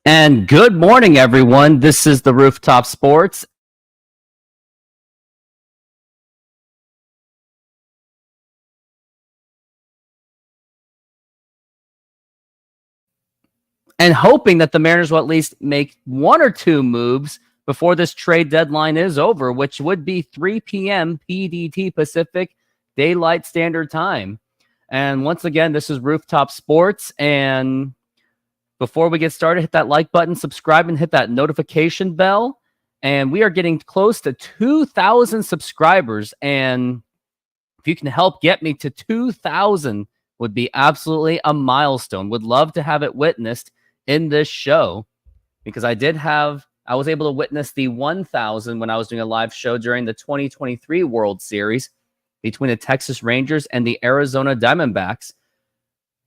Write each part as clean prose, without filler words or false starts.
And good morning, everyone. This is the Rooftop Sports. And hoping that the Mariners will at least make one or two moves before this trade deadline is over, which would be 3 p.m. PDT Pacific Daylight Standard Time. And once again, this is Rooftop Sports. And before we get started, hit that like button, subscribe, and hit that notification bell. And we are getting close to 2,000 subscribers. And if you can help get me to 2,000, would be absolutely a milestone. Would love to have it witnessed in this show, because I was able to witness the 1,000 when I was doing a live show during the 2023 World Series between the Texas Rangers and the Arizona Diamondbacks.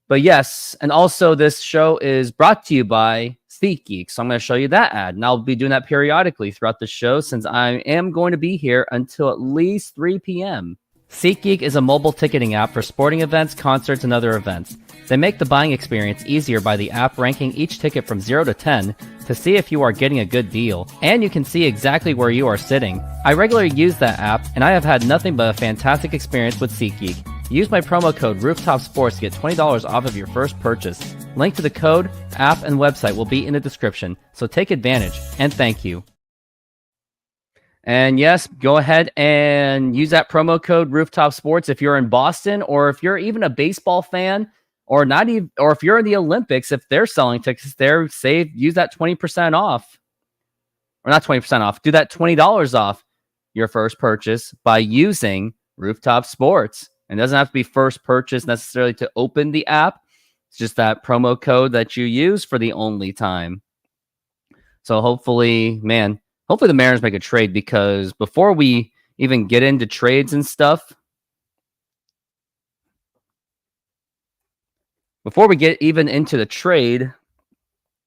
But yes, and also this show is brought to you by SeatGeek. So I'm going to show you that ad, and I'll be doing that periodically throughout the show since I am going to be here until at least 3 p.m. SeatGeek is a mobile ticketing app for sporting events, concerts, and other events. They make the buying experience easier by the app ranking each ticket from 0 to 10 to see if you are getting a good deal, and you can see exactly where you are sitting. I regularly use that app, and I have had nothing but a fantastic experience with SeatGeek. Use my promo code RooftopSports to get $20 off of your first purchase. Link to the code, app, and website will be in the description, so take advantage, and thank you. And yes, go ahead and use that promo code Rooftop Sports if you're in Boston, or if you're even a baseball fan, or not even, or if you're in the Olympics. If they're selling tickets, use that 20% off, or not 20% off. Do that $20 off your first purchase by using Rooftop Sports. And it doesn't have to be first purchase necessarily to open the app. It's just that promo code that you use for the only time. So hopefully the Mariners make a trade, because before we even get into trades and stuff, before we get even into the trade,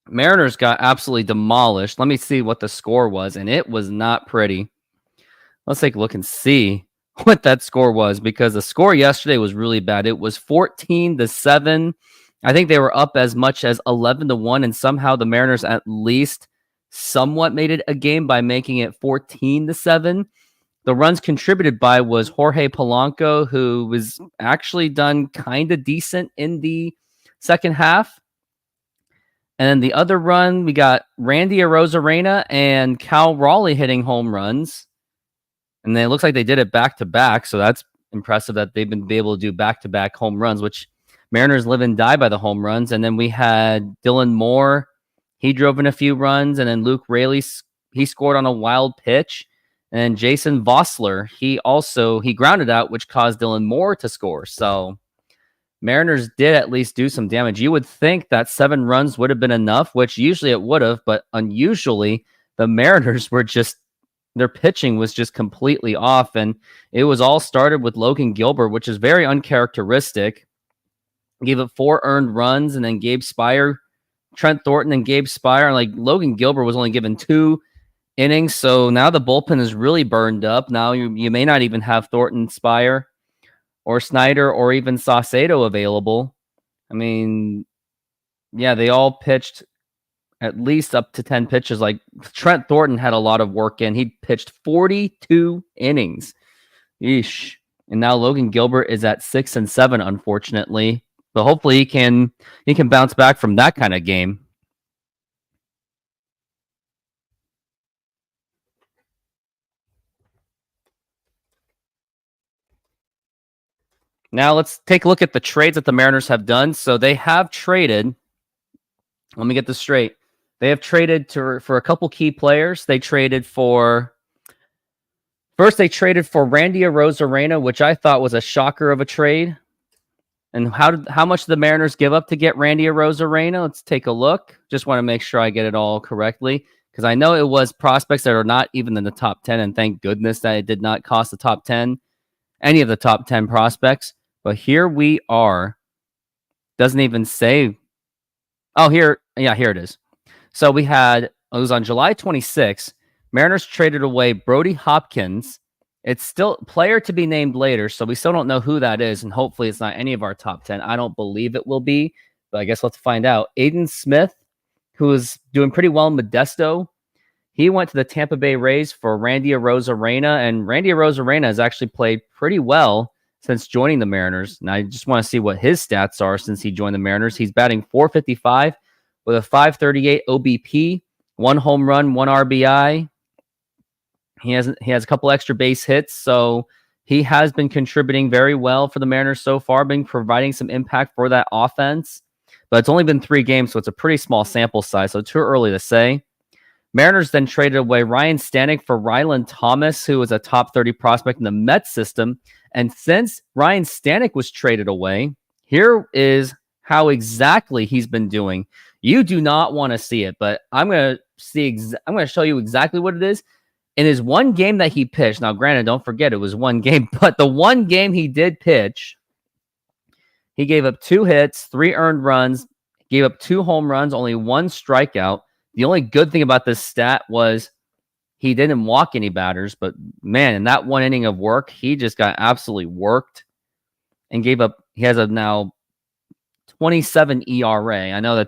Mariners got absolutely demolished. Let me see what the score was, and it was not pretty. Let's take a look and see what that score was, because the score yesterday was really bad. It was 14-7. I think they were up as much as 11-1, and somehow the Mariners at least somewhat made it a game by making it 14-7. The runs contributed by was Jorge Polanco, who was actually done kind of decent in the second half. And then the other run, we got Randy Arozarena and Cal Raleigh hitting home runs. And then it looks like they did it back-to-back, so that's impressive that they've been able to do back-to-back home runs, which Mariners live and die by the home runs. And then we had Dylan Moore. He drove in a few runs, and then Luke Raley, he scored on a wild pitch. And Jason Vossler, he grounded out, which caused Dylan Moore to score. So Mariners did at least do some damage. You would think that 7 runs would have been enough, which usually it would have, but unusually the Mariners were their pitching was just completely off. And it was all started with Logan Gilbert, which is very uncharacteristic. Gave up 4 earned runs, and then Trent Thornton and Gabe Spire. Like, Logan Gilbert was only given 2 innings, so now the bullpen is really burned up. Now you may not even have Thornton, Spire, or Snyder, or even Saucedo available. I mean, yeah, they all pitched at least up to 10 pitches. Like, Trent Thornton had a lot of work in. He pitched 42 innings. Yeesh. And now Logan Gilbert is at 6-7, unfortunately. But hopefully he can bounce back from that kind of game. Now let's take a look at the trades that the Mariners have done. So they have traded. Let me get this straight. They have traded for a couple key players. They traded for Randy Arozarena, which I thought was a shocker of a trade. And how much did the Mariners give up to get Randy Arozarena? Let's take a look. Just want to make sure I get it all correctly, because I know it was prospects that are not even in the top 10, and thank goodness that it did not cost the top 10, any of the top 10 prospects. But here we are. Doesn't even say. Oh, here it is. So it was on July 26th. Mariners traded away Brody Hopkins. It's still player to be named later, so we still don't know who that is, and hopefully it's not any of our top 10. I don't believe it will be, but I guess we'll have to find out. Aiden Smith, who was doing pretty well in Modesto. He went to the Tampa Bay Rays for Randy Arozarena, and Randy Arozarena has actually played pretty well since joining the Mariners. And I just want to see what his stats are since he joined the Mariners. He's batting .455 with a .538 OBP, 1 home run, 1 RBI. He has a couple extra base hits, so he has been contributing very well for the Mariners so far, been providing some impact for that offense. But it's only been 3 games, so it's a pretty small sample size, so too early to say. Mariners then traded away Ryan Stanek for Ryland Thomas, who was a top 30 prospect in the Mets system. And since Ryan Stanek was traded away, here is how exactly he's been doing. You do not want to see it, but I'm going to show you exactly what it is. In his one game that he pitched, now granted, don't forget it was one game, but the one game he did pitch, he gave up 2 hits, 3 earned runs, gave up 2 home runs, only 1 strikeout. The only good thing about this stat was he didn't walk any batters, but man, in that 1 inning of work, he just got absolutely worked and gave up. He has a now 27 ERA. I know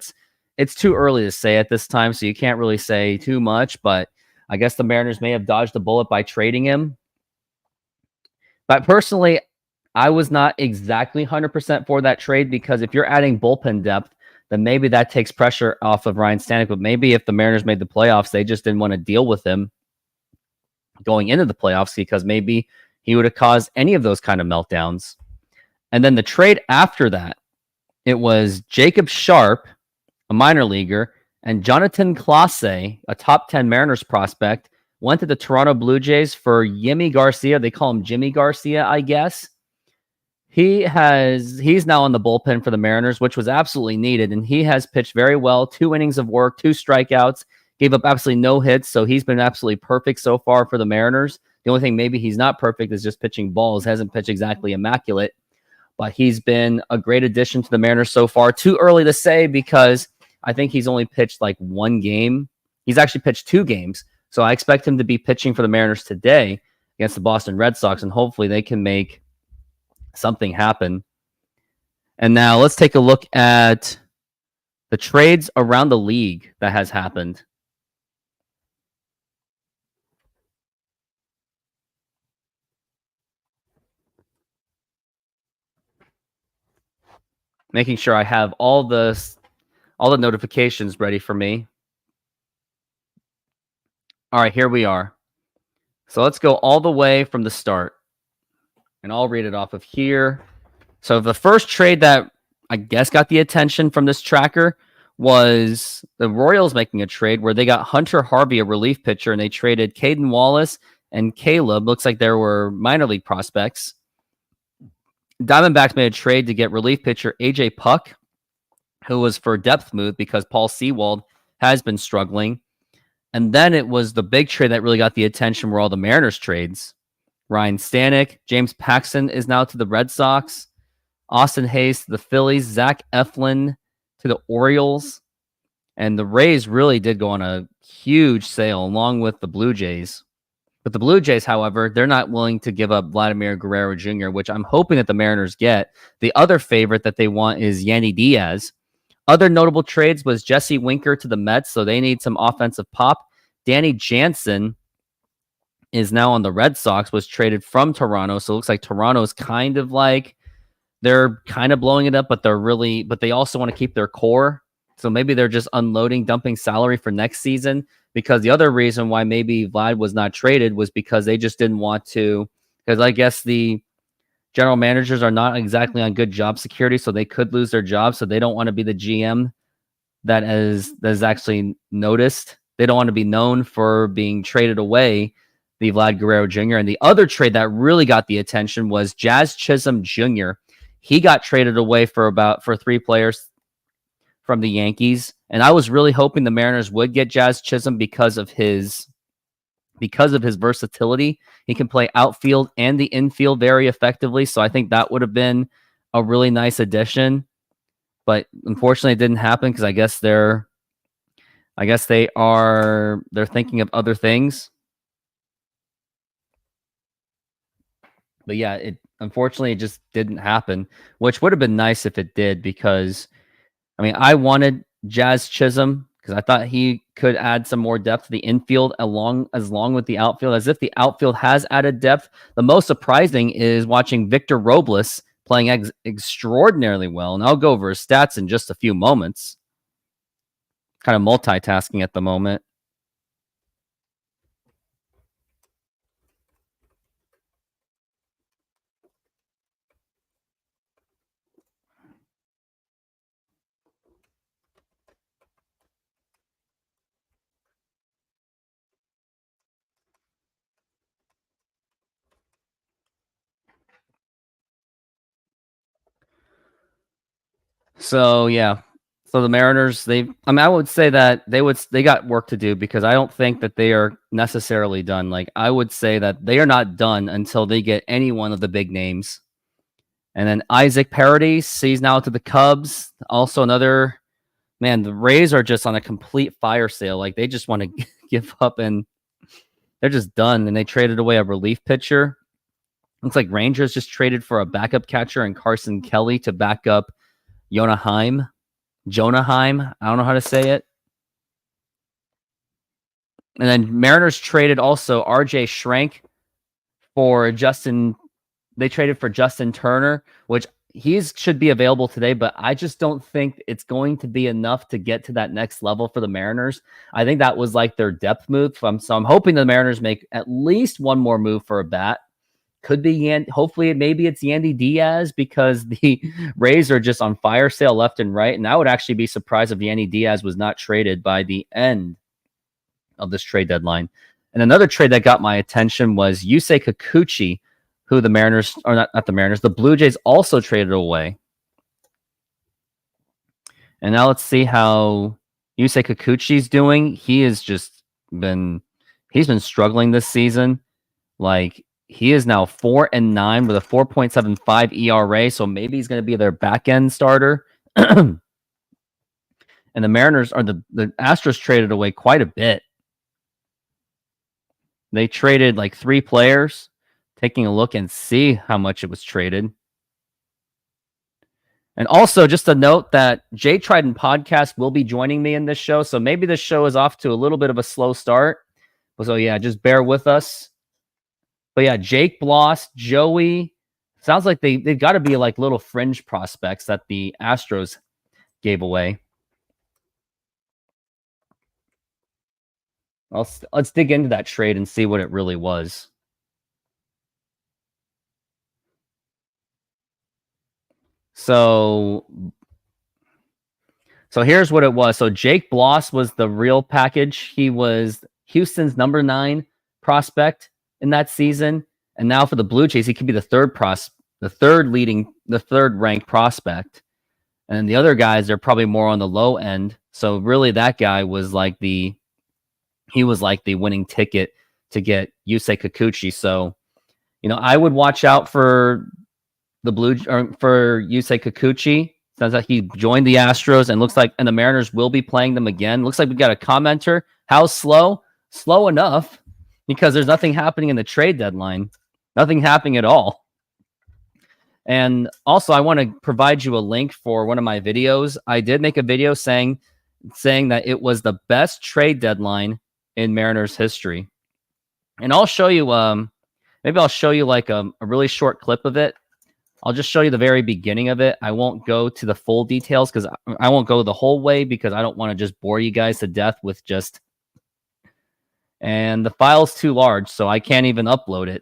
it's too early to say at this time, so you can't really say too much, but I guess the Mariners may have dodged a bullet by trading him. But personally, I was not exactly 100% for that trade, because if you're adding bullpen depth, then maybe that takes pressure off of Ryan Stanek. But maybe if the Mariners made the playoffs, they just didn't want to deal with him going into the playoffs, because maybe he would have caused any of those kind of meltdowns. And then the trade after that, it was Jacob Sharp, a minor leaguer, and Jonathan Clase, a top 10 Mariners prospect, went to the Toronto Blue Jays for Yimi Garcia. They call him Jimmy Garcia, I guess. He's now on the bullpen for the Mariners, which was absolutely needed, and he has pitched very well. 2 innings of work, 2 strikeouts, gave up absolutely no hits, so he's been absolutely perfect so far for the Mariners. The only thing maybe he's not perfect is just pitching balls. Hasn't pitched exactly immaculate, but he's been a great addition to the Mariners so far. Too early to say, because I think he's only pitched like 1 game. He's actually pitched 2 games, so I expect him to be pitching for the Mariners today against the Boston Red Sox, and hopefully they can make something happen. And now let's take a look at the trades around the league that has happened. Making sure I have all the notifications ready for me. All right, here we are. So let's go all the way from the start, and I'll read it off of here. So the first trade that I guess got the attention from this tracker was the Royals making a trade where they got Hunter Harvey, a relief pitcher, and they traded Caden Wallace and Caleb. Looks like there were minor league prospects. Diamondbacks made a trade to get relief pitcher AJ Puck, who was for depth move because Paul Sewald has been struggling. And then it was the big trade that really got the attention were all the Mariners trades. Ryan Stanek, James Paxton is now to the Red Sox, Austin Hayes to the Phillies, Zach Eflin to the Orioles, and the Rays really did go on a huge sale along with the Blue Jays. But the Blue Jays, however, they're not willing to give up Vladimir Guerrero Jr., which I'm hoping that the Mariners get. The other favorite that they want is Yandy Diaz. Other notable trades was Jesse Winker to the Mets, so they need some offensive pop. Danny Jansen is now on the Red Sox, was traded from Toronto, so it looks like Toronto's kind of like, they're kind of blowing it up, but they also want to keep their core. So maybe they're just unloading, dumping salary for next season, because the other reason why maybe Vlad was not traded was because they just didn't want to, because I guess the general managers are not exactly on good job security, so they could lose their job. So they don't want to be the GM that is actually noticed. They don't want to be known for being traded away, the Vlad Guerrero Jr. And the other trade that really got the attention was Jazz Chisholm Jr. He got traded away for 3 players from the Yankees, and I was really hoping the Mariners would get Jazz Chisholm because of his versatility. He can play outfield and the infield very effectively, so I think that would have been a really nice addition. But unfortunately, it didn't happen because I guess they're thinking of other things. But yeah, unfortunately, it just didn't happen, which would have been nice if it did, because I mean, I wanted Jazz Chisholm because I thought he could add some more depth to the infield along with the outfield, as if the outfield has added depth. The most surprising is watching Victor Robles playing extraordinarily well, and I'll go over his stats in just a few moments. Kind of multitasking at the moment. So yeah, so the Mariners, I would say that they got work to do, because I don't think that they are necessarily done. Like, I would say that they are not done until they get any one of the big names. And then Isaac Paradis, he's now to the Cubs. Also another, man, the Rays are just on a complete fire sale. Like, they just want to give up, and they're just done. And they traded away a relief pitcher. Looks like Rangers just traded for a backup catcher and Carson Kelly to back up Jonah Heim. I don't know how to say it. And then Mariners traded also RJ Schrank for Justin. They traded for Justin Turner, which should be available today, but I just don't think it's going to be enough to get to that next level for the Mariners. I think that was like their depth move. So I'm hoping the Mariners make at least one more move for a bat. Could be hopefully maybe it's Yandy Diaz, because the Rays are just on fire sale left and right. And I would actually be surprised if Yandy Diaz was not traded by the end of this trade deadline. And another trade that got my attention was Yusei Kikuchi, who the Mariners, or not the Mariners, the Blue Jays also traded away. And now let's see how Yusei Kikuchi's doing. He's been struggling this season. Like, he is now 4-9 with a 4.75 ERA. So maybe he's going to be their back end starter. And the Mariners, or the Astros, traded away quite a bit. They traded like 3 players. Taking a look and see how much it was traded. And also, just a note that Jay Trident Podcast will be joining me in this show. So maybe this show is off to a little bit of a slow start. So yeah, just bear with us. But yeah, Jake Bloss, Joey, sounds like they've got to be like little fringe prospects that the Astros gave away. Let's dig into that trade and see what it really was. So here's what it was. So Jake Bloss was the real package. He was Houston's number 9 prospect in that season. And now for the Blue Jays, he could be the third ranked prospect. And the other guys, they're probably more on the low end. So really, that guy was like the winning ticket to get Yusei Kikuchi. So, I would watch out for for Yusei Kikuchi. Sounds like he joined the Astros, and the Mariners will be playing them again. Looks like we got a commenter. How slow? Slow enough, because there's nothing happening in the trade deadline. Nothing happening at all. And also, I want to provide you a link for one of my videos. I did make a video saying that it was the best trade deadline in Mariners history. And I'll show you, maybe I'll show you like a really short clip of it. I'll just show you the very beginning of it. I won't go to the full details, because I won't go the whole way, because I don't want to just bore you guys to death with just... And the file's too large, so I can't even upload it.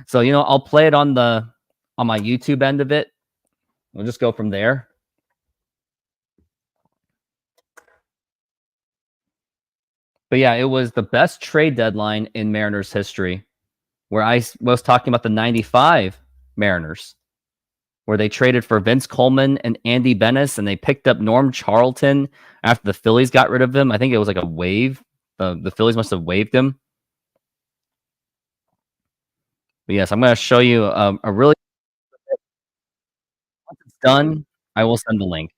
So, I'll play it on my YouTube end of it. We'll just go from there. But yeah, it was the best trade deadline in Mariners history, where I was talking about the 95 Mariners, where they traded for Vince Coleman and Andy Bennis, and they picked up Norm Charlton after the Phillies got rid of him. I think it was like a wave. The Phillies must have waived him. But yes, I'm going to show you a really... Once it's done, I will send the link.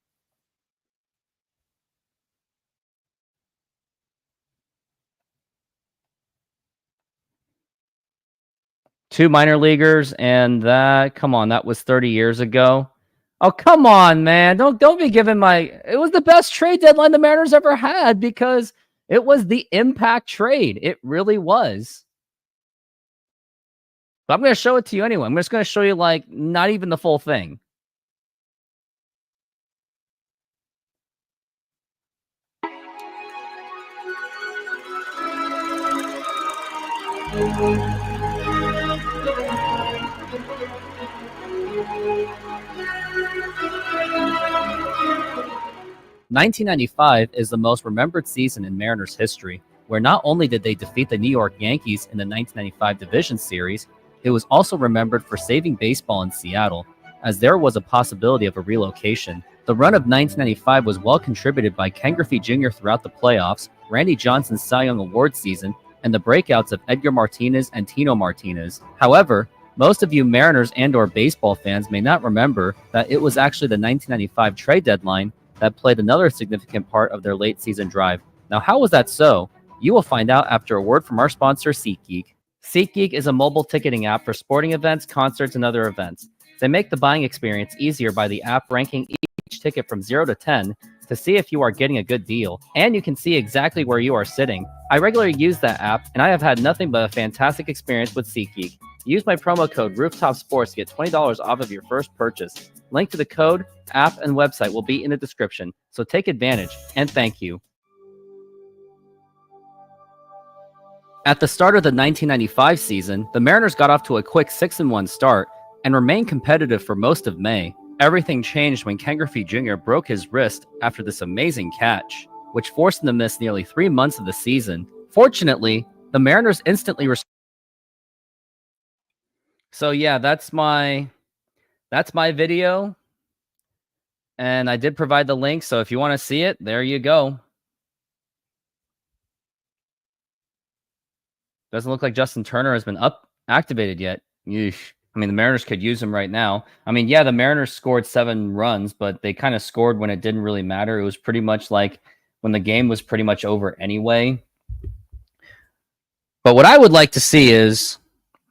Two minor leaguers, and that was 30 years ago. Oh, come on, man. Don't be giving my... It was the best trade deadline the Mariners ever had because it was the impact trade. It really was. But I'm going to show it to you anyway. I'm just going to show you, like, not even the full thing. "1995 is the most remembered season in Mariners history, where not only did they defeat the New York Yankees in the 1995 Division Series, it was also remembered for saving baseball in Seattle, as there was a possibility of a relocation. The run of 1995 was well contributed by Ken Griffey Jr. throughout the playoffs, Randy Johnson's Cy Young Award season, and the breakouts of Edgar Martinez and Tino Martinez. However, most of you Mariners and/or baseball fans may not remember that it was actually the 1995 trade deadline that played another significant part of their late season drive. Now, how was that so? You will find out after a word from our sponsor, SeatGeek. SeatGeek is a mobile ticketing app for sporting events, concerts, and other events. They make the buying experience easier by the app ranking each ticket from 0 to 10 to see if you are getting a good deal, and you can see exactly where you are sitting. I regularly use that app, and I have had nothing but a fantastic experience with SeatGeek. Use my promo code ROOFTOPSPORTS to get $20 off of your first purchase. Link to the code, app, and website will be in the description, so take advantage, and thank you. At the start of the 1995 season, the Mariners got off to a quick 6-1 start and remained competitive for most of May. Everything changed when Ken Griffey Jr. broke his wrist after this amazing catch, which forced him to miss nearly 3 months of the season. Fortunately, the Mariners instantly So yeah, that's my video, and I did provide the link, so if you want to see it, there you go. Doesn't look like Justin Turner has been activated yet. Yeesh. I mean, the Mariners could use him right now. I mean, yeah, the Mariners scored 7 runs, but they kind of scored when it didn't really matter. It was pretty much like when the game was pretty much over anyway. But what I would like to see is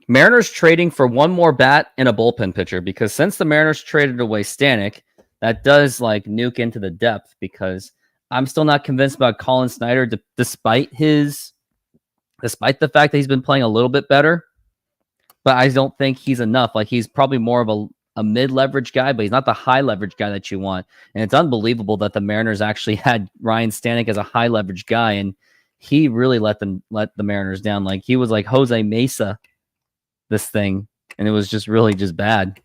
Mariners trading for one more bat and a bullpen pitcher, because since the Mariners traded away Stanek, that does like nuke into the depth, because I'm still not convinced about Colin Snyder, despite the fact that he's been playing a little bit better. But I don't think he's enough. Like, he's probably more of a mid-leverage guy, but he's not the high-leverage guy that you want. And it's unbelievable that the Mariners actually had Ryan Stanek as a high-leverage guy, and he really let the Mariners down. Like, he was like Jose Mesa, this thing, and it was just really just bad.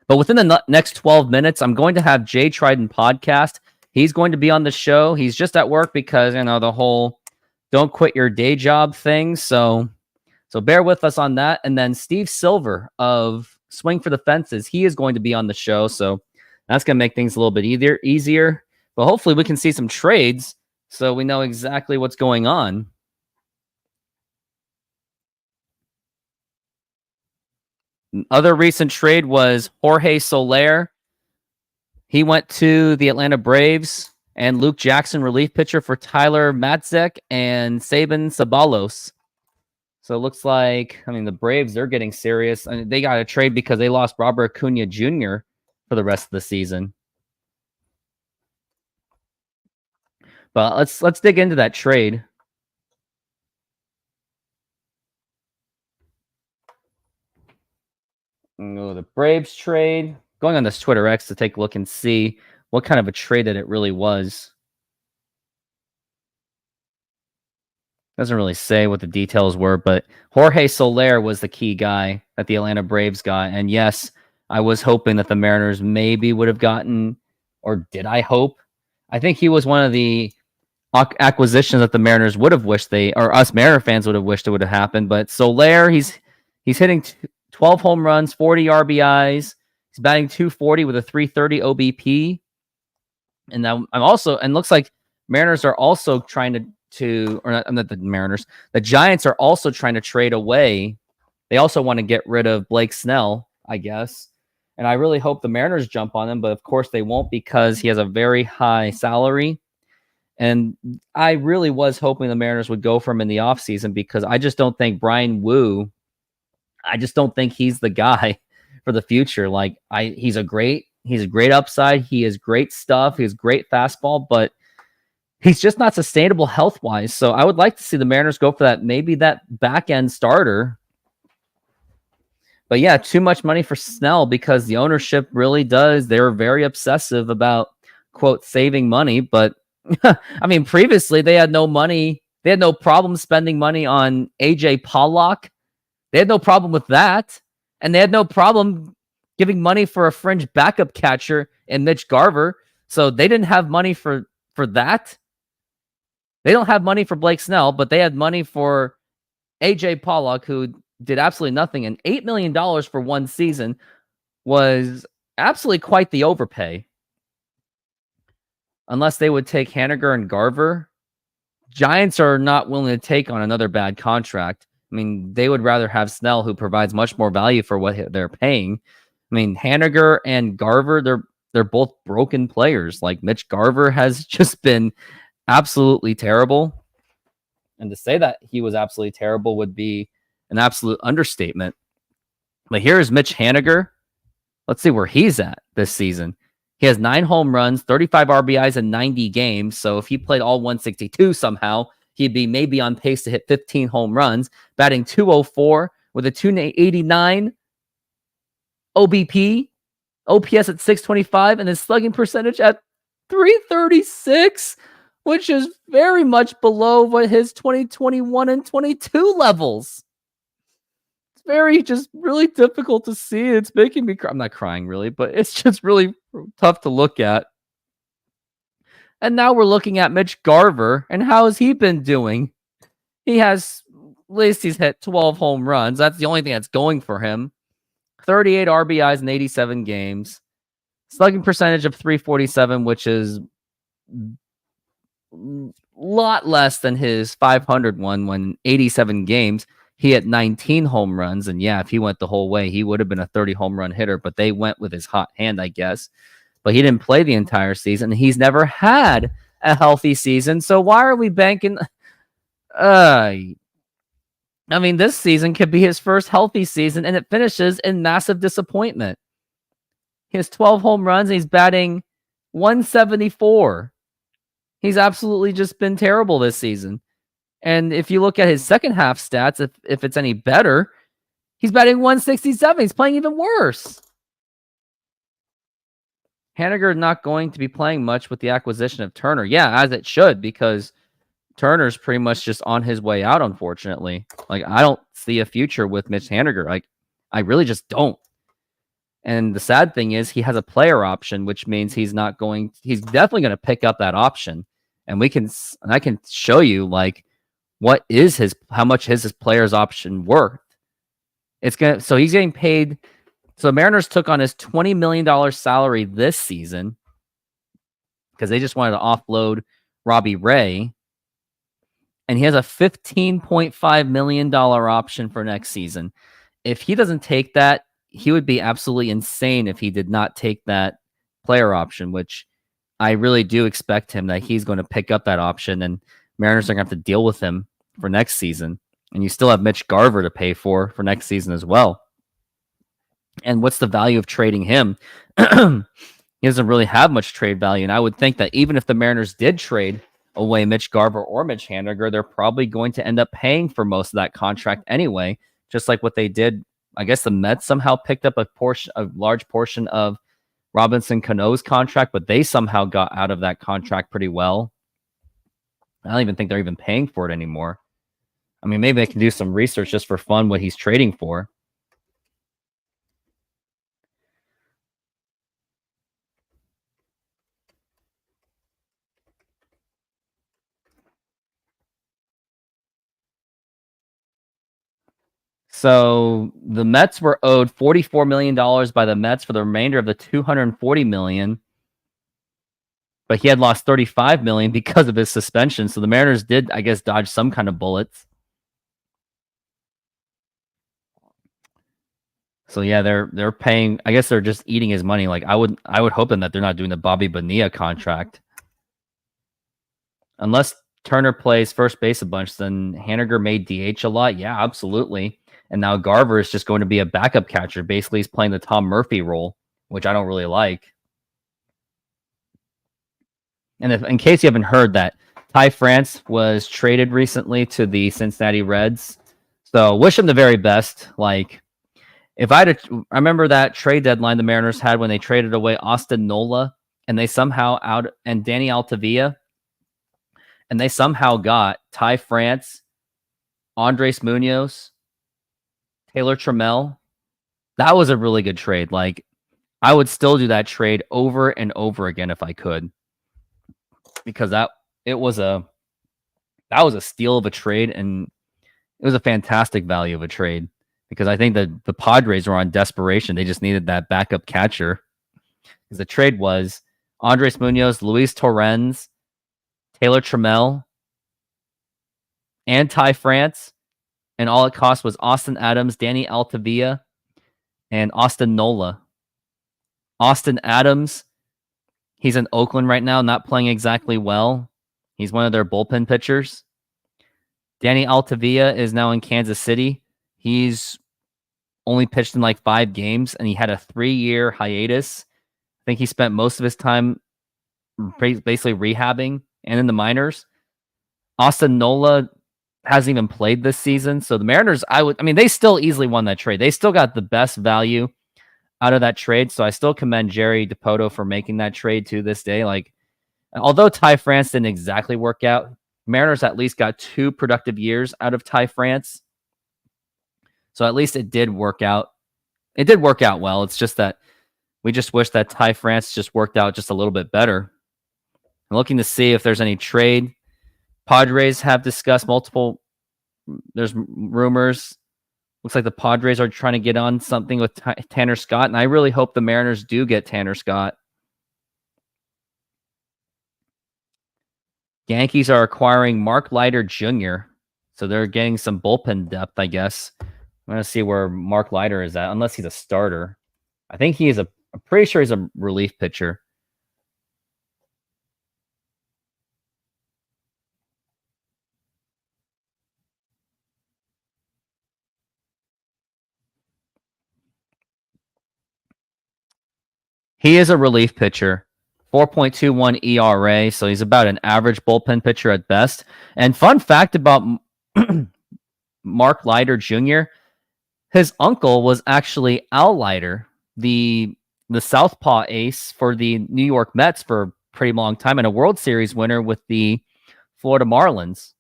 But within the next 12 minutes, I'm going to have Jay Trident podcast. He's going to be on the show. He's just at work because, you know, the whole don't quit your day job thing. So bear with us on that. And then Steve Silver of Swing for the Fences, he is going to be on the show. So that's going to make things a little bit easier. But hopefully we can see some trades so we know exactly what's going on. Other recent trade was Jorge Soler. He went to the Atlanta Braves, and Luke Jackson, relief pitcher, for Tyler Matzek and Sabin Sabalos. So it looks like, I mean, the Braves, they're getting serious. I mean, they got a trade because they lost Robert Acuna Jr. for the rest of the season. But let's dig into that trade. Oh, the Braves trade. Going on this Twitter X to take a look and see what kind of a trade that it really was. Doesn't really say what the details were, but Jorge Soler was the key guy that the Atlanta Braves got. And yes, I was hoping that the Mariners maybe would have gotten, or did I hope? I think he was one of the acquisitions that the Mariners would have wished or us Mariner fans would have wished it would have happened. But Soler, he's hitting 12 home runs, 40 RBIs. He's batting .240 with a .330 OBP. And now looks like Mariners are also trying or not the Mariners. The Giants are also trying to trade away. They also want to get rid of Blake Snell, I guess. And I really hope the Mariners jump on him, but of course they won't because he has a very high salary. And I really was hoping the Mariners would go for him in the offseason because I just don't think Brian Wu, I just don't think he's the guy for the future. Like, he's a great He's a great upside. He has great stuff. He has great fastball, but he's just not sustainable health-wise. So I would like to see the Mariners go for that, maybe that back-end starter. But yeah, too much money for Snell because the ownership really does. They're very obsessive about, quote, saving money. But I mean, previously they had no money. They had no problem spending money on AJ Pollock. They had no problem with that. And they had no problem giving money for a fringe backup catcher in Mitch Garver. So they didn't have money for that. They don't have money for Blake Snell, but they had money for AJ Pollock, who did absolutely nothing. And $8 million for one season was absolutely quite the overpay. Unless they would take Haniger and Garver. Giants are not willing to take on another bad contract. I mean, they would rather have Snell, who provides much more value for what they're paying. I mean, Haniger and Garver, they're both broken players. Like, Mitch Garver has just been absolutely terrible. And to say that he was absolutely terrible would be an absolute understatement. But here's Mitch Haniger. Let's see where he's at this season. He has 9 home runs, 35 RBIs in 90 games. So if he played all 162 somehow, he'd be maybe on pace to hit 15 home runs, batting .204 with a .289 OBP, OPS at .625, and his slugging percentage at .336, which is very much below what his 2021 and 22 levels. It's very just really difficult to see. It's making me cry. I'm not crying really, but it's just really tough to look at. And now we're looking at Mitch Garver, and how has he been doing? He has, at least he's hit 12 home runs. That's the only thing that's going for him. 38 RBIs in 87 games. Slugging percentage of .347, which is a lot less than his 500 one when 87 games. He had 19 home runs, and yeah, if he went the whole way, he would have been a 30 home run hitter, but they went with his hot hand, I guess. But he didn't play the entire season. He's never had a healthy season, so why are we banking? I mean, this season could be his first healthy season, and it finishes in massive disappointment. He has 12 home runs, and he's batting .174. He's absolutely just been terrible this season. And if you look at his second half stats, if it's any better, he's batting .167. He's playing even worse. Haniger not going to be playing much with the acquisition of Turner. Yeah, as it should, because Turner's pretty much just on his way out, unfortunately. Like, I don't see a future with Mitch Haniger. Like, I really just don't. And the sad thing is he has a player option, which means he's definitely going to pick up that option. And I can show you, like, how much is his player's option worth. So he's getting paid. So the Mariners took on his $20 million salary this season because they just wanted to offload Robbie Ray. And he has a $15.5 million option for next season. If he doesn't take that, he would be absolutely insane if he did not take that player option, which I really do expect him that he's going to pick up that option, and Mariners are going to have to deal with him for next season. And you still have Mitch Garver to pay for next season as well. And what's the value of trading him? He doesn't really have much trade value. And I would think that even if the Mariners did trade away Mitch Garver or Mitch Haniger, they're probably going to end up paying for most of that contract anyway, just like what they did. I guess the Mets somehow picked up a large portion of Robinson Cano's contract, but they somehow got out of that contract pretty well. I don't even think they're even paying for it anymore. I mean, maybe they can do some research just for fun what he's trading for. So the Mets were owed $44 million by the Mets for the remainder of the $240 million. But he had lost $35 million because of his suspension. So the Mariners did, I guess, dodge some kind of bullets. So yeah, they're paying. I guess they're just eating his money. Like I would hope that they're not doing the Bobby Bonilla contract. Unless Turner plays first base a bunch, then Haniger made DH a lot. Yeah, absolutely. And now Garver is just going to be a backup catcher. Basically, he's playing the Tom Murphy role which I don't really like. And in case you haven't heard that, Ty France was traded recently to the Cincinnati Reds. So wish him the very best. Like, if I remember that trade deadline the Mariners had when they traded away Austin Nola and they somehow and Danny Altavilla, and they somehow got Ty France, Andres Munoz, Taylor Trammell. That was a really good trade. Like, I would still do that trade over and over again if I could, because that was a steal of a trade, and it was a fantastic value of a trade, because I think that the Padres were on desperation. They just needed that backup catcher, because the trade was Andres Munoz, Luis Torrens, Taylor Trammell, and Ty France, and all it cost was Austin Adams, Danny Altavilla, and Austin Nola. Austin Adams, he's in Oakland right now, not playing exactly well. He's one of their bullpen pitchers. Danny Altavilla is now in Kansas City. He's only pitched in like 5 games, and he had a 3-year hiatus. I think he spent most of his time basically rehabbing and in the minors. Austin Nola hasn't even played this season. So the Mariners, they still easily won that trade. They still got the best value out of that trade. So I still commend Jerry DiPoto for making that trade to this day. Like, although Ty France didn't exactly work out, Mariners at least got 2 productive years out of Ty France. So at least it did work out. It did work out well. It's just that we just wish that Ty France just worked out just a little bit better. I'm looking to see if there's any trade. Padres have discussed multiple. There's rumors. Looks like the Padres are trying to get on something with Tanner Scott, and I really hope the Mariners do get Tanner Scott. Yankees are acquiring Mark Leiter Jr., so they're getting some bullpen depth, I guess. I'm going to see where Mark Leiter is at, unless he's a starter. I think I'm pretty sure he's a relief pitcher. He is a relief pitcher. 4.21 ERA, so he's about an average bullpen pitcher at best. And fun fact about Mark Leiter Jr., his uncle was actually Al Leiter, the southpaw ace for the New York Mets for a pretty long time, and a World Series winner with the Florida Marlins.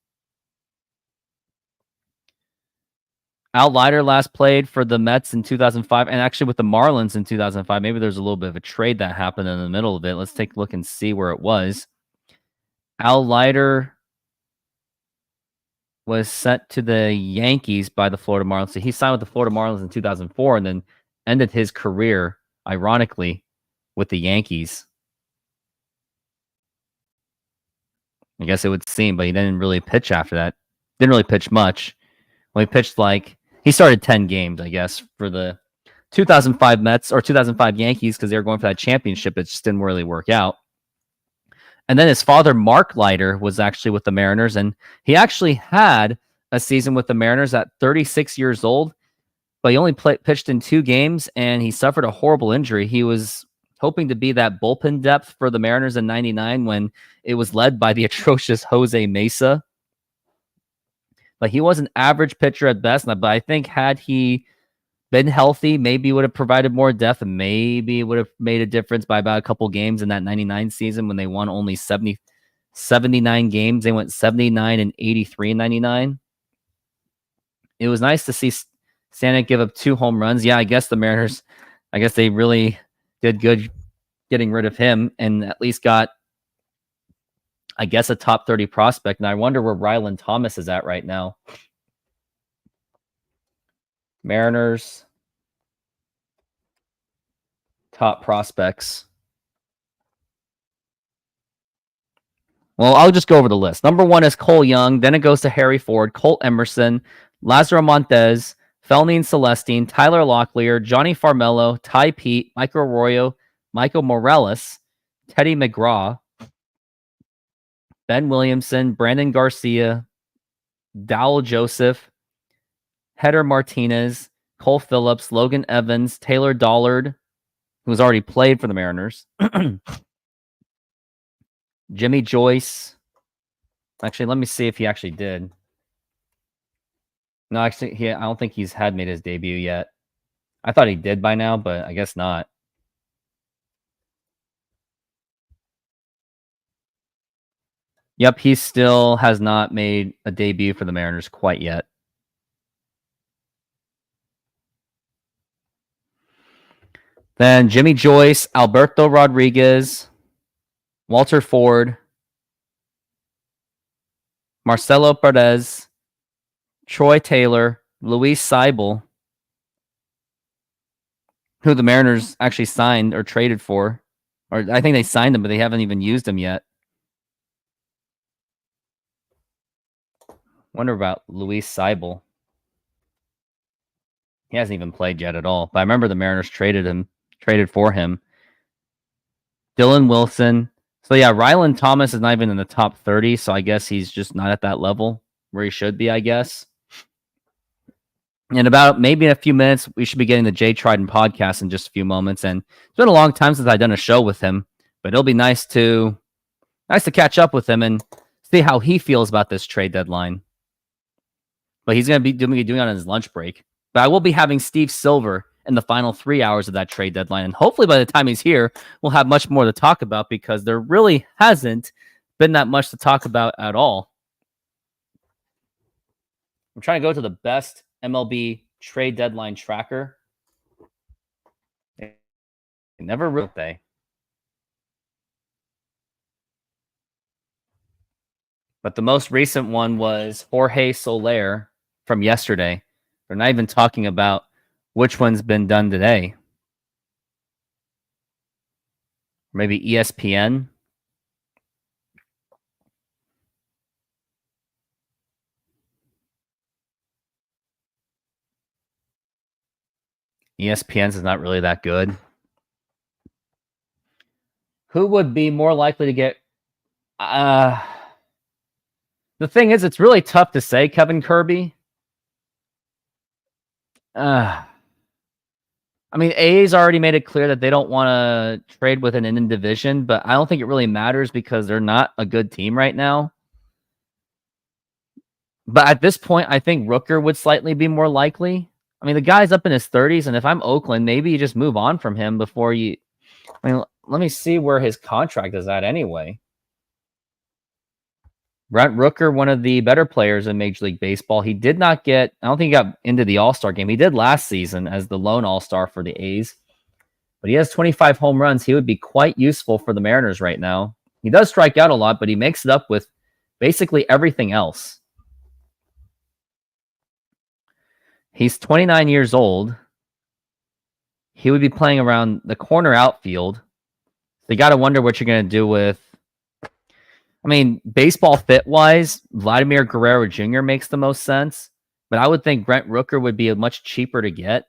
Al Leiter last played for the Mets in 2005, and actually with the Marlins in 2005. Maybe there's a little bit of a trade that happened in the middle of it. Let's take a look and see where it was. Al Leiter was sent to the Yankees by the Florida Marlins. So he signed with the Florida Marlins in 2004 and then ended his career, ironically, with the Yankees. I guess it would seem, but he didn't really pitch after that. Didn't really pitch much. Well, he pitched he started 10 games, I guess, for the 2005 Mets or 2005 Yankees, because they were going for that championship. It just didn't really work out. And then his father, Mark Leiter, was actually with the Mariners, and he actually had a season with the Mariners at 36 years old, but he only pitched in 2 games, and he suffered a horrible injury. He was hoping to be that bullpen depth for the Mariners in 99 when it was led by the atrocious Jose Mesa. But he was an average pitcher at best. But I think had he been healthy, maybe would have provided more depth, and maybe would have made a difference by about a couple games in that 99 season when they won only 79 games. They went 79 and 83 in 99. It was nice to see Stanek give up 2 home runs. Yeah, I guess the Mariners, they really did good getting rid of him and at least got, a top 30 prospect. And I wonder where Ryland Thomas is at right now. Mariners top prospects. Well, I'll just go over the list. Number 1 is Cole Young. Then it goes to Harry Ford, Colt Emerson, Lazaro Montez, Felnine Celestine, Tyler Locklear, Johnny Farmelo, Ty Pete, Michael Arroyo, Michael Morales, Teddy McGraw, Ben Williamson, Brandon Garcia, Dowell Joseph, Header Martinez, Cole Phillips, Logan Evans, Taylor Dollard, who's already played for the Mariners. Jimmy Joyce. Actually, let me see if he actually did. No, actually, I don't think he's made his debut yet. I thought he did by now, but I guess not. Yep, he still has not made a debut for the Mariners quite yet. Then Jimmy Joyce, Alberto Rodriguez, Walter Ford, Marcelo Perez, Troy Taylor, Luis Seibel, who the Mariners actually signed or traded for. Or I think they signed him, but they haven't even used him yet. Wonder about Luis Seibel. He hasn't even played yet at all. But I remember the Mariners traded for him. Dylan Wilson. So yeah, Ryland Thomas is not even in the top 30, so I guess he's just not at that level where he should be, I guess. In about maybe in a few minutes, we should be getting the Jay Trident podcast in just a few moments. And it's been a long time since I've done a show with him, but it'll be nice to catch up with him and see how he feels about this trade deadline. But he's going to be doing it on his lunch break. But I will be having Steve Silver in the final 3 hours of that trade deadline. And hopefully by the time he's here, we'll have much more to talk about because there really hasn't been that much to talk about at all. I'm trying to go to the best MLB trade deadline tracker. They never wrote they. But the most recent one was Jorge Soler from yesterday. They're not even talking about which one's been done today. Maybe ESPN. ESPN's is not really that good. Who would be more likely to get... the thing is, it's really tough to say Kevin Kirby. I mean, A's already made it clear that they don't want to trade with an in division, but I don't think it really matters because they're not a good team right now. But at this point, I think Rooker would slightly be more likely. I mean, the guy's up in his 30s, and if I'm Oakland, maybe you just move on from him before you... I mean, let me see where his contract is at anyway. Brent Rooker, one of the better players in Major League Baseball. He did not get... I don't think he got into the All-Star game. He did last season as the lone All-Star for the A's. But he has 25 home runs. He would be quite useful for the Mariners right now. He does strike out a lot, but he makes it up with basically everything else. He's 29 years old. He would be playing around the corner outfield. So you got to wonder what you're going to do with... I mean, baseball fit-wise, Vladimir Guerrero Jr. makes the most sense. But I would think Brent Rooker would be much cheaper to get.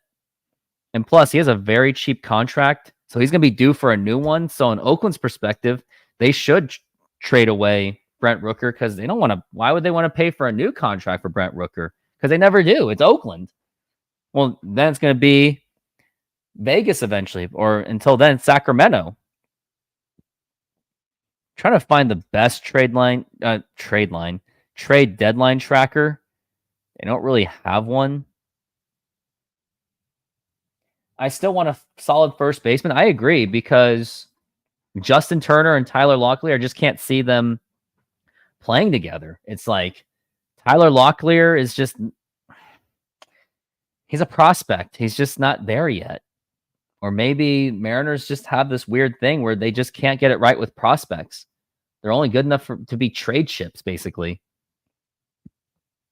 And plus, he has a very cheap contract. So he's going to be due for a new one. So in Oakland's perspective, they should trade away Brent Rooker because they don't want to... Why would they want to pay for a new contract for Brent Rooker? Because they never do. It's Oakland. Well, then it's going to be Vegas eventually. Or until then, Sacramento. Trying to find the best trade deadline tracker. They don't really have one. I still want a solid first baseman. I agree because Justin Turner and Tyler Locklear, I just can't see them playing together. It's like Tyler Locklear is just... He's a prospect. He's just not there yet. Or maybe Mariners just have this weird thing where they just can't get it right with prospects. They're only good enough to be trade chips, basically.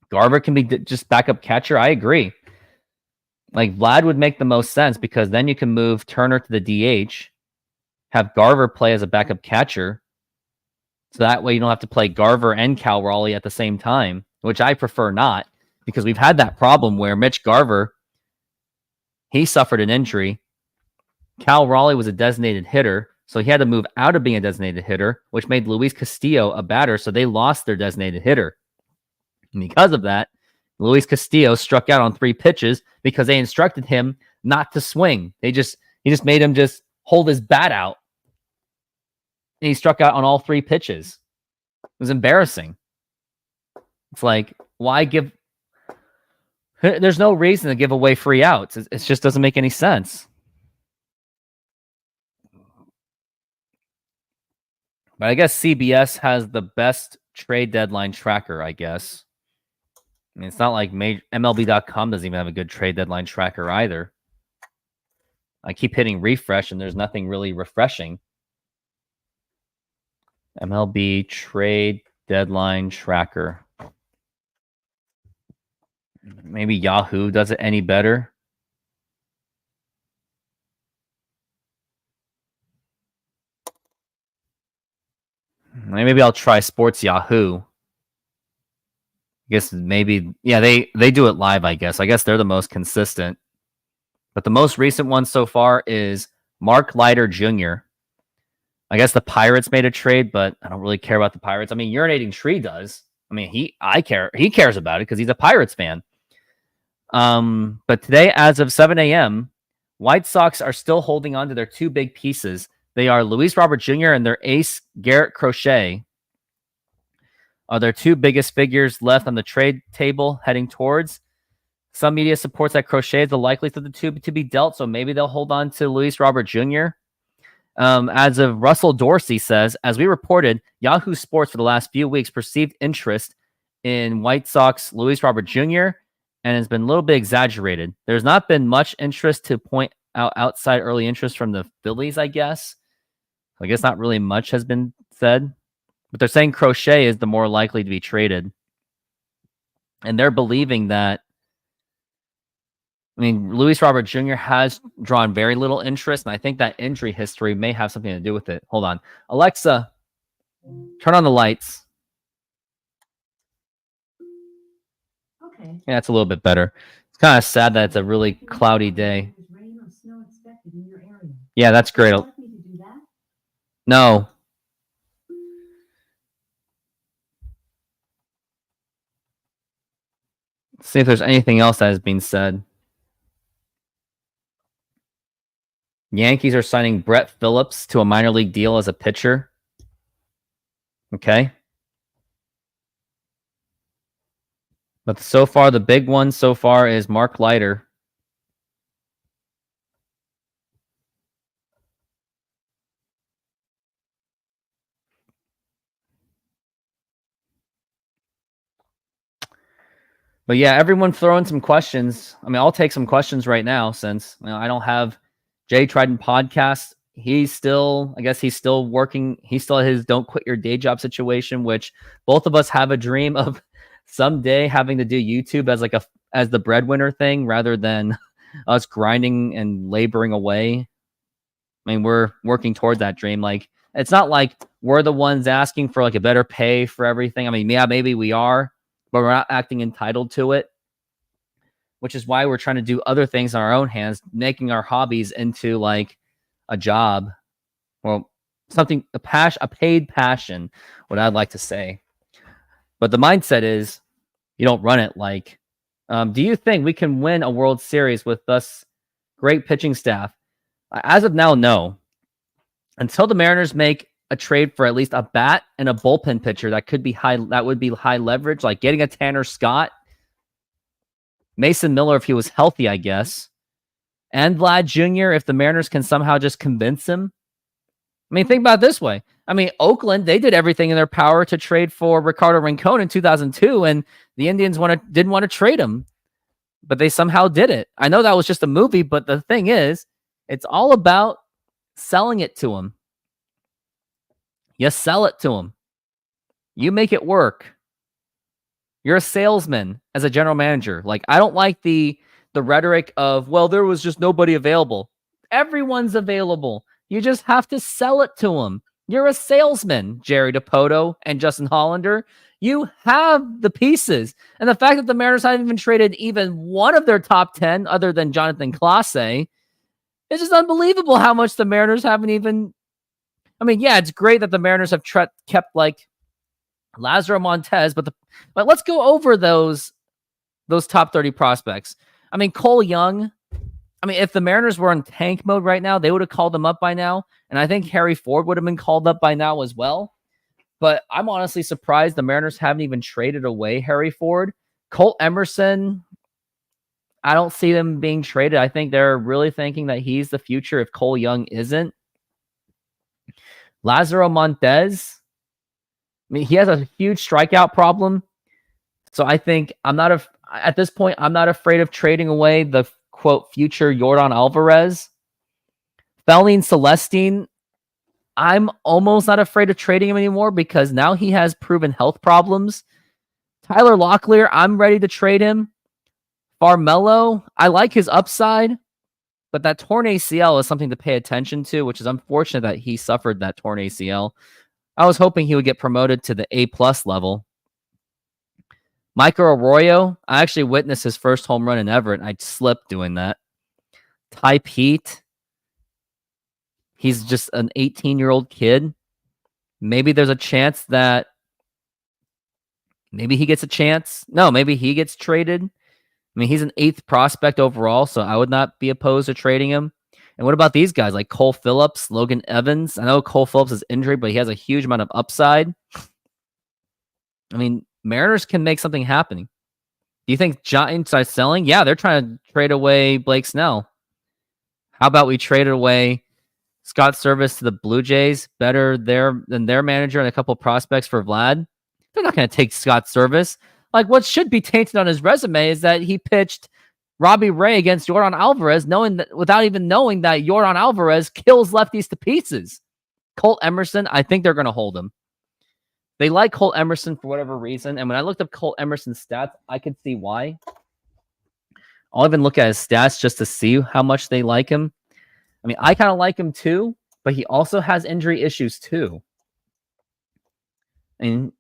Garver can be just backup catcher. I agree. Like, Vlad would make the most sense because then you can move Turner to the DH, have Garver play as a backup catcher. So that way you don't have to play Garver and Cal Raleigh at the same time, which I prefer not because we've had that problem where Mitch Garver, he suffered an injury. Cal Raleigh was a designated hitter, so he had to move out of being a designated hitter, which made Luis Castillo a batter, so they lost their designated hitter. And because of that, Luis Castillo struck out on 3 pitches because they instructed him not to swing. He just made him just hold his bat out. And he struck out on all 3 pitches. It was embarrassing. It's like, why give... There's no reason to give away free outs. It just doesn't make any sense. But I guess CBS has the best trade deadline tracker, I guess. I mean, it's not like MLB.com doesn't even have a good trade deadline tracker either. I keep hitting refresh, and there's nothing really refreshing. MLB trade deadline tracker. Maybe Yahoo does it any better. Maybe I'll try Sports Yahoo. I guess maybe, yeah, they do it live, I guess. I guess they're the most consistent. But the most recent one so far is Mark Leiter Jr. I guess the Pirates made a trade, but I don't really care about the Pirates. I mean, Urinating Tree does. I mean, he cares about it because he's a Pirates fan. But today, as of 7 a.m., White Sox are still holding on to their 2 big pieces. They are Luis Robert Jr. and their ace, Garrett Crochet, are their 2 biggest figures left on the trade table heading towards. Some media supports that Crochet is the likeliest of the 2 to be dealt, so maybe they'll hold on to Luis Robert Jr. As of Russell Dorsey says, as we reported, Yahoo Sports for the last few weeks perceived interest in White Sox Luis Robert Jr., and has been a little bit exaggerated. There's not been much interest to point out outside early interest from the Phillies, I guess. I guess not really much has been said, but they're saying Crochet is the more likely to be traded. And they're believing that, I mean, Luis Robert Jr. has drawn very little interest, and I think that injury history may have something to do with it. Hold on. Alexa, turn on the lights. Okay. Yeah, it's a little bit better. It's kind of sad that it's a really cloudy day. Yeah, that's great. No. Let's see if there's anything else that has been said. Yankees are signing Brett Phillips to a minor league deal as a pitcher. Okay. But so far, the big one so far is Mark Leiter. But yeah, everyone throwing some questions. I mean, I'll take some questions right now since I don't have Jay Trident podcast. He's still, I guess he's still working. He's still at his don't quit your day job situation, which both of us have a dream of someday having to do YouTube as as the breadwinner thing rather than us grinding and laboring away. I mean, we're working towards that dream. Like, it's not like we're the ones asking for like a better pay for everything. I mean, yeah, maybe we are, but we're not acting entitled to it, which is why we're trying to do other things on our own hands, making our hobbies into like a job. Well, something, a paid passion, what I'd like to say. But the mindset is you don't run it like, do you think we can win a World Series with this great pitching staff? As of now, no. Until the Mariners make a trade for at least a bat and a bullpen pitcher that would be high leverage, like getting a Tanner Scott, Mason Miller if he was healthy, I guess, and Vlad Jr. if the Mariners can somehow just convince him. I mean, think about it this way. I mean, Oakland, they did everything in their power to trade for Ricardo Rincon in 2002, and the Indians didn't want to trade him, but they somehow did it. I know that was just a movie, but the thing is, it's all about selling it to him. You sell it to him. You make it work. You're a salesman as a general manager. Like, I don't like the rhetoric of, well, there was just nobody available. Everyone's available. You just have to sell it to them. You're a salesman, Jerry Dipoto and Justin Hollander. You have the pieces. And the fact that the Mariners haven't even traded even one of their top 10 other than Jonathan Clase, it's just unbelievable how much the Mariners haven't even... I mean, yeah, it's great that the Mariners have kept like Lazaro Montez, but let's go over those top 30 prospects. I mean, Cole Young, I mean, if the Mariners were in tank mode right now, they would have called him up by now. And I think Harry Ford would have been called up by now as well. But I'm honestly surprised the Mariners haven't even traded away Harry Ford. Colt Emerson, I don't see them being traded. I think they're really thinking that he's the future if Cole Young isn't. Lazaro Montez, I mean, he has a huge strikeout problem. So I think at this point, I'm not afraid of trading away the quote future Yordan Alvarez. Felin Celestine, I'm almost not afraid of trading him anymore because now he has proven health problems. Tyler Locklear, I'm ready to trade him. Farmelo, I like his upside, but that torn ACL is something to pay attention to, which is unfortunate that he suffered that torn ACL. I was hoping he would get promoted to the A+ level. Michael Arroyo, I actually witnessed his first home run in Everett, and I slipped doing that. Ty Pete, he's just an 18-year-old kid. Maybe there's a chance that maybe he gets a chance. No, maybe he gets traded. I mean, he's an 8th prospect overall, so I would not be opposed to trading him. And what about these guys like Cole Phillips, Logan Evans? I know Cole Phillips is injured, but he has a huge amount of upside. I mean, Mariners can make something happen. Do you think Giants are selling? Yeah, they're trying to trade away Blake Snell. How about we traded away Scott Service to the Blue Jays? Better than their manager and a couple prospects for Vlad. They're not going to take Scott Service. Like, what should be tainted on his resume is that he pitched Robbie Ray against Yordan Alvarez, without even knowing that Yordan Alvarez kills lefties to pieces. Colt Emerson, I think they're going to hold him. They like Colt Emerson for whatever reason. And when I looked up Colt Emerson's stats, I could see why. I'll even look at his stats just to see how much they like him. I mean, I kind of like him too, but he also has injury issues too. And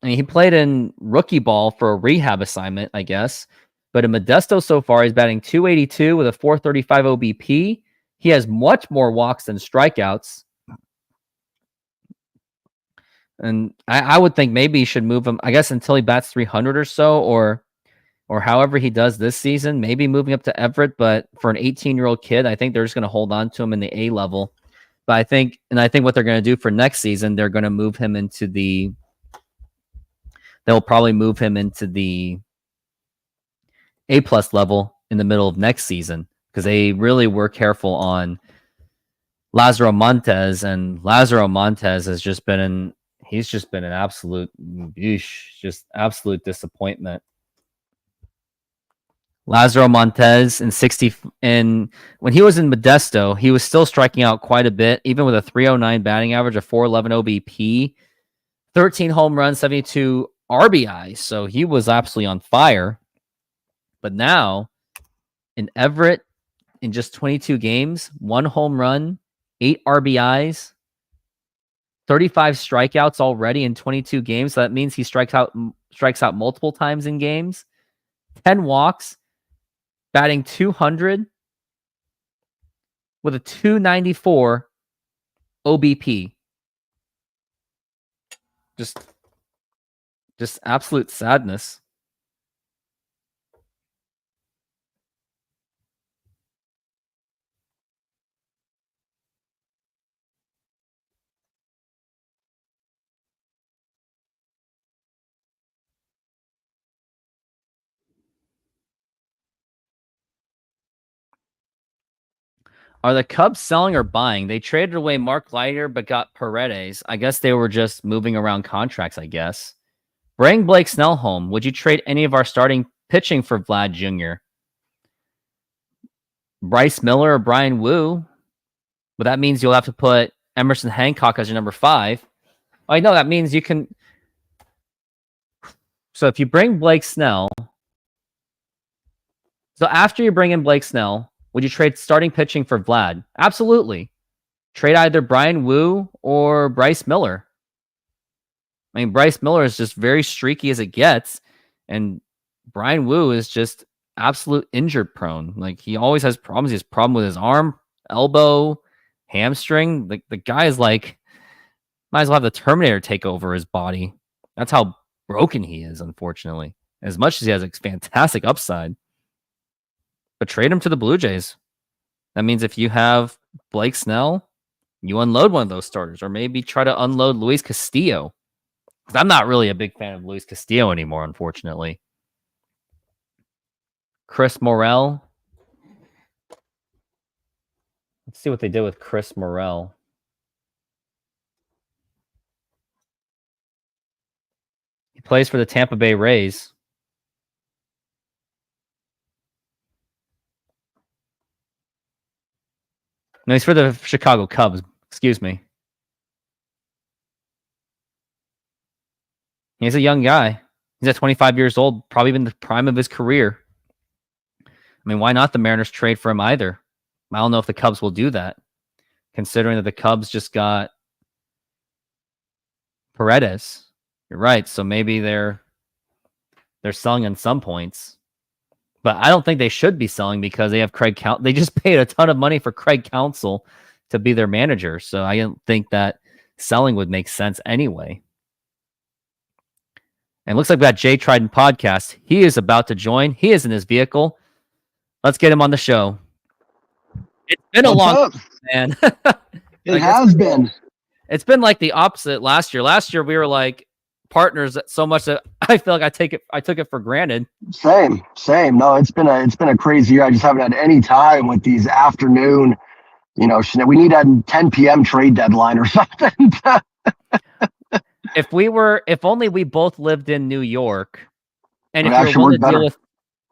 I mean, he played in rookie ball for a rehab assignment, I guess. But in Modesto so far, he's batting .282 with a .435 OBP. He has much more walks than strikeouts. And I would think maybe you should move him, I guess, until he bats 300 or so, or however he does this season, maybe moving up to Everett. But for an 18-year-old kid, I think they're just going to hold on to him in the A level. But I think what they're going to do for next season, they're going to move him into the, they'll probably move him into the A+ level in the middle of next season because they really were careful on Lazaro Montez, and Lazaro Montez has just been an absolute absolute disappointment. Lazaro Montez when he was in Modesto, he was still striking out quite a bit, even with a .309 batting average, a .411 OBP, 13 home runs, 72 RBI. So he was absolutely on fire. But now in Everett, in just 22 games, 1 home run, 8 RBIs, 35 strikeouts already in 22 games. So that means he strikes out multiple times in games. 10 walks, batting .200 with a .294 OBP. Just absolute sadness. Are the Cubs selling or buying? They traded away Mark Leiter but got Paredes. I guess they were just moving around contracts, I guess. Bring Blake Snell home. Would you trade any of our starting pitching for Vlad Jr.? Bryce Miller or Brian Wu? But that means you'll have to put Emerson Hancock as your number 5. I know that means you can. So if you bring Blake Snell, so after you bring in Blake Snell, would you trade starting pitching for Vlad? Absolutely. Trade either Brian Wu or Bryce Miller. I mean, Bryce Miller is just very streaky as it gets, and Brian Wu is just absolute injured prone. Like, he always has problems. He has a problem with his arm, elbow, hamstring. The guy is like, might as well have the Terminator take over his body. That's how broken he is, unfortunately. As much as he has a fantastic upside. but trade him to the Blue Jays. That means if you have Blake Snell, you unload one of those starters, or maybe try to unload Luis Castillo. I'm not really a big fan of Luis Castillo anymore, unfortunately. Chris Morel. Let's see what they did with Chris Morel. He plays for the Tampa Bay Rays. No, he's for the Chicago Cubs. Excuse me. He's a young guy. He's at 25 years old, probably in the prime of his career. I mean, why not the Mariners trade for him either? I don't know if the Cubs will do that, considering that the Cubs just got Paredes. You're right, so maybe they're selling on some points. But I don't think they should be selling because they have Craig Counsell. They just paid a ton of money for Craig Counsell to be their manager. So I don't think that selling would make sense anyway. And it looks like we got Jay Trident Podcast. He is about to join. He is in his vehicle. Let's get him on the show. It's been a long time, man. It has been. It's been like the opposite last year. Last year we were like partners so much that I feel like I took it for granted. Same. No, it's been a crazy year. I just haven't had any time with these afternoon, we need a 10 p.m. trade deadline or something. If only we both lived in New York, and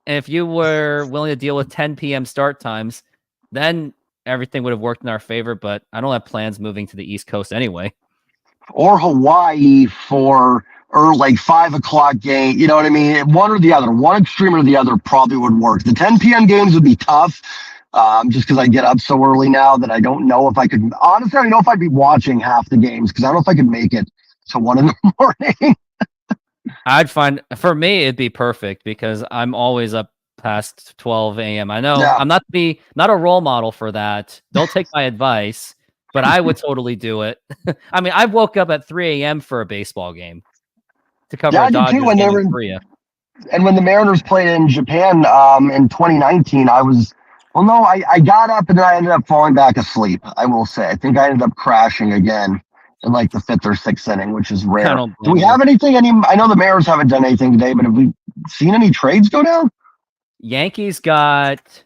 if you were willing to deal with 10 p.m. start times, then everything would have worked in our favor. But I don't have plans moving to the East Coast anyway. Or Hawaii for like 5 o'clock game. You know what I mean? One or the other, one extreme or the other probably would work. The 10 p.m. games would be tough. Just because I get up so early now that I don't know if I could. Honestly, I don't know if I'd be watching half the games because I don't know if I could make it to 1 in the morning. I'd find, for me, it'd be perfect because I'm always up past 12 a.m. I know I'm not a role model for that. Don't take my advice, but I would totally do it. I mean, I woke up at 3 a.m. for a baseball game to cover a Dodgers game in Korea. And when the Mariners played in Japan in 2019, I got up and then I ended up falling back asleep, I will say. I think I ended up crashing again in like the 5th or 6th inning, which is rare. Do we have anything? I know the Mariners haven't done anything today, but have we seen any trades go down? Yankees got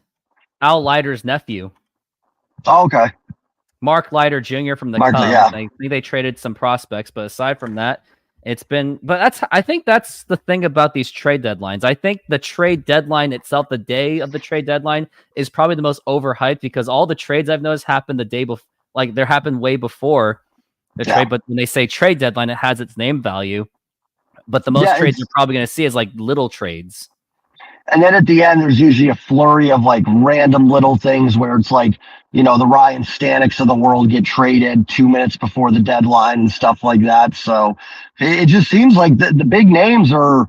Al Leiter's nephew. Oh, okay. Mark Leiter Jr. from the Cubs. Yeah. I think they traded some prospects, but aside from that, I think that's the thing about these trade deadlines. I think the trade deadline itself, the day of the trade deadline, is probably the most overhyped because all the trades I've noticed happen the day before, like they happened way before the trade. But when they say trade deadline, it has its name value. But the most trades you're probably going to see is like little trades. And then at the end, there's usually a flurry of like random little things where it's like, the Ryan Staneks of the world get traded 2 minutes before the deadline and stuff like that. So it just seems like the big names are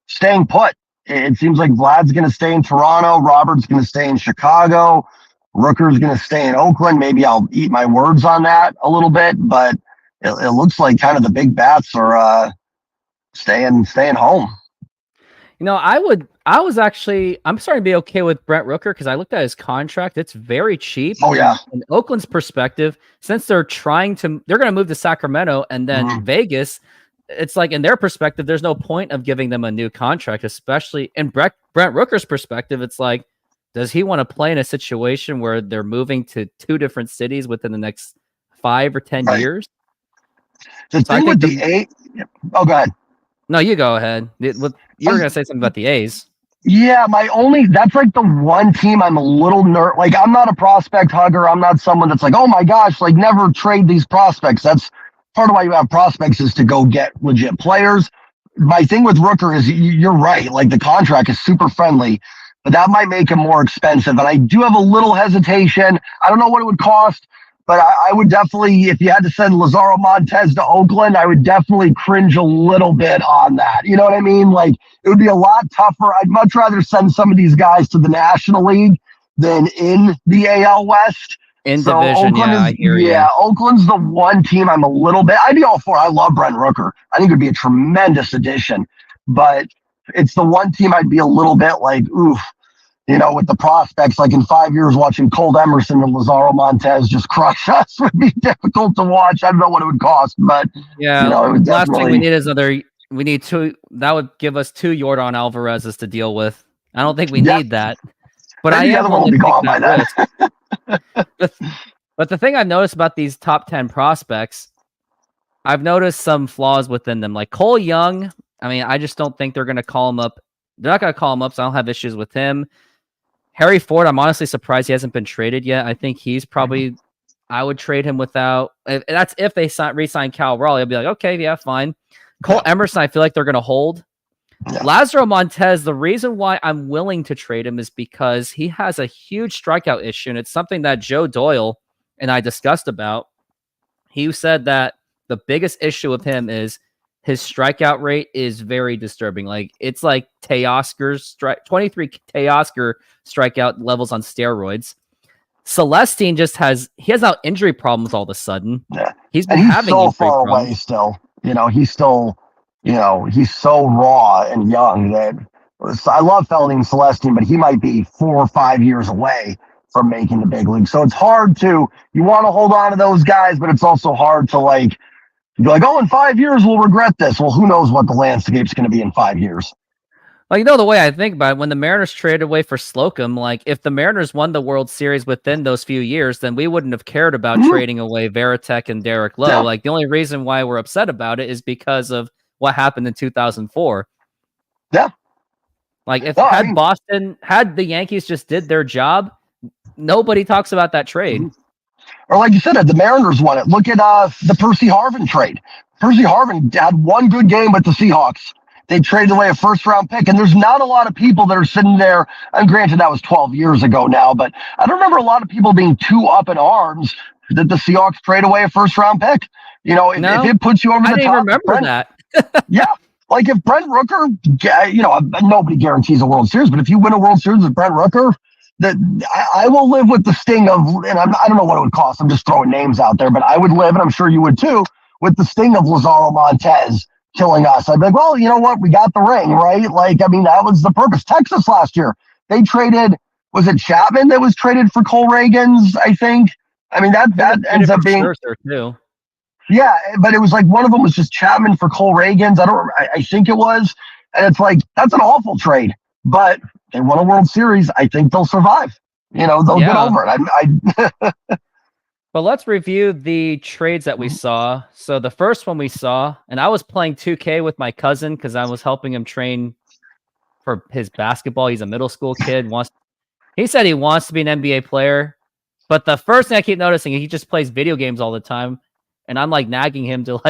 staying put. It seems like Vlad's going to stay in Toronto. Robert's going to stay in Chicago. Rooker's going to stay in Oakland. Maybe I'll eat my words on that a little bit, but it looks like kind of the big bats are staying home. I'm starting to be okay with Brent Rooker because I looked at his contract. It's very cheap. Oh, yeah. In Oakland's perspective, since they're going to move to Sacramento and then Vegas, it's like in their perspective, there's no point of giving them a new contract, especially in Brent Rooker's perspective. It's like, does he want to play in a situation where they're moving to 2 different cities within the next 5 or 10 years? The thing with go ahead. No, you go ahead. You were going to say something about the A's. Yeah, that's like the one team I'm a little like I'm not a prospect hugger. I'm not someone that's like, oh my gosh, like never trade these prospects. That's part of why you have prospects is to go get legit players. My thing with Rooker is you're right. Like the contract is super friendly, but that might make him more expensive. And I do have a little hesitation. I don't know what it would cost. But I would definitely, if you had to send Lazaro Montez to Oakland, I would definitely cringe a little bit on that. You know what I mean? Like, it would be a lot tougher. I'd much rather send some of these guys to the National League than in the AL West. Division, I hear you. Yeah, Oakland's the one team I'm a little bit, I'd be all for. I love Brent Rooker. I think it would be a tremendous addition. But it's the one team I'd be a little bit like, oof. with the prospects, like in 5 years, watching Colt Emerson and Lazaro Montez just crush us would be difficult to watch. I don't know what it would cost, but yeah, it would last thing we definitely. need is another. We need two. That would give us 2 Yordan Alvarez's to deal with. I don't think we Yeah. need that, but Maybe I the am other one will willing be to take gone by that then. risk. But the thing I've noticed about these top 10 prospects, I've noticed some flaws within them. Like Cole Young, I mean, I just don't think they're going to call him up. They're not going to call him up, so I don't have issues with him. Harry Ford, I'm honestly surprised he hasn't been traded yet. I think he's probably, I would trade him without, that's if they re-sign Cal Raleigh. I'll be like, okay, yeah, fine. Cole Emerson, I feel like they're going to hold. Yeah. Lazaro Montez, the reason why I'm willing to trade him is because he has a huge strikeout issue, and it's something that Joe Doyle and I discussed about. He said that the biggest issue with him is his strikeout rate is very disturbing. Like it's like Teoscar's 23 Teoscar strikeout levels on steroids. Celestine just has now injury problems all of a sudden. Yeah. He's been and he's having so far problems. away still. He's still, he's so raw and young that I love Felding Celestine, but he might be 4 or 5 years away from making the big league. So it's hard you want to hold on to those guys, but it's also hard to be like, oh, in 5 years, we'll regret this. Well, who knows what the landscape's going to be in 5 years. Like, the way I think about it, when the Mariners traded away for Slocum, like, if the Mariners won the World Series within those few years, then we wouldn't have cared about trading away Veritek and Derek Lowe. Yeah. Like, the only reason why we're upset about it is because of what happened in 2004. Yeah. Like, if had the Yankees just did their job, nobody talks about that trade. Or like you said, the Mariners won it. Look at the Percy Harvin trade. Percy Harvin had one good game with the Seahawks. They traded away a first-round pick, and there's not a lot of people that are sitting there. And granted, that was 12 years ago now, but I don't remember a lot of people being too up in arms that the Seahawks trade away a first-round pick. If it puts you over the top. I didn't remember that. Yeah. Like if Brent Rooker, nobody guarantees a World Series, but if you win a World Series with Brent Rooker, that I will live with the sting of, and I don't know what it would cost. I'm just throwing names out there, but I would live, and I'm sure you would too, with the sting of Lazaro Montez killing us. I'd be like, well, you know what? We got the ring, right? Like, I mean, that was the purpose. Texas last year, they traded, was it Chapman that was traded for Cole Reagans, I think? I mean, that ends up being. Too. Yeah, but it was like one of them was just Chapman for Cole Reagans. I think it was. And it's like, that's an awful trade. But they won a World Series. I think they'll survive. They'll get over it. But let's review the trades that we saw. So the first one we saw, and I was playing 2K with my cousin because I was helping him train for his basketball. He's a middle school kid. He said he wants to be an NBA player. But the first thing I keep noticing, he just plays video games all the time. And I'm like nagging him to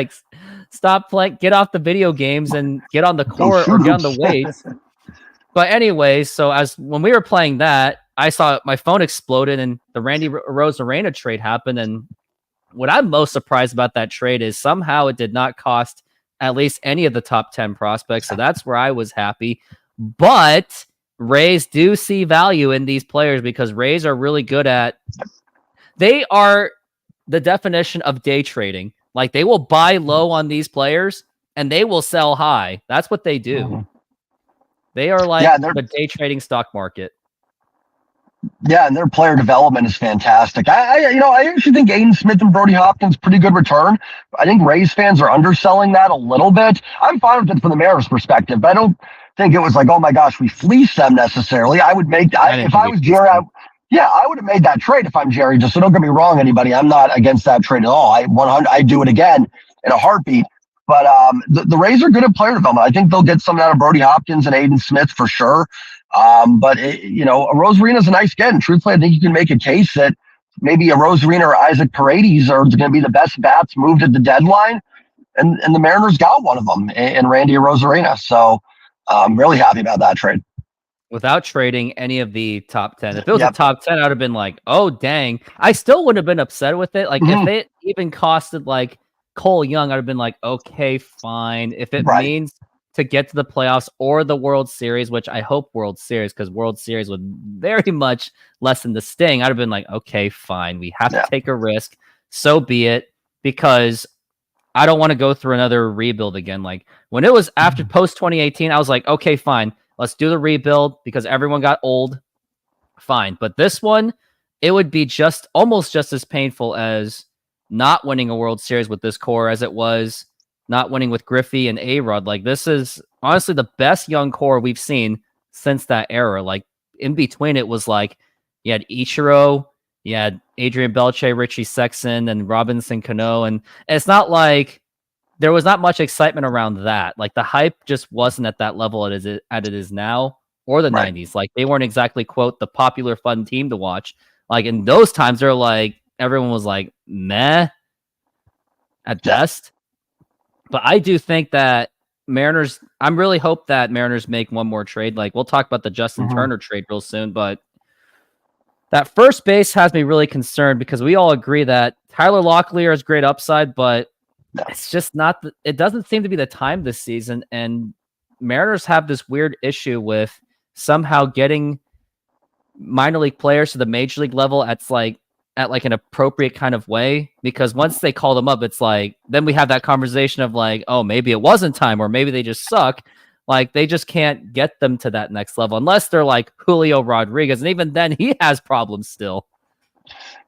stop playing, get off the video games and get on the court or get on the weights. But anyways, so when we were playing that, I saw my phone exploded and the Randy Arozarena trade happened. And what I'm most surprised about that trade is somehow it did not cost at least any of the top 10 prospects. So that's where I was happy. But Rays do see value in these players because Rays are really good they are the definition of day trading. Like they will buy low on these players and they will sell high. That's what they do. Mm-hmm. They are like the day trading stock market. Yeah, and their player development is fantastic. I actually think Aiden Smith and Brody Hopkins pretty good return. I think Rays fans are underselling that a little bit. I'm fine with it from the Mariners' perspective, but I don't think it was like, oh my gosh, we fleeced them necessarily. I would make if I was Jerry, I would have made that trade if I'm Jerry. Just so don't get me wrong, anybody. I'm not against that trade at all. I do it again in a heartbeat. But the Rays are good at player development. I think they'll get something out of Brody Hopkins and Aiden Smith for sure. But Arozarena is a nice get. And truthfully, I think you can make a case that maybe Arozarena or Isaac Paredes are going to be the best bats moved at the deadline. And the Mariners got one of them in Randy Arozarena. So I'm really happy about that trade. Without trading any of the top 10. If it was a top 10, I'd have been like, oh, dang. I still wouldn't have been upset with it. Like, if it even costed, like, Cole Young, I'd have been like, okay, fine. If it means to get to the playoffs or the World Series, which I hope World Series, because World Series would very much lessen the sting, I'd have been like, okay, fine. We have to take a risk. So be it, because I don't want to go through another rebuild again. Like, when it was after post 2018, I was like, okay, fine. Let's do the rebuild because everyone got old. fine. But this one, it would be almost just as painful as not winning a World Series with this core as it was not winning with Griffey and A-Rod. Like, this is honestly the best young core we've seen since that era. Like, in between it was like, you had Ichiro, you had Adrian Belche, Richie Sexton, and Robinson Cano. And it's not like there was not much excitement around that. Like, the hype just wasn't at that level as it is now, or the 90s. Like, they weren't exactly, quote, the popular fun team to watch. Like, in those times, they're like, everyone was like, meh at best. But I do think that Mariners, I'm really hope that Mariners make one more trade. Like, we'll talk about the Justin Turner trade real soon, but that first base has me really concerned because we all agree that Tyler Locklear is great upside, but it's just not, it doesn't seem to be the time this season. And Mariners have this weird issue with somehow getting minor league players to the major league level at an appropriate kind of way, because once they call them up, it's like, then we have that conversation of like, oh, maybe it wasn't time, or maybe they just suck. Like, they just can't get them to that next level unless they're like Julio Rodriguez. And even then he has problems still.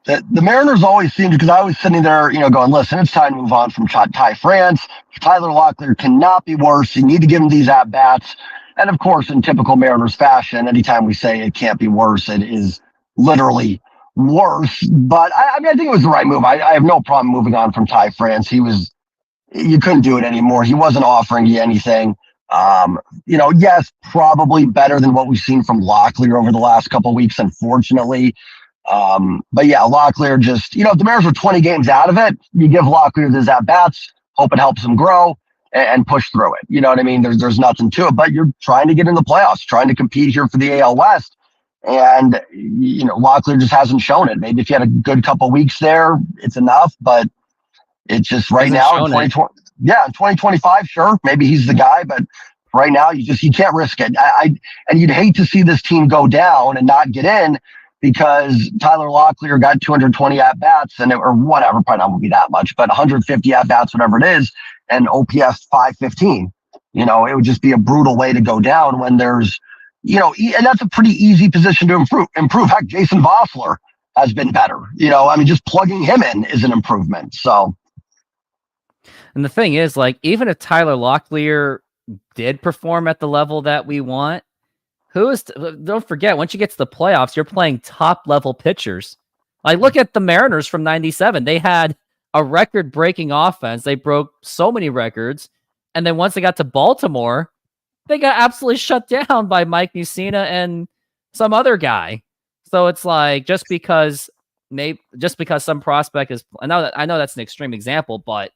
The Mariners always seem to, because I was sitting there, going, listen, it's time to move on from Ty France. Tyler Locklear cannot be worse. You need to give him these at-bats. And of course, in typical Mariners fashion, anytime we say it can't be worse, it is literally worse. But I think it was the right move. I have no problem moving on from Ty France. You couldn't do it anymore. He wasn't offering you anything. Yes, probably better than what we've seen from Locklear over the last couple of weeks, unfortunately. But yeah, Locklear just, if the Mariners are 20 games out of it, you give Locklear his at-bats, hope it helps him grow and push through it. You know what I mean? There's nothing to it, but you're trying to get in the playoffs, trying to compete here for the AL West. And, Locklear just hasn't shown it. Maybe if you had a good couple of weeks there, it's enough, but it's just right now in 2020. Yeah, in 2025, sure, maybe he's the guy, but right now you can't risk it. And you'd hate to see this team go down and not get in because Tyler Locklear got 220 at-bats or whatever, probably not going to be that much, but 150 at-bats, whatever it is, and OPS 515. It would just be a brutal way to go down when there's, and that's a pretty easy position to improve. Heck, Jason Vossler has been better. Just plugging him in is an improvement. So. And the thing is, like, even if Tyler Locklear did perform at the level that we want, don't forget, once you get to the playoffs, you're playing top level pitchers. Like, look at the Mariners from 97. They had a record breaking offense. They broke so many records. And then once they got to Baltimore, they got absolutely shut down by Mike Mussina and some other guy. So it's like, just because some prospect is, I know that's an extreme example, but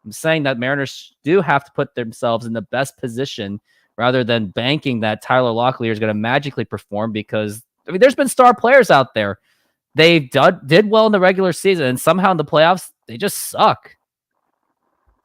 I'm saying that Mariners do have to put themselves in the best position rather than banking that Tyler Locklear is going to magically perform, because there's been star players out there. They did well in the regular season, and somehow in the playoffs, they just suck.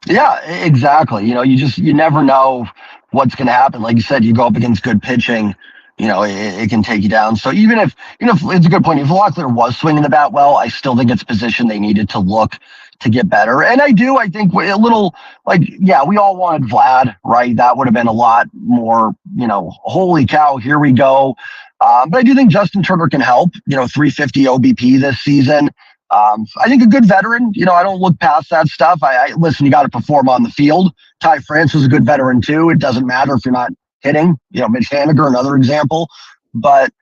Yeah, exactly. You never know what's going to happen. Like you said, you go up against good pitching, it can take you down. So even if it's a good point, if Locklear was swinging the bat well, I still think it's a position they needed to look to get better. And I think a little, we all wanted Vlad, right? That would have been a lot more, holy cow, here we go. But I do think Justin Turner can help, 350 OBP this season. I think a good veteran, I don't look past that stuff. Listen, you got to perform on the field. Ty France was a good veteran too. It doesn't matter if you're not hitting, Mitch Haniger, another example. But,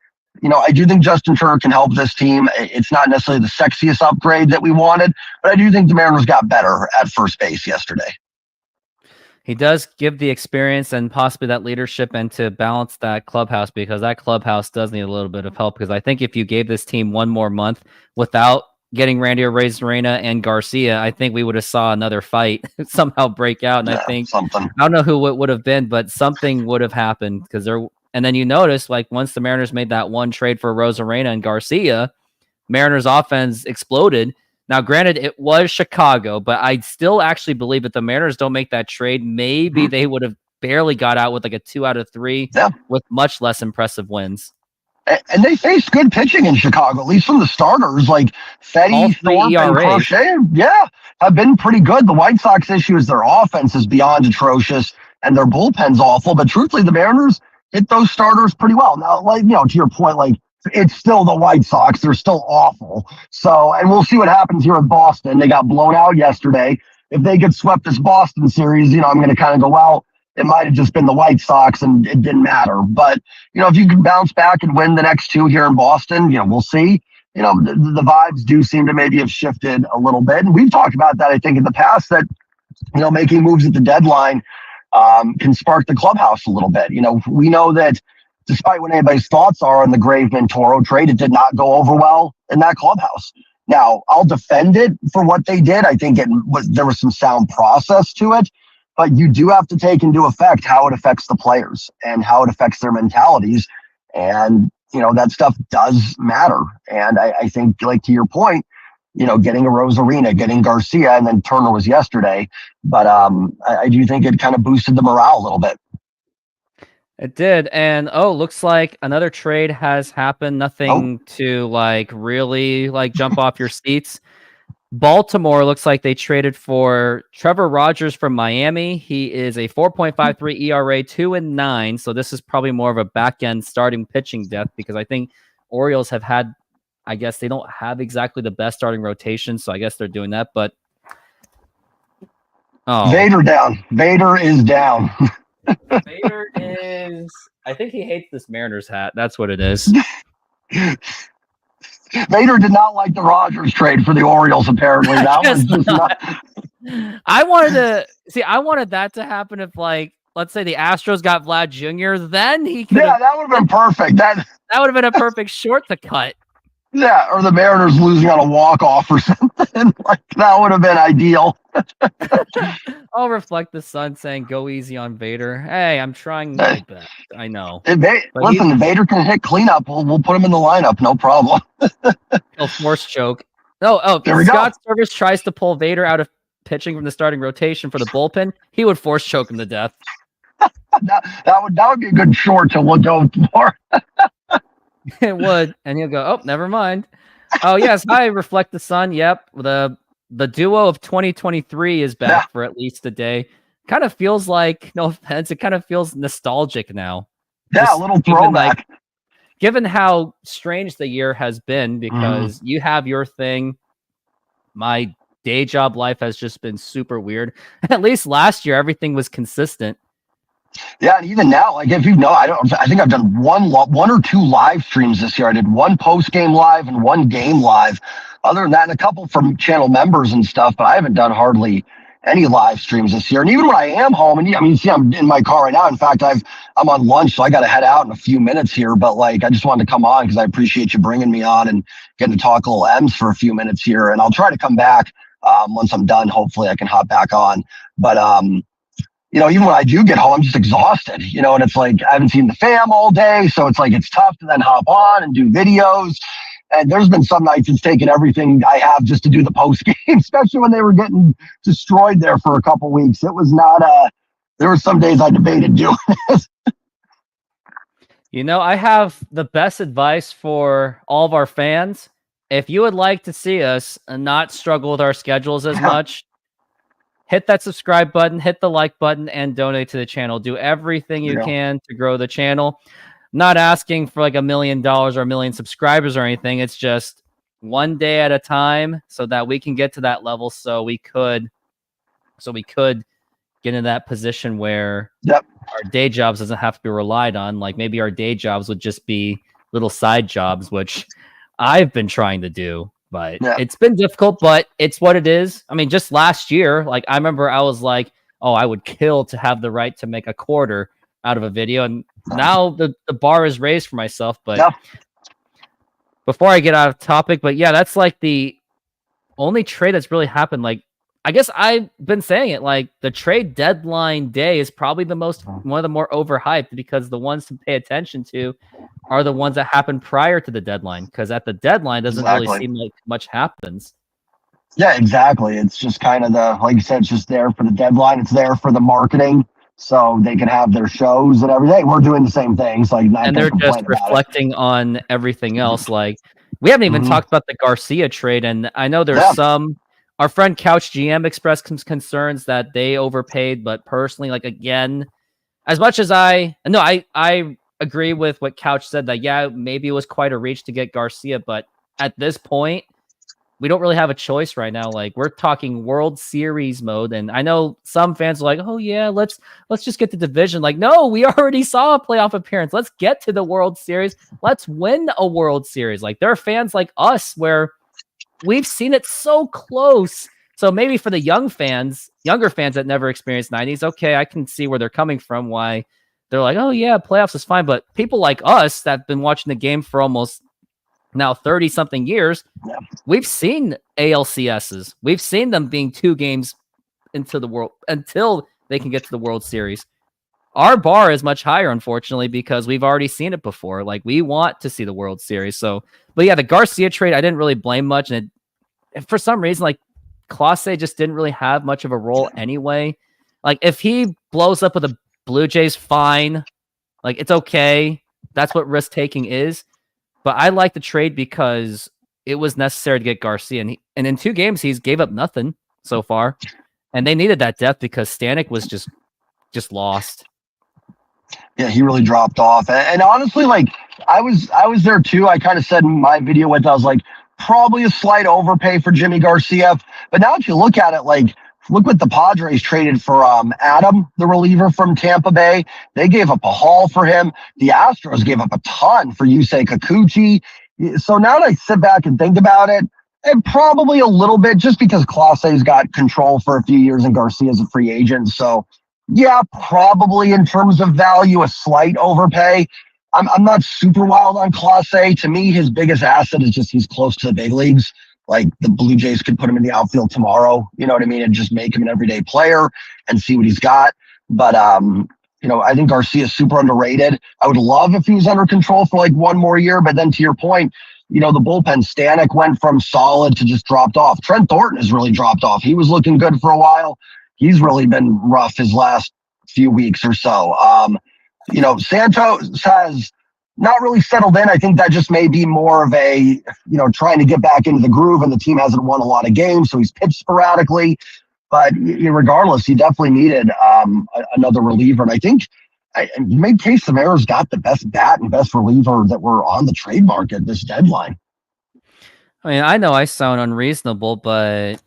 I do think Justin Turner can help this team. It's not necessarily the sexiest upgrade that we wanted, but I do think the Mariners got better at first base yesterday. He does give the experience and possibly that leadership and to balance that clubhouse, because that clubhouse does need a little bit of help. Because I think if you gave this team one more month without getting Randy Arozarena and Garcia, I think we would have saw another fight somehow break out. And I think something. I don't know who it would have been, but something would have happened because there. And then you notice, like, once the Mariners made that one trade for Arozarena and Garcia, Mariners offense exploded. Now, granted, it was Chicago, but I still actually believe if the Mariners don't make that trade, maybe they would have barely got out with like a 2 out of 3 with much less impressive wins. And they faced good pitching in Chicago, at least from the starters, like Fetty, Thorpe, and Crochet. Yeah, have been pretty good. The White Sox issue is their offense is beyond atrocious and their bullpen's awful. But truthfully, the Mariners hit those starters pretty well. Now, to your point, it's still the White Sox. They're still awful. So, and we'll see what happens here in Boston. They got blown out yesterday. If they get swept this Boston series, I'm going to kind of go, well, it might have just been the White Sox and it didn't matter. But, if you can bounce back and win the next two here in Boston, we'll see. The vibes do seem to maybe have shifted a little bit. And we've talked about that, I think, in the past, that, making moves at the deadline can spark the clubhouse a little bit. We know that despite what anybody's thoughts are on the Graveman-Toro trade, it did not go over well in that clubhouse. Now, I'll defend it for what they did. I think there was some sound process to it, but you do have to take into effect how it affects the players and how it affects their mentalities. And, that stuff does matter. And I think, like, to your point, getting a Rosarina, getting Garcia, and then Turner was yesterday. But I do think it kind of boosted the morale a little bit. It did. And looks like another trade has happened. Nothing to really jump off your seats. Baltimore looks like they traded for Trevor Rogers from Miami. He is a 4.53 ERA, 2-9. So this is probably more of a back end starting pitching depth, because I think Orioles have had, I guess they don't have exactly the best starting rotation. So I guess they're doing that. But Vader down. Vader is down. Vader is, I think he hates this Mariners hat. That's what it is. Vader did not like the Rogers trade for the Orioles, apparently. That was just not. I wanted that to happen if, let's say the Astros got Vlad Jr., then he could. Yeah, that would have been perfect. That would have been a perfect short to cut. Yeah, or the Mariners losing on a walk-off or something. That would have been ideal. I'll reflect the sun saying, go easy on Vader. Hey, I'm trying my best. I know. Listen, Vader can hit cleanup. We'll put him in the lineup. No problem. He'll force choke. There we Scott go. Service tries to pull Vader out of pitching from the starting rotation for the bullpen. He would force choke him to death. that would be a good short to look out for. It would. And he'll go, never mind. Oh, yes. Hi, Reflect the Sun. Yep. The duo of 2023 is back for at least a day. Kind of feels like, no offense, it kind of feels nostalgic now. Yeah, just a little throwback. Given how strange the year has been, because you have your thing. My day job life has just been super weird. At least last year, everything was consistent. Yeah, and even now, if I think I've done one or two live streams this year. I did one post-game live and one game live. Other than that, and a couple from channel members and stuff, but I haven't done hardly any live streams this year. And even when I am home, and you see I'm in my car right now. In fact, I'm on lunch, so I got to head out in a few minutes here. But I just wanted to come on because I appreciate you bringing me on and getting to talk a little M's for a few minutes here. And I'll try to come back once I'm done. Hopefully I can hop back on. But even when I do get home, I'm just exhausted, and it's I haven't seen the fam all day. So it's tough to then hop on and do videos. And there's been some nights it's taken everything I have just to do the post game, especially when they were getting destroyed there for a couple weeks. It was not, there were some days I debated doing it. I have the best advice for all of our fans. If you would like to see us not struggle with our schedules as much, hit that subscribe button, hit the like button, and donate to the channel. Do everything you can to grow the channel. Not asking for $1 million or 1 million subscribers or anything. It's just one day at a time so that we can get to that level. So we could get in that position where our day jobs doesn't have to be relied on. Maybe our day jobs would just be little side jobs, which I've been trying to do. But it's been difficult, but it's what it is. I mean, just last year, I remember I was I would kill to have the right to make a quarter out of a video. And now the bar is raised for myself. But before I get out of topic, but that's the only trade that's really happened. I guess I've been saying it, the trade deadline day is probably one of the more overhyped, because the ones to pay attention to are the ones that happen prior to the deadline, because at the deadline it doesn't really seem like much happens. Yeah, exactly. It's just kind of like you said, it's just there for the deadline. It's there for the marketing, so they can have their shows and everything. We're doing the same things. And they're just reflecting on everything else. We haven't even talked about the Garcia trade, and I know there's some. Our friend Couch GM expressed concerns that they overpaid, but personally, again, as much as I agree with what Couch said that, yeah, maybe it was quite a reach to get Garcia, but at this point, we don't really have a choice right now. Like, we're talking World Series mode, and I know some fans are like, "Oh yeah, let's just get the division." Like, no, we already saw a playoff appearance. Let's get to the World Series. Let's win a World Series. Like, there are fans like us where we've seen it so close. So maybe for the younger fans that never experienced 90s, okay, I can see where they're coming from. Why they're like, "Oh yeah, playoffs is fine." But people like us that have been watching the game for almost now 30 something years, we've seen ALCSs. We've seen them being 2 games into the world until they can get to the World Series. Our bar is much higher, unfortunately, because we've already seen it before. Like, we want to see the World Series. So, but yeah, the Garcia trade, I didn't really blame much. And for some reason, like, Clase just didn't really have much of a role anyway. Like, if he blows up with the Blue Jays, fine. Like, it's okay. That's what risk taking is. But I like the trade because it was necessary to get Garcia. And in 2 games, he's gave up nothing so far. And they needed that depth because Stanek was just lost. Yeah, he really dropped off. And honestly, like, I was there too. I kind of said in my video I was like, probably a slight overpay for Jimmy Garcia. But now if you look at it, like, look what the Padres traded for Adam, the reliever from Tampa Bay. They gave up a haul for him. The Astros gave up a ton for Yusei Kikuchi. So now that I sit back and think about it, and probably a little bit just because Clase's got control for a few years and Garcia's a free agent. So yeah, probably in terms of value, a slight overpay. I'm not super wild on Clase. To me, his biggest asset is just he's close to the big leagues. Like, the Blue Jays could put him in the outfield tomorrow, you know what I mean, and just make him an everyday player and see what he's got. But, I think Garcia is super underrated. I would love if he was under control for like 1 more year. But then to your point, the bullpen, Stanek went from solid to just dropped off. Trent Thornton has really dropped off. He was looking good for a while. He's really been rough his last few weeks or so. Santos has not really settled in. I think that just may be more of a, trying to get back into the groove, and the team hasn't won a lot of games, so he's pitched sporadically. But regardless, he definitely needed another reliever. And I think you made case Samara's got the best bat and best reliever that were on the trade market this deadline. I mean, I know I sound unreasonable, but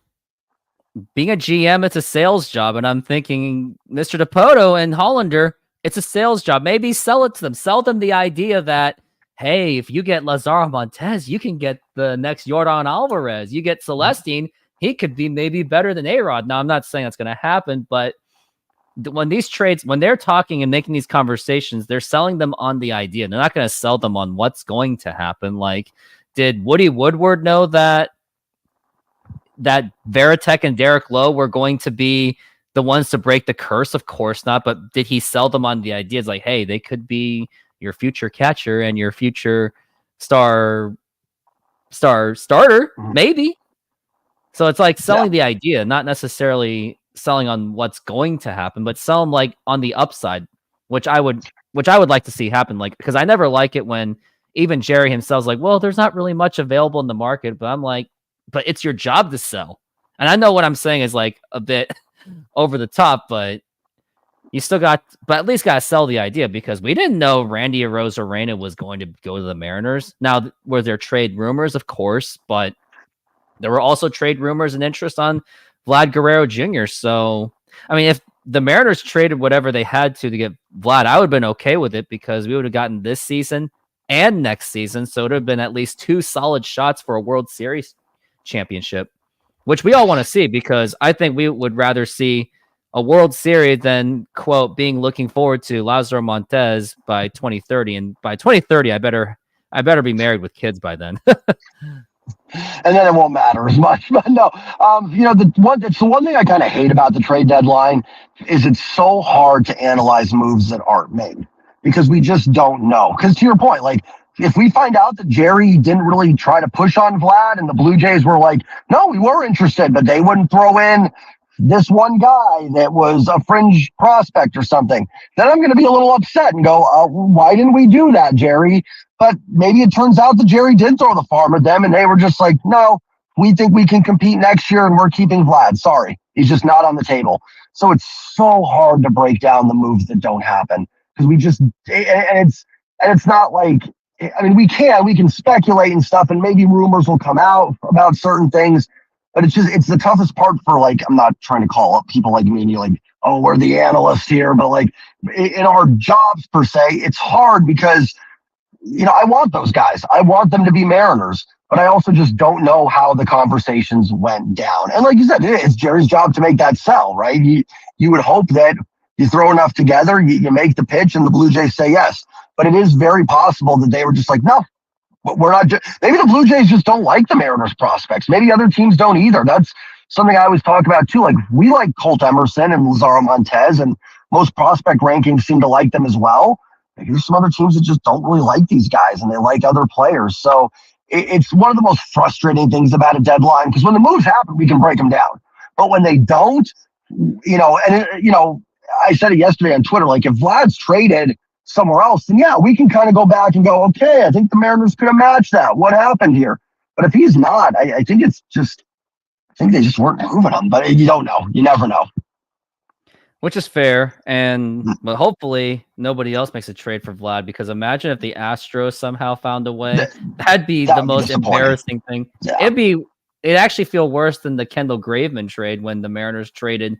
being a GM, it's a sales job. And I'm thinking, Mr. DePoto and Hollander, it's a sales job. Maybe sell it to them. Sell them the idea that, hey, if you get Lazaro Montez, you can get the next Yordan Alvarez. You get Celestine, he could be maybe better than A-Rod. Now, I'm not saying that's going to happen, but when these trades, when they're talking and making these conversations, they're selling them on the idea. They're not going to sell them on what's going to happen. Like, did Woody Woodward know that Veritek and Derek Lowe were going to be the ones to break the curse? Of course not. But did he sell them on the ideas like, hey, they could be your future catcher and your future starter? Maybe. So it's like selling the idea, not necessarily selling on what's going to happen, but sell them like on the upside, which I would like to see happen. Like, because I never like it when even Jerry himself's like, well, there's not really much available in the market, but I'm like, but it's your job to sell. And I know what I'm saying is like a bit over the top, but you still got, but at least got to sell the idea, because we didn't know Randy Arozarena was going to go to the Mariners. Now, were there trade rumors? Of course, but there were also trade rumors and interest on Vlad Guerrero Jr. So, I mean, if the Mariners traded whatever they had to get Vlad, I would have been okay with it, because we would have gotten this season and next season. So it would have been at least 2 solid shots for a World Series championship, which we all want to see, because I think we would rather see a World Series than, quote, looking forward to Lazaro Montez by 2030. And by 2030, I better be married with kids by then. And then it won't matter as much. But no, it's the one thing I kind of hate about the trade deadline is it's so hard to analyze moves that aren't made, because we just don't know. Because to your point, like, if we find out that Jerry didn't really try to push on Vlad and the Blue Jays were like, no, we were interested, but they wouldn't throw in this one guy that was a fringe prospect or something, then I'm going to be a little upset and go, why didn't we do that, Jerry? But maybe it turns out that Jerry did throw the farm at them and they were just like, no, we think we can compete next year and we're keeping Vlad. Sorry, he's just not on the table. So it's so hard to break down the moves that don't happen, because we just, and And it's not like, I mean, we can speculate and stuff, and maybe rumors will come out about certain things, but it's the toughest part for, like, I'm not trying to call up people like me and you, like, oh, we're the analysts here, but like in our jobs per se, it's hard because, I want those guys. I want them to be Mariners, but I also just don't know how the conversations went down. And like you said, it's Jerry's job to make that sell, right? You would hope that you throw enough together, you make the pitch, and the Blue Jays say yes. But it is very possible that they were just like, no, we're not. Maybe the Blue Jays just don't like the Mariners prospects. Maybe other teams don't either. That's something I always talk about too. Like, we like Colt Emerson and Lazaro Montez, and most prospect rankings seem to like them as well. Like, there's some other teams that just don't really like these guys, and they like other players. So it's one of the most frustrating things about a deadline, because when the moves happen, we can break them down. But when they don't, I said it yesterday on Twitter, like, if Vlad's traded somewhere else, then yeah, we can kind of go back and go, okay, I think the Mariners could have matched that. What happened here? But if he's not, I think they just weren't moving him. But you don't know. You never know. Which is fair. But hopefully nobody else makes a trade for Vlad, because imagine if the Astros somehow found a way. That'd be the most embarrassing thing. Yeah. It'd actually feel worse than the Kendall Graveman trade when the Mariners traded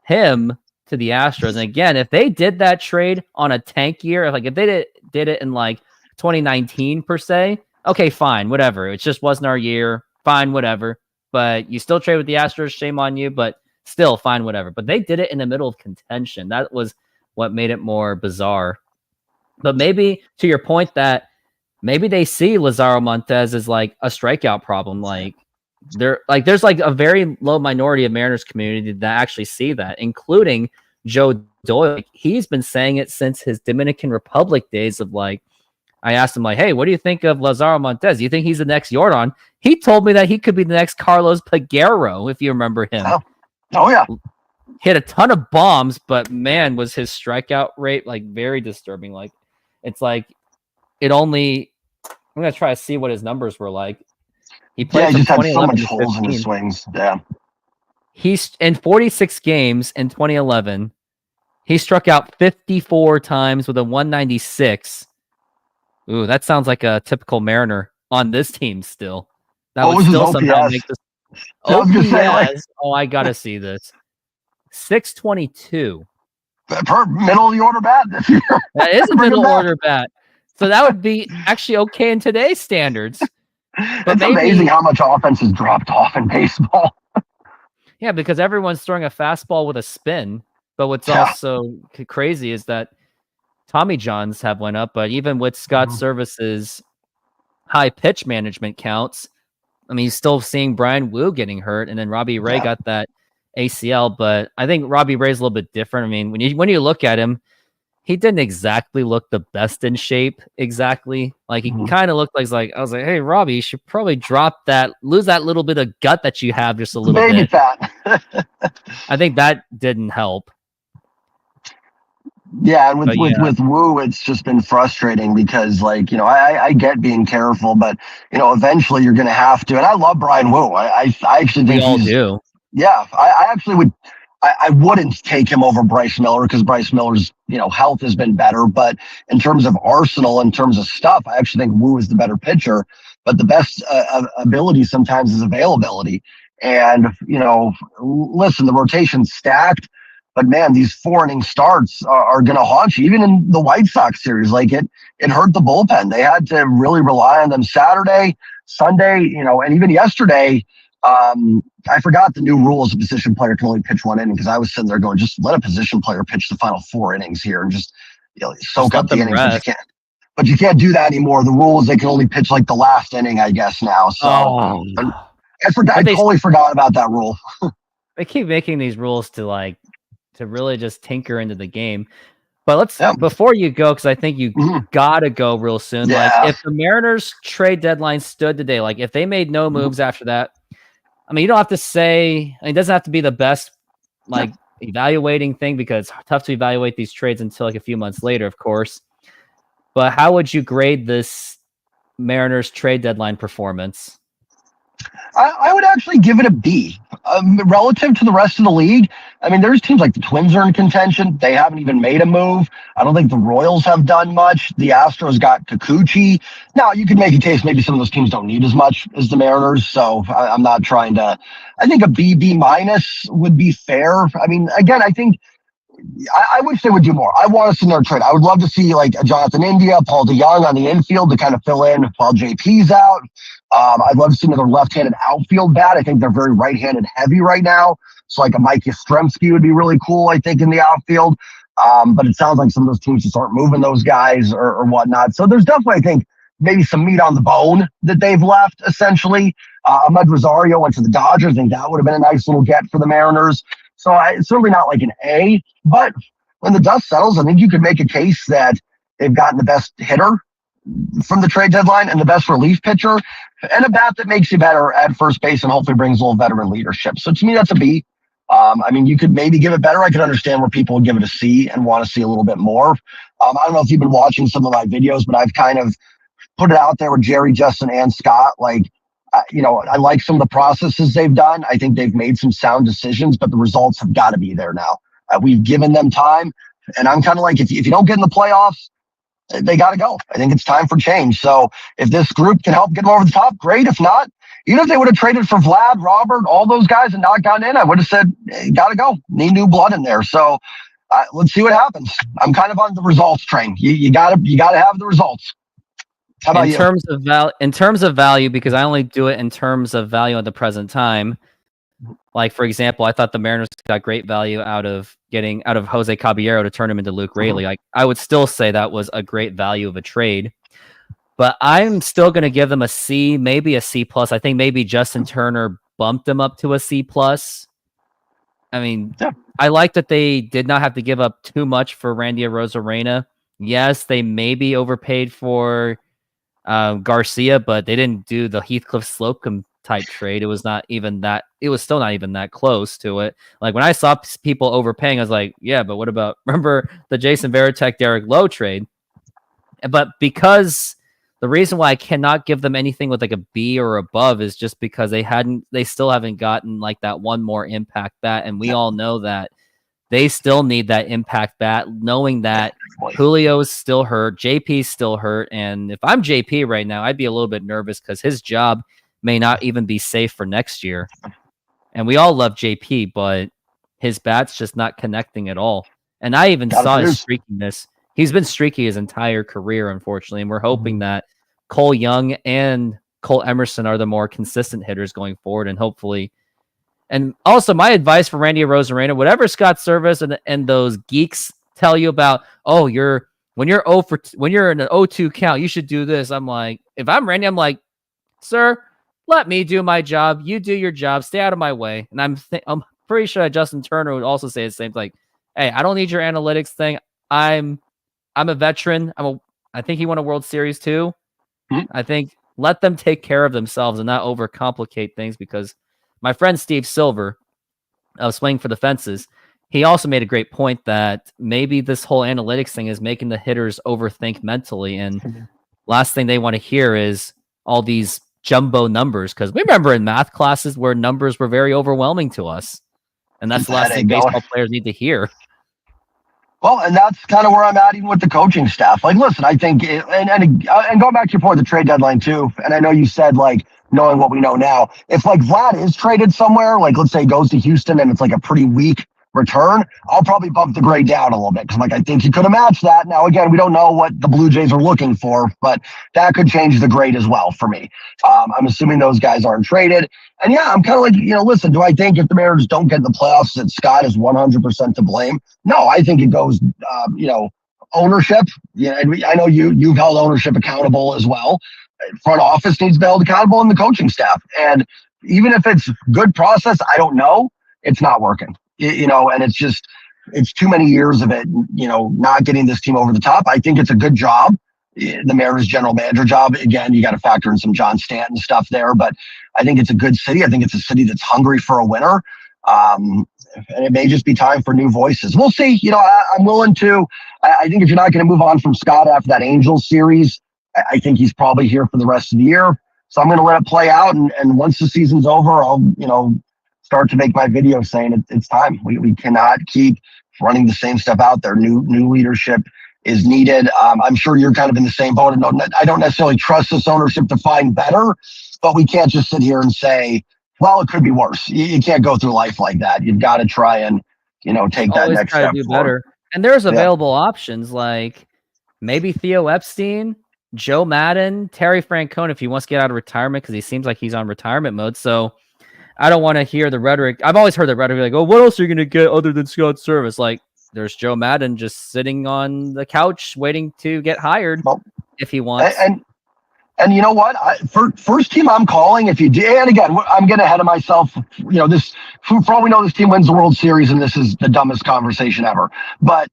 him to the Astros. And again, if they did that trade on a tank year, if they did it in like 2019 per se, okay, fine, whatever. It just wasn't our year. Fine, whatever. But you still trade with the Astros, shame on you, but still fine, whatever. But they did it in the middle of contention. That was what made it more bizarre. But maybe to your point that maybe they see Lazaro Montez as like a strikeout problem. Like, there's like a very low minority of Mariners community that actually see that, including Joe Doyle. He's been saying it since his Dominican Republic days of, like, I asked him, like, hey, what do you think of Lazaro Montez? Do you think he's the next Yordan? He told me that he could be the next Carlos Peguero, if you remember him. Oh yeah. Hit a ton of bombs, but man, was his strikeout rate like very disturbing. Like, it's like I'm gonna try to see what his numbers were like. He played he just had so much to holes in his swings. Yeah. He's in 46 games in 2011. He struck out 54 times with a 196. Ooh, that sounds like a typical Mariner on this team still. That would still somehow make this. OPS. Oh, I gotta see this. 622. Per middle of the order bat this year. That is a middle order bat. So that would be actually okay in today's standards. But it's amazing how much offense has dropped off in baseball. Yeah, because everyone's throwing a fastball with a spin. But what's also crazy is that Tommy Johns have went up, but even with Scott Service's high pitch management counts, I mean, he's still seeing Brian Wu getting hurt, and then Robbie Ray got that ACL. But I think Robbie Ray's a little bit different. I mean, when you look at him, he didn't exactly look the best in shape. Exactly, like he kind of looked like I was like, hey, Robbie, you should probably lose that little bit of gut that you have just a little bit. Fat. I think that didn't help. Yeah, and with Wu, it's just been frustrating because, like, I get being careful, but eventually you're going to have to. And I love Brian Wu. I actually think we all do. Yeah, I actually would. I wouldn't take him over Bryce Miller because Bryce Miller's health has been better. But in terms of arsenal, in terms of stuff, I actually think Wu is the better pitcher. But the best ability sometimes is availability. And listen, the rotation's stacked. But man, these 4-inning starts are going to haunt you. Even in the White Sox series, like it hurt the bullpen. They had to really rely on them Saturday, Sunday, and even yesterday. I forgot the new rules. A position player can only pitch 1 inning, because I was sitting there going, just let a position player pitch the final 4 innings here and just soak up the innings. But you can't do that anymore. The rule is they can only pitch like the last inning, I guess now. So I totally forgot about that rule. They keep making these rules to really just tinker into the game. But let's before you go, because I think you gotta go real soon. Yeah. Like, if the Mariners trade deadline stood today, like if they made no moves after that, I mean, you don't have to say, it doesn't have to be the best evaluating thing, because it's tough to evaluate these trades until like a few months later, of course. But how would you grade this Mariners trade deadline performance? I would actually give it a B. Relative to the rest of the league, I mean, there's teams like the Twins are in contention. They haven't even made a move. I don't think the Royals have done much. The Astros got Kikuchi. Now, you could make a case maybe some of those teams don't need as much as the Mariners, so I'm not trying to. I think a B, B minus would be fair. I mean, again, I think I wish they would do more. I want to see another trade. I would love to see like a Jonathan India, Paul DeYoung on the infield to kind of fill in while JP's out. I'd love to see another left-handed outfield bat. I think they're very right-handed heavy right now. So like a Mike Yastrzemski would be really cool, I think, in the outfield. But it sounds like some of those teams just aren't moving those guys or whatnot. So there's definitely, I think, maybe some meat on the bone that they've left, essentially. Ahmed Rosario went to the Dodgers. I think that would have been a nice little get for the Mariners. So it's certainly not like an A. But when the dust settles, I think you could make a case that they've gotten the best hitter from the trade deadline and the best relief pitcher and a bat that makes you better at first base and hopefully brings a little veteran leadership. So to me, that's a B. I mean, you could maybe give it better. I could understand where people would give it a C and want to see a little bit more. I don't know if you've been watching some of my videos, but I've kind of put it out there with Jerry, Justin, and Scott. Like, I like some of the processes they've done. I think they've made some sound decisions, but the results have got to be there now. We've given them time. And I'm kind of like, if you don't get in the playoffs, they got to go. I think it's time for change. So if this group can help get them over the top, great. If not, even if they would have traded for Vlad, Robert, all those guys and not gotten in, I would have said, hey, got to go. Need new blood in there. So let's see what happens. I'm kind of on the results train. You got to have the results. How about you? In terms of value, because I only do it in terms of value at the present time. Like, for example, I thought the Mariners got great value out of Jose Caballero to turn him into Luke Raley. Like, I would still say that was a great value of a trade. But I'm still going to give them a C, maybe a C+. I think maybe Justin Turner bumped them up to a C+. I mean, yeah. I like that they did not have to give up too much for Randy Arozarena. Yes, they maybe overpaid for Garcia, but they didn't do the Heathcliff Slocum type trade. It was not even that. It was still not even that close to it. Like when I saw people overpaying, I was like, yeah, but what about, remember the Jason Varitek, Derek Lowe trade? But because the reason why I cannot give them anything with like a B or above is just because they still haven't gotten like that one more impact bat. And we all know that they still need that impact bat, knowing that Julio is still hurt, JP's still hurt. And if I'm JP right now, I'd be a little bit nervous because his job may not even be safe for next year. And we all love JP, but his bat's just not connecting at all. And I even saw his streakiness. He's been streaky his entire career, unfortunately. And we're hoping that Cole Young and Cole Emerson are the more consistent hitters going forward. And hopefully, and also my advice for Randy Arozarena, whatever Scott Service and those geeks tell you about, when you're in an 0-2 count, you should do this. I'm like, if I'm Randy, I'm like, sir, let me do my job. You do your job. Stay out of my way. And I'm pretty sure Justin Turner would also say the same. Like, hey, I don't need your analytics thing. I'm a veteran. I think he won a World Series too. I think let them take care of themselves and not overcomplicate things, because my friend Steve Silver of Swing for the Fences, he also made a great point that maybe this whole analytics thing is making the hitters overthink mentally. And last thing they want to hear is all these jumbo numbers, because we remember in math classes where numbers were very overwhelming to us. And that's the last thing baseball players need to hear. Well, and that's kind of where I'm at even with the coaching staff. Like, listen, I think, and going back to your point, the trade deadline too, and I know you said, like, knowing what we know now, if, like, Vlad is traded somewhere, like, let's say he goes to Houston and it's, like, a pretty weak return, I'll probably bump the grade down a little bit because, like, I think you could have matched that. Now, again, we don't know what the Blue Jays are looking for, but that could change the grade as well for me. I'm assuming those guys aren't traded. And, yeah, I'm kind of like, listen, do I think if the Mariners don't get in the playoffs that Scott is 100% to blame? No, I think it goes, ownership. Yeah, and I know you've held ownership accountable as well. Front office needs to be held accountable, and the coaching staff. And even if it's good process, I don't know, it's not working. And it's too many years of it, not getting this team over the top. I think it's a good job. The Mariners general manager job, again, you got to factor in some John Stanton stuff there, but I think it's a good city. I think it's a city that's hungry for a winner. And it may just be time for new voices. We'll see. I'm willing to, I think if you're not going to move on from Scott after that Angels series, I think he's probably here for the rest of the year. So I'm going to let it play out. And once the season's over, I'll, start to make my video saying it's time. We cannot keep running the same stuff out there. New leadership is needed. I'm sure you're kind of in the same boat. I don't necessarily trust this ownership to find better, but we can't just sit here and say, well, it could be worse. You can't go through life like that. You've got to try and, take that next step do forward. better. And there's available options like maybe Theo Epstein, Joe Madden, Terry Francona, if he wants to get out of retirement, because he seems like he's on retirement mode. So I don't want to hear the rhetoric. I've always heard the rhetoric like, oh, what else are you going to get other than Scott Service? Like, there's Joe Madden just sitting on the couch waiting to get hired if he wants. And you know what? First team I'm calling, if you do, and again, I'm getting ahead of myself. This, for all we know, this team wins the World Series, and this is the dumbest conversation ever. But,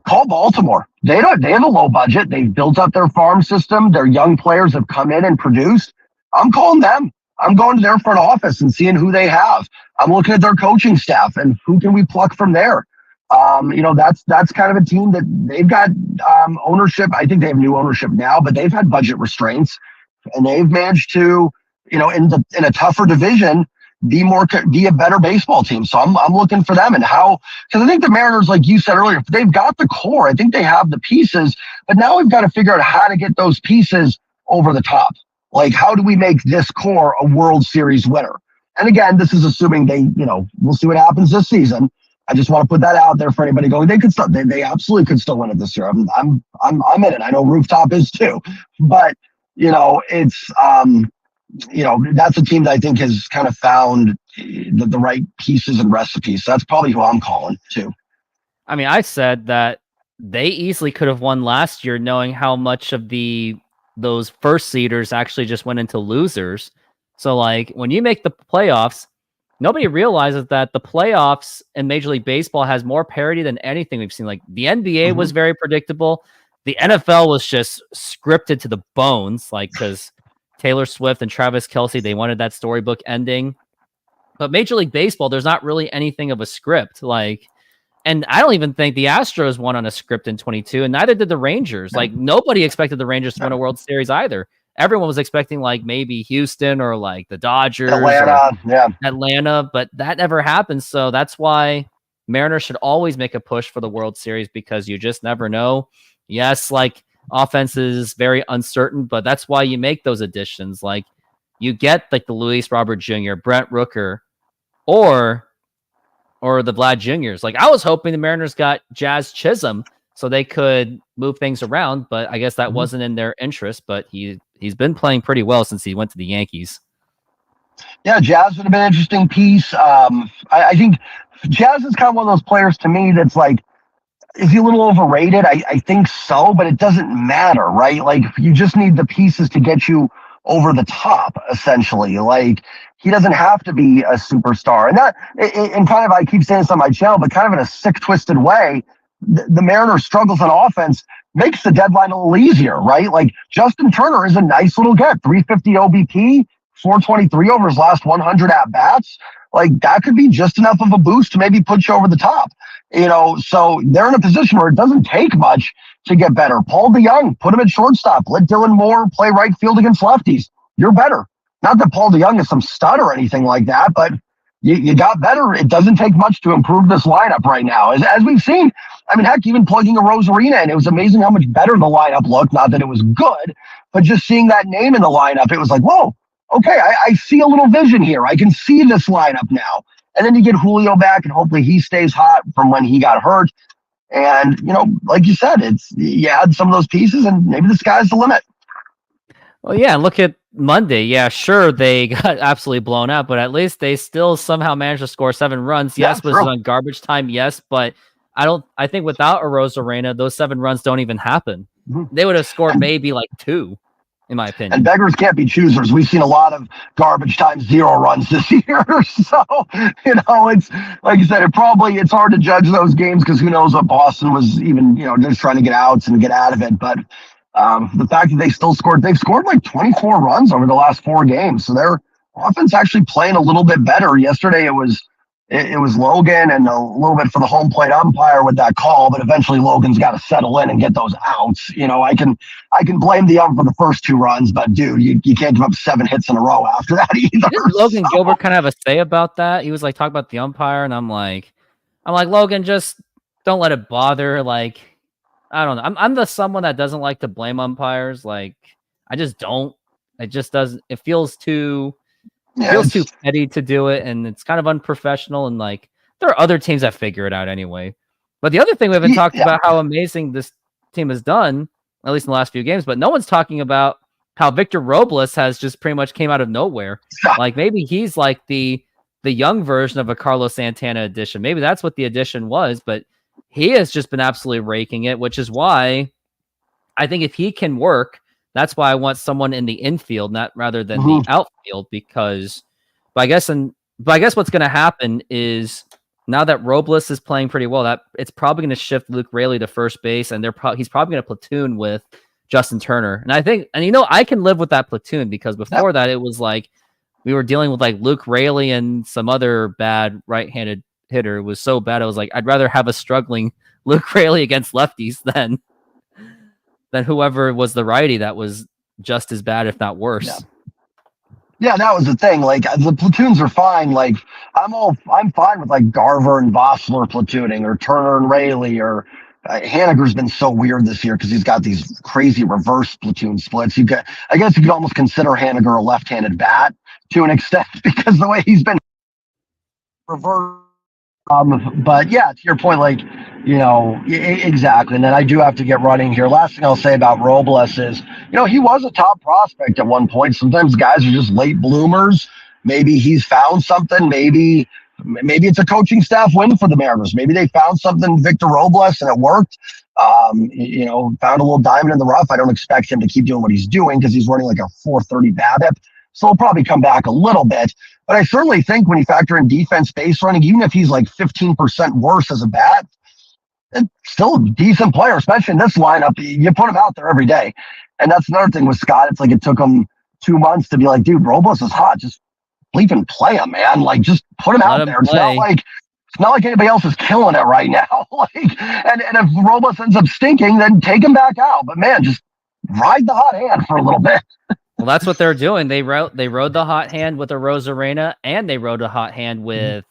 call Baltimore. They have a low budget. They've built up their farm system. Their young players have come in and produced. I'm calling them. I'm going to their front office and seeing who they have. I'm looking at their coaching staff and who can we pluck from there. That's kind of a team that they've got ownership. I think they have new ownership now, but they've had budget restraints, and they've managed to, in a tougher division, be a better baseball team. So I'm looking for them, and because I think the Mariners, like you said earlier, they've got the core. I think they have the pieces, but now we've got to figure out how to get those pieces over the top. Like, how do we make this core a World Series winner? And again, this is assuming we'll see what happens this season. I just want to put that out there for anybody going. They absolutely could still win it this year. I'm in it. I know Rooftop is too, but it's that's a team that I think has kind of found the right pieces and recipes. So that's probably who I'm calling too. I mean, I said that they easily could have won last year, knowing how much of those first seeders actually just went into losers. So like when you make the playoffs, nobody realizes that the playoffs in Major League Baseball has more parity than anything we've seen. Like the NBA was very predictable. The NFL was just scripted to the bones, like because Taylor Swift and Travis Kelce, they wanted that storybook ending. But Major League Baseball, there's not really anything of a script. Like, and I don't even think the Astros won on a script in 22, and neither did the Rangers. Like nobody expected the Rangers to win a World Series either. Everyone was expecting like maybe Houston or like the Dodgers, Atlanta, but that never happened. So that's why Mariners should always make a push for the World Series, because you just never know. Yes, like offense is very uncertain, but that's why you make those additions. Like you get like the Luis Robert Jr., Brent Rooker, or the Vlad Juniors. Like I was hoping the Mariners got Jazz Chisholm so they could move things around, but I guess that wasn't in their interest. But he's been playing pretty well since he went to the Yankees. Yeah, Jazz would have been an interesting piece. I think Jazz is kind of one of those players to me that's like, is he a little overrated? I think so, but it doesn't matter, right? Like you just need the pieces to get you over the top, essentially. Like he doesn't have to be a superstar. And kind of, I keep saying this on my channel, but kind of in a sick, twisted way, the Mariners' struggles on offense makes the deadline a little easier, right? Like Justin Turner is a nice little get, 350 OBP, 423 over his last 100 at-bats. Like that could be just enough of a boost to maybe put you over the top. So they're in a position where it doesn't take much to get better. Paul DeYoung, put him at shortstop. Let Dylan Moore play right field against lefties. You're better. Not that Paul DeYoung is some stud or anything like that, but you got better. It doesn't take much to improve this lineup right now. As we've seen, I mean, heck, even plugging a Rosarina in, it was amazing how much better the lineup looked. Not that it was good, but just seeing that name in the lineup, it was like, whoa, okay, I see a little vision here. I can see this lineup now. And then you get Julio back, and hopefully he stays hot from when he got hurt. And, like you said, you add some of those pieces, and maybe the sky's the limit. Well, yeah, look at Monday. Yeah, sure, they got absolutely blown out, but at least they still somehow managed to score 7 runs. Yes, was it on garbage time? Yes, but I think without a Rosarena, those 7 runs don't even happen. They would have scored maybe like 2. In my opinion. And beggars can't be choosers. We've seen a lot of garbage time 0 runs this year. So, it's like you said, it's hard to judge those games because who knows what Boston was even, just trying to get outs and get out of it. But the fact that they've scored like 24 runs over the last 4 games. So their offense actually playing a little bit better. Yesterday it was it was Logan and a little bit for the home plate umpire with that call, but eventually Logan's got to settle in and get those outs. You know, I can blame the ump for the first 2 runs, but dude, you can't give up 7 hits in a row after that either. Didn't Logan Gilbert kind of have a say about that? He was like talking about the umpire, and I'm like, Logan, just don't let it bother. Like, I don't know. I'm the someone that doesn't like to blame umpires. Like, I just don't. It just doesn't. It feels too petty to do it, and it's kind of unprofessional. And like, there are other teams that figure it out anyway. But the other thing we haven't talked about how amazing this team has done, at least in the last few games. But no one's talking about how Victor Robles has just pretty much came out of nowhere. Like maybe he's like the young version of a Carlos Santana edition. Maybe that's what the edition was, but he has just been absolutely raking it, which is why I think if he can work, that's why I want someone in the infield, not rather than the outfield, because but I guess what's going to happen is now that Robles is playing pretty well, that it's probably going to shift Luke Raley to first base, and he's probably going to platoon with Justin Turner. And I think, and you know, I can live with that platoon because before that, it was like we were dealing with like Luke Raley and some other bad right-handed hitter. It was so bad. I was like, I'd rather have a struggling Luke Raley against lefties than whoever was the righty that was just as bad, if not worse. Yeah, that was the thing. Like the platoons are fine. Like I'm fine with like Garver and Vossler platooning, or Turner and Raley, or Haniger's been so weird this year because he's got these crazy reverse platoon splits. I guess you could almost consider Haniger a left-handed bat to an extent because the way he's been reversed. But yeah, to your point, like, you know, exactly. And then I do have to get running here. Last thing I'll say about Robles is, you know, he was a top prospect at one point. Sometimes guys are just late bloomers. Maybe he's found something. Maybe it's a coaching staff win for the Mariners. Maybe they found something, Victor Robles, and it worked. You know, found a little diamond in the rough. I don't expect him to keep doing what he's doing because he's running like a 430 BABIP. So he'll probably come back a little bit. But I certainly think when you factor in defense base running, even if he's like 15% worse as a bat, it's still a decent player, especially in this lineup. You put him out there every day. And that's another thing with Scott. It's like it took him 2 months to be like, dude, Robles is hot. Just leave and play him, man. Like, just put him out there. It's not like anybody else is killing it right now. And if Robles ends up stinking, then take him back out. But man, just ride the hot hand for a little bit. Well, that's what they're doing. They rode the hot hand with a Rosarena, and they rode a hot hand with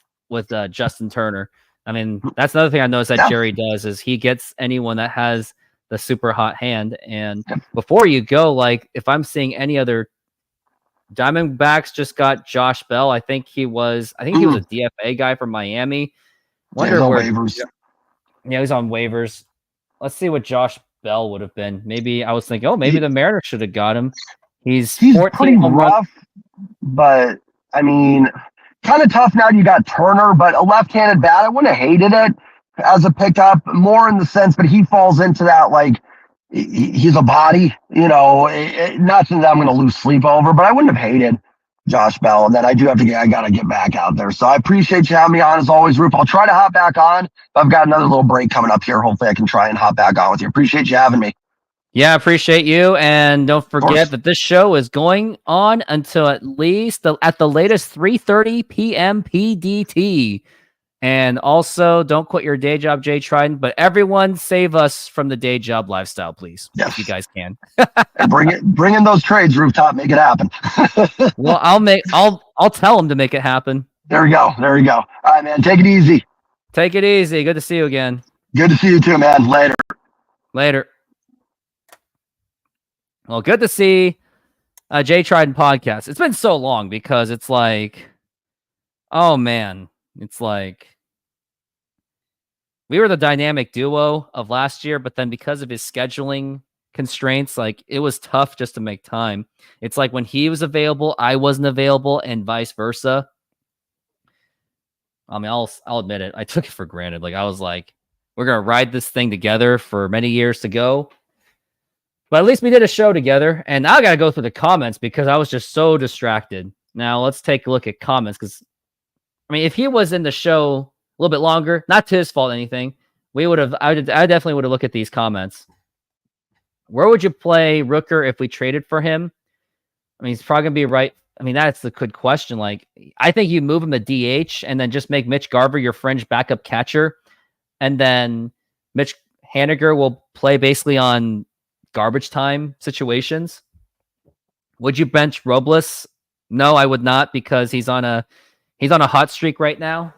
Justin Turner. I mean, that's another thing I noticed that Jerry does is he gets anyone that has the super hot hand. And before you go, like if I'm seeing any other Diamondbacks just got Josh Bell. I think he was a DFA guy from Miami. Wonder where waivers. Yeah, he's on waivers. Let's see what Josh Bell would have been. Maybe I was thinking, maybe the Mariners should have got him. He's pretty rough, but I mean, kind of tough now. You got Turner, but a left-handed bat. I wouldn't have hated it as a pickup, more in the sense, but he falls into that like he's a body, you know. Not that I'm going to lose sleep over, but I wouldn't have hated Josh Bell. And then I got to get back out there. So I appreciate you having me on as always, Roof. I'll try to hop back on. I've got another little break coming up here. Hopefully I can try and hop back on with you. Appreciate you having me. Yeah, I appreciate you. And don't forget that this show is going on until at least at the latest 3:30 p.m. PDT. And also, don't quit your day job, Jay Trident, but everyone save us from the day job lifestyle, please. Yes. If you guys can. And bring in those trades, Rooftop, make it happen. Well, I'll tell them to make it happen. There we go. All right, man. Take it easy. Take it easy. Good to see you again. Good to see you too, man. Later. Well, good to see Jay Trident podcast. It's been so long because it's like, oh man, it's like we were the dynamic duo of last year, but then because of his scheduling constraints, like it was tough just to make time. It's like when he was available, I wasn't available, and vice versa. I mean, I'll admit it. I took it for granted. Like I was like, we're gonna ride this thing together for many years to go. But at least we did a show together, and now I got to go through the comments because I was just so distracted. Now let's take a look at comments because, I mean, if he was in the show a little bit longer, not to his fault, anything, I definitely would have looked at these comments. Where would you play Rooker if we traded for him? I mean, he's probably gonna be right. I mean, that's the good question. Like, I think you move him to DH and then just make Mitch Garver your fringe backup catcher, and then Mitch Haniger will play basically on garbage time situations. Would you bench Robles? No, I would not, because he's on a hot streak right now.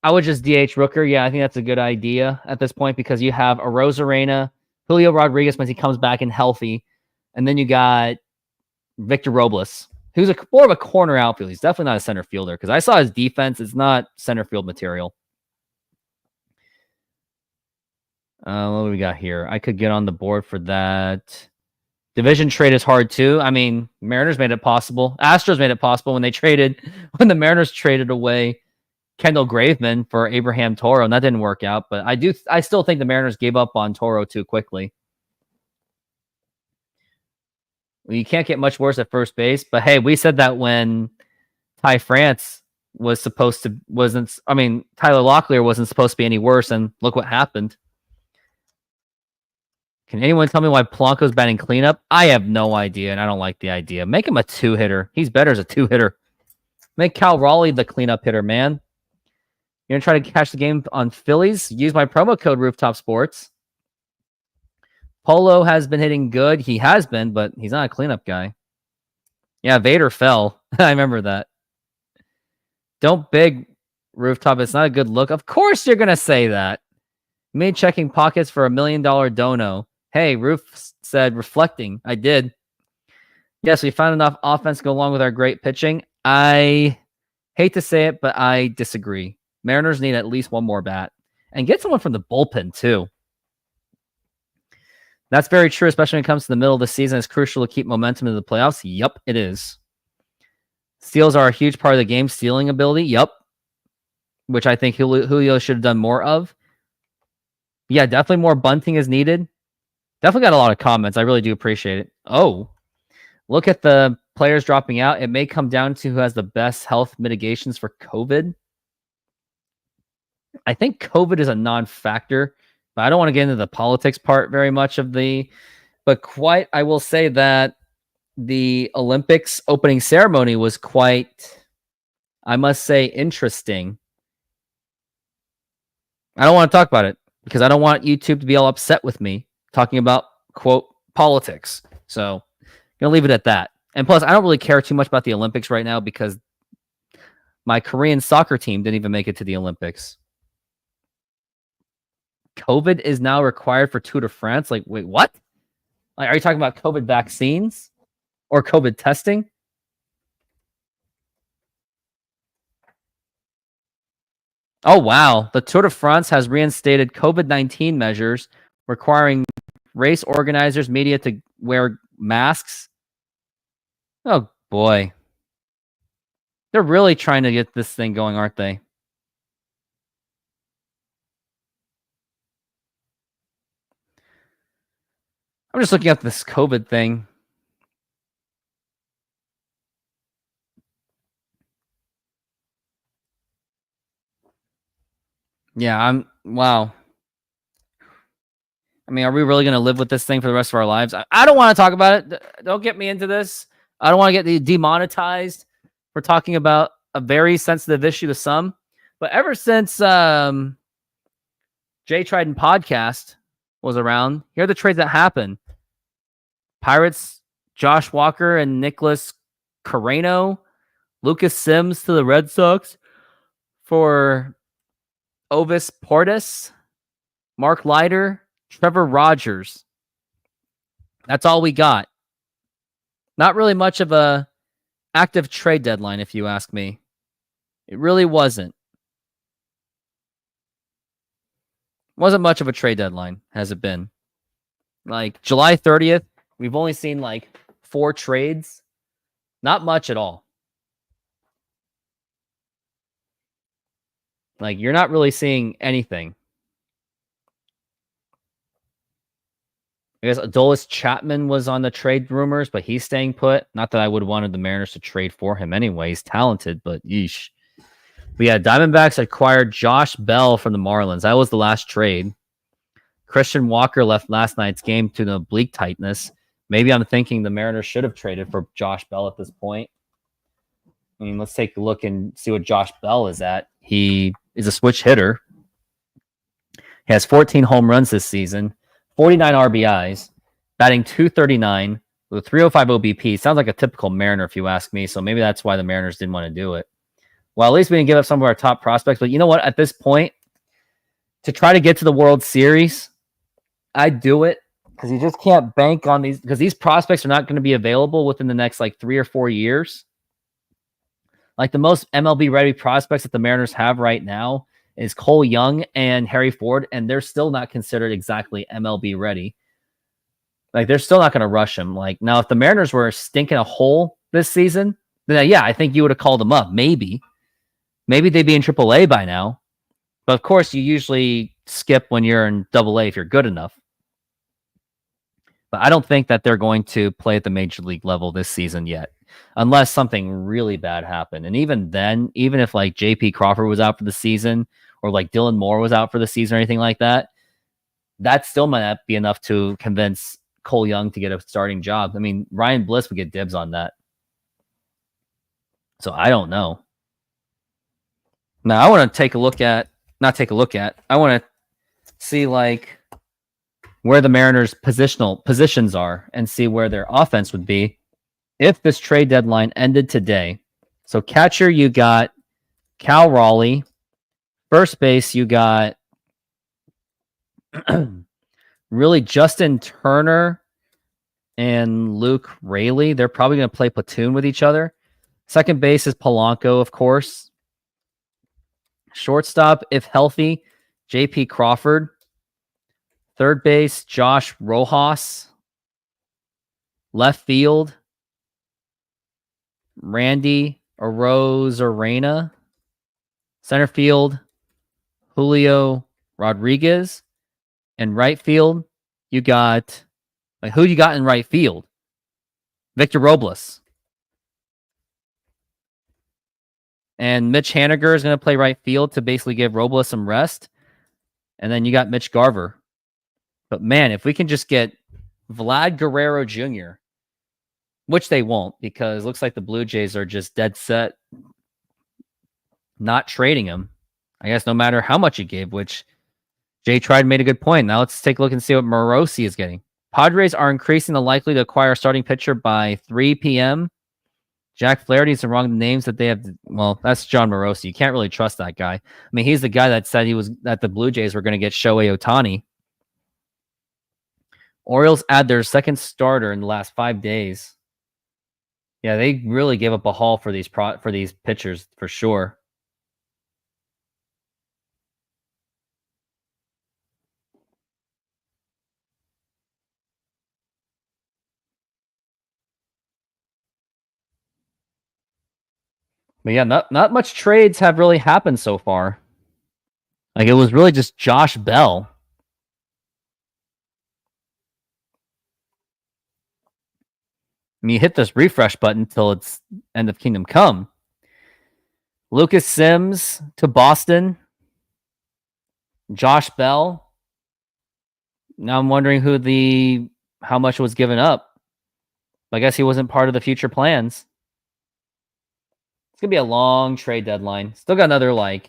I would just DH Rooker. Yeah, I think that's a good idea at this point, because you have a Rosarena, Julio Rodriguez once he comes back and healthy, and then you got Victor Robles, who's more of a corner outfield. He's definitely not a center fielder, because I saw his defense. It's not center field material. What do we got here? I could get on the board for that. Division trade is hard too. I mean, Mariners made it possible. Astros made it possible when the Mariners traded away Kendall Graveman for Abraham Toro, and that didn't work out. But I still think the Mariners gave up on Toro too quickly. Well, you can't get much worse at first base. But hey, we said that when Ty France Tyler Locklear wasn't supposed to be any worse, and look what happened. Can anyone tell me why Polanco's batting cleanup? I have no idea, and I don't like the idea. Make him a 2-hitter. He's better as a 2-hitter. Make Cal Raleigh the cleanup hitter, man. You're going to try to catch the game on Phillies? Use my promo code Rooftop Sports. Polo has been hitting good. He has been, but he's not a cleanup guy. Yeah, Vader fell. I remember that. Don't big Rooftop. It's not a good look. Of course you're going to say that. Me checking pockets for $1 million dono. Hey, Roof said reflecting. I did. Yes, we found enough offense to go along with our great pitching. I hate to say it, but I disagree. Mariners need at least one more bat. And get someone from the bullpen, too. That's very true, especially when it comes to the middle of the season. It's crucial to keep momentum in the playoffs. Yup, it is. Steals are a huge part of the game. Stealing ability, yup. Which I think Julio should have done more of. Yeah, definitely more bunting is needed. Definitely got a lot of comments. I really do appreciate it. Oh, look at the players dropping out. It may come down to who has the best health mitigations for COVID. I think COVID is a non-factor, but I don't want to get into the politics part very much of but I will say that the Olympics opening ceremony was quite, I must say, interesting. I don't want to talk about it because I don't want YouTube to be all upset with me talking about, quote, politics. So I'm going to leave it at that. And plus, I don't really care too much about the Olympics right now because my Korean soccer team didn't even make it to the Olympics. COVID is now required for Tour de France. Like, wait, what? Like, are you talking about COVID vaccines or COVID testing? Oh, wow. The Tour de France has reinstated COVID-19 measures requiring race organizers, media to wear masks. Oh, boy. They're really trying to get this thing going, aren't they? I'm just looking at this COVID thing. Yeah, wow. I mean, are we really going to live with this thing for the rest of our lives? I don't want to talk about it. Don't get me into this. I don't want to get demonetized for talking about a very sensitive issue to some. But ever since Jay Trident podcast was around, here are the trades that happened. Pirates, Josh Walker and Nicholas Carreno. Lucas Sims to the Red Sox for Ovis Portis, Mark Leiter, Trevor Rogers. That's all we got. Not really much of a active trade deadline, if you ask me. It really wasn't. Wasn't much of a trade deadline, has it been? Like July 30th, we've only seen like 4 trades. Not much at all. Like, you're not really seeing anything. I guess Adolis Chapman was on the trade rumors, but he's staying put. Not that I would have wanted the Mariners to trade for him anyway. He's talented, but yeesh. But yeah, Diamondbacks acquired Josh Bell from the Marlins. That was the last trade. Christian Walker left last night's game to the oblique tightness. Maybe I'm thinking the Mariners should have traded for Josh Bell at this point. I mean, let's take a look and see what Josh Bell is at. He is a switch hitter. He has 14 home runs this season, 49 RBIs, batting .239 with a 305 OBP. Sounds like a typical Mariner if you ask me, so maybe that's why the Mariners didn't want to do it. Well, at least we didn't give up some of our top prospects, but you know what? At this point, to try to get to the World Series, I'd do it because you just can't bank on these, because these prospects are not going to be available within the next like 3 or 4 years. Like the most MLB ready prospects that the Mariners have right now is Cole Young and Harry Ford, and they're still not considered exactly MLB ready. Like they're still not going to rush them. Like now, if the Mariners were stinking a hole this season, then yeah, I think you would have called them up. Maybe they'd be in AAA by now. But of course, you usually skip when you're in AA if you're good enough. But I don't think that they're going to play at the major league level this season yet, unless something really bad happened. And even then, even if like JP Crawford was out for the season, or like Dylan Moore was out for the season or anything like that, that still might not be enough to convince Cole Young to get a starting job. I mean, Ryan Bliss would get dibs on that. So I don't know. Now I want to take a look at, I want to see like where the Mariners' positions are and see where their offense would be if this trade deadline ended today. So catcher, you got Cal Raleigh. First base, you got really Justin Turner and Luke Raley. They're probably going to play platoon with each other. Second base is Polanco, of course. Shortstop, if healthy, JP Crawford. Third base, Josh Rojas. Left field, Randy Arozarena. Center field, Julio Rodriguez. And right field, you got, like, who you got in right field? Victor Robles. And Mitch Haniger is going to play right field to basically give Robles some rest. And then you got Mitch Garver. But man, if we can just get Vlad Guerrero Jr., which they won't, because it looks like the Blue Jays are just dead set not trading him. I guess no matter how much he gave, which Jay tried made a good point. Now let's take a look and see what Morosi is getting. Padres are increasing the likely to acquire a starting pitcher by 3 p.m. Jack Flaherty's the wrong names that they have. Well, that's John Morosi. You can't really trust that guy. I mean, he's the guy that said that the Blue Jays were going to get Shohei Ohtani. Orioles add their second starter in the last 5 days. Yeah, they really gave up a haul for these pitchers for sure. But yeah, not much trades have really happened so far. Like it was really just Josh Bell. I mean, you hit this refresh button until it's End of Kingdom Come. Lucas Sims to Boston. Josh Bell. Now I'm wondering how much was given up. I guess he wasn't part of the future plans. It's going to be a long trade deadline. Still got another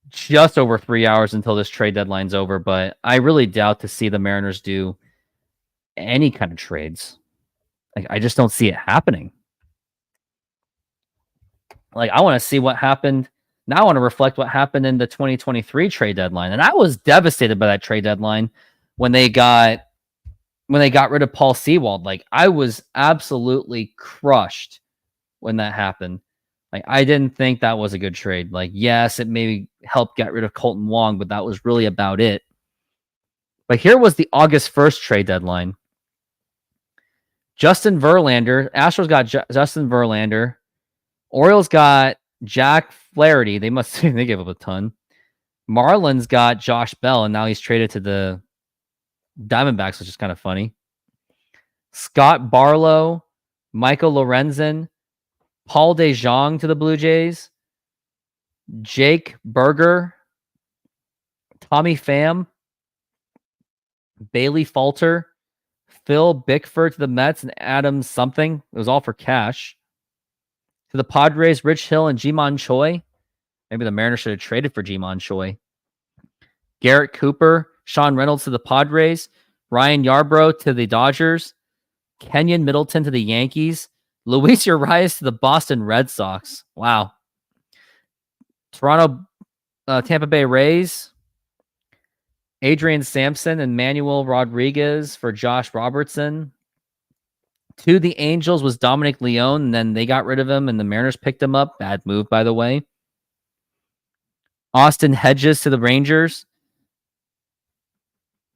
just over 3 hours until this trade deadline's over, but I really doubt to see the Mariners do any kind of trades. Like, I just don't see it happening. Like, I want to see what happened. Now I want to reflect what happened in the 2023 trade deadline. And I was devastated by that trade deadline when they got rid of Paul Sewald. Like, I was absolutely crushed when that happened. Like, I didn't think that was a good trade. Like, yes, it maybe helped get rid of Colton Wong, but that was really about it. But here was the August 1st trade deadline. Justin Verlander. Astros got Justin Verlander. Orioles got Jack Flaherty. They gave up a ton. Marlins got Josh Bell, and now he's traded to the Diamondbacks, which is kind of funny. Scott Barlow, Michael Lorenzen, Paul DeJong to the Blue Jays, Jake Berger, Tommy Pham, Bailey Falter, Phil Bickford to the Mets and Adam something. It was all for cash. To the Padres, Rich Hill and Ji-Man Choi. Maybe the Mariners should have traded for Ji-Man Choi. Garrett Cooper, Sean Reynolds to the Padres, Ryan Yarbrough to the Dodgers, Kenyon Middleton to the Yankees, Luis Urias to the Boston Red Sox. Wow. Toronto, Tampa Bay Rays, Adrian Sampson and Manuel Rodriguez for Josh Robertson. To the Angels was Dominic Leone, and then they got rid of him, and the Mariners picked him up. Bad move, by the way. Austin Hedges to the Rangers.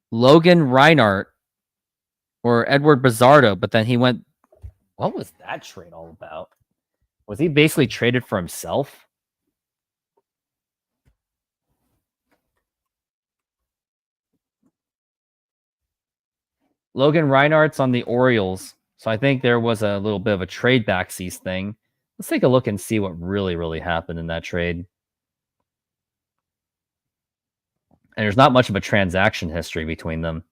Logan Reinhart or Edward Bizzardo, but then he went... What was that trade all about? Was he basically traded for himself? Logan Reinhardt's on the Orioles. So I think there was a little bit of a trade backsies thing. Let's take a look and see what really happened in that trade. And there's not much of a transaction history between them.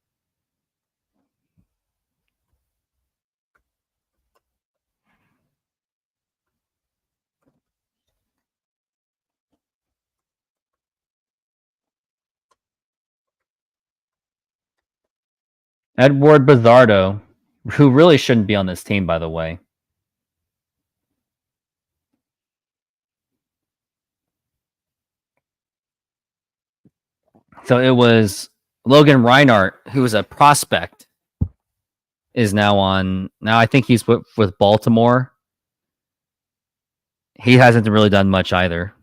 Edward Bizzardo, who really shouldn't be on this team, by the way. So it was Logan Reinhart, who was a prospect, is now on... Now I think he's with Baltimore. He hasn't really done much either.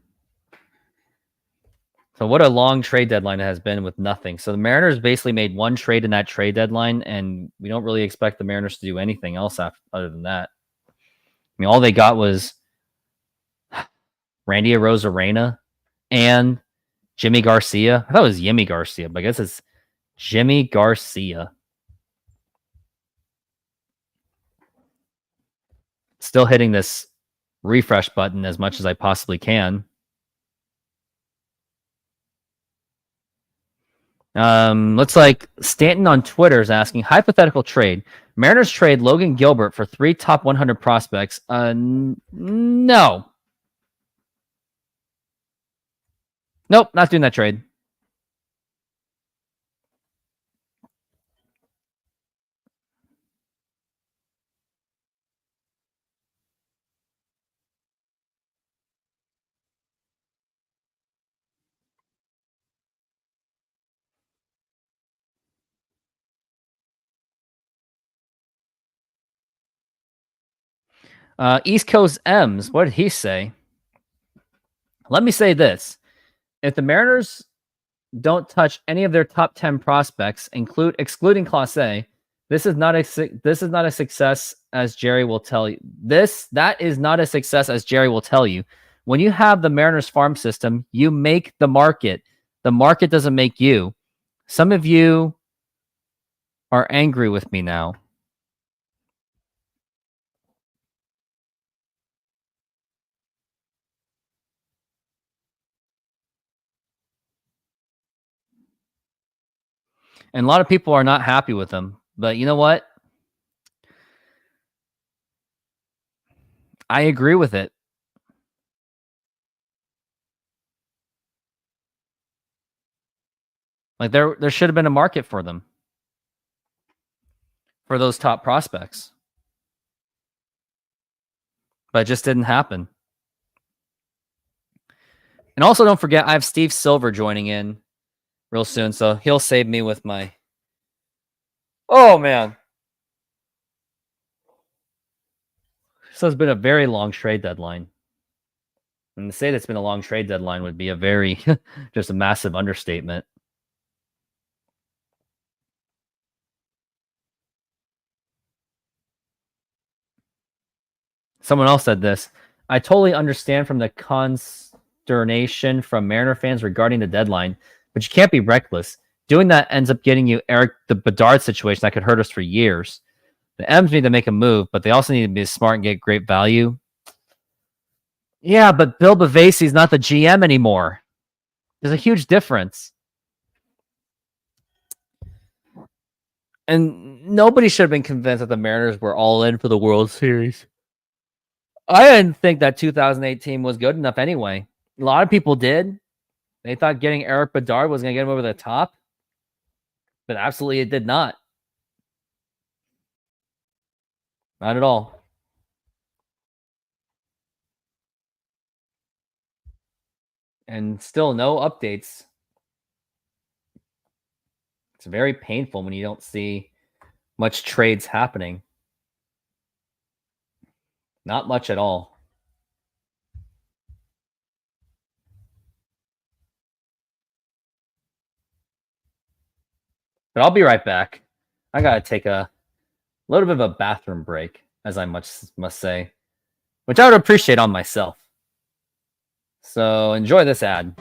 So what a long trade deadline it has been with nothing. So the Mariners basically made one trade in that trade deadline, and we don't really expect the Mariners to do anything else other than that. I mean, all they got was Randy Arozarena and Jimmy Garcia. I thought it was Yimmy Garcia, but I guess it's Jimmy Garcia. Still hitting this refresh button as much as I possibly can. Looks like Stanton on Twitter is asking, hypothetical trade. Mariners trade Logan Gilbert for 3 top 100 prospects. No. Nope, not doing that trade. East Coast M's, what did he say? Let me say this. If the Mariners don't touch any of their top 10 prospects, excluding Class A, this is not a success, as Jerry will tell you. That is not a success, as Jerry will tell you. When you have the Mariners farm system, you make the market. The market doesn't make you. Some of you are angry with me now. And a lot of people are not happy with him. But you know what? I agree with it. Like there should have been a market for them. For those top prospects. But it just didn't happen. And also don't forget, I have Steve Silver joining in real soon, so he'll save me with my... Oh, man. So it's been a very long trade deadline. And to say that it's been a long trade deadline would be a very, just a massive understatement. Someone else said this. I totally understand from the consternation from Mariner fans regarding the deadline, but you can't be reckless. Doing that ends up getting you the Bedard situation that could hurt us for years. The M's need to make a move, but they also need to be smart and get great value. Yeah, but Bill Bavasi's not the GM anymore. There's a huge difference. And nobody should have been convinced that the Mariners were all in for the World Series. I didn't think that 2018 was good enough anyway. A lot of people did. They thought getting Eric Bedard was going to get him over the top. But absolutely it did not. Not at all. And still no updates. It's very painful when you don't see much trades happening. Not much at all. But I'll be right back. I got to take a little bit of a bathroom break, as I must say, which I would appreciate on myself. So enjoy this ad.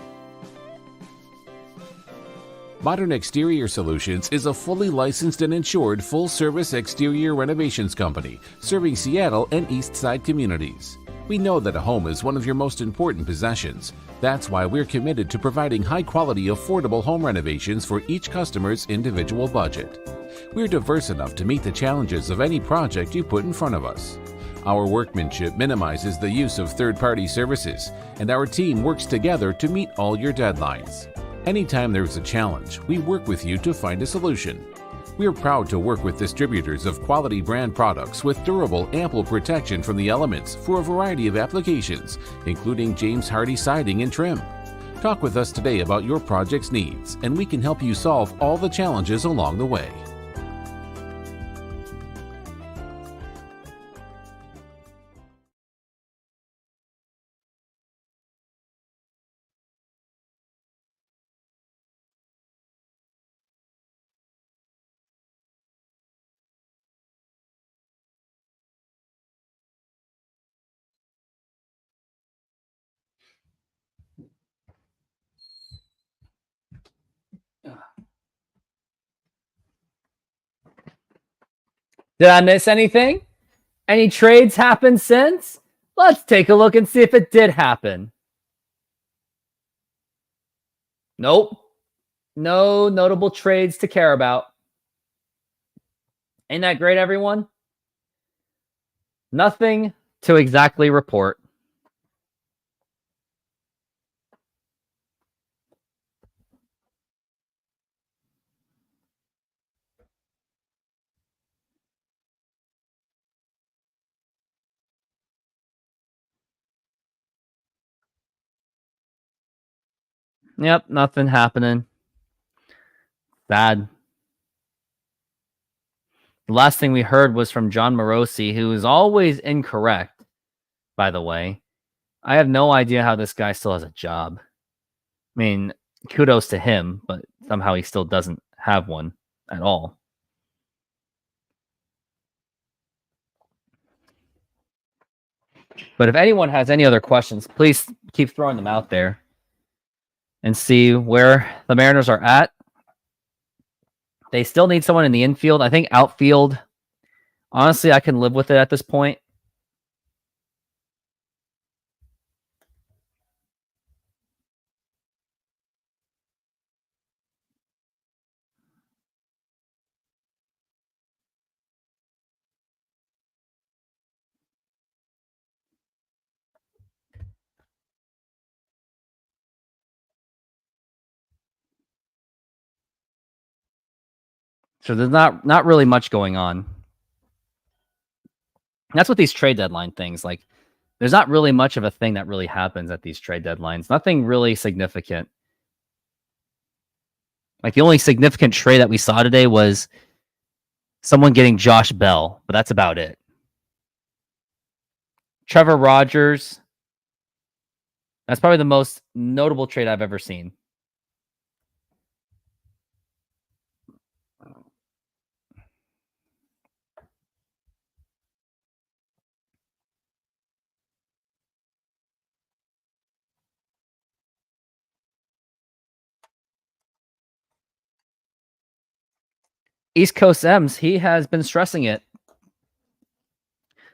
Modern Exterior Solutions is a fully licensed and insured full-service exterior renovations company serving Seattle and East Side communities. We know that a home is one of your most important possessions. That's why we're committed to providing high-quality, affordable home renovations for each customer's individual budget. We're diverse enough to meet the challenges of any project you put in front of us. Our workmanship minimizes the use of third-party services, and our team works together to meet all your deadlines. Anytime there's a challenge, we work with you to find a solution. We are proud to work with distributors of quality brand products with durable, ample protection from the elements for a variety of applications, including James Hardie siding and trim. Talk with us today about your project's needs, and we can help you solve all the challenges along the way. Did I miss anything? Any trades happened since? Let's take a look and see if it did happen. Nope. No notable trades to care about. Ain't that great, everyone? Nothing to exactly report. Yep, nothing happening. Bad. The last thing we heard was from John Morosi, who is always incorrect, by the way. I have no idea how this guy still has a job. I mean, kudos to him, but somehow he still doesn't have one at all. But if anyone has any other questions, please keep throwing them out there and see where the Mariners are at. They still need someone in the infield. I think outfield, honestly, I can live with it at this point. So there's not really much going on. That's what these trade deadline things, like, there's not really much of a thing that really happens at these trade deadlines. Nothing really significant. Like, the only significant trade that we saw today was someone getting Josh Bell, but that's about it. Trevor Rogers, that's probably the most notable trade I've ever seen. East Coast M's, he has been stressing it.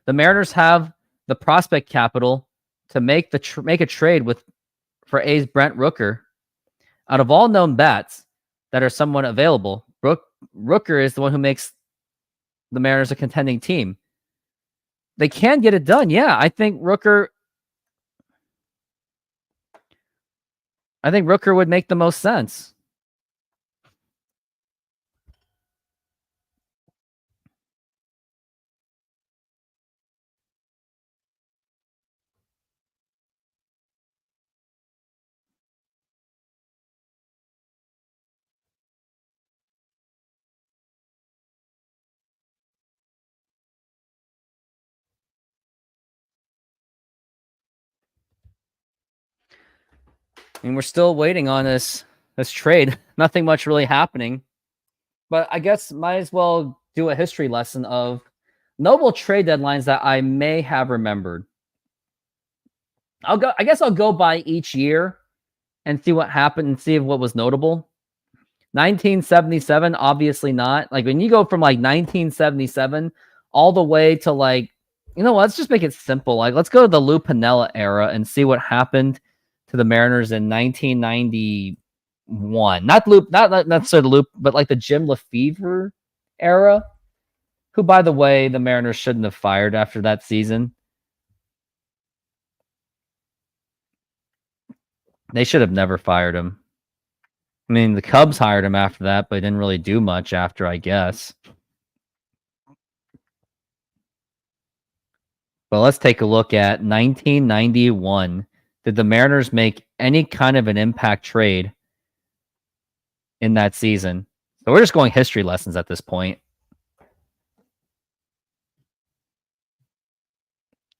The Mariners have the prospect capital to make a trade for A's Brent Rooker. Out of all known bats that are somewhat available, Rooker is the one who makes the Mariners a contending team. They can get it done. Yeah, I think Rooker would make the most sense. I mean, we're still waiting on this trade. Nothing much really happening. But I guess might as well do a history lesson of notable trade deadlines that I may have remembered. I guess I'll go by each year and see what happened and see what was notable. 1977, obviously not. Like when you go from like 1977 all the way to like, you know what, let's just make it simple. Like let's go to the Lou Piniella era and see what happened to the Mariners in 1991. Not necessarily the Lou, but like the Jim Lefevre era, who, by the way, the Mariners shouldn't have fired after that season. They should have never fired him. I mean, the Cubs hired him after that, but didn't really do much after, I guess. But let's take a look at 1991. Did the Mariners make any kind of an impact trade in that season? So we're just going history lessons at this point.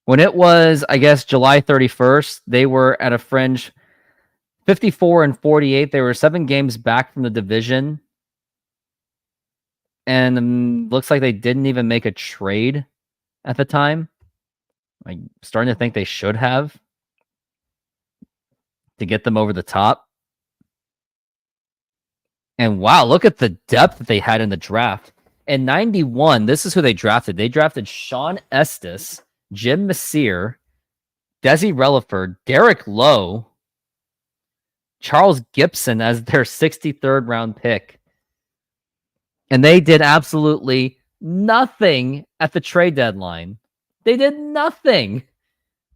When it was, I guess, July 31st, they were at a fringe 54-48. They were 7 games back from the division. And looks like they didn't even make a trade at the time. I'm starting to think they should have to get them over the top. And wow, look at the depth that they had in the draft. In 91, this is who they drafted. They drafted Sean Estes, Jim Messier, Desi Relaford, Derek Lowe, Charles Gibson as their 63rd round pick. And they did absolutely nothing at the trade deadline. They did nothing,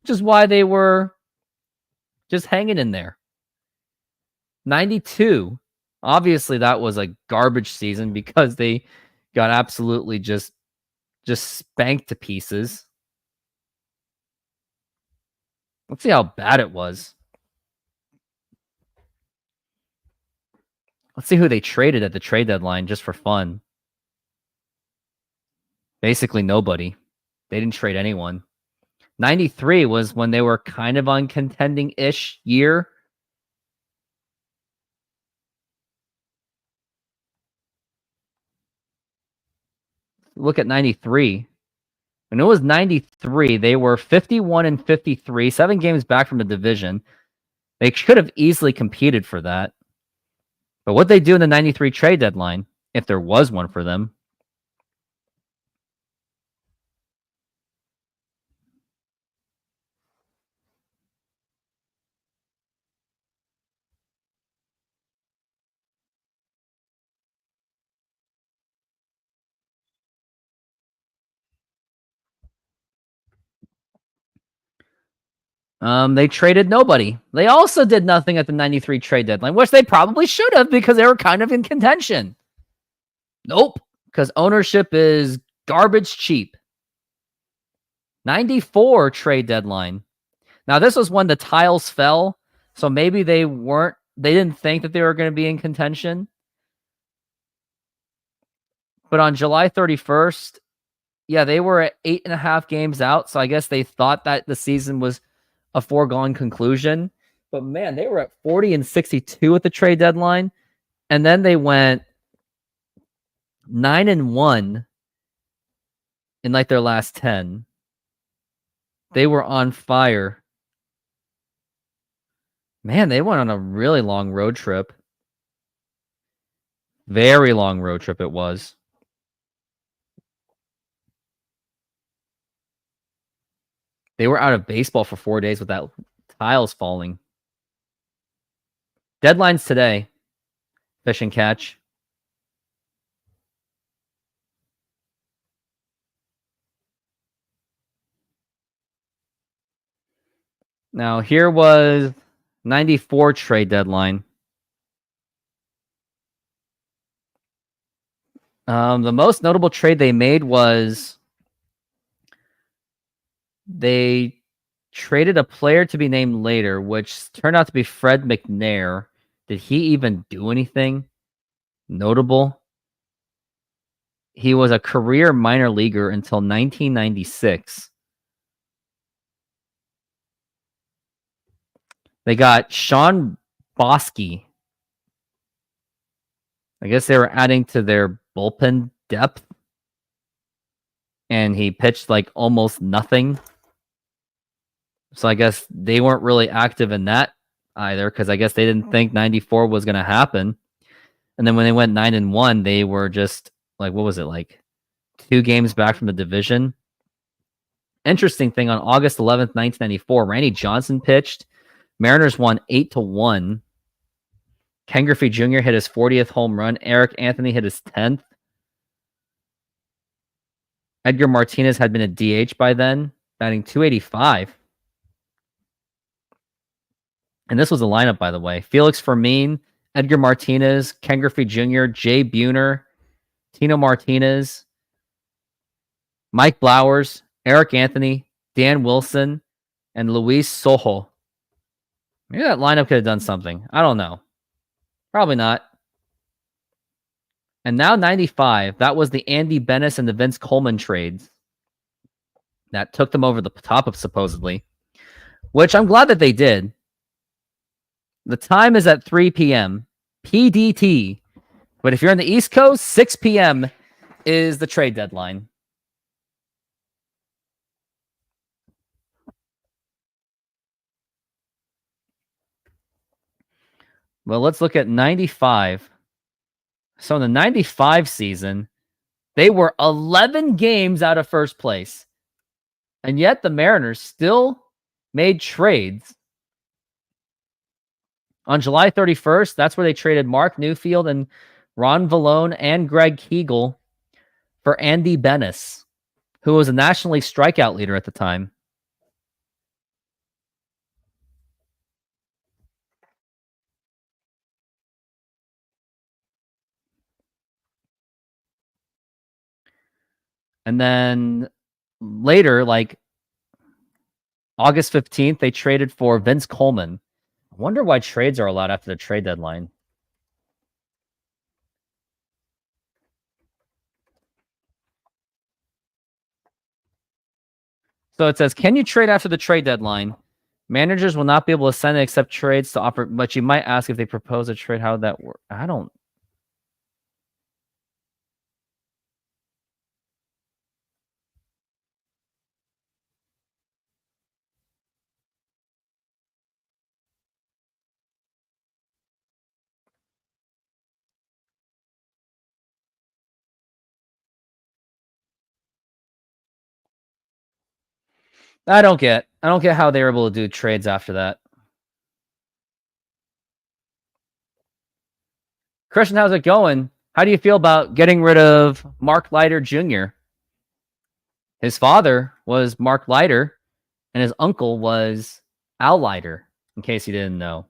which is why they were just hanging in there. 92, obviously that was a garbage season because they got absolutely just spanked to pieces. Let's see how bad it was. Let's see who they traded at the trade deadline just for fun. Basically nobody. They didn't trade anyone. 93 was when they were kind of on contending-ish year. Look at 93. When it was 93, they were 51-53, 7 games back from the division. They could have easily competed for that. But what they do in the 93 trade deadline, if there was one for them, they traded nobody. They also did nothing at the 93 trade deadline, which they probably should have because they were kind of in contention. Nope, because ownership is garbage cheap. 94 trade deadline. Now, this was when the tiles fell, so maybe they didn't think that they were going to be in contention. But on July 31st, yeah, they were at 8.5 games out, so I guess they thought that the season was a foregone conclusion. But man, they were at 40-62 at the trade deadline, and then they went 9-1 in like their last 10. They were on fire. Man, they went on a really long road trip. Very long road trip it was. They were out of baseball for 4 days with that tiles falling. Deadlines today. Fish and catch. Now, here was 94 trade deadline. The most notable trade they made was they traded a player to be named later, which turned out to be Fred McNair. Did he even do anything notable? He was a career minor leaguer until 1996. They got Sean Bosky. I guess they were adding to their bullpen depth. And he pitched like almost nothing. So I guess they weren't really active in that either, because I guess they didn't think 94 was going to happen. And then when they went 9-1, they were just like, what was it, like 2 games back from the division? Interesting thing, on August 11th, 1994, Randy Johnson pitched. Mariners won 8-1. Ken Griffey Jr. hit his 40th home run. Eric Anthony hit his 10th. Edgar Martinez had been a DH by then, batting .285. And this was a lineup, by the way. Felix Fermin, Edgar Martinez, Ken Griffey Jr., Jay Buhner, Tino Martinez, Mike Blowers, Eric Anthony, Dan Wilson, and Luis Sojo. Maybe that lineup could have done something. I don't know. Probably not. And now 95, that was the Andy Bennis and the Vince Coleman trades that took them over the top of, supposedly, which I'm glad that they did. The time is at 3 p.m. PDT. But if you're on the East Coast, 6 p.m. is the trade deadline. Well, let's look at 95. So in the 95 season, they were 11 games out of first place. And yet the Mariners still made trades. On July 31st, that's where they traded Mark Newfield and Ron Vallone and Greg Kegel for Andy Bennis, who was a National League strikeout leader at the time. And then later, like August 15th, they traded for Vince Coleman. I wonder why trades are allowed after the trade deadline. So it says, can you trade after the trade deadline? Managers will not be able to send and accept trades to offer, but you might ask if they propose a trade, how would that work? I don't. I don't get how they were able to do trades after that. Christian, how's it going? How do you feel about getting rid of Mark Leiter Jr.? His father was Mark Leiter, and his uncle was Al Leiter, in case you didn't know.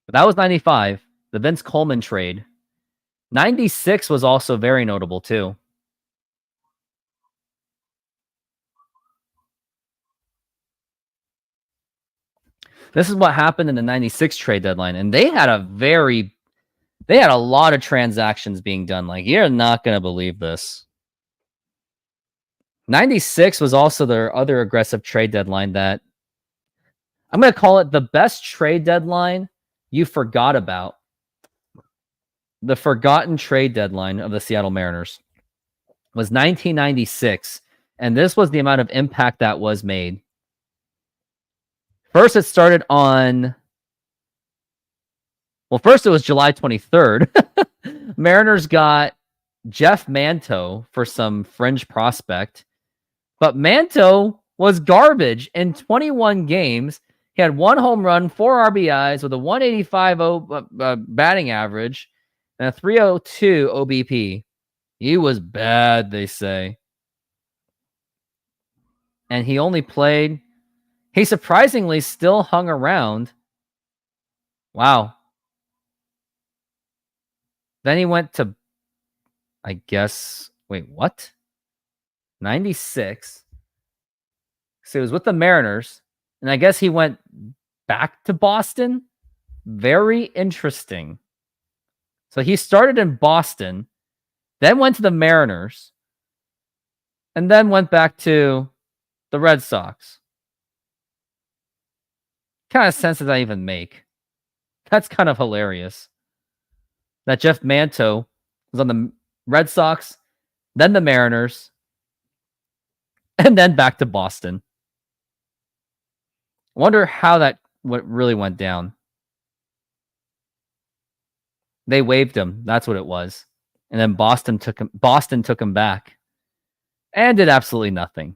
But that was 95, the Vince Coleman trade. 96 was also very notable, too. This is what happened in the 96 trade deadline, and they had a lot of transactions being done. Like, you're not going to believe this. 96 was also their other aggressive trade deadline that I'm going to call it the best trade deadline you forgot about. The forgotten trade deadline of the Seattle Mariners was 1996, and this was the amount of impact that was made. First, it started on... Well, first it was July 23rd. Mariners got Jeff Manto for some fringe prospect. But Manto was garbage in 21 games. He had 1 home run, 4 RBIs with a 185 batting average. and a 302 OBP. He was bad, they say. And he only played... He surprisingly still hung around. Wow. Then he went to... I guess... Wait, what? 96. So he was with the Mariners. And I guess he went back to Boston. Very interesting. So he started in Boston, then went to the Mariners, and then went back to the Red Sox. What kind of sense does that even make? That's kind of hilarious. That Jeff Manto was on the Red Sox, then the Mariners, and then back to Boston. I wonder how that really went down. They waived him. That's what it was. And then Boston took him back and did absolutely nothing.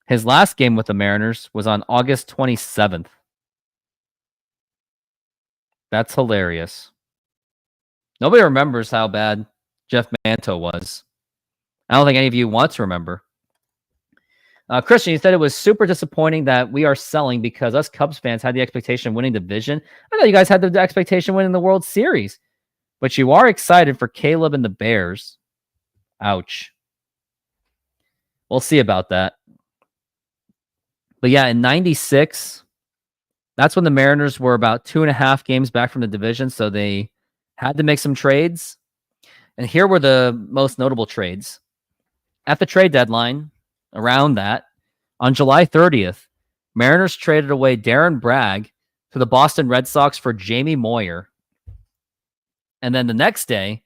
His last game with the Mariners was on August 27th. That's hilarious. Nobody remembers how bad Jeff Manto was. I don't think any of you want to remember. Christian, you said it was super disappointing that we are selling because us Cubs fans had the expectation of winning the division. I thought you guys had the expectation of winning the World Series. But you are excited for Caleb and the Bears. Ouch. We'll see about that. But yeah, in 96, that's when the Mariners were about 2.5 games back from the division, so they had to make some trades. And here were the most notable trades. At the trade deadline, around that, on July 30th, Mariners traded away Darren Bragg to the Boston Red Sox for Jamie Moyer. And then the next day,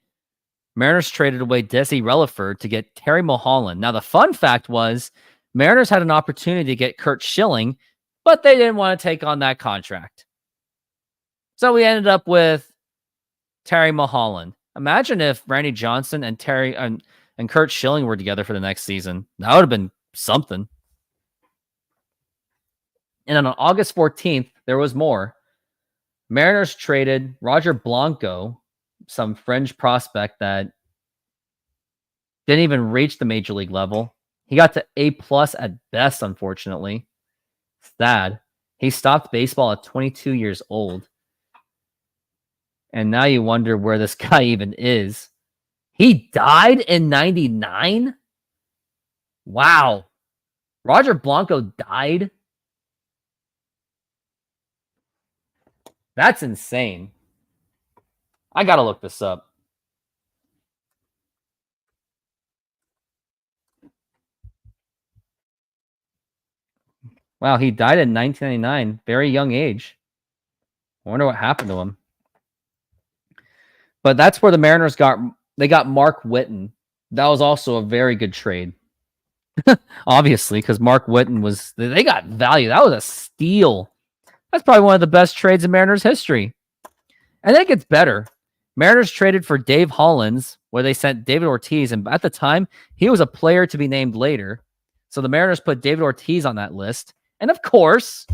Mariners traded away Desi Relaford to get Terry Mulholland. Now, the fun fact was Mariners had an opportunity to get Curt Schilling, but they didn't want to take on that contract. So we ended up with Terry Mulholland. Imagine if Randy Johnson and Curt Schilling were together for the next season. That would have been something. And then on August 14th, there was more. Mariners traded Roger Blanco, some fringe prospect that didn't even reach the major league level. He got to A+ at best, unfortunately. Sad. He stopped baseball at 22 years old. And now you wonder where this guy even is. He died in 99? Wow. Roger Blanco died? That's insane. I gotta look this up. Wow, he died in 1999. Very young age. I wonder what happened to him. But that's where the Mariners got Mark Whiten. That was also a very good trade. Obviously, because Mark Whiten they got value. That was a steal. That's probably one of the best trades in Mariners history. And it gets better. Mariners traded for Dave Hollins, where they sent David Ortiz. And at the time, he was a player to be named later. So the Mariners put David Ortiz on that list. And of course,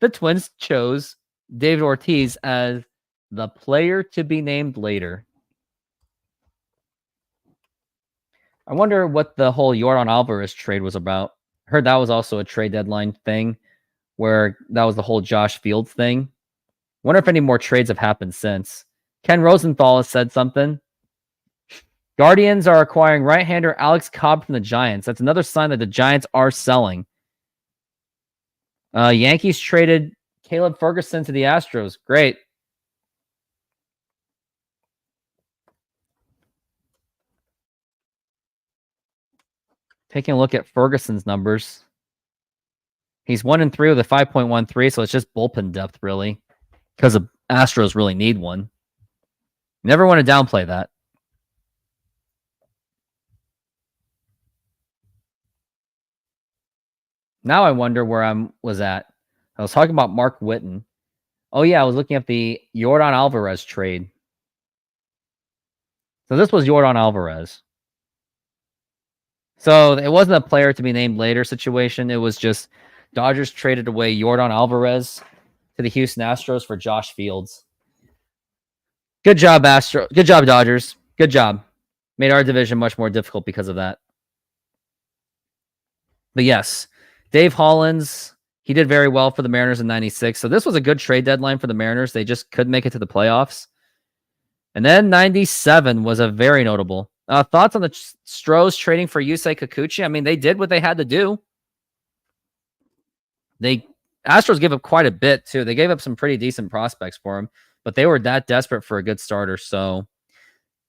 the Twins chose David Ortiz as the player to be named later. I wonder what the whole Yordan Alvarez trade was about. I heard that was also a trade deadline thing, where that was the whole Josh Fields thing. Wonder if any more trades have happened since. Ken Rosenthal has said something. Guardians are acquiring right-hander Alex Cobb from the Giants. That's another sign that the Giants are selling. Yankees traded Caleb Ferguson to the Astros. Great. Taking a look at Ferguson's numbers. He's 1-3 with a 5.13, so it's just bullpen depth, really. Because the Astros really need one. Never want to downplay that. Now I wonder where I was at. I was talking about Mark Whiten. Oh, yeah, I was looking at the Yordan Alvarez trade. So this was Yordan Alvarez. So it wasn't a player to be named later situation. It was just Dodgers traded away Yordan Alvarez to the Houston Astros for Josh Fields. Good job, Astro. Good job, Dodgers. Good job. Made our division much more difficult because of that. But yes, Dave Hollins, he did very well for the Mariners in 96. So this was a good trade deadline for the Mariners. They just couldn't make it to the playoffs. And then 97 was a very notable. Thoughts on the Stros trading for Yusei Kikuchi? I mean, they did what they had to do. Astros gave up quite a bit, too. They gave up some pretty decent prospects for him, but they were that desperate for a good starter. So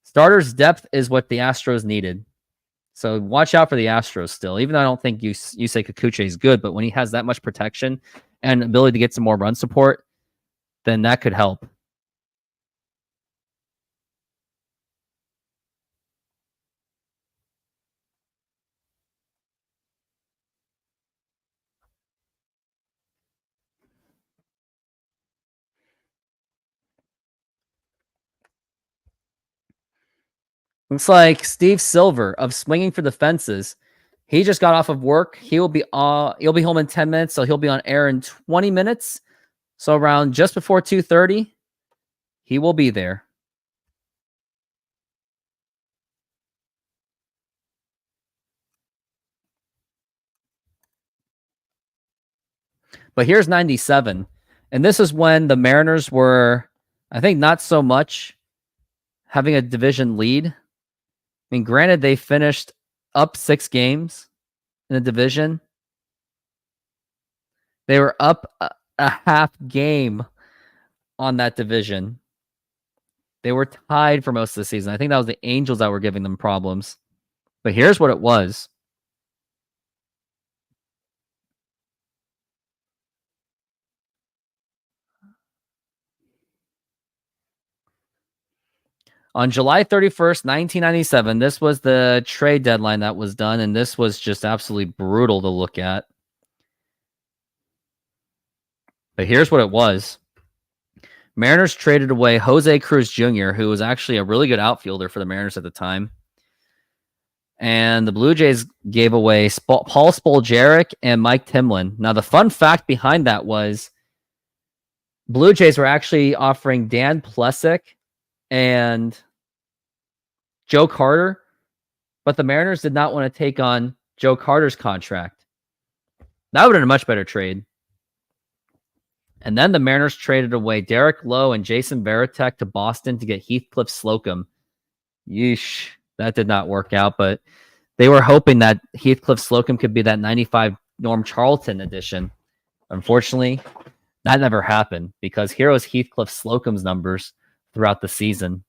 starters' depth is what the Astros needed. So watch out for the Astros still. Even though I don't think Yusei Kikuchi is good, but when he has that much protection and ability to get some more run support, then that could help. Looks like Steve Silver of Swinging for the Fences. He just got off of work. He'll be home in 10 minutes, so he'll be on air in 20 minutes. So around just before 2:30, he will be there. But here's 97. And this is when the Mariners were, I think, not so much having a division lead. I mean, granted, they finished up 6 games in the division. They were up a half game on that division. They were tied for most of the season. I think that was the Angels that were giving them problems. But here's what it was. On July 31st, 1997, this was the trade deadline that was done, and this was just absolutely brutal to look at. But here's what it was. Mariners traded away Jose Cruz Jr., who was actually a really good outfielder for the Mariners at the time. And the Blue Jays gave away Paul Spoljaric and Mike Timlin. Now, the fun fact behind that was Blue Jays were actually offering Dan Plesac and Joe Carter, but the Mariners did not want to take on Joe Carter's contract. That would have been a much better trade. And then the Mariners traded away Derek Lowe and Jason Varitek to Boston to get Heathcliff Slocum. Yeesh, that did not work out, but they were hoping that Heathcliff Slocum could be that 95 Norm Charlton edition. Unfortunately, that never happened because here was Heathcliff Slocum's numbers throughout the season.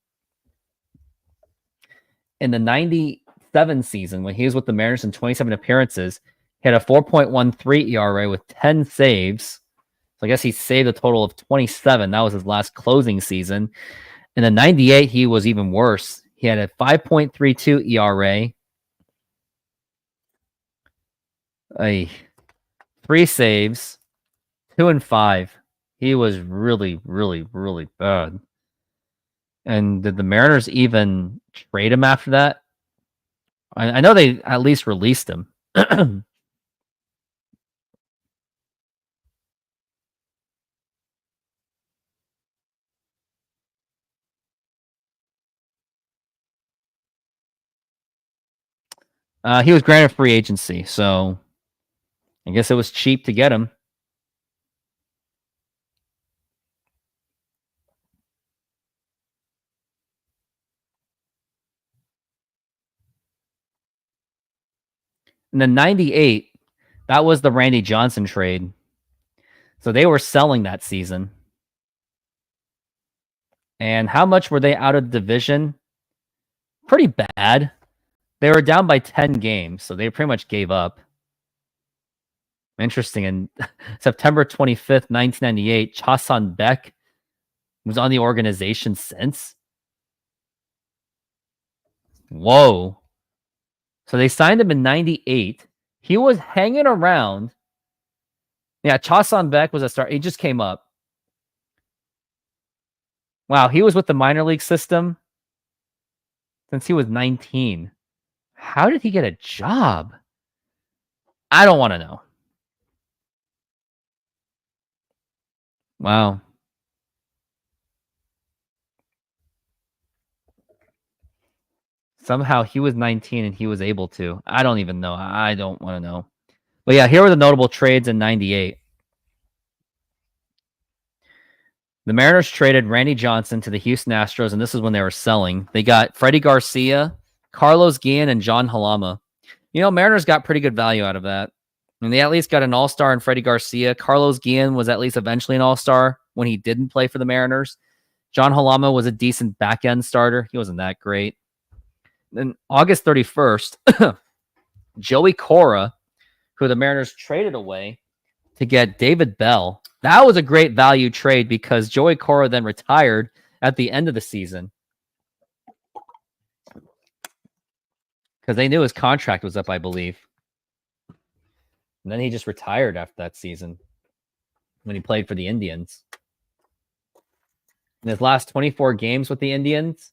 In the 97 season, when he was with the Mariners in 27 appearances, he had a 4.13 ERA with 10 saves. So I guess he saved a total of 27. That was his last closing season. In the 98, he was even worse. He had a 5.32 ERA. 3 saves, 2 and 5. He was really, really, really bad. And did the Mariners even trade him after that? I know they at least released him. He was granted free agency, so I guess it was cheap to get him. In the 98, that was the Randy Johnson trade. So they were selling that season. And how much were they out of the division? Pretty bad. They were down by 10 games, so they pretty much gave up. Interesting. And September 25th, 1998, Chasan Beck was on the organization since. Whoa. So they signed him in 98. He was hanging around. Yeah, Chasan Beck was a star. He just came up. Wow, he was with the minor league system since he was 19. How did he get a job? I don't want to know. Wow. Somehow he was 19 and he was able to. I don't even know. I don't want to know. But yeah, here were the notable trades in 98. The Mariners traded Randy Johnson to the Houston Astros, and this is when they were selling. They got Freddie Garcia, Carlos Guillen, and John Halama. Mariners got pretty good value out of that. And they at least got an all-star in Freddie Garcia. Carlos Guillen was at least eventually an all-star when he didn't play for the Mariners. John Halama was a decent back-end starter. He wasn't that great. Then August 31st, Joey Cora, who the Mariners traded away to get David Bell. That was a great value trade because Joey Cora then retired at the end of the season because they knew his contract was up, I believe. And then he just retired after that season when he played for the Indians. In his last 24 games with the Indians,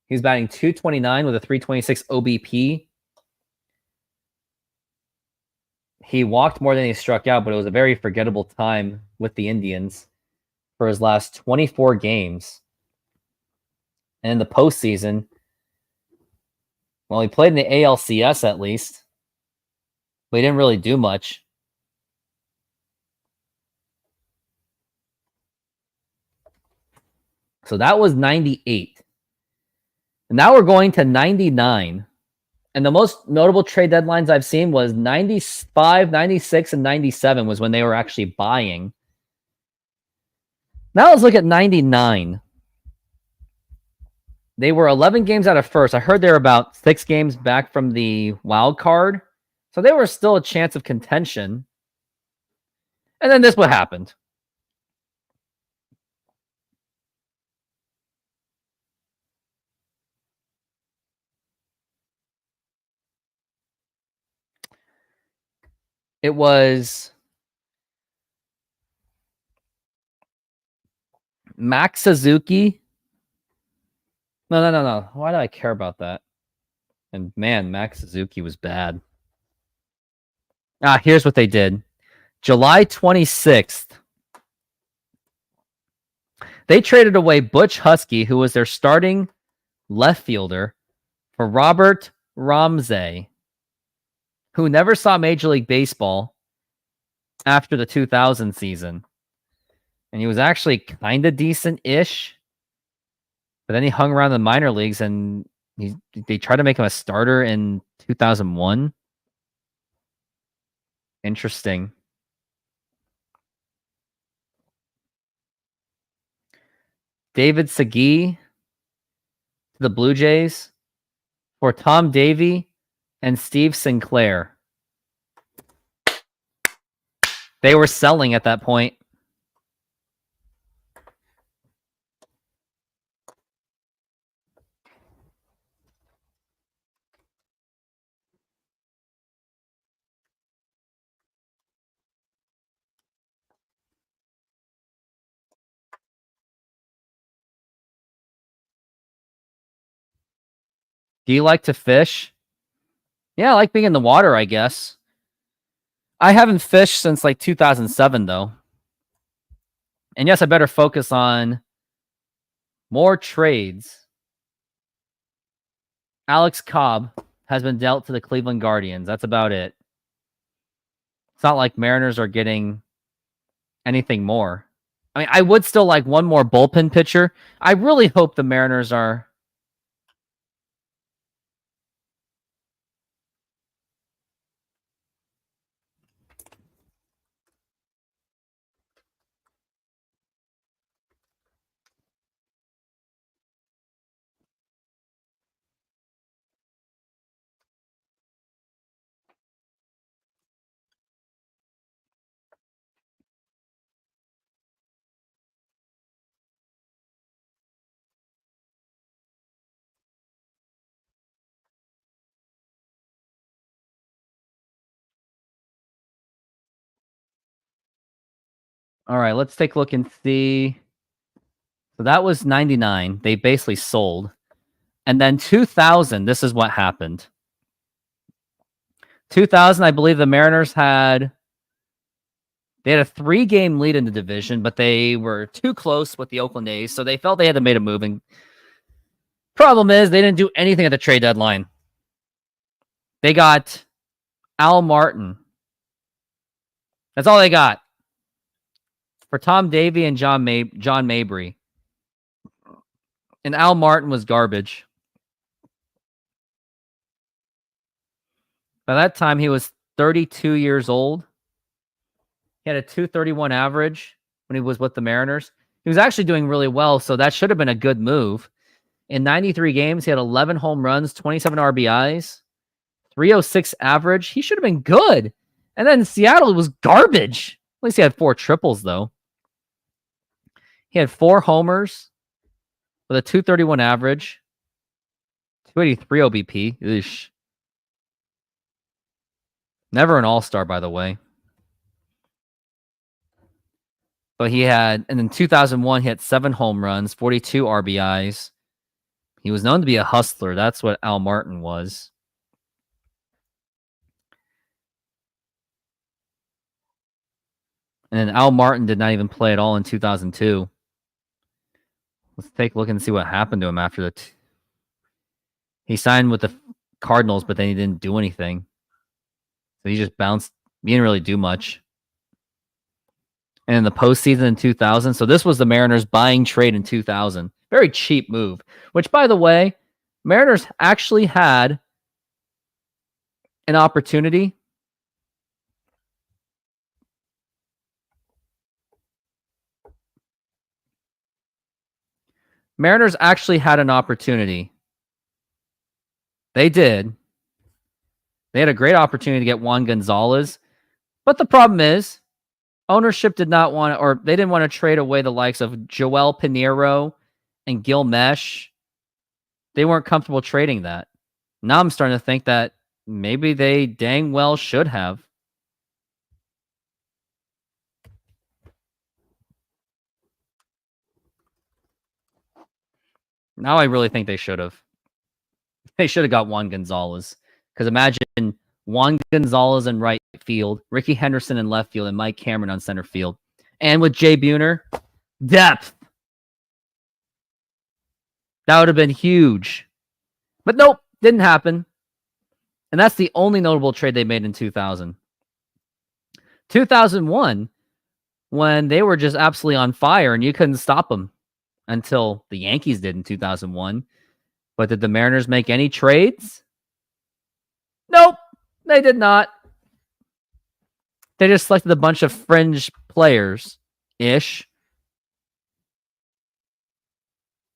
he was batting .229 with a .326 OBP. He walked more than he struck out, but it was a very forgettable time with the Indians for his last 24 games. And in the postseason, well, he played in the ALCS at least, but he didn't really do much. So that was 98. And now we're going to 99. And the most notable trade deadlines I've seen was 95, 96, and 97 was when they were actually buying. Now let's look at 99. They were 11 games out of first. I heard they were about 6 games back from the wild card. So they were still a chance of contention. And then this what happened. It was Max Suzuki. No. Why do I care about that? And man, Max Suzuki was bad. Here's what they did. July 26th. They traded away Butch Husky, who was their starting left fielder, for Robert Ramsey, who never saw Major League Baseball after the 2000 season. And he was actually kind of decent-ish. But then he hung around the minor leagues, and they tried to make him a starter in 2001. Interesting. David Segui to the Blue Jays for Tom Davey and Steve Sinclair. They were selling at that point. Do you like to fish? Yeah, I like being in the water, I guess. I haven't fished since like 2007, though. And yes, I better focus on more trades. Alex Cobb has been dealt to the Cleveland Guardians. That's about it. It's not like Mariners are getting anything more. I mean, I would still like one more bullpen pitcher. I really hope the Mariners are... All right, let's take a look and see. So that was 99. They basically sold. And then 2000, this is what happened. 2000, I believe the Mariners had... They had a 3-game lead in the division, but they were too close with the Oakland A's, so they felt they had to make a move and Problem is, they didn't do anything at the trade deadline. They got Al Martin. That's all they got for Tom Davey and John Mabry. And Al Martin was garbage. By that time, he was 32 years old. He had a 231 average when he was with the Mariners. He was actually doing really well, so that should have been a good move. In 93 games, he had 11 home runs, 27 RBIs, 306 average. He should have been good. And then Seattle was garbage. At least he had 4 triples, though. He had 4 homers with a 231 average, 283 OBP. Eesh. Never an all-star, by the way. But he had, and in 2001, he had 7 home runs, 42 RBIs. He was known to be a hustler. That's what Al Martin was. And then Al Martin did not even play at all in 2002. Let's take a look and see what happened to him after the... He signed with the Cardinals, but then he didn't do anything. So he just bounced. He didn't really do much. And in the postseason in 2000, so this was the Mariners buying trade in 2000. Very cheap move, which, by the way, Mariners actually had an opportunity. Mariners actually had an opportunity. They did. They had a great opportunity to get Juan Gonzalez. But the problem is, ownership did not want to, or they didn't want to trade away the likes of Joel Pinheiro and Gil Mesh. They weren't comfortable trading that. Now I'm starting to think that maybe they dang well should have. Now I really think they should have. They should have got Juan Gonzalez. Because imagine Juan Gonzalez in right field, Ricky Henderson in left field, and Mike Cameron on center field. And with Jay Buhner, depth. That would have been huge. But nope, didn't happen. And that's the only notable trade they made in 2000. 2001, when they were just absolutely on fire and you couldn't stop them until the Yankees did in 2001. But did the Mariners make any trades? Nope, they did not. They just selected a bunch of fringe players-ish.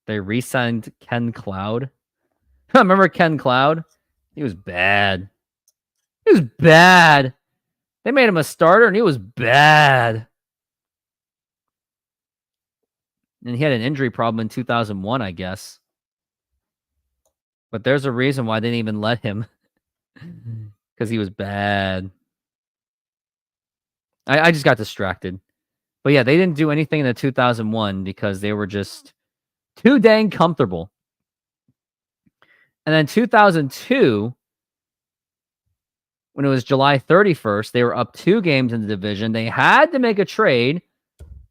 They re-signed Ken Cloud. Remember Ken Cloud? He was bad. He was bad. They made him a starter, and he was bad. And he had an injury problem in 2001, I guess. But there's a reason why they didn't even let him. Because he was bad. I just got distracted. But yeah, they didn't do anything in the 2001 because they were just too dang comfortable. And then 2002, when it was July 31st, they were up 2 games in the division. They had to make a trade.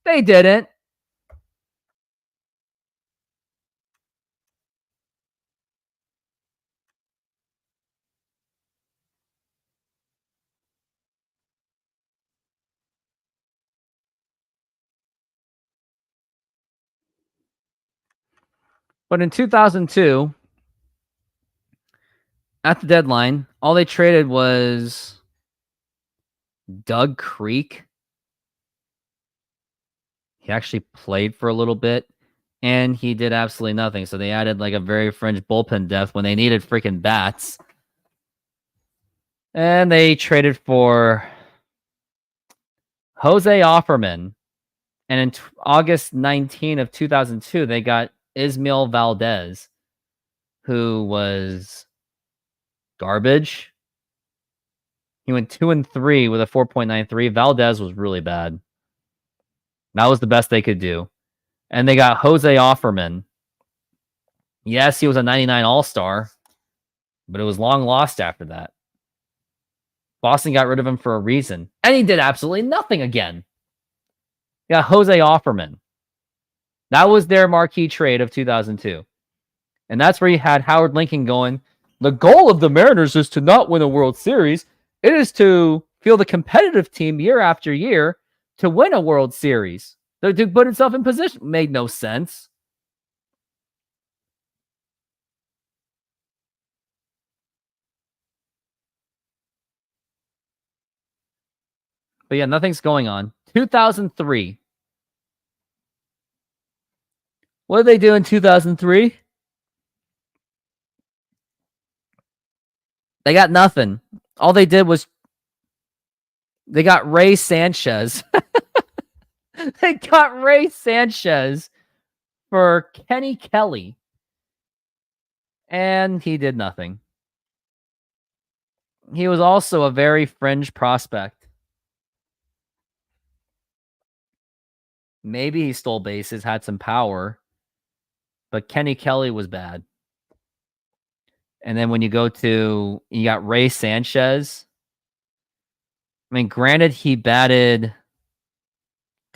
They didn't. But in 2002, at the deadline, all they traded was Doug Creek. He actually played for a little bit, and he did absolutely nothing. So they added like a very fringe bullpen depth when they needed freaking bats. And they traded for Jose Offerman. And in August 19 of 2002, they got Ismael Valdez, who was garbage. He went 2-3 with a 4.93. Valdez was really bad. That was the best they could do. And they got Jose Offerman. Yes, he was a 99 All-Star, but it was long lost after that. Boston got rid of him for a reason. And he did absolutely nothing again. They got Jose Offerman. That was their marquee trade of 2002. And that's where you had Howard Lincoln going, the goal of the Mariners is to not win a World Series. It is to field a competitive team year after year to win a World Series. To put itself in position. Made no sense. But yeah, nothing's going on. 2003. What did they do in 2003? They got nothing. All they did was they got Ray Sanchez. They got Ray Sanchez for Kenny Kelly. And he did nothing. He was also a very fringe prospect. Maybe he stole bases, had some power, but Kenny Kelly was bad. And then when you got Ray Sanchez. I mean, granted, he batted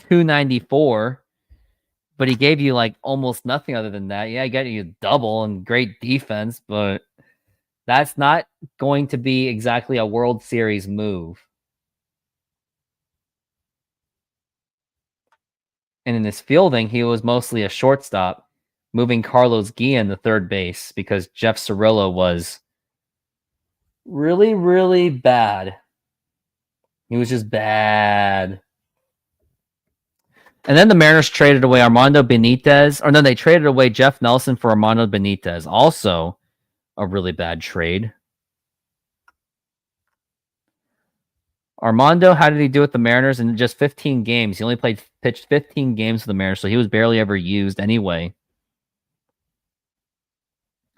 .294, but he gave you like almost nothing other than that. Yeah, he got you a double and great defense, but that's not going to be exactly a World Series move. And in his fielding, he was mostly a shortstop, moving Carlos Guillen to third base because Jeff Cirillo was really, really bad. He was just bad. And then the Mariners traded away Armando Benitez. Or no, they traded away Jeff Nelson for Armando Benitez. Also a really bad trade. Armando, how did he do with the Mariners in just 15 games? He only pitched 15 games for the Mariners, so he was barely ever used anyway.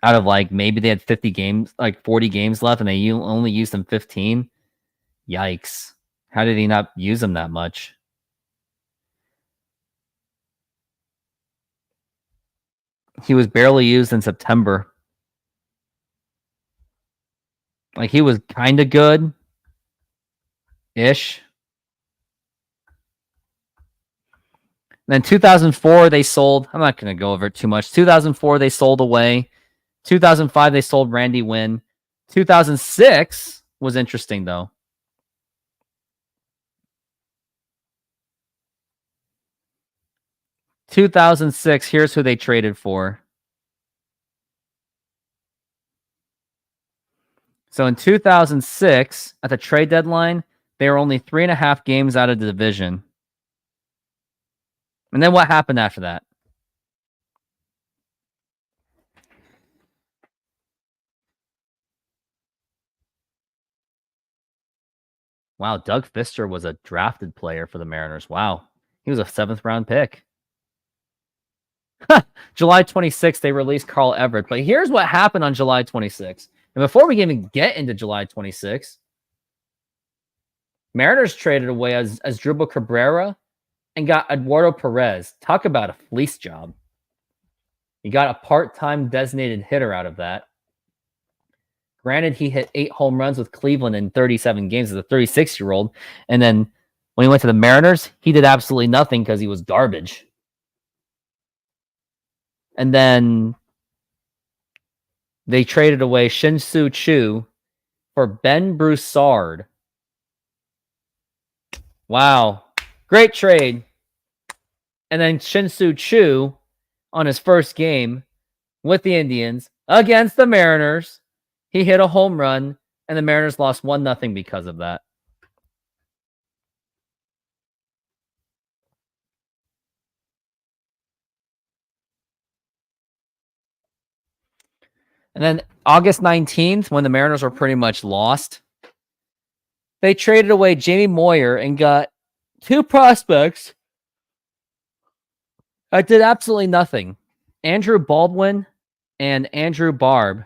Out of like, maybe they had 50 games, like 40 games left, and they only used him 15. Yikes. How did he not use him that much? He was barely used in September. Like, he was kind of good-ish. Then 2004, they sold. I'm not going to go over it too much. 2004, they sold away. 2005, they sold Randy Wynn. 2006 was interesting, though. .2006, here's who they traded for. So in 2006, at the trade deadline, they were only 3.5 games out of the division. And then what happened after that? Wow, Doug Fister was a drafted player for the Mariners. Wow. He was a 7th round pick. July 26th, they released Carl Everett. But here's what happened on July 26th. And before we even get into July 26th, Mariners traded away Asdrubal Cabrera and got Eduardo Perez. Talk about a fleece job. You got a part-time designated hitter out of that. Granted, he hit 8 home runs with Cleveland in 37 games as a 36-year-old. And then when he went to the Mariners, he did absolutely nothing because he was garbage. And then they traded away Shin-Soo Choo for Ben Broussard. Wow. Great trade. And then Shin-Soo Choo, on his first game with the Indians against the Mariners, he hit a home run, and the Mariners lost 1-0 because of that. And then August 19th, when the Mariners were pretty much lost, they traded away Jamie Moyer and got 2 prospects that did absolutely nothing. Andrew Baldwin and Andrew Barb.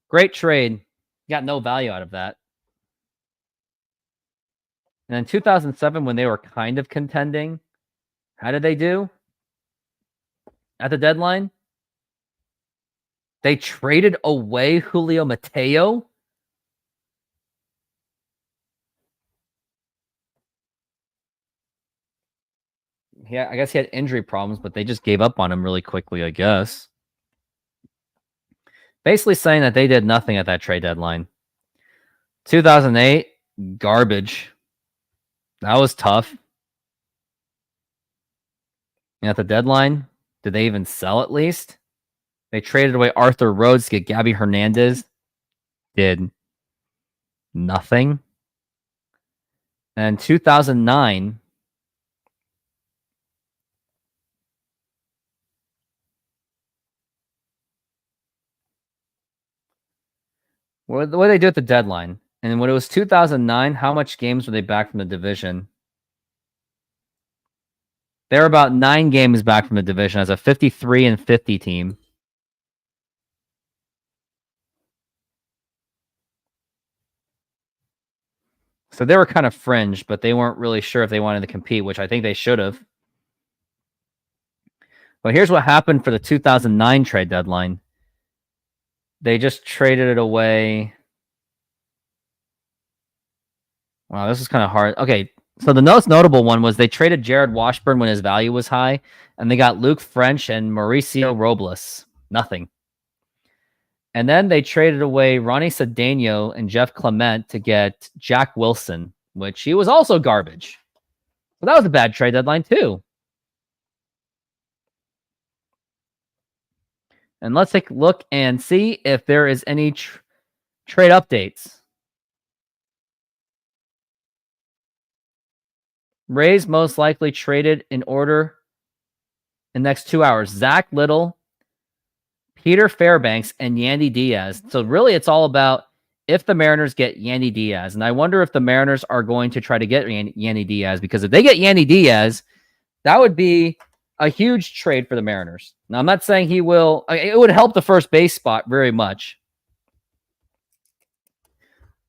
Great trade. Got no value out of that. And in 2007, when they were kind of contending, how did they do? At the deadline, they traded away Julio Mateo. Yeah, I guess he had injury problems, but they just gave up on him really quickly, I guess. Basically saying that they did nothing at that trade deadline. 2008, garbage. That was tough. And at the deadline, did they even sell at least? They traded away Arthur Rhodes to get Gabby Hernandez. Did nothing. And 2009, what did they do at the deadline? And when it was 2009, how much games were they back from the division? They're about 9 games back from the division as a 53-50 team. So they were kind of fringe, but they weren't really sure if they wanted to compete, which I think they should have. But here's what happened for the 2009 trade deadline. They just traded it away. Wow, this is kind of hard. Okay, so the most notable one was they traded Jared Washburn when his value was high, and they got Luke French and Mauricio Robles. Nothing. And then they traded away Ronnie Cedeno and Jeff Clement to get Jack Wilson, which he was also garbage. So that was a bad trade deadline too. And let's take a look and see if there is any trade updates. Rays most likely traded in order in the next 2 hours. Zach Little, Peter Fairbanks, and Yandy Diaz. So really it's all about if the Mariners get Yandy Diaz. And I wonder if the Mariners are going to try to get Yandy Diaz, because if they get Yandy Diaz, that would be a huge trade for the Mariners. Now, I'm not saying he will. It would help the first base spot very much.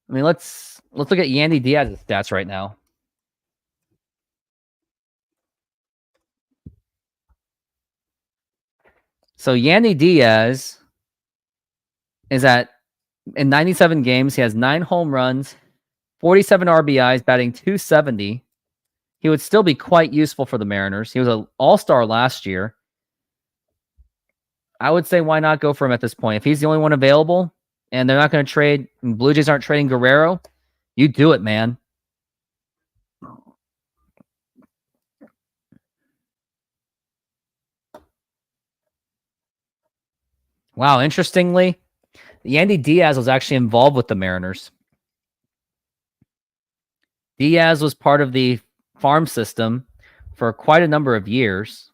I mean, let's look at Yandy Diaz's stats right now. So Yandy Diaz is in 97 games. He has 9 home runs, 47 RBIs, batting .270. He would still be quite useful for the Mariners. He was an all-star last year. I would say why not go for him at this point? If he's the only one available and they're not going to trade, and Blue Jays aren't trading Guerrero, you do it, man. Wow, interestingly, Yandy Diaz was actually involved with the Mariners. Diaz was part of the farm system for quite a number of years.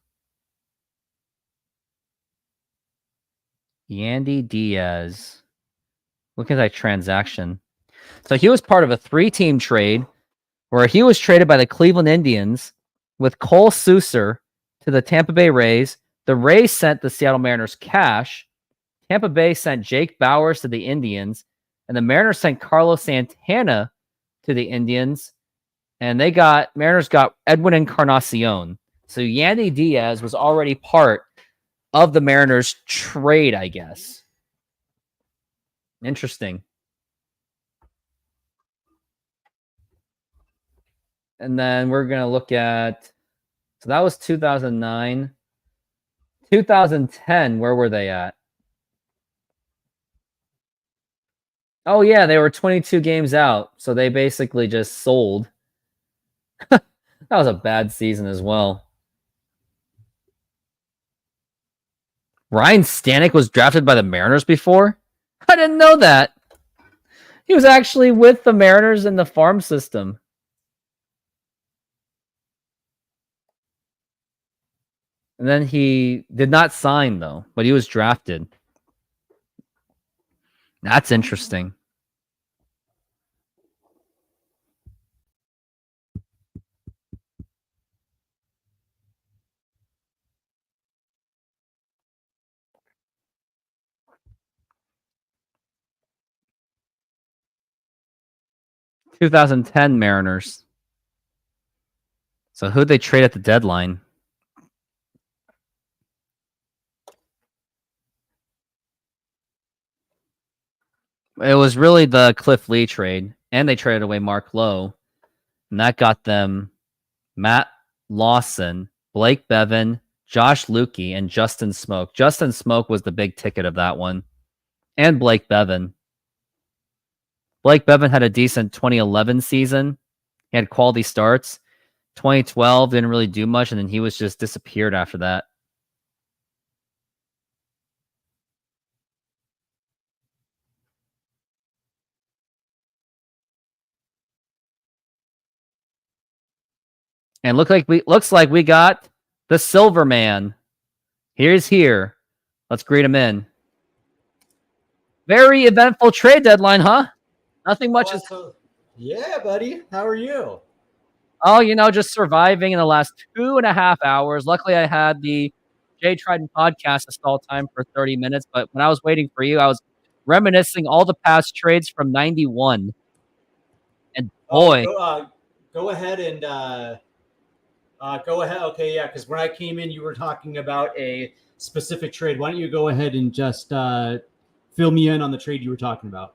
Yandy Diaz. Look at that transaction. So he was part of a 3-team trade where he was traded by the Cleveland Indians with Cole Souser to the Tampa Bay Rays. The Rays sent the Seattle Mariners cash. Tampa Bay sent Jake Bauers to the Indians, and the Mariners sent Carlos Santana to the Indians, and Mariners got Edwin Encarnacion. So Yandy Diaz was already part of the Mariners trade, I guess. Interesting. And then we're going to look at, so that was 2009. 2010, where were they at? Oh, yeah, they were 22 games out, so they basically just sold. That was a bad season as well. Ryan Stanek was drafted by the Mariners before? I didn't know that. He was actually with the Mariners in the farm system. And then he did not sign, though, but he was drafted. That's interesting. .2010 Mariners. So who'd they trade at the deadline? It was really the Cliff Lee trade, and they traded away Mark Lowe, and that got them Matt Lawson, Blake Bevan, Josh Lukey, and Justin Smoke. Justin Smoke was the big ticket of that one. And Blake Bevan. Blake Bevan had a decent 2011 season. He had quality starts. 2012 didn't really do much, and then he was just disappeared after that. And looks like we got the Silver Man. Here's here. Let's greet him in. Very eventful trade deadline, huh? Nothing much is. Yeah, buddy. How are you? Oh, just surviving in the last 2.5 hours. Luckily, I had the Jay Trident podcast installed time for 30 minutes. But when I was waiting for you, I was reminiscing all the past trades from 91. And boy. Go ahead and go ahead. Okay, yeah, because when I came in, you were talking about a specific trade. Why don't you go ahead and just fill me in on the trade you were talking about?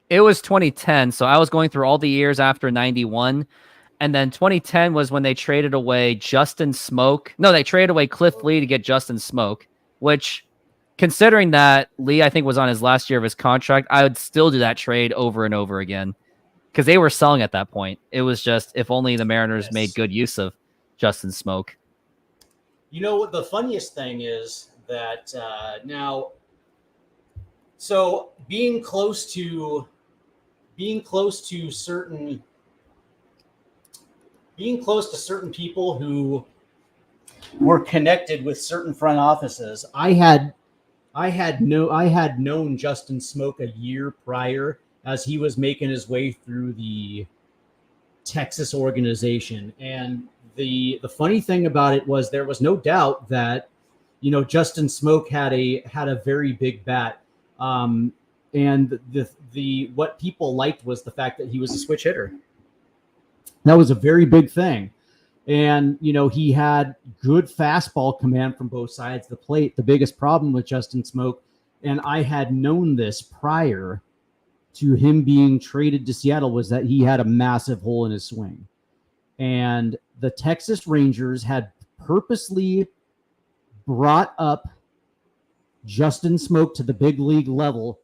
It was 2010, so I was going through all the years after 91. And then 2010 was when they traded away Justin Smoke. No, they traded away Cliff Lee to get Justin Smoke, which, considering that Lee, I think, was on his last year of his contract, I would still do that trade over and over again because they were selling at that point. It was just, if only the Mariners made good use of Justin Smoke. You know what the funniest thing is that now, so being close to certain people who were connected with certain front offices. I had known Justin Smoke a year prior as he was making his way through the Texas organization. And the funny thing about it was there was no doubt that, Justin Smoke had a very big bat. And the what people liked was the fact that he was a switch hitter. That was a very big thing. And, he had good fastball command from both sides of the plate. The biggest problem with Justin Smoke, and I had known this prior to him being traded to Seattle, was that he had a massive hole in his swing. And the Texas Rangers had purposely brought up Justin Smoke to the big league level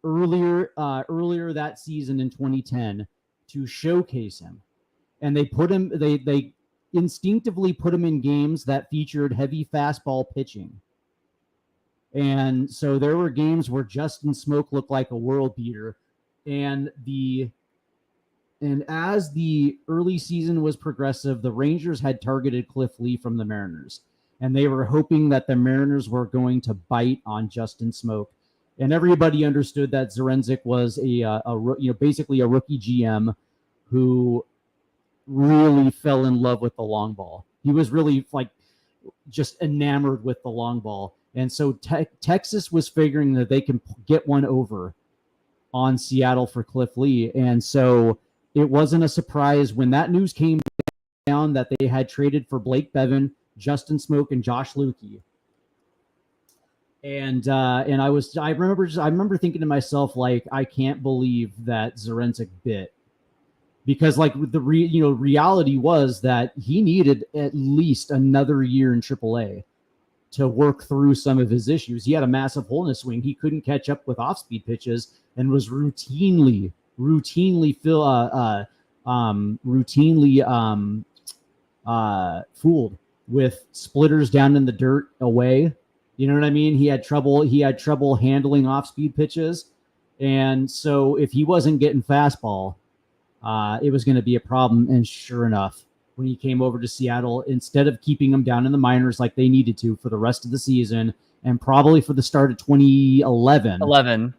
earlier that season in 2010 to showcase him. And they instinctively put him in games that featured heavy fastball pitching. And so there were games where Justin Smoke looked like a world beater. And as the early season was progressive, the Rangers had targeted Cliff Lee from the Mariners. And they were hoping that the Mariners were going to bite on Justin Smoke. And everybody understood that Zarenzik was basically a rookie GM who really fell in love with the long ball. He was really just enamored with the long ball. And so Texas was figuring that they can get one over on Seattle for Cliff Lee. And so it wasn't a surprise when that news came down that they had traded for Blake Bevan, Justin Smoke, and Josh Lukey. And I remember thinking to myself, I can't believe that Zarenzik bit. Because reality was that he needed at least another year in AAA to work through some of his issues. He had a massive hole in his swing. He couldn't catch up with off-speed pitches and was routinely fooled with splitters down in the dirt away. You know what I mean? He had trouble handling off-speed pitches. And so if he wasn't getting fastball, it was going to be a problem. And sure enough, when he came over to Seattle, instead of keeping him down in the minors like they needed to for the rest of the season and probably for the start of 2011,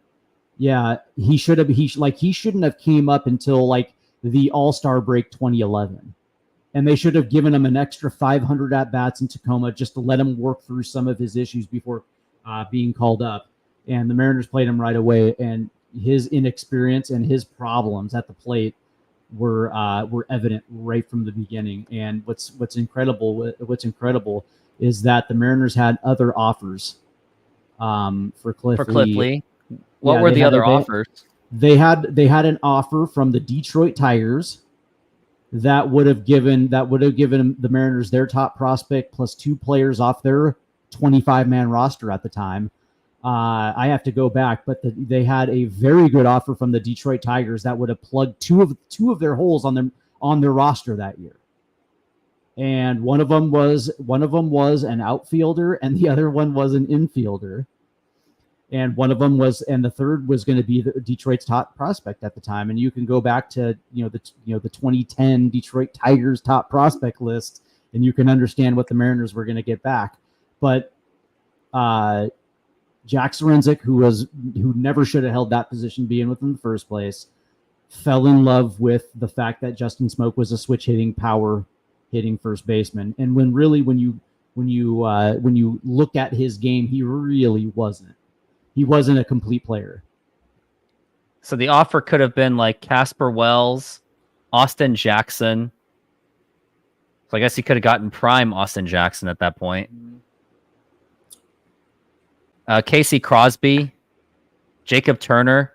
yeah, he shouldn't have came up until the All-Star break 2011. And they should have given him an extra 500 at-bats in Tacoma just to let him work through some of his issues before being called up. And the Mariners played him right away. And his inexperience and his problems at the plate were evident right from the beginning. And what's incredible is that the Mariners had other offers for Cliff Lee. What were the other offers? They had an offer from the Detroit Tigers that would have given the Mariners their top prospect plus two players off their 25-man roster at the time. I have to go back, but they had a very good offer from the Detroit Tigers that would have plugged two of their holes on their roster that year. And one of them was an outfielder, and the other one was an infielder. And one of them was, and the third was going to be Detroit's top prospect at the time. And you can go back to the 2010 Detroit Tigers top prospect list, and you can understand what the Mariners were going to get back. But Jack Sorensic, who never should have held that position being with him in the first place, fell in love with the fact that Justin Smoak was a switch hitting, power hitting first baseman. And when you look at his game, he really wasn't. He wasn't a complete player. So the offer could have been like Casper Wells, Austin Jackson. So I guess he could have gotten prime Austin Jackson at that point. Casey Crosby, Jacob Turner.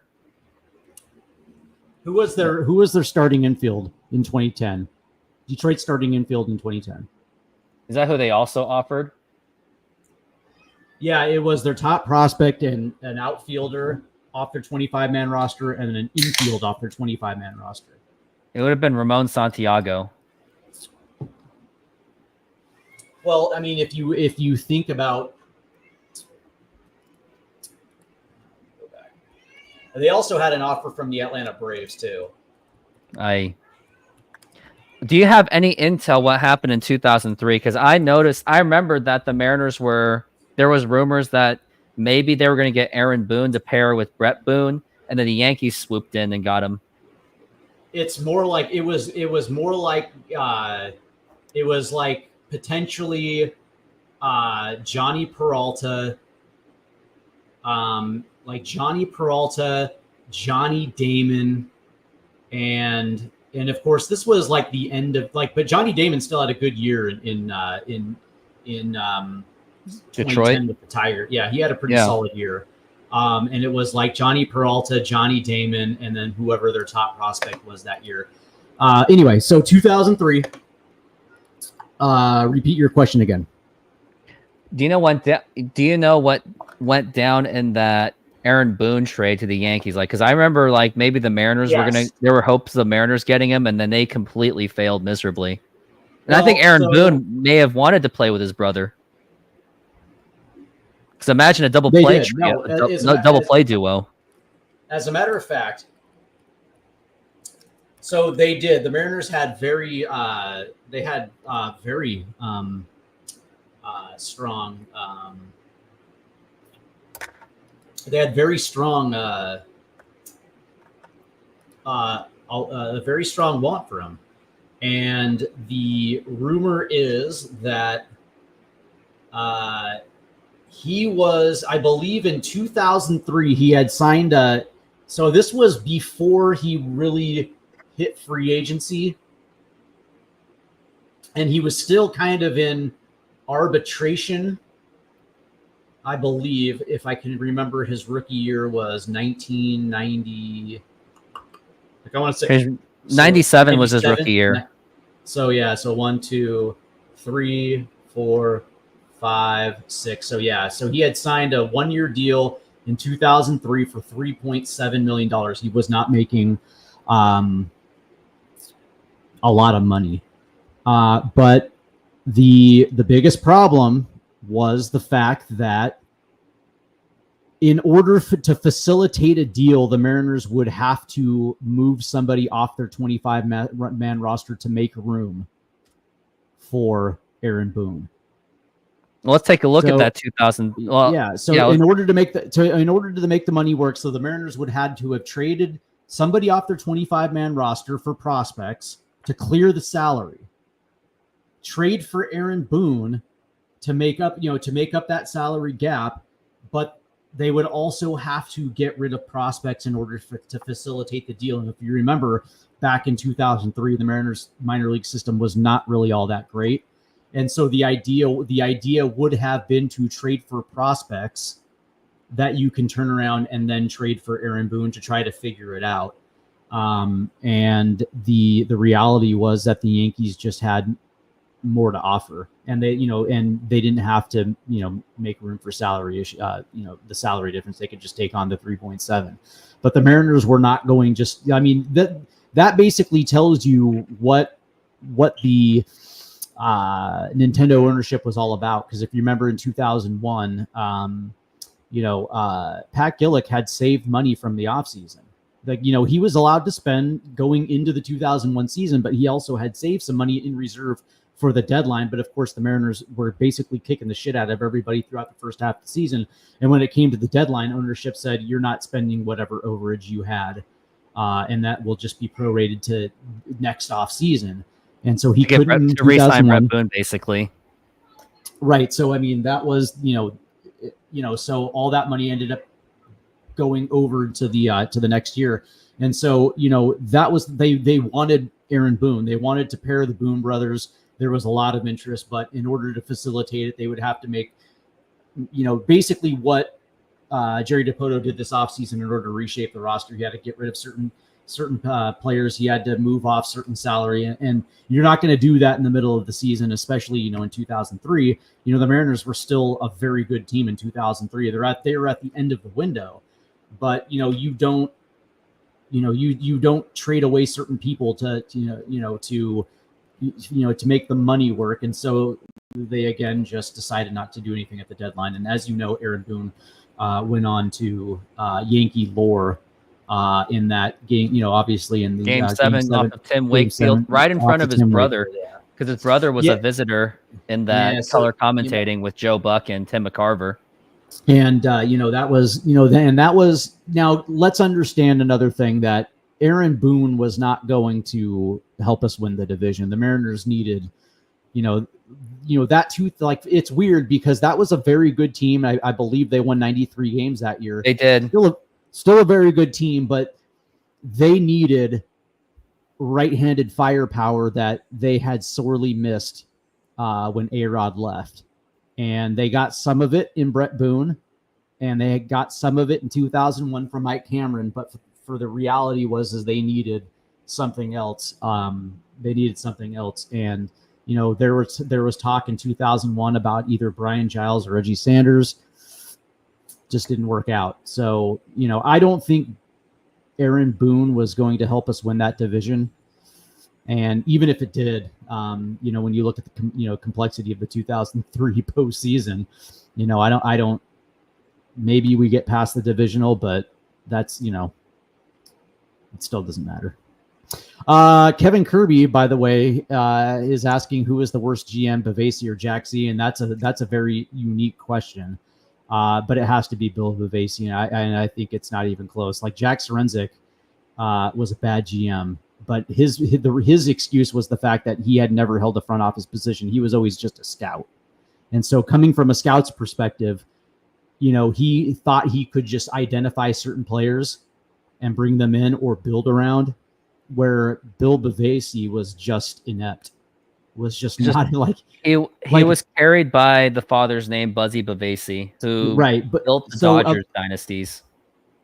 Who was their starting infield in 2010? Detroit starting infield in 2010. Is that who they also offered? Yeah, it was their top prospect and an outfielder off their 25-man roster and an infield off their 25-man roster. It would have been Ramon Santiago. Well, I mean, if you think about, they also had an offer from the Atlanta Braves too. Do you have any intel what happened in 2003? Because I remember that the Mariners there was rumors that maybe they were going to get Aaron Boone to pair with Brett Boone, and then the Yankees swooped in and got him. It's more like it was like potentially Johnny Peralta, Johnny Damon, and of course this was like the end of but Johnny Damon still had a good year in Detroit with the Tiger. Yeah, he had a pretty solid year. And it was like Johnny Peralta, Johnny Damon, and then whoever their top prospect was that year. Anyway, so 2003. Repeat your question again. Do you know what went down in that Aaron Boone trade to the Yankees? Like, because I remember like maybe the Mariners there were hopes of the Mariners getting him, and then they completely failed miserably. And I think Aaron Boone may have wanted to play with his brother. Because imagine a double play duo. As a matter of fact, so they did. The Mariners had very strong. They had very strong, a very strong want for him, and the rumor is that he was, I believe, in 2003 he had signed a. So this was before he really hit free agency, and he was still kind of in arbitration. I believe, if I can remember, his rookie year was 1990. Like I want to say 97 was his rookie year. So yeah, so 1, 2, 3, 4, 5, 6. So yeah, so he had signed a 1-year deal in 2003 for $3.7 million. He was not making a lot of money, but the biggest problem was the fact that in order to facilitate a deal, the Mariners would have to move somebody off their 25-man roster to make room for Aaron Boone. Well, let's take a look at that 2000. Well, in order to make the money work, so the Mariners would had to have traded somebody off their 25-man roster for prospects to clear the salary. Trade for Aaron Boone to make up that salary gap, but they would also have to get rid of prospects in order to facilitate the deal. And if you remember, back in 2003, the Mariners minor league system was not really all that great. And so the idea would have been to trade for prospects that you can turn around and then trade for Aaron Boone to try to figure it out. And the reality was that the Yankees just had more to offer, and they didn't have to make room for salary issue, the salary difference. They could just take on the 3.7, but the Mariners were not going. That basically tells you what the Nintendo ownership was all about. Because if you remember in 2001, Pat Gillick had saved money from the offseason. He was allowed to spend going into the 2001 season, but he also had saved some money in reserve for the deadline. But of course, the Mariners were basically kicking the shit out of everybody throughout the first half of the season. And when it came to the deadline, ownership said, you're not spending whatever overage you had. And that will just be prorated to next off season. And so he couldn't re-sign Brett Boone, basically. Right. So, that was, so all that money ended up going over to the next year. And so, that was, they wanted Aaron Boone. They wanted to pair the Boone brothers. There was a lot of interest, but in order to facilitate it, they would have to make, basically what Jerry Dipoto did this offseason in order to reshape the roster. He had to get rid of certain players. He had to move off certain salary, and you're not going to do that in the middle of the season, especially, in 2003. The Mariners were still a very good team in 2003. They were at the end of the window, but you don't trade away certain people to make the money work. And so they again just decided not to do anything at the deadline. And as you know, Aaron Boone went on to Yankee lore in that game, obviously in the Game 7 off of Tim Wakefield, right in front of his brother, because his brother was a visitor in that color commentating with Joe Buck and Tim McCarver. And that was now let's understand another thing, that Aaron Boone was not going to help us win the division. The Mariners needed, it's weird because that was a very good team. I believe they won 93 games that year. They did. Still a very good team, but they needed right-handed firepower that they had sorely missed when A-Rod left. And they got some of it in Brett Boone, and they got some of it in 2001 from Mike Cameron. But for the reality was they needed something else. And there was talk in 2001 about either Brian Giles or Reggie Sanders. Just didn't work out. So I don't think Aaron Boone was going to help us win that division. And even if it did, when you look at the complexity of the 2003 postseason, I don't. Maybe we get past the divisional, but that's it still doesn't matter. Kevin Kirby, by the way, is asking who is the worst GM, Bavasi or Jaxie, and that's a very unique question. But it has to be Bill Bavasi, and I think it's not even close. Like Jack Sorensic was a bad GM. But his excuse was the fact that he had never held a front office position. He was always just a scout. And so coming from a scout's perspective, he thought he could just identify certain players and bring them in or build around, where Bill Bavasi was just inept. Was just not like... He was carried by the father's name, Buzzy Bavasi, who built the Dodgers dynasties.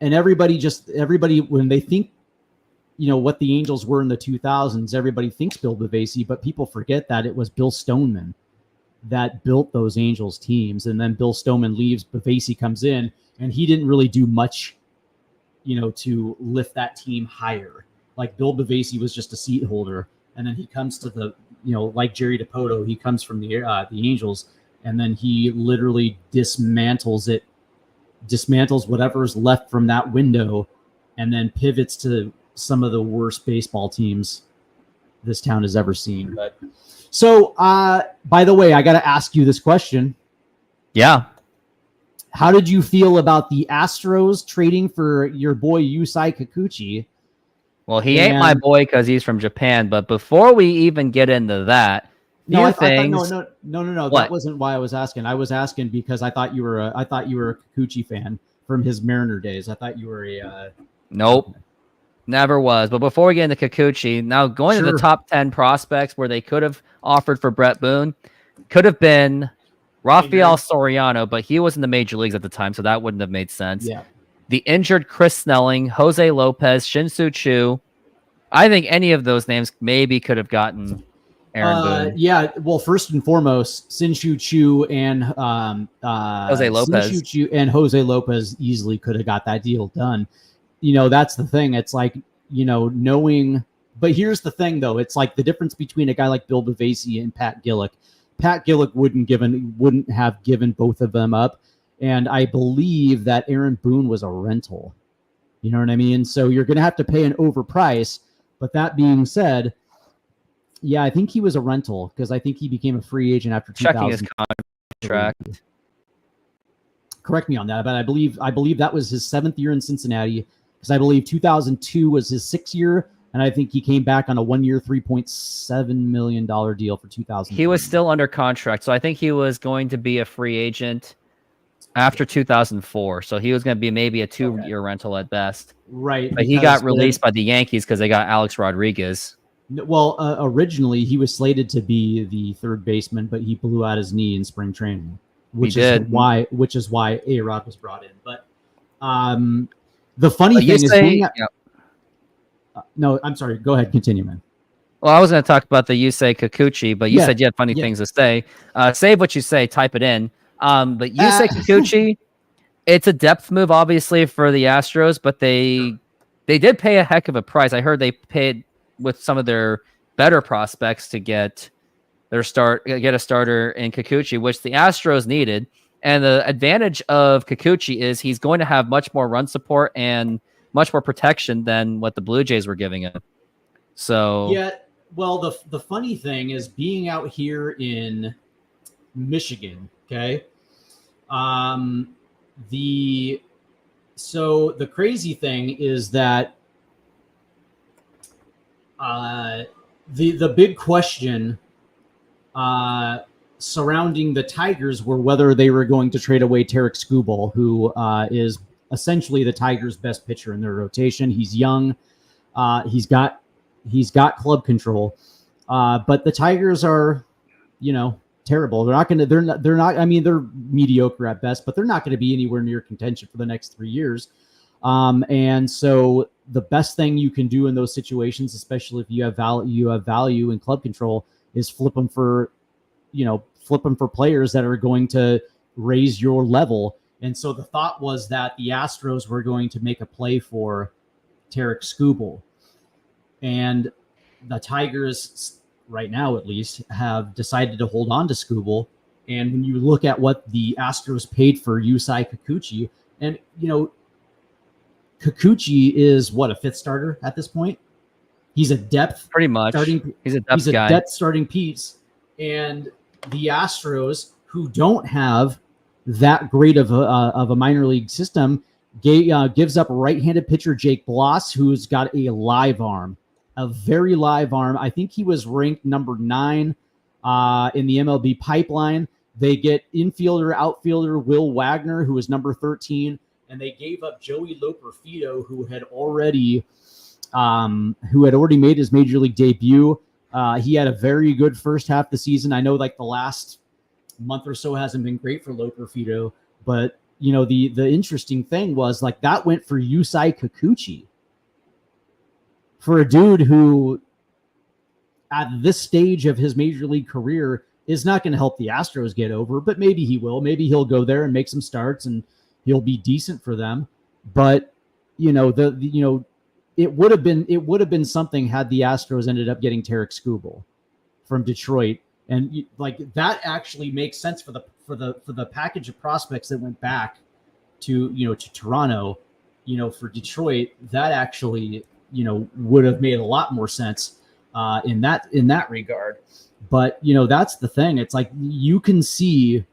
And everybody, when they think, what the Angels were in the 2000s, everybody thinks Bill Bavasi, but people forget that it was Bill Stoneman that built those Angels teams. And then Bill Stoneman leaves, Bavasi comes in, and he didn't really do much, to lift that team higher. Like Bill Bavasi was just a seat holder. And then he comes to the, like Jerry Dipoto, he comes from the Angels, and then he literally dismantles whatever's left from that window, and then pivots to some of the worst baseball teams this town has ever seen. But so, by the way, I got to ask you this question. Yeah. How did you feel about the Astros trading for your boy Yusei Kikuchi? Well, he ain't my boy because he's from Japan. But before we even get into that, no. What? That wasn't why I was asking. I was asking because I thought you were a Kikuchi fan from his Mariner days. I thought you were a. Nope. Never was. But before we get into Kikuchi, now going to the top 10 prospects where they could have offered for Brett Boone, could have been Rafael Soriano, but he was in the major leagues at the time, so that wouldn't have made sense. Yeah. The injured Chris Snelling, Jose Lopez, Shin-Soo Choo. I think any of those names maybe could have gotten Aaron Boone. Yeah, well, first and foremost, Sin-Shu Chu and Jose Lopez. Sin-Shu Chu and Jose Lopez easily could have got that deal done. That's the thing. It's like, knowing. But here's the thing, though. It's like the difference between a guy like Bill Bavasi and Pat Gillick. Pat Gillick wouldn't have given both of them up, and I believe that Aaron Boone was a rental. You know what I mean? So you're going to have to pay an overprice. But that being said, yeah, I think he was a rental because I think he became a free agent after 2000. Checking his contract. Correct me on that, but I believe that was his 7th year in Cincinnati because I believe 2002 was his 6th year, and I think he came back on a 1-year, $3.7 million deal for 2000. He was still under contract, so I think he was going to be a free agent after 2004. So he was going to be maybe a 2-year rental at best. Right. But he got released by the Yankees because they got Alex Rodriguez. Well, originally he was slated to be the third baseman, but he blew out his knee in spring training, which is why A-Rod was brought in. But the funny thing is, no, I'm sorry. Go ahead, continue, man. Well, I was going to talk about the Yusei Kikuchi, but you said you had funny things to say. Save what you say, type it in. But Yusei Kikuchi, it's a depth move, obviously, for the Astros, but they did pay a heck of a price. I heard they paid with some of their better prospects to get a starter in Kikuchi, which the Astros needed. And the advantage of Kikuchi is he's going to have much more run support and much more protection than what the Blue Jays were giving him. So yeah, well, the funny thing is being out here in Michigan, okay? The crazy thing is that the big question surrounding the Tigers were whether they were going to trade away Tarek Skubal, who is essentially the Tigers' best pitcher in their rotation. He's young. He's got club control. But the Tigers are, terrible. They're not. I mean, they're mediocre at best, but they're not going to be anywhere near contention for the next 3 years. And so the best thing you can do in those situations, especially if you have value in club control, is flip them for players that are going to raise your level. And so the thought was that the Astros were going to make a play for Tarek Skubal, and the Tigers, right now at least, have decided to hold on to Skubal. And when you look at what the Astros paid for Yusei Kikuchi, and Kikuchi is what, a 5th starter at this point? He's a depth, pretty much. He's a depth starting piece, and the Astros, who don't have that great of a minor league system, gives up right-handed pitcher Jake Bloss, who's got a live arm, a very live arm. I think he was ranked number 9 in the MLB pipeline. They get outfielder Will Wagner, who was number 13, and they gave up Joey Loperfido, who had already made his major league debut. He had a very good first half of the season. I know, like, the last month or so hasn't been great for Loperfido, but the interesting thing was, like, that went for Yusei Kikuchi, for a dude who at this stage of his major league career is not going to help the Astros get over, but maybe he will. Maybe he'll go there and make some starts and he'll be decent for them. But it would have been something had the Astros ended up getting Tarek Skubal from Detroit. And like, that actually makes sense for the package of prospects that went back to Toronto. For Detroit, that actually would have made a lot more sense in that regard. But that's the thing. It's like, you can see,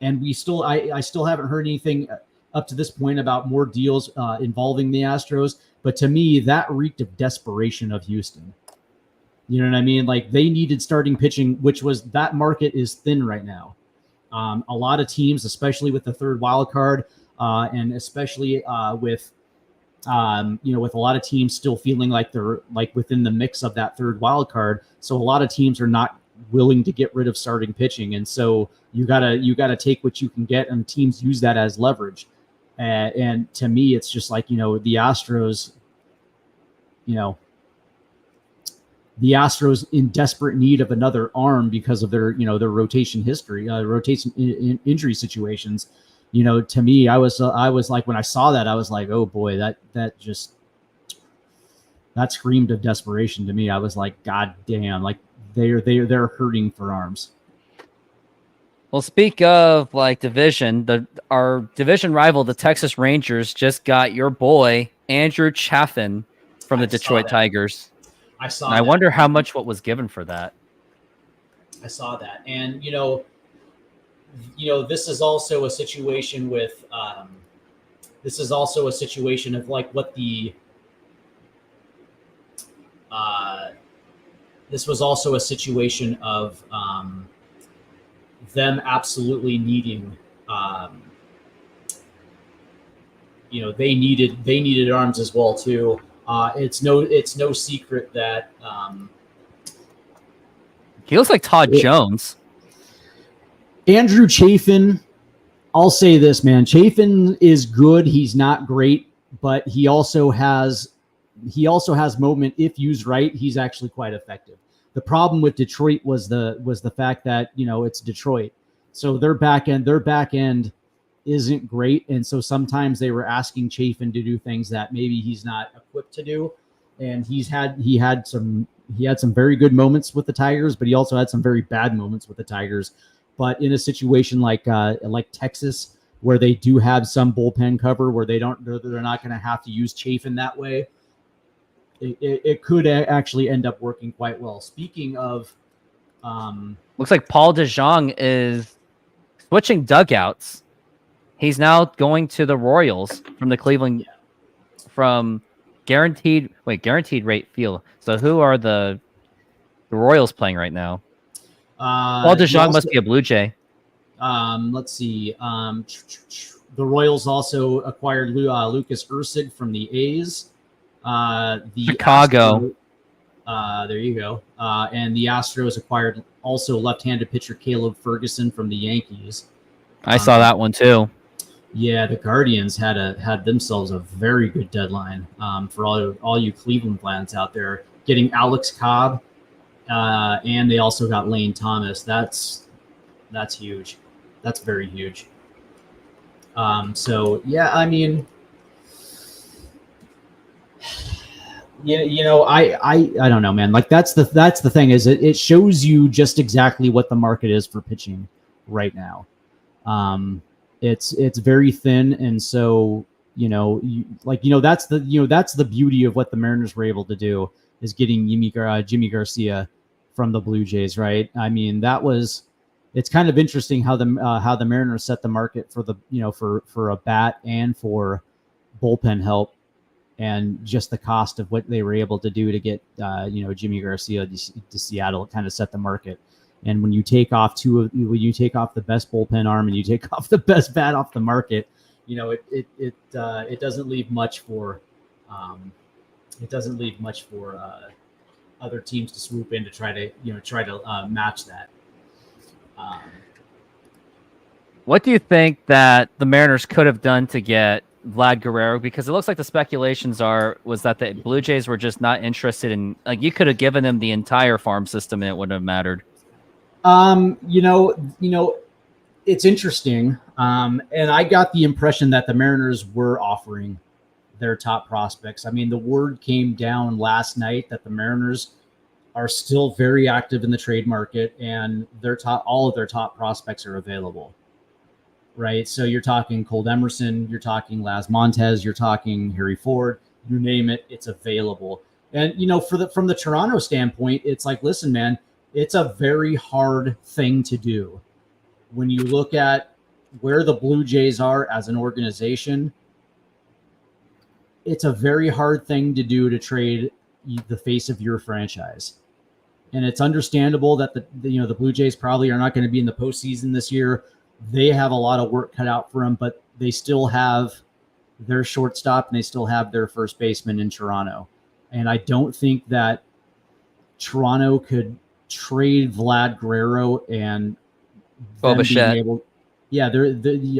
and I still haven't heard anything up to this point about more deals involving the Astros. But to me, that reeked of desperation of Houston. You know what I mean? Like, they needed starting pitching, that market is thin right now. A lot of teams, especially with the third wild card, and especially with a lot of teams still feeling like they're like within the mix of that third wild card. So a lot of teams are not willing to get rid of starting pitching, and so you gotta take what you can get, and teams use that as leverage. And to me, it's just like, the Astros, the Astros in desperate need of another arm because of their, their rotation history, injury situations. To me, I was like, when I saw that, I was like, oh boy, that screamed of desperation to me. I was like, God damn, like they're hurting for arms. Well, speak of like division, our division rival, the Texas Rangers, just got your boy Andrew Chaffin from the Detroit Tigers. I saw. And I wonder how much what was given for that. I saw that, and this is also a situation with. This is also a situation of like what the. This was also a situation of them absolutely needing. They needed arms as well too. It's no secret that he looks like Todd Jones. Andrew Chafin. I'll say this, man. Chafin is good. He's not great, but he also has movement. If used right, he's actually quite effective. The problem with Detroit was the fact that it's Detroit, so their back end isn't great, and so sometimes they were asking Chafin to do things that maybe he's not equipped to do, and he had some very good moments with the Tigers, but he also had some very bad moments with the Tigers. But in a situation like Texas, where they do have some bullpen cover, where they're not going to have to use Chafin that way, it could actually end up working quite well. Speaking of, looks like Paul DeJong is switching dugouts. He's now going to the Royals from the Cleveland, from guaranteed rate field. So who are the Royals playing right now? Paul DeJong must be a Blue Jay. Let's see. The Royals also acquired Lucas Ursig from the A's. Chicago. There you go. And the Astros acquired also left-handed pitcher Caleb Ferguson from the Yankees. I saw that one too. Yeah, the Guardians had themselves a very good deadline for all you Cleveland fans out there, getting Alex Cobb, and they also got Lane Thomas. That's huge. That's very huge. So yeah, I mean, I don't know, man. Like that's the thing, is it shows you just exactly what the market is for pitching right now. It's very thin, and so that's the beauty of what the Mariners were able to do, is getting Jimmy Garcia from the Blue Jays, right? I mean, it's kind of interesting how the Mariners set the market for for a bat and for bullpen help, and just the cost of what they were able to do to get Jimmy Garcia to Seattle. It kind of set the market. And when you take off the best bullpen arm and you take off the best bat off the market, it doesn't leave much for other teams to swoop in to try to match that. What do you think that the Mariners could have done to get Vlad Guerrero? Because it looks like the speculations was that the Blue Jays were just not interested in, like, you could have given them the entire farm system and it wouldn't have mattered. It's interesting. And I got the impression that the Mariners were offering their top prospects. I mean, the word came down last night that the Mariners are still very active in the trade market, and all of their top prospects are available. Right. So you're talking Colt Emerson, you're talking Laz Montez, you're talking Harry Ford, you name it, it's available. And, from the Toronto standpoint, it's like, listen, man, it's a very hard thing to do. When you look at where the Blue Jays are as an organization, it's a very hard thing to do to trade the face of your franchise. And it's understandable that the Blue Jays probably are not going to be in the postseason this year. They have a lot of work cut out for them, but they still have their shortstop and they still have their first baseman in Toronto. And I don't think that Toronto could trade Vlad Guerrero and Boba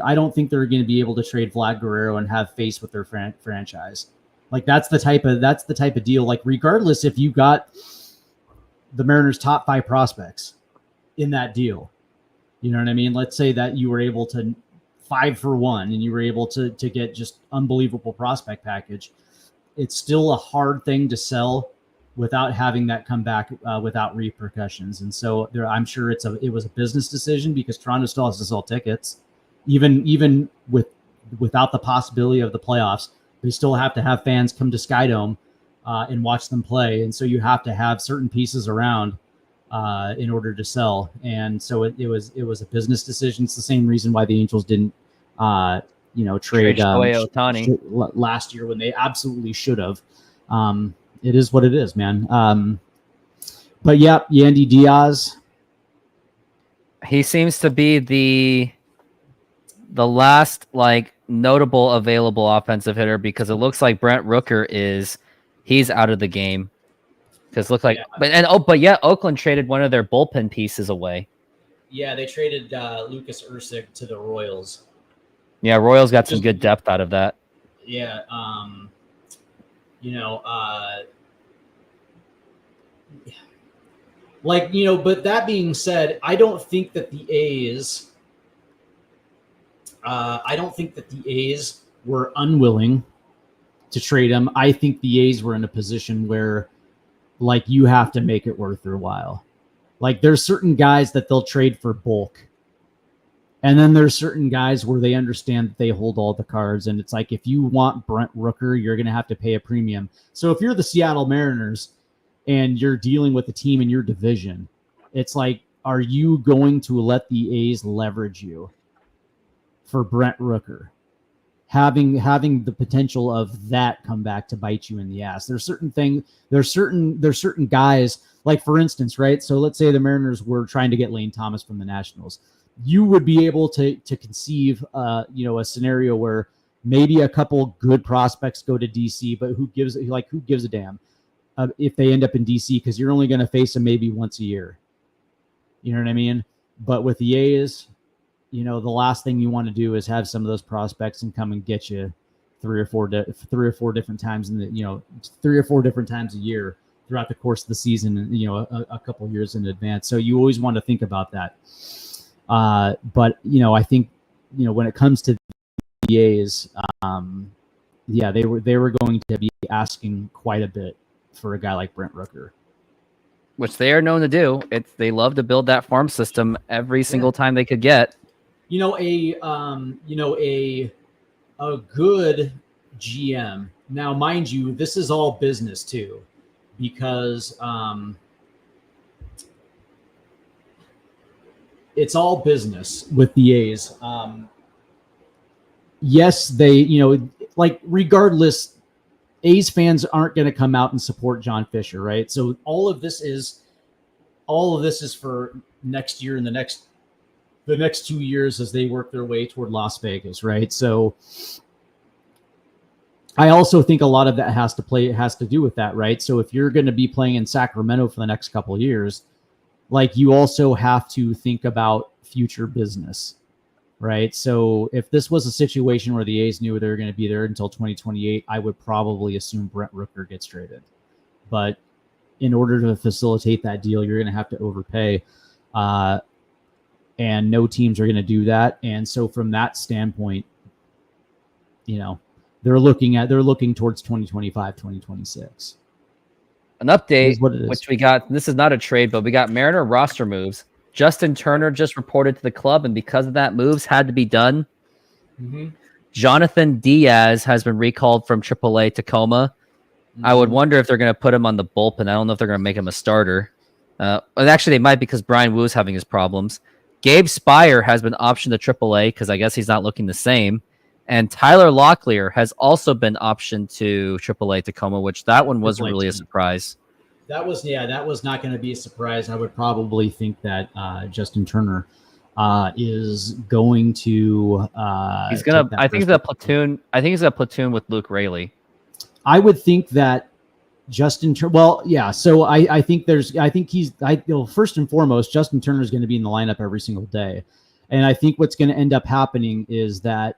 I don't think they're going to be able to trade Vlad Guerrero and have face with their franchise. Like that's the type of deal. Like regardless if you got the Mariners' top 5 prospects in that deal. You know what I mean? Let's say that you were able to 5 for 1 and you were able to get just unbelievable prospect package. It's still a hard thing to sell without having that come back without repercussions. And so I'm sure it was a business decision, because Toronto still has to sell tickets, even without the possibility of the playoffs. They still have to have fans come to Skydome and watch them play. And so you have to have certain pieces around in order to sell. And so it was a business decision. It's the same reason why the Angels didn't, trade Shohei Ohtani last year when they absolutely should have. It is what it is, man. But yeah, Yandy Diaz. He seems to be the last notable available offensive hitter, because it looks like Brent Rooker he's out of the game. Because look like, Oakland traded one of their bullpen pieces away. Yeah, they traded Lucas Ursig to the Royals. Yeah, Royals got some good depth out of that. Yeah, but that being said, I don't think that the A's were unwilling to trade him. I think the A's were in a position where, you have to make it worth their while. There's certain guys that they'll trade for bulk. And then there's certain guys where they understand that they hold all the cards. And it's if you want Brent Rooker, you're going to have to pay a premium. So if you're the Seattle Mariners and you're dealing with a team in your division, it's are you going to let the A's leverage you for Brent Rooker? Having the potential of that come back to bite you in the ass. There's certain guys, for instance, right? So let's say the Mariners were trying to get Lane Thomas from the Nationals. You would be able to conceive, a scenario where maybe a couple good prospects go to DC, but who gives a damn if they end up in DC, because you're only going to face them maybe once a year. You know what I mean? But with the A's, the last thing you want to do is have some of those prospects and come and get you three or four different times a year throughout the course of the season, and a couple of years in advance. So you always want to think about that. But I think when it comes to the A's, they were going to be asking quite a bit for a guy like Brent Rooker, which they are known to do. They love to build that farm system every single time they could get. A good GM. Now, mind you, this is all business too, because it's all business with the A's. Yes, they, regardless, A's fans aren't going to come out and support John Fisher, right? So all of this is for next year and the next 2 years as they work their way toward Las Vegas, right? So I also think a lot of that has to do with that, right? So if you're going to be playing in Sacramento for the next couple of years, you also have to think about future business, right? So if this was a situation where the A's knew they were going to be there until 2028, I would probably assume Brent Rooker gets traded. But in order to facilitate that deal, you're going to have to overpay. And no teams are going to do that. And so from that standpoint, they're looking towards 2025, 2026. An update, which we got, this is not a trade, but we got Mariner roster moves. Justin Turner just reported to the club, and because of that, moves had to be done. Mm-hmm. Jonathan Diaz has been recalled from AAA Tacoma. Mm-hmm. I would wonder if they're going to put him on the bullpen. I don't know if they're going to make him a starter. Actually, they might, because Brian Woo's having his problems. Gabe Spire has been optioned to AAA because I guess he's not looking the same. And Tyler Locklear has also been optioned to AAA Tacoma, which that one wasn't really a surprise. That was not going to be a surprise. I would probably think that Justin Turner is going to. He's gonna. I think he's a platoon. I think he's a platoon with Luke Raley. I would think that Justin. Well, yeah. So I think first and foremost, Justin Turner is going to be in the lineup every single day, and I think what's going to end up happening is that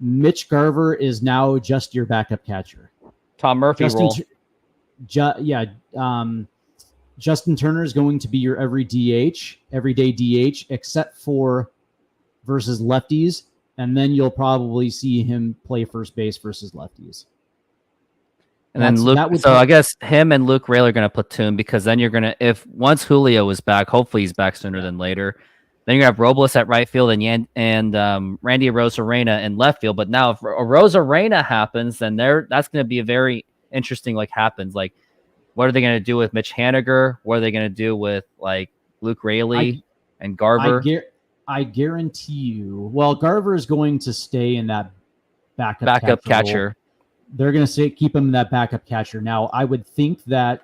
Mitch Garver is now just your backup catcher. Tom Murphy role. Justin Turner is going to be your everyday DH, except for versus lefties, and then you'll probably see him play first base versus lefties. And then Luke, so I guess him and Luke Rayler are going to platoon, because then you're going to, if once Julio is back, hopefully he's back sooner than later, then you're going to have Robles at right field and Randy Arozarena in left field. But now if Arozarena happens, then that's going to be a very interesting, happens. What are they going to do with Mitch Haniger? What are they going to do with Luke Rayleigh and Garver? I guarantee you, well, Garver is going to stay in that backup catcher role. They're going to keep him in that backup catcher. Now, I would think that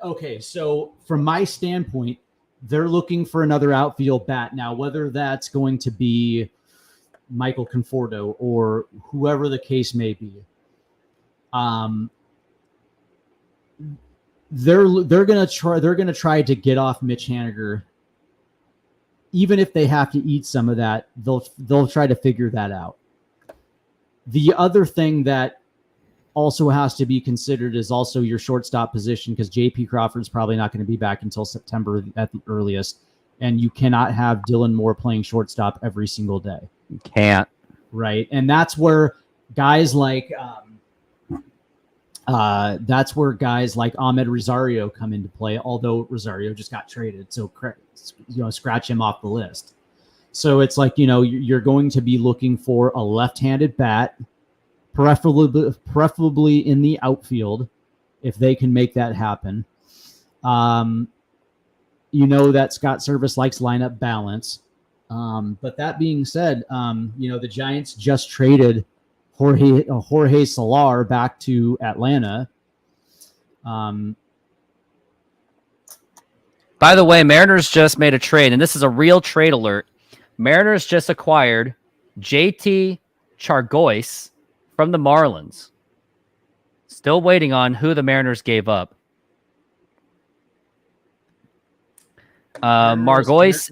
okay, so from my standpoint, they're looking for another outfield bat. Now, whether that's going to be Michael Conforto or whoever the case may be, they're gonna try to get off Mitch Haniger. Even if they have to eat some of that, they'll try to figure that out. The other thing that also has to be considered is also your shortstop position, because J.P. Crawford's probably not going to be back until September at the earliest, and you cannot have Dylan Moore playing shortstop every single day. You can't. Right, and that's where guys like Ahmed Rosario come into play. Although Rosario just got traded, so scratch him off the list. So it's you're going to be looking for a left-handed bat, preferably in the outfield, if they can make that happen. That Scott Service likes lineup balance. But that being said, the Giants just traded Jorge Soler back to Atlanta. By the way, Mariners just made a trade, and this is a real trade alert. Mariners just acquired JT Chargois from the Marlins. Still waiting on who the Mariners gave up. Chargois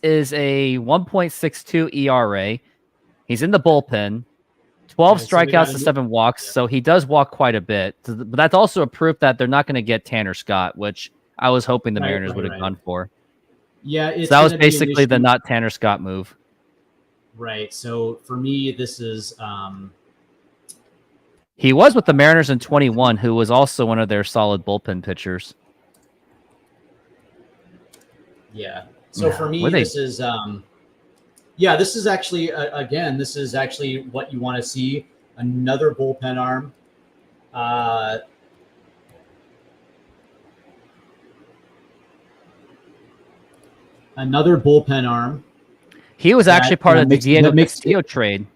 is a 1.62 ERA. He's in the bullpen. 12 strikeouts to 7 walks, so he does walk quite a bit. But that's also a proof that they're not going to get Tanner Scott, which I was hoping the Mariners would have gone for. Yeah, so that was basically the not Tanner Scott move. Right. So for me, this is he was with the Mariners in 21, who was also one of their solid bullpen pitchers. Yeah. So for me, this is this is actually this is actually what you want to see. Another bullpen arm. Another bullpen arm. He was actually part of the Diego Castillo trade,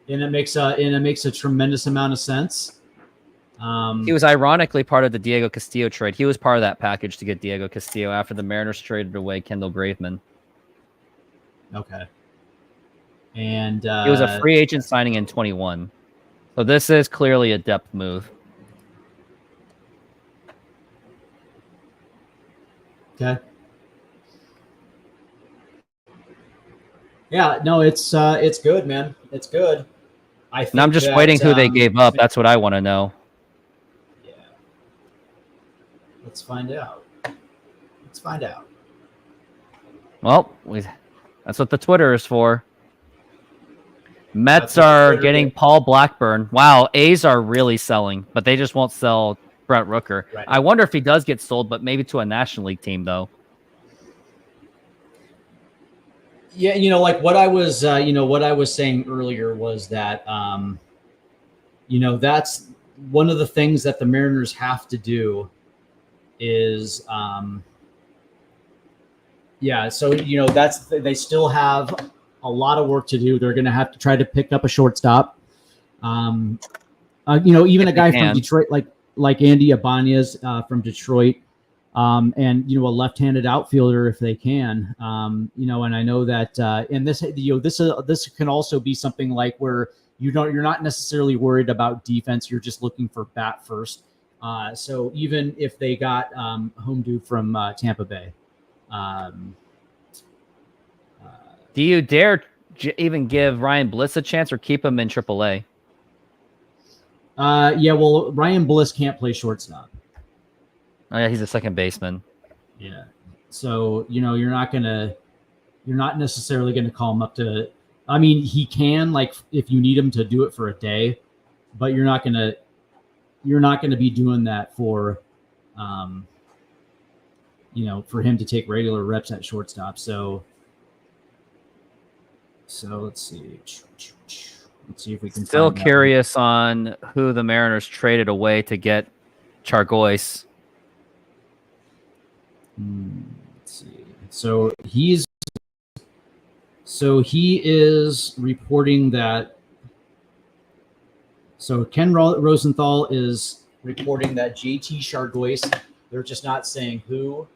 and it makes a tremendous amount of sense. He was ironically part of the Diego Castillo trade. He was part of that package to get Diego Castillo after the Mariners traded away Kendall Graveman. Okay. And he was a free agent signing in 21. So this is clearly a depth move. Okay. Yeah, no, it's good, man. It's good. I'm just waiting who they gave up. That's what I want to know. Yeah. Let's find out. Well, that's what the Twitter is for. Mets are getting Paul Blackburn. Wow, A's are really selling, but they just won't sell Brent Rooker. Right. I wonder if he does get sold, but maybe to a National League team, though. Yeah, what I was saying earlier was that, that's one of the things that the Mariners have to do is, they still have a lot of work to do. They're going to have to try to pick up a shortstop. Even a guy from Detroit, like Andy Ibanez from Detroit, and a left-handed outfielder if they can. And I know that and this can also be something like where you're not necessarily worried about defense. You're just looking for bat first. So even if they got home dude from Tampa Bay. Do you dare even give Ryan Bliss a chance or keep him in AAA? Yeah, well, Ryan Bliss can't play shortstop. Oh yeah, he's a second baseman. Yeah. So, you're not necessarily gonna call him up to. I mean, he can, like, if you need him to do it for a day, but you're not gonna be doing that for, for him to take regular reps at shortstop. So let's see. Let's see if we can. Still curious on who the Mariners traded away to get Chargois. Let's see. So he is reporting that. So Ken Rosenthal is reporting that JT Chargois. They're just not saying who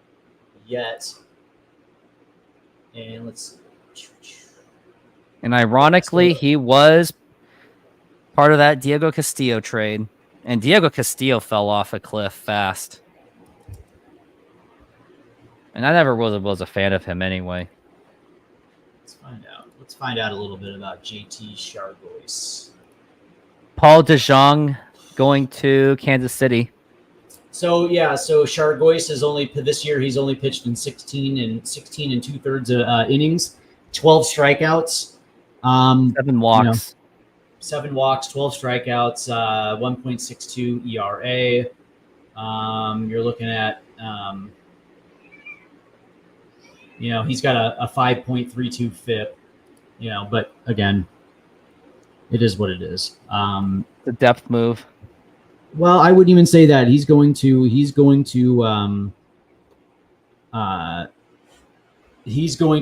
yet. And let's see. And ironically, he was part of that Diego Castillo trade. And Diego Castillo fell off a cliff fast. And I never was a fan of him anyway. Let's find out. Let's find out a little bit about JT Chargois. Paul DeJong going to Kansas City. So Chargois is only this year. He's only pitched in 16 and 2/3 innings, 12 strikeouts, 7 walks, 7 walks, 12 strikeouts, 1.62 ERA. You're looking at, he's got a 5.32 FIP. But again, it is what it is. The depth move. Well, I wouldn't even say that. He's going to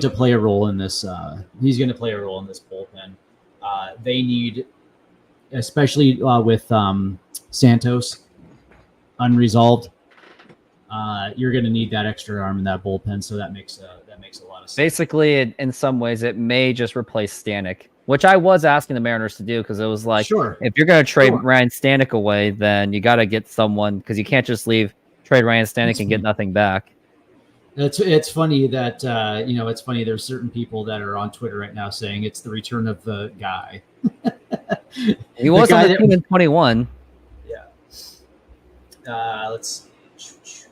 play a role in this. He's going to play a role in this bullpen. They need, especially with Santos unresolved. You're going to need that extra arm in that bullpen. So that makes a lot of sense. Basically, in some ways, it may just replace Stanek, which I was asking the Mariners to do because it was like, sure, if you're going to trade Ryan Stanek away, then you got to get someone because you can't just trade Ryan Stanek and get nothing back. It's funny that it's funny. There's certain people that are on Twitter right now saying it's the return of the guy. He was on the team in 21. Yeah. Let's.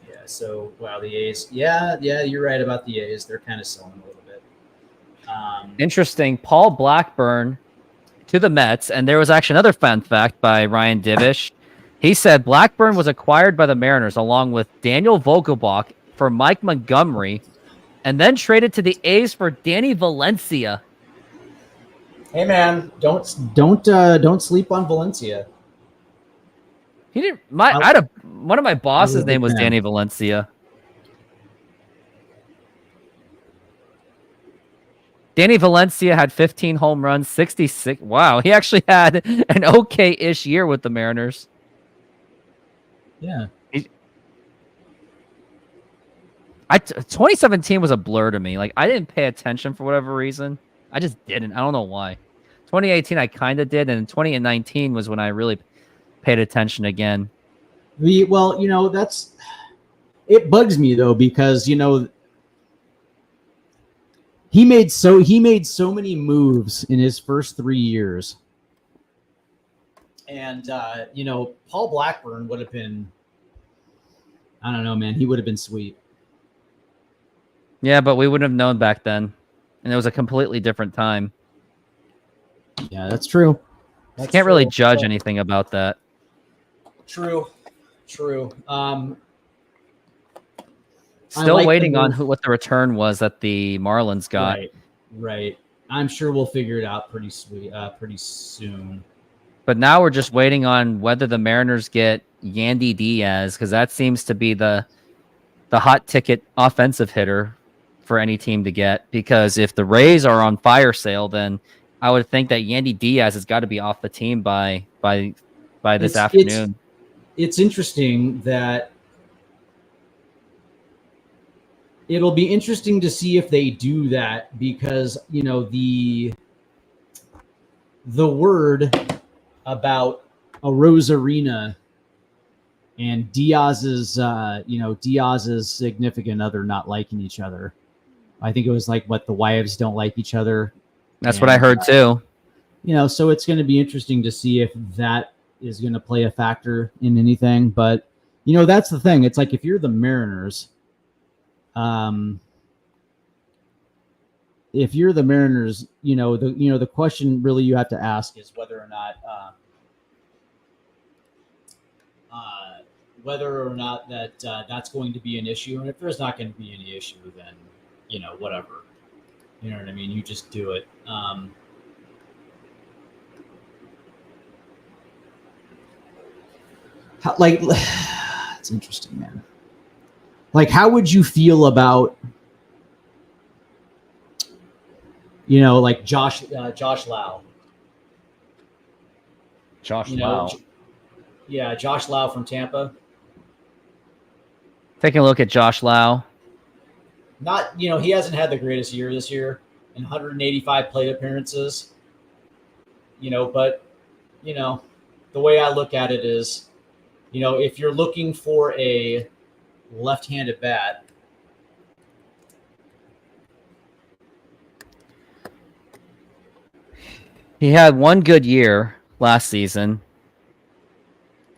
Yeah. So wow, the A's. Yeah. You're right about the A's. They're kind of selling a little bit. Interesting. Paul Blackburn to the Mets, and there was actually another fun fact by Ryan Divish. He said Blackburn was acquired by the Mariners along with Daniel Vogelbach for Mike Montgomery, and then traded to the A's for Danny Valencia. Hey man, don't sleep on Valencia. He didn't. One of my bosses' name was Danny Valencia. Danny Valencia had 15 home runs, 66. Wow, he actually had an okay-ish year with the Mariners. Yeah. 2017 was a blur to me. Like, I didn't pay attention for whatever reason. I just didn't. I don't know why. 2018, I kind of did, and 2019 was when I really paid attention again. It bugs me though because he made so many moves in his first 3 years, and Paul Blackburn would have been. I don't know, man. He would have been sweet. Yeah, but we wouldn't have known back then. And it was a completely different time. Yeah, that's true. Can't really judge anything about that. True. Still waiting on what the return was that the Marlins got. Right. I'm sure we'll figure it out pretty soon. But now we're just waiting on whether the Mariners get Yandy Diaz, because that seems to be the hot ticket offensive hitter for any team to get. Because if the Rays are on fire sale, then I would think that Yandy Diaz has got to be off the team by this afternoon. It's interesting that it'll be interesting to see if they do that because the word about a Rosarina and Diaz's significant other not liking each other. I think it was like what the wives don't like each other. That's what I heard too. You know, so it's going to be interesting to see if that is going to play a factor in anything. But, you know, that's the thing. It's like if you're the Mariners, you know, the question really you have to ask is whether or not that's going to be an issue. And if there's not going to be any issue, then, you know, whatever. You know what I mean? You just do it. It's interesting, man. Like, how would you feel about, you know, like Josh Lau? Josh Lau. Yeah, Josh Lau from Tampa. Taking a look at Josh Lau. Not, you know, he hasn't had the greatest year this year, in 185 plate appearances. You know, but, you know, the way I look at it is, you know, if you're looking for a left-handed bat, he had one good year last season.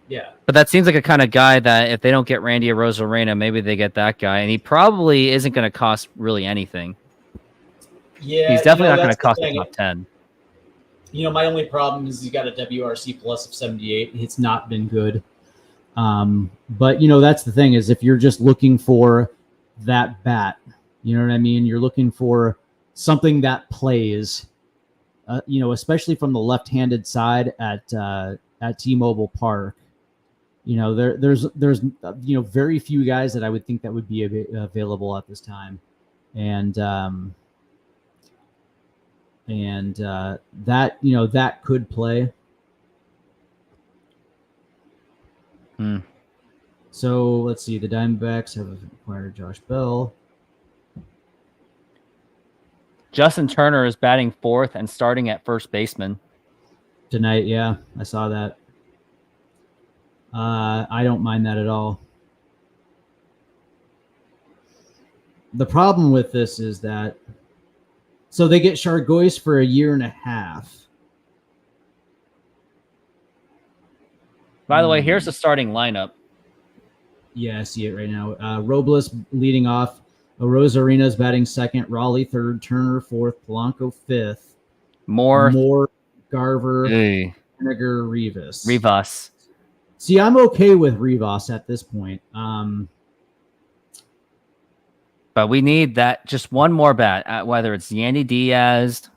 yeah. But that seems like a kind of guy that if they don't get Randy Arozarena, maybe they get that guy. And he probably isn't going to cost really anything. Yeah. He's definitely not going to that's the cost a thing. top 10. You know, my only problem is he's got a WRC plus of 78. It's not been good. But, you know, that's the thing is if you're just looking for that bat, you know what I mean? You're looking for something that plays, you know, especially from the left-handed side at T-Mobile Park. You know, there's you know, very few guys that I would think that would be available at this time. And that, you know, that could play. So let's see. The Diamondbacks have acquired Josh Bell. Justin Turner is batting fourth and starting at first baseman Tonight. Yeah, I saw that. I don't mind that at all. The problem with this is that, so they get Chargois for a year and a half. By the way, here's the starting lineup. Yeah, I see it right now. Robles leading off. Arozarena's batting second. Raleigh third. Turner fourth. Polanco fifth. Moore, Garver, Henniger, Rivas. See, I'm okay with Rivas at this point. But we need that just one more bat, whether it's Yandy Diaz.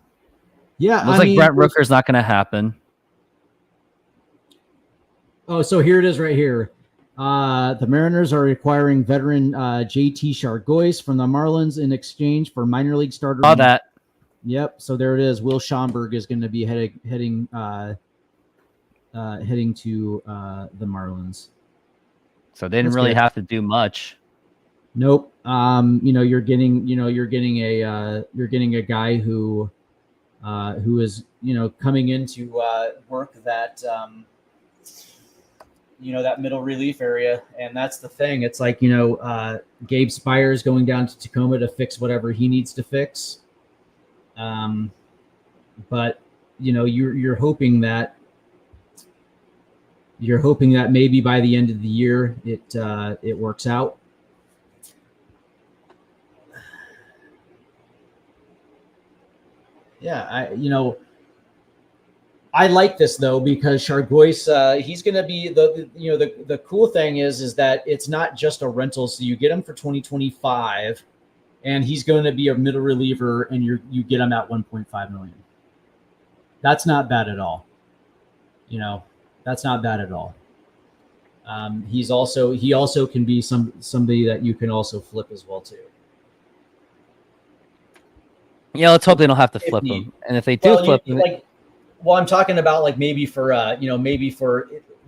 Yeah, looks like Brent Rooker's not going to happen. Oh, so here it is right here. The Mariners are acquiring veteran JT Chargois from the Marlins in exchange for minor league starter. Saw that. Yep. So there it is. Will Schomburg is going to be heading to the Marlins. So they didn't really have to do much. Nope. You know, you're getting a guy who is, you know, coming into work that you know, that middle relief area. And that's the thing. It's like, you know, Gabe Spires going down to Tacoma to fix whatever he needs to fix. But, you know, you're hoping that maybe by the end of the year it works out. Yeah, I like this though because Chargois, he's going to be the cool thing is that it's not just a rental. So you get him for 2025, and he's going to be a middle reliever, and you get him at 1.5 million. That's not bad at all. You know, that's not bad at all. He also can be somebody that you can also flip as well too. Yeah, let's hope they don't have to flip him. And if they do flip him, well, I'm talking about like maybe for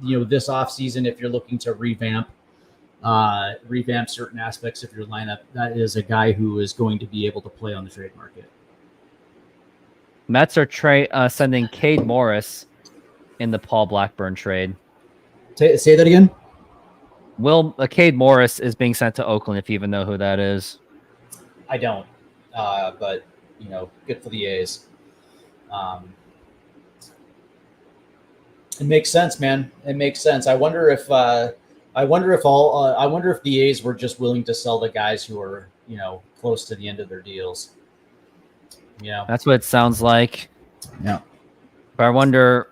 this off season, if you're looking to revamp certain aspects of your lineup, that is a guy who is going to be able to play on the trade market. Mets are sending Cade Morris in the Paul Blackburn trade. Say that again. Cade Morris is being sent to Oakland, if you even know who that is. I don't, but you know, good for the A's. It makes sense, man. It makes sense. I wonder if the A's were just willing to sell the guys who are, close to the end of their deals. That's what it sounds like. Yeah. But I wonder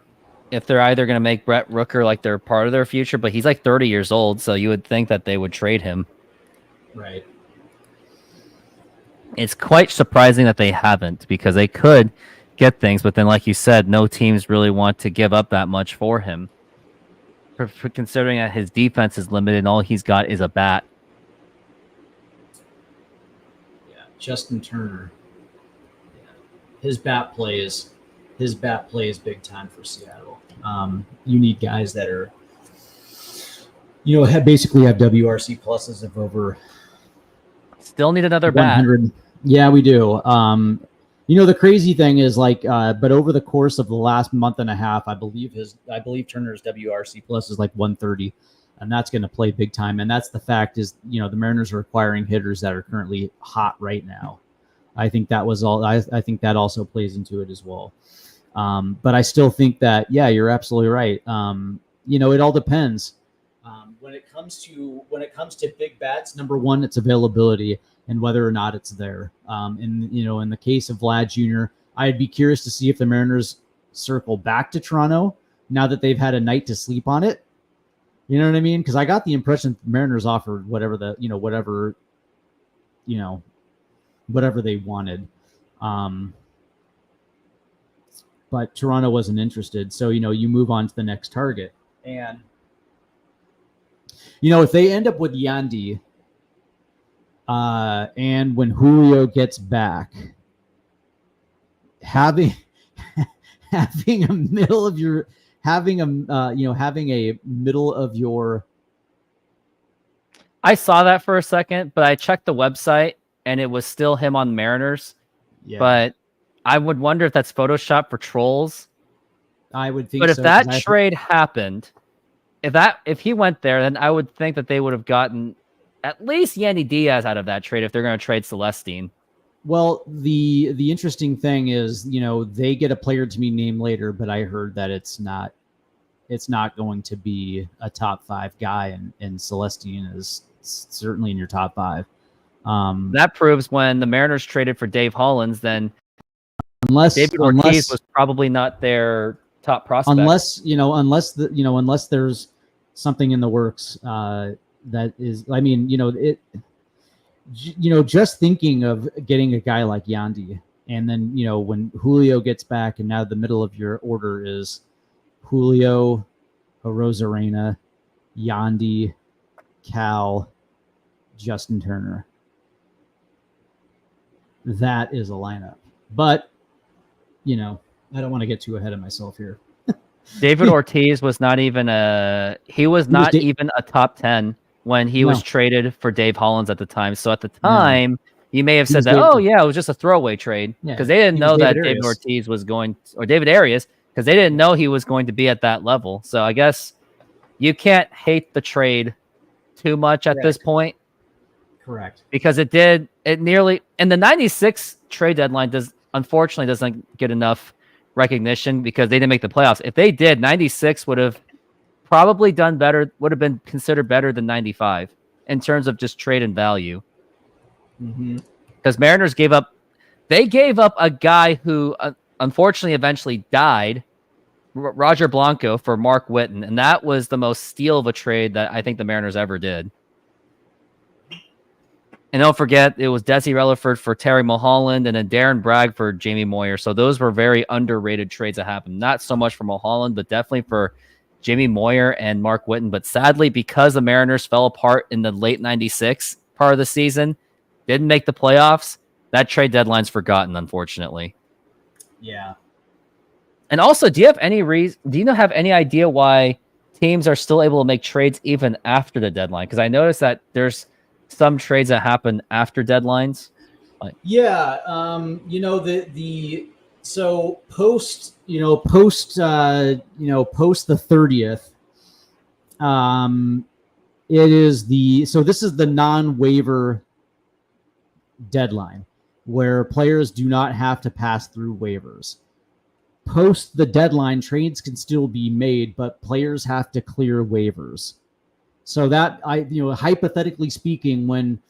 if they're either going to make Brett Rooker like they're part of their future, but he's like 30 years old, so you would think that they would trade him. Right. It's quite surprising that they haven't, because they could get things, but then, like you said, no teams really want to give up that much for him. For considering that his defense is limited and all he's got is a bat. Yeah, Justin Turner. Yeah. His bat play is big time for Seattle. You need guys that are, basically have WRC pluses of over. Still need another 100. Bat. Yeah, we do. The crazy thing is, but over the course of the last month and a half, I believe Turner's WRC plus is like 130, and that's going to play big time. And that's the fact is, the Mariners are acquiring hitters that are currently hot right now. I think that was all. I think that also plays into it as well. But I still think that, yeah, you're absolutely right. It all depends. When it comes to big bats, number one, it's availability and whether or not it's there. In the case of Vlad Jr., I'd be curious to see if the Mariners circle back to Toronto now that they've had a night to sleep on it. You know what I mean? Because I got the impression the Mariners offered whatever they wanted. But Toronto wasn't interested. So, you move on to the next target. And, if they end up with Yandy, and when Julio gets back, having a middle of your, having a middle of your. I saw that for a second, but I checked the website and it was still him on Mariners. Yeah. But I would wonder if that's Photoshop for trolls. I would think so. But if so, that trade happened, if he went there, then I would think that they would have gotten at least Yandy Diaz out of that trade if they're going to trade Celestine. Well, the interesting thing is, they get a player to be named later, but I heard that it's not going to be a top 5 guy, and Celestine is certainly in your top 5. That proves when the Mariners traded for Dave Hollins, then David Ortiz was probably not their top prospect. Unless there's something in the works that is, just thinking of getting a guy like Yandy, and then when Julio gets back, and now the middle of your order is Julio, Arozarena, Yandy, Cal, Justin Turner. That is a lineup, but I don't want to get too ahead of myself here. David Ortiz was not even even a top 10 when he was traded for Dave Hollins at the time. So at the time, you may have said that, it was just a throwaway trade, because they didn't know that David Ortiz was going, or David Arias, because they didn't know he was going to be at that level. So I guess you can't hate the trade too much at this point. Correct. Because it nearly, and the 96 trade deadline unfortunately doesn't get enough recognition because they didn't make the playoffs. If they did, 96 would have probably done better, would have been considered better than 95 in terms of just trade and value. Because Mariners gave up a guy who unfortunately eventually died, Roger Blanco, for Mark Whitten, and that was the most steal of a trade that I think the Mariners ever did. And don't forget, it was Desi Relaford for Terry Mulholland and then Darren Bragg for Jamie Moyer. So those were very underrated trades that happened. Not so much for Mulholland, but definitely for Jamie Moyer and Mark Whitten. But sadly, because the Mariners fell apart in the late 96 part of the season, didn't make the playoffs, that trade deadline's forgotten, unfortunately. Yeah. And also, do you have any idea why teams are still able to make trades even after the deadline? Because I noticed that there's some trades that happen after deadlines. So post the 30th, this is the non-waiver deadline where players do not have to pass through waivers. post the deadline, trades can still be made, but players have to clear waivers. So that hypothetically speaking, when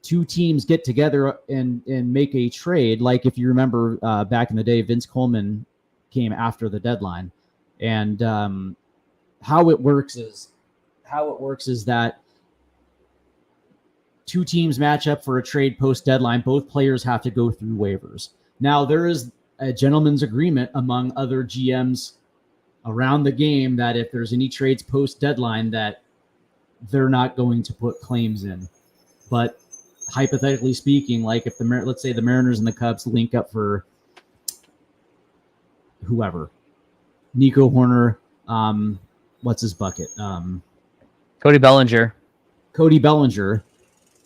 two teams get together and make a trade, like if you remember back in the day, Vince Coleman came after the deadline, and how it works is that two teams match up for a trade post deadline. Both players have to go through waivers. Now there is a gentleman's agreement among other GMs around the game that if there's any trades post deadline, that they're not going to put claims in. But hypothetically speaking, like if let's say the Mariners and the Cubs link up for whoever, Nico Horner, what's his bucket? Cody Bellinger.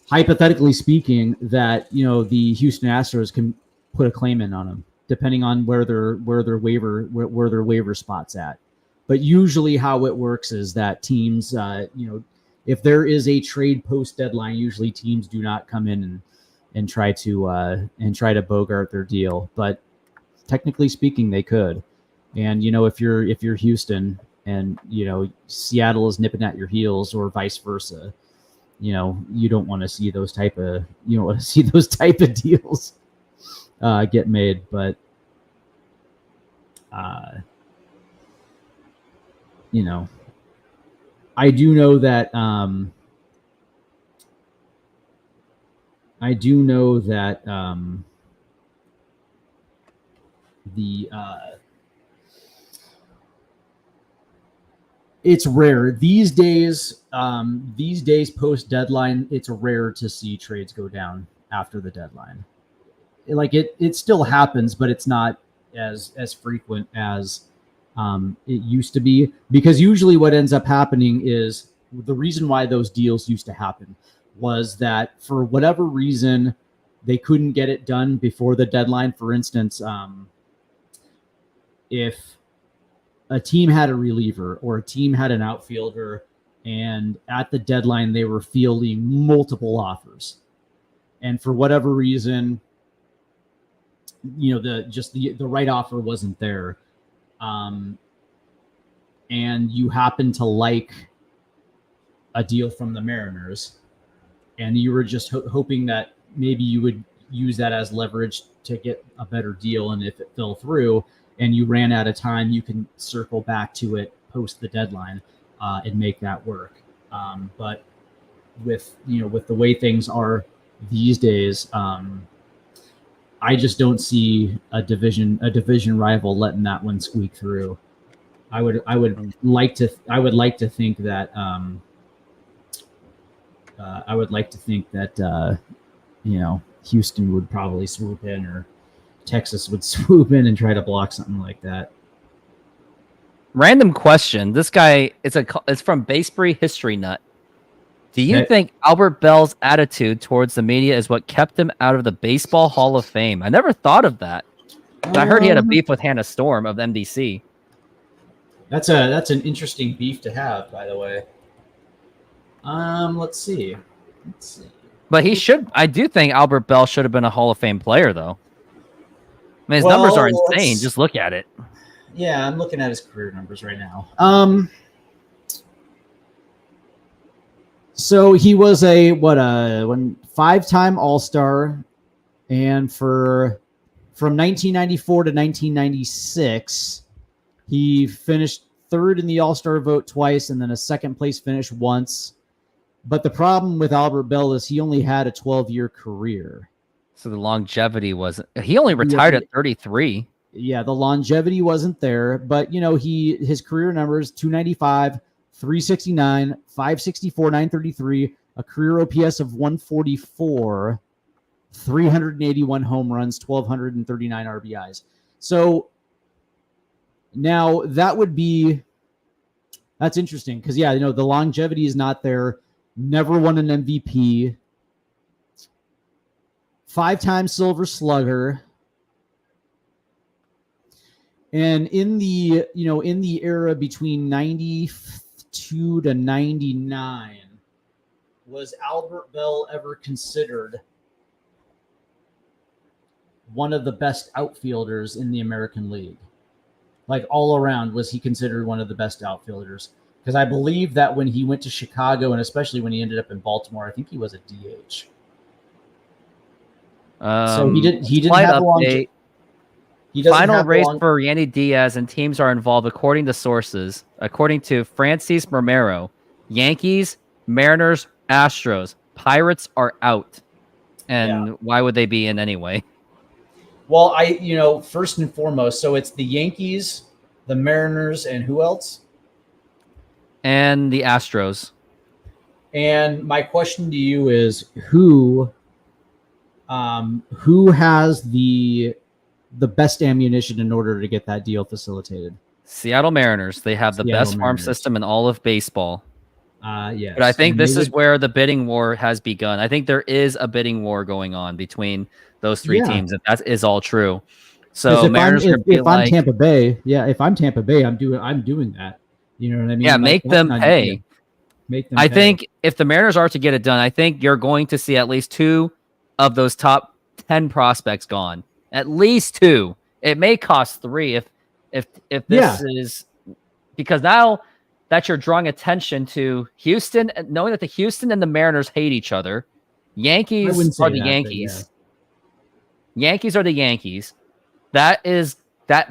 Hypothetically speaking, that the Houston Astros can put a claim in on him, depending on where their waiver spot's at. But usually, how it works is that teams, if there is a trade post deadline, usually teams do not come in and try to bogart their deal. But technically speaking, they could. And if you're Houston and Seattle is nipping at your heels, or vice versa, you don't want to see those type of deals get made. But I do know that it's rare these days. Post deadline, it's rare to see trades go down after the deadline. Like it still happens, but it's not as frequent as it used to be, because usually what ends up happening is the reason why those deals used to happen was that for whatever reason they couldn't get it done before the deadline. For instance, if a team had a reliever or a team had an outfielder, and at the deadline they were fielding multiple offers, and for whatever reason, the right offer wasn't there, and you happen to like a deal from the Mariners, and you were just hoping that maybe you would use that as leverage to get a better deal, and if it fell through and you ran out of time, you can circle back to it post the deadline and make that work. But with the way things are these days, I just don't see a division rival letting that one squeak through. I would like to think that Houston would probably swoop in, or Texas would swoop in and try to block something like that. Random question. This guy, it's from Basebury History Nut. Do you think Albert Bell's attitude towards the media is what kept him out of the Baseball Hall of Fame? I never thought of that. I heard he had a beef with Hannah Storm of MDC. That's an interesting beef to have, by the way. Let's see. But I do think Albert Bell should have been a Hall of Fame player, though. I mean, his numbers are insane. Just look at it. Yeah, I'm looking at his career numbers right now. So he was a 5-time All-Star, and from 1994 to 1996, he finished third in the All-Star vote twice, and then a second place finish once. But the problem with Albert Bell is he only had a 12-year career. So the longevity wasn't. He only retired at 33. Yeah, the longevity wasn't there, but his career numbers: 295, 369, 564, 933, a career OPS of 144, 381 home runs, 1,239 RBIs. So now that's interesting because the longevity is not there. Never won an MVP. 5-time Silver Slugger. And in the era between 92 to 99, was Albert Bell ever considered one of the best outfielders in the American League. Like all around, was he considered one of the best outfielders? Because I believe that when he went to Chicago, and especially when he ended up in Baltimore, I think he was a DH. So he didn't have a long. Final race for Yandy Diaz, and teams are involved according to sources. According to Francis Romero, Yankees, Mariners, Astros, Pirates are out. And why would they be in anyway? Well, first and foremost, so it's the Yankees, the Mariners, and who else? And the Astros. And my question to you is, who has the best ammunition in order to get that deal facilitated? Seattle Mariners. They have the best farm system in all of baseball. Yes. But I think this is where the bidding war has begun. I think there is a bidding war going on between those three teams, and that is all true. So Mariners if I'm Tampa Bay, if I'm Tampa Bay, I'm doing that. You know what I mean? Yeah, make them pay. I think if the Mariners are to get it done, I think you're going to see at least 2 of those top 10 prospects gone. At least 2. It may cost 3 if this is, because now that you're drawing attention to Houston, knowing that the Houston and the Mariners hate each other. Yankees are the Yankees. Yankees are the Yankees. That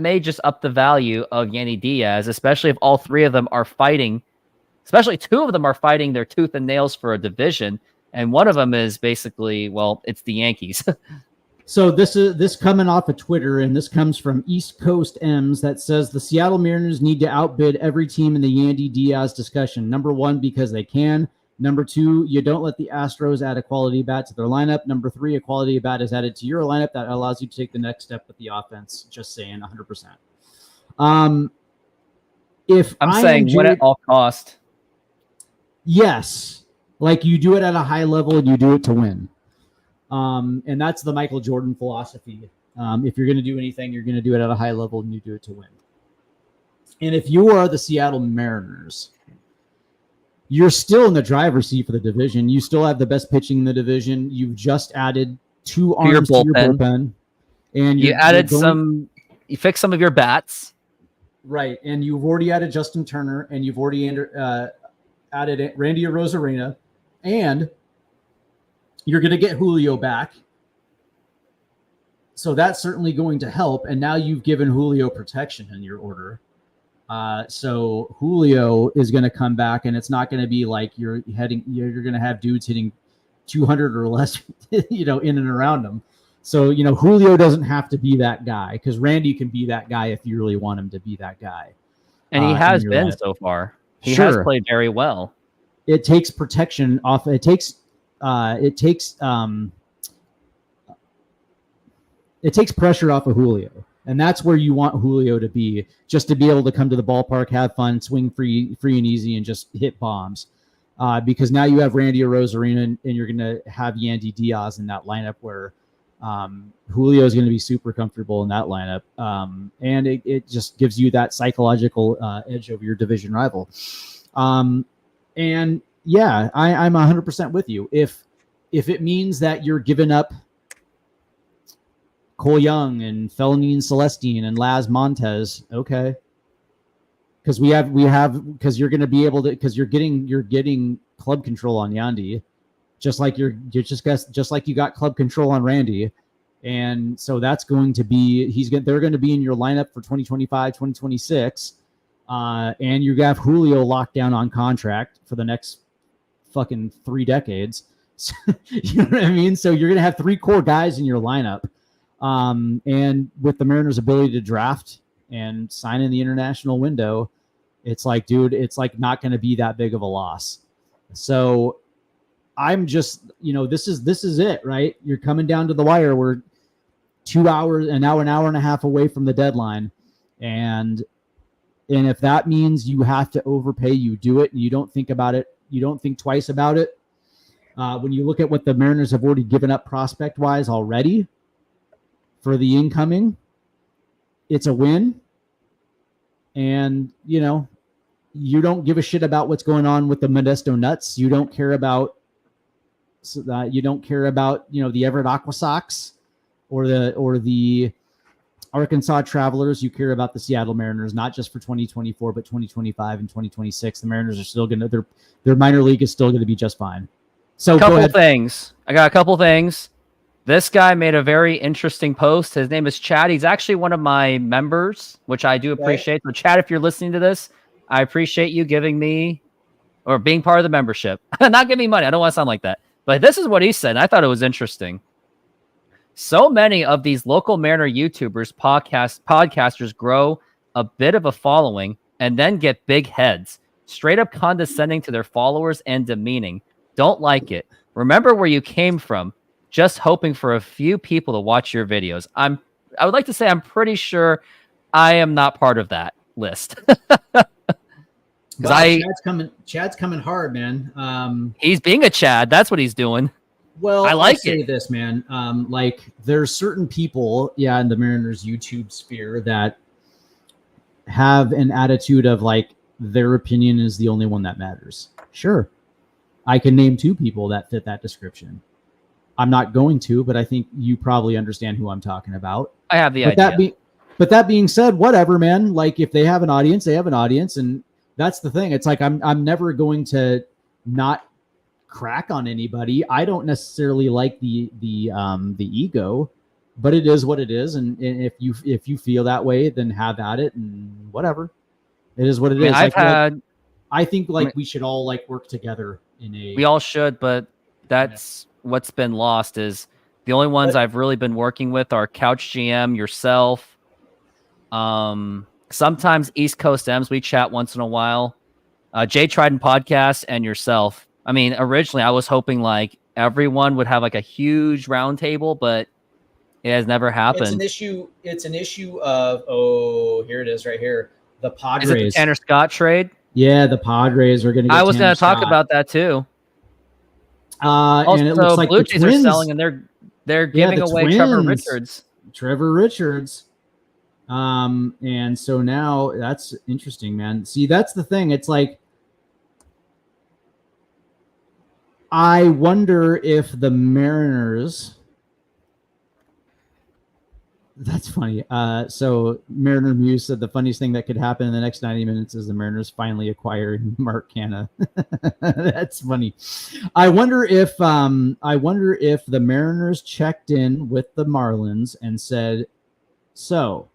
may just up the value of Yandy Diaz, especially if all 3 of them are fighting. Especially 2 of them are fighting their tooth and nails for a division, and one of them is basically, it's the Yankees. So this coming off of Twitter, and this comes from East Coast M's, that says the Seattle Mariners need to outbid every team in the Yandy Diaz discussion. Number 1, because they can. Number 2, you don't let the Astros add a quality bat to their lineup. Number 3, a quality bat is added to your lineup that allows you to take the next step with the offense. Just saying, 100%. If I'm saying what at all cost. Yes, like you do it at a high level and you do it to win. And that's the Michael Jordan philosophy. If you're going to do anything, you're going to do it at a high level and you do it to win. And if you are the Seattle Mariners, you're still in the driver's seat for the division. You still have the best pitching in the division. You've just added 2 arms to your bullpen. And you fixed some of your bats. Right. And you've already added Justin Turner, and you've already added Randy Arozarena, and you're going to get Julio back. So that's certainly going to help. And now you've given Julio protection in your order. So Julio is going to come back, and it's not going to be like you're going to have dudes hitting 200 or less, in and around them. So, Julio doesn't have to be that guy, because Randy can be that guy if you really want him to be that guy. And he has been so far. He has played very well. It takes protection off. It takes pressure off of Julio. And that's where you want Julio to be, just to be able to come to the ballpark, have fun, swing free and easy, and just hit bombs. Because now you have Randy Arozarena, and you're going to have Yandy Diaz in that lineup where Julio is going to be super comfortable in that lineup. And it just gives you that psychological edge over your division rival. And yeah, I'm 100% with you. If it means that you're giving up Cole Young and Felony Celestine and Laz Montez, okay. Because because you're going to be able to, because you're getting club control on Yandy, just like you got club control on Randy. And so that's going to be, they're going to be in your lineup for 2025, 2026. And you have Julio locked down on contract for the next fucking 3 decades. You know what I mean? So you're going to have 3 core guys in your lineup. And with the Mariners' ability to draft and sign in the international window, it's like, dude, it's like not going to be that big of a loss. So I'm just, this is it, right? You're coming down to the wire. We're 2 hours and now an hour and a half away from the deadline. And if that means you have to overpay, you do it, and you don't think about it. You don't think twice about it. When you look at what the Mariners have already given up prospect wise already for the incoming, it's a win. And, you don't give a shit about what's going on with the Modesto Nuts. You don't care about, the Everett Aqua Sox. or the Arkansas Travelers, you care about the Seattle Mariners, not just for 2024, but 2025 and 2026. The Mariners are still going to, their minor league is still going to be just fine. So couple things. I got a couple things. This guy made a very interesting post. His name is Chad. He's actually one of my members, which I do appreciate. So Chad, if you're listening to this, I appreciate you giving me or being part of the membership. Not giving me money. I don't want to sound like that. But this is what he said. I thought it was interesting. So many of these local Mariner YouTubers, podcasters grow a bit of a following and then get big heads, straight up condescending to their followers and demeaning. Don't like it. Remember where you came from. Just hoping for a few people to watch your videos. I would like to say I'm pretty sure I am not part of that list. Wow, Chad's coming hard, man. He's being a Chad. That's what he's doing. Well, I like I'll say this, man. Like there's certain people, in the Mariners YouTube sphere that have an attitude of like their opinion is the only one that matters. Sure. I can name 2 people that fit that description. I'm not going to, but I think you probably understand who I'm talking about. I have the idea. But that being said, whatever, man. Like if they have an audience, they have an audience, and that's the thing. It's like I'm never going to not crack on anybody. I don't necessarily like the ego, but it is what it is. And if you feel that way, then have at it, and whatever. It is what it is. I think we should all like work together in a. We all should, but that's what's been lost. Is the only ones I've really been working with are Couch GM, yourself. Sometimes East Coast M's, we chat once in a while. Jay Trident Podcast and yourself. I mean, originally I was hoping like everyone would have like a huge round table, but it has never happened. It's an issue of here it is right here. The Padres. Is it the Tanner Scott trade? Yeah, the Padres are going to. I was going to talk about that too. Also, and it looks like Blue the Jays Twins are selling, and they're giving away Twins, Trevor Richards. And so now that's interesting, man. See, that's the thing. It's like, I wonder if the Mariners. That's funny. So Mariner Muse said the funniest thing that could happen in the next 90 minutes is the Mariners finally acquiring Mark Canha. That's funny. I wonder if the Mariners checked in with the Marlins and said, so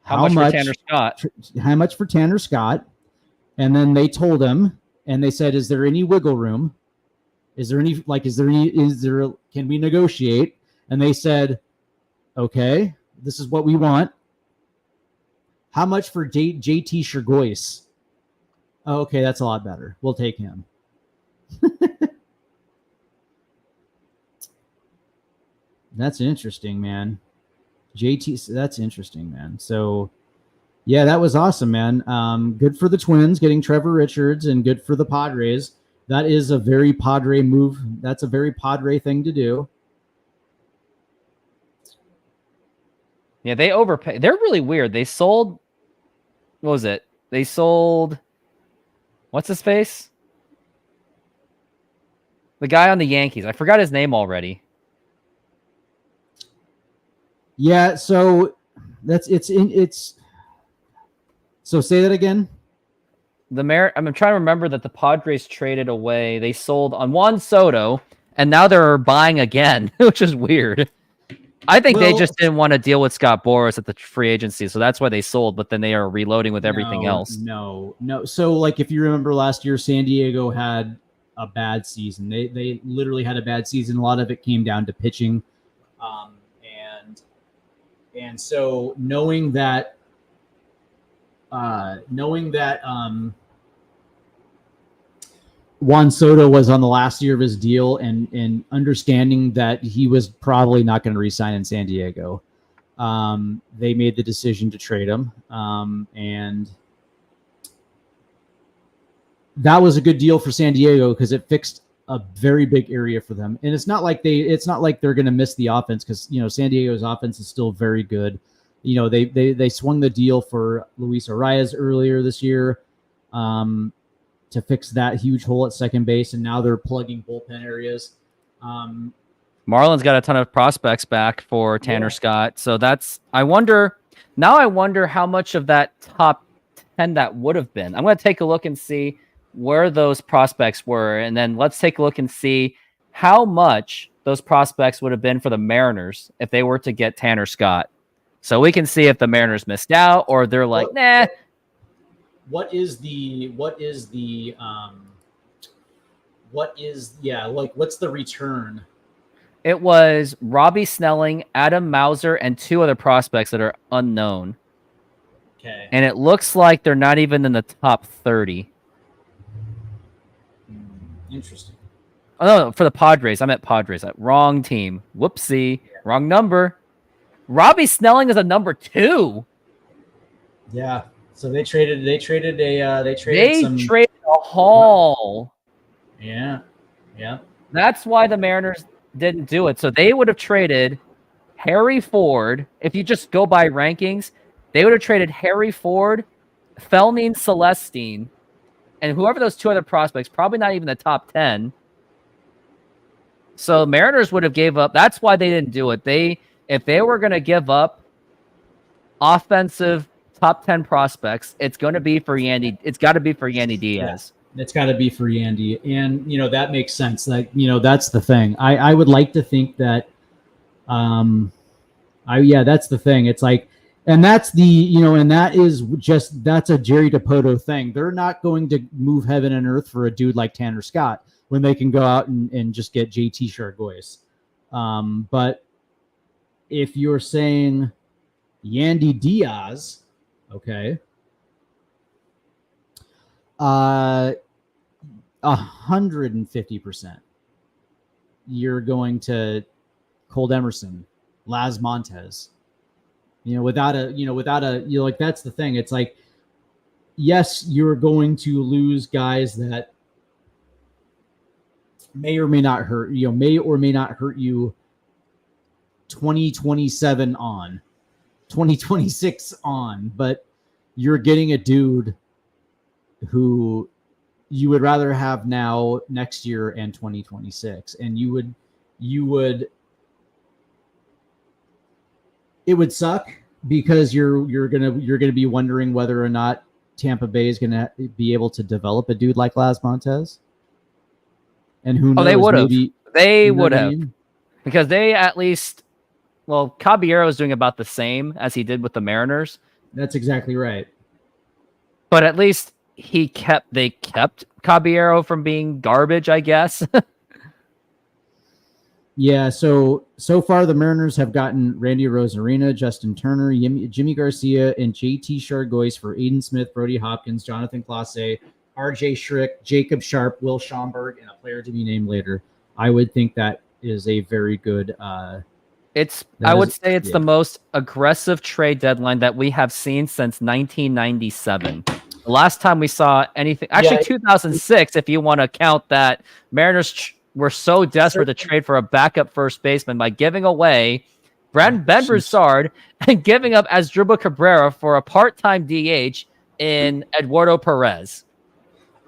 how much for Tanner Scott? How much for Tanner Scott? And then they told him, and they said, is there any wiggle room? Can we negotiate? And they said, okay, this is what we want. How much for JT Shergois? Oh, okay, that's a lot better. We'll take him. That's interesting, man. That's interesting, man. So, yeah, that was awesome, man. Good for the Twins getting Trevor Richards, and good for the Padres. That is a very Padre move. That's a very Padre thing to do. Yeah, they overpay. They're really weird. They sold. What was it? They sold. What's his face? The guy on the Yankees. I forgot his name already. Yeah, so so say that again. I'm trying to remember that the Padres traded away. They sold on Juan Soto, and now they're buying again, which is weird. I think they just didn't want to deal with Scott Boras at the free agency, so that's why they sold, but then they are reloading with everything else. No. So, like, if you remember last year, San Diego had a bad season. They literally had a bad season. A lot of it came down to pitching. And so knowing that Juan Soto was on the last year of his deal, and understanding that he was probably not going to re-sign in San Diego, they made the decision to trade him. And that was a good deal for San Diego because it fixed a very big area for them. And it's not like they're going to miss the offense, because, San Diego's offense is still very good. They swung the deal for Luis Arias earlier this year to fix that huge hole at second base, and now they're plugging bullpen areas. Marlins got a ton of prospects back for Tanner Scott. So I wonder how much of that top 10 that would have been. I'm going to take a look and see where those prospects were. And then let's take a look and see how much those prospects would have been for the Mariners if they were to get Tanner Scott. So we can see if the Mariners missed out or they're like, nah. What's the return? It was Robbie Snelling, Adam Mauser, and 2 other prospects that are unknown. Okay. And it looks like they're not even in the top 30. Interesting. Oh, no, for the Padres. I'm at Padres. Wrong team. Whoopsie. Wrong number. Robbie Snelling is a number 2. Yeah. So they traded a Hall. Yeah. Yeah. That's why the Mariners didn't do it. So they would have traded Harry Ford. If you just go by rankings, they would have traded Harry Ford, Felnine Celestine, and whoever those 2 other prospects, probably not even the top 10. So Mariners would have gave up. That's why they didn't do it. If they were going to give up offensive top 10 prospects, it's going to be for Yandy. It's got to be for Yandy Diaz. Yeah, it's got to be for Yandy. And, that makes sense. Like, that's the thing. I would like to think that, that's the thing. It's like, and that's that's a Jerry DiPoto thing. They're not going to move heaven and earth for a dude like Tanner Scott when they can go out and just get JT Chargois. But if you're saying Yandy Diaz, okay, 150%, you're going to Cold Emerson, Laz Montez. That's the thing. It's like, yes, you're going to lose guys that may or may not hurt you 2027 on, 2026 on, but you're getting a dude who you would rather have now, next year, and 2026. And it would suck because you're gonna be wondering whether or not Tampa Bay is gonna be able to develop a dude like Laz Montez. And who knows? They would have. They would have. I mean? Because they at least, Caballero is doing about the same as he did with the Mariners. That's exactly right. But at least they kept Caballero from being garbage, I guess. Yeah, so far the Mariners have gotten Randy Rosarina, Justin Turner, Jimmy Garcia, and JT Chargois for Aiden Smith, Brody Hopkins, Jonathan Clase, RJ Schrick, Jacob Sharp, Will Schomburg, and a player to be named later. I would think that is a very good. I would say it's the most aggressive trade deadline that we have seen since 1997. The last time we saw anything, 2006, if you want to count that, Mariners were so desperate to trade for a backup first baseman by giving away Ben Broussard and giving up Asdrubal Cabrera for a part-time DH in Eduardo Perez.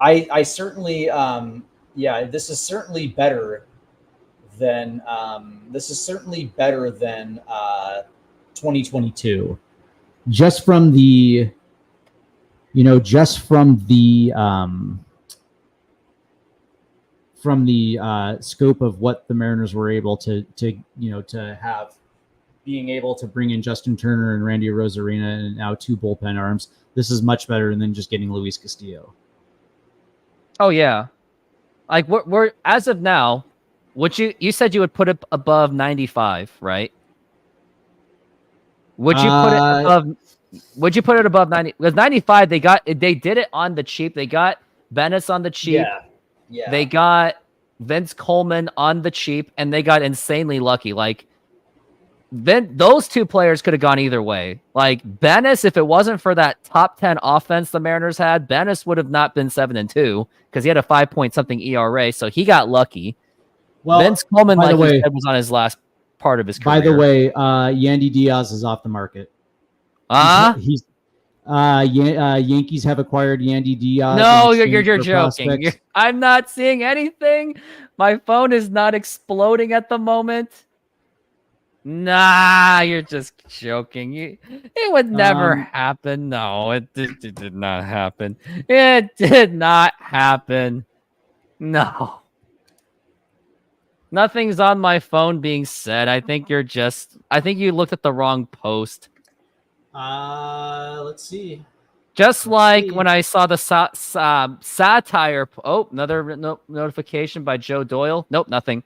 I certainly, this is certainly better than 2022. Just from the scope of what the Mariners were able to have, being able to bring in Justin Turner and Randy Rosarina and now 2 bullpen arms. This is much better than just getting Luis Castillo. Oh yeah. Like we're as of now, you said you would put it above 95, right? Would you put it above 90? Because 95 they did it on the cheap. They got Bennis on the cheap. Yeah. They got Vince Coleman on the cheap, and they got insanely lucky. Like, those 2 players could have gone either way. Like, Bennis, if it wasn't for that top 10 offense the Mariners had, Bennis would have not been 7-2 because he had a 5-point-something ERA, so he got lucky. Well, Vince Coleman, like you said, was on his last part of his career. By the way, Yandy Diaz is off the market. Yankees have acquired Yandy Diaz. No, you're joking. I'm not seeing anything. My phone is not exploding at the moment. Nah, you're just joking. It would never happen. No, it did not happen. It did not happen. No. Nothing's on my phone being said. I think you looked at the wrong post. Let's see. Just like when I saw the satire. Oh, another notification by Joe Doyle. Nope, nothing.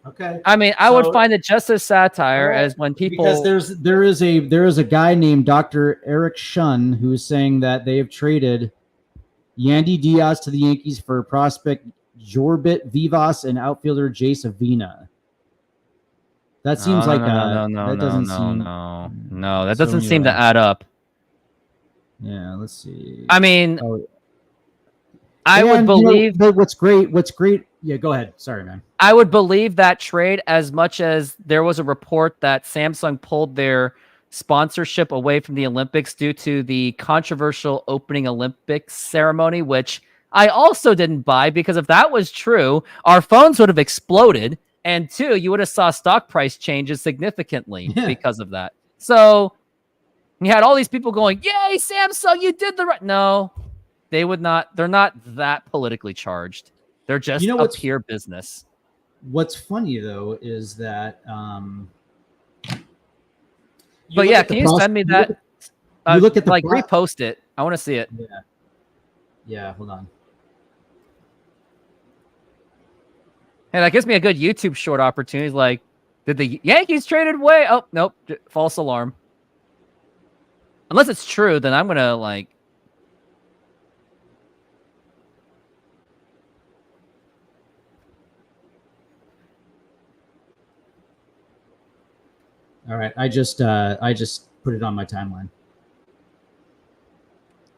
Okay. I mean, I would find it just as satire as when people, because there is a guy named Dr. Eric Shun who's saying that they have traded Yandy Diaz to the Yankees for prospect Jorbit Vivas and outfielder Jace Avina. That seems no, that doesn't seem to add up. Yeah, let's see. I mean, I would believe. But what's great. Yeah, go ahead. Sorry, man. I would believe that trade as much as there was a report that Samsung pulled their sponsorship away from the Olympics due to the controversial opening Olympics ceremony, which I also didn't buy, because if that was true, our phones would have exploded. And two, you would have saw stock price changes significantly because of that. So you had all these people going, yay, Samsung, you did the right. No, they would not. They're not that politically charged. They're just a pure business. What's funny, though, is that... but yeah, can you send me that? You look at the repost it. I want to see it. Yeah, hold on. Hey, that gives me a good YouTube short opportunity. Like, did the Yankees traded away? Oh, nope. False alarm. Unless it's true, then I'm going to, like... All right, I just put it on my timeline.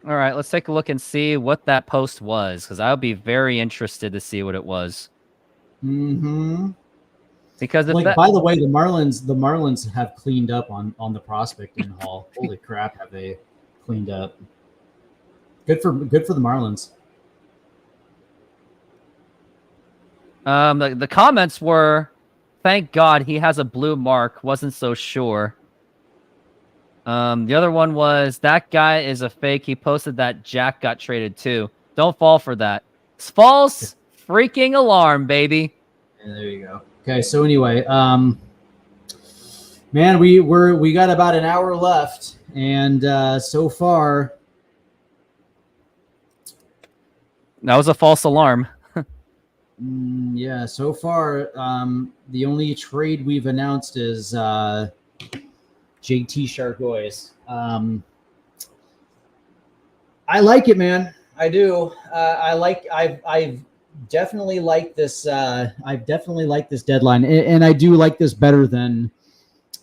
All right, let's take a look and see what that post was, because I would be very interested to see what it was. Mm-hmm. Because if by the way, the Marlins have cleaned up on the prospecting haul. Holy crap, have they cleaned up? Good for the Marlins. The comments were, thank God he has a blue mark. Wasn't so sure. The other one was, that guy is a fake. He posted that Jack got traded too. Don't fall for that. It's false freaking alarm, baby. Yeah, there you go. Okay, so anyway, man, we got about an hour left, and so far, that was a false alarm. Yeah, so far, the only trade we've announced is JT Chargois. I like it, man. I do. I've definitely liked this. I've definitely liked this deadline, and I do like this better than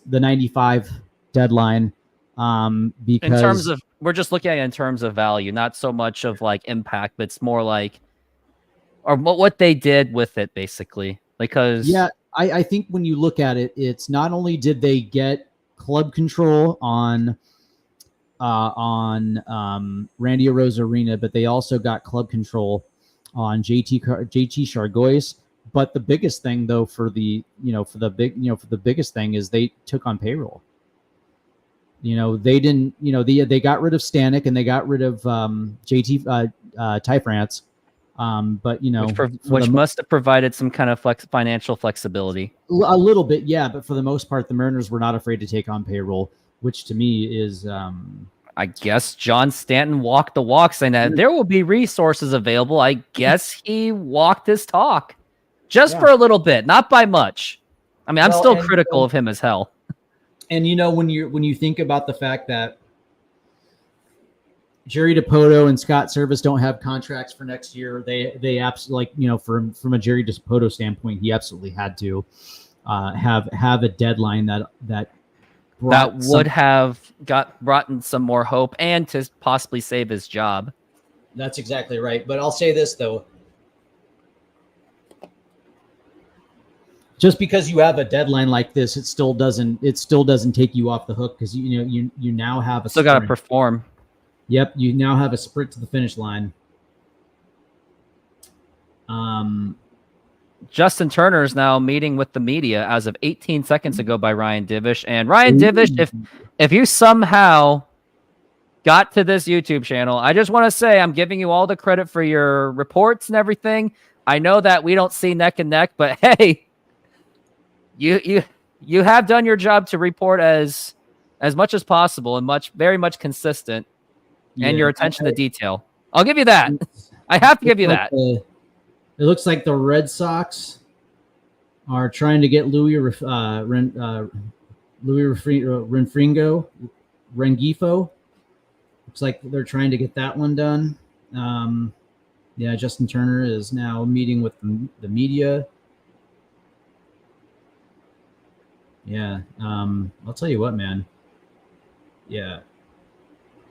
the 95 deadline. Because in terms of, we're just looking at it in terms of value, not so much of like impact, but it's more like, or what they did with it, basically. Because I think when you look at it, it's not only did they get club control on Randy Arozarena, but they also got club control on JT Chargois. But the biggest thing, though, for the biggest thing is they took on payroll. They didn't. They got rid of Stanek and they got rid of JT Ty France. But which must have provided some kind of financial flexibility. A little bit, yeah. But for the most part, the Mariners were not afraid to take on payroll, which to me is, I guess John Stanton walked the walk, saying that there will be resources available. I guess he walked his talk, just for a little bit, not by much. I mean, I'm still critical of him as hell. And when you think about the fact that Jerry DiPoto and Scott Service don't have contracts for next year, they absolutely, from a Jerry DiPoto standpoint, he absolutely had to have a deadline that would have brought in some more hope and to possibly save his job. That's exactly right. But I'll say this though. Just because you have a deadline like this, it still doesn't take you off the hook, because you now have a still got to perform. Yep, you now have a sprint to the finish line. Justin Turner is now meeting with the media as of 18 seconds ago by Ryan Divish. And Ryan Divish, if you somehow got to this YouTube channel, I just want to say I'm giving you all the credit for your reports and everything. I know that we don't see neck and neck, but hey, you have done your job to report as much as possible and very much consistent, and your attention to detail. I'll give you that. I have to give you that. It looks like the Red Sox are trying to get Rengifo. Looks like they're trying to get that one done. Yeah, Justin Turner is now meeting with the media. Yeah, I'll tell you what, man. Yeah,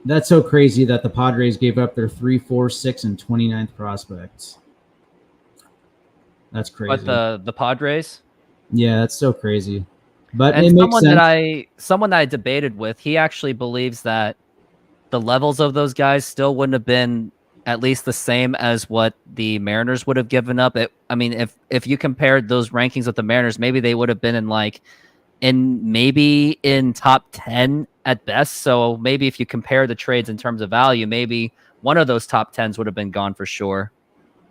that's so crazy that the Padres gave up their 3, 4, 6, and 29th prospects. That's crazy. But the Padres? Yeah, that's so crazy. But and it makes someone sense. that I debated with, he actually believes that the levels of those guys still wouldn't have been at least the same as what the Mariners would have given up. I mean, if you compared those rankings with the Mariners, maybe they would have been maybe in top 10 at best. So maybe if you compare the trades in terms of value, maybe one of those top 10s would have been gone for sure,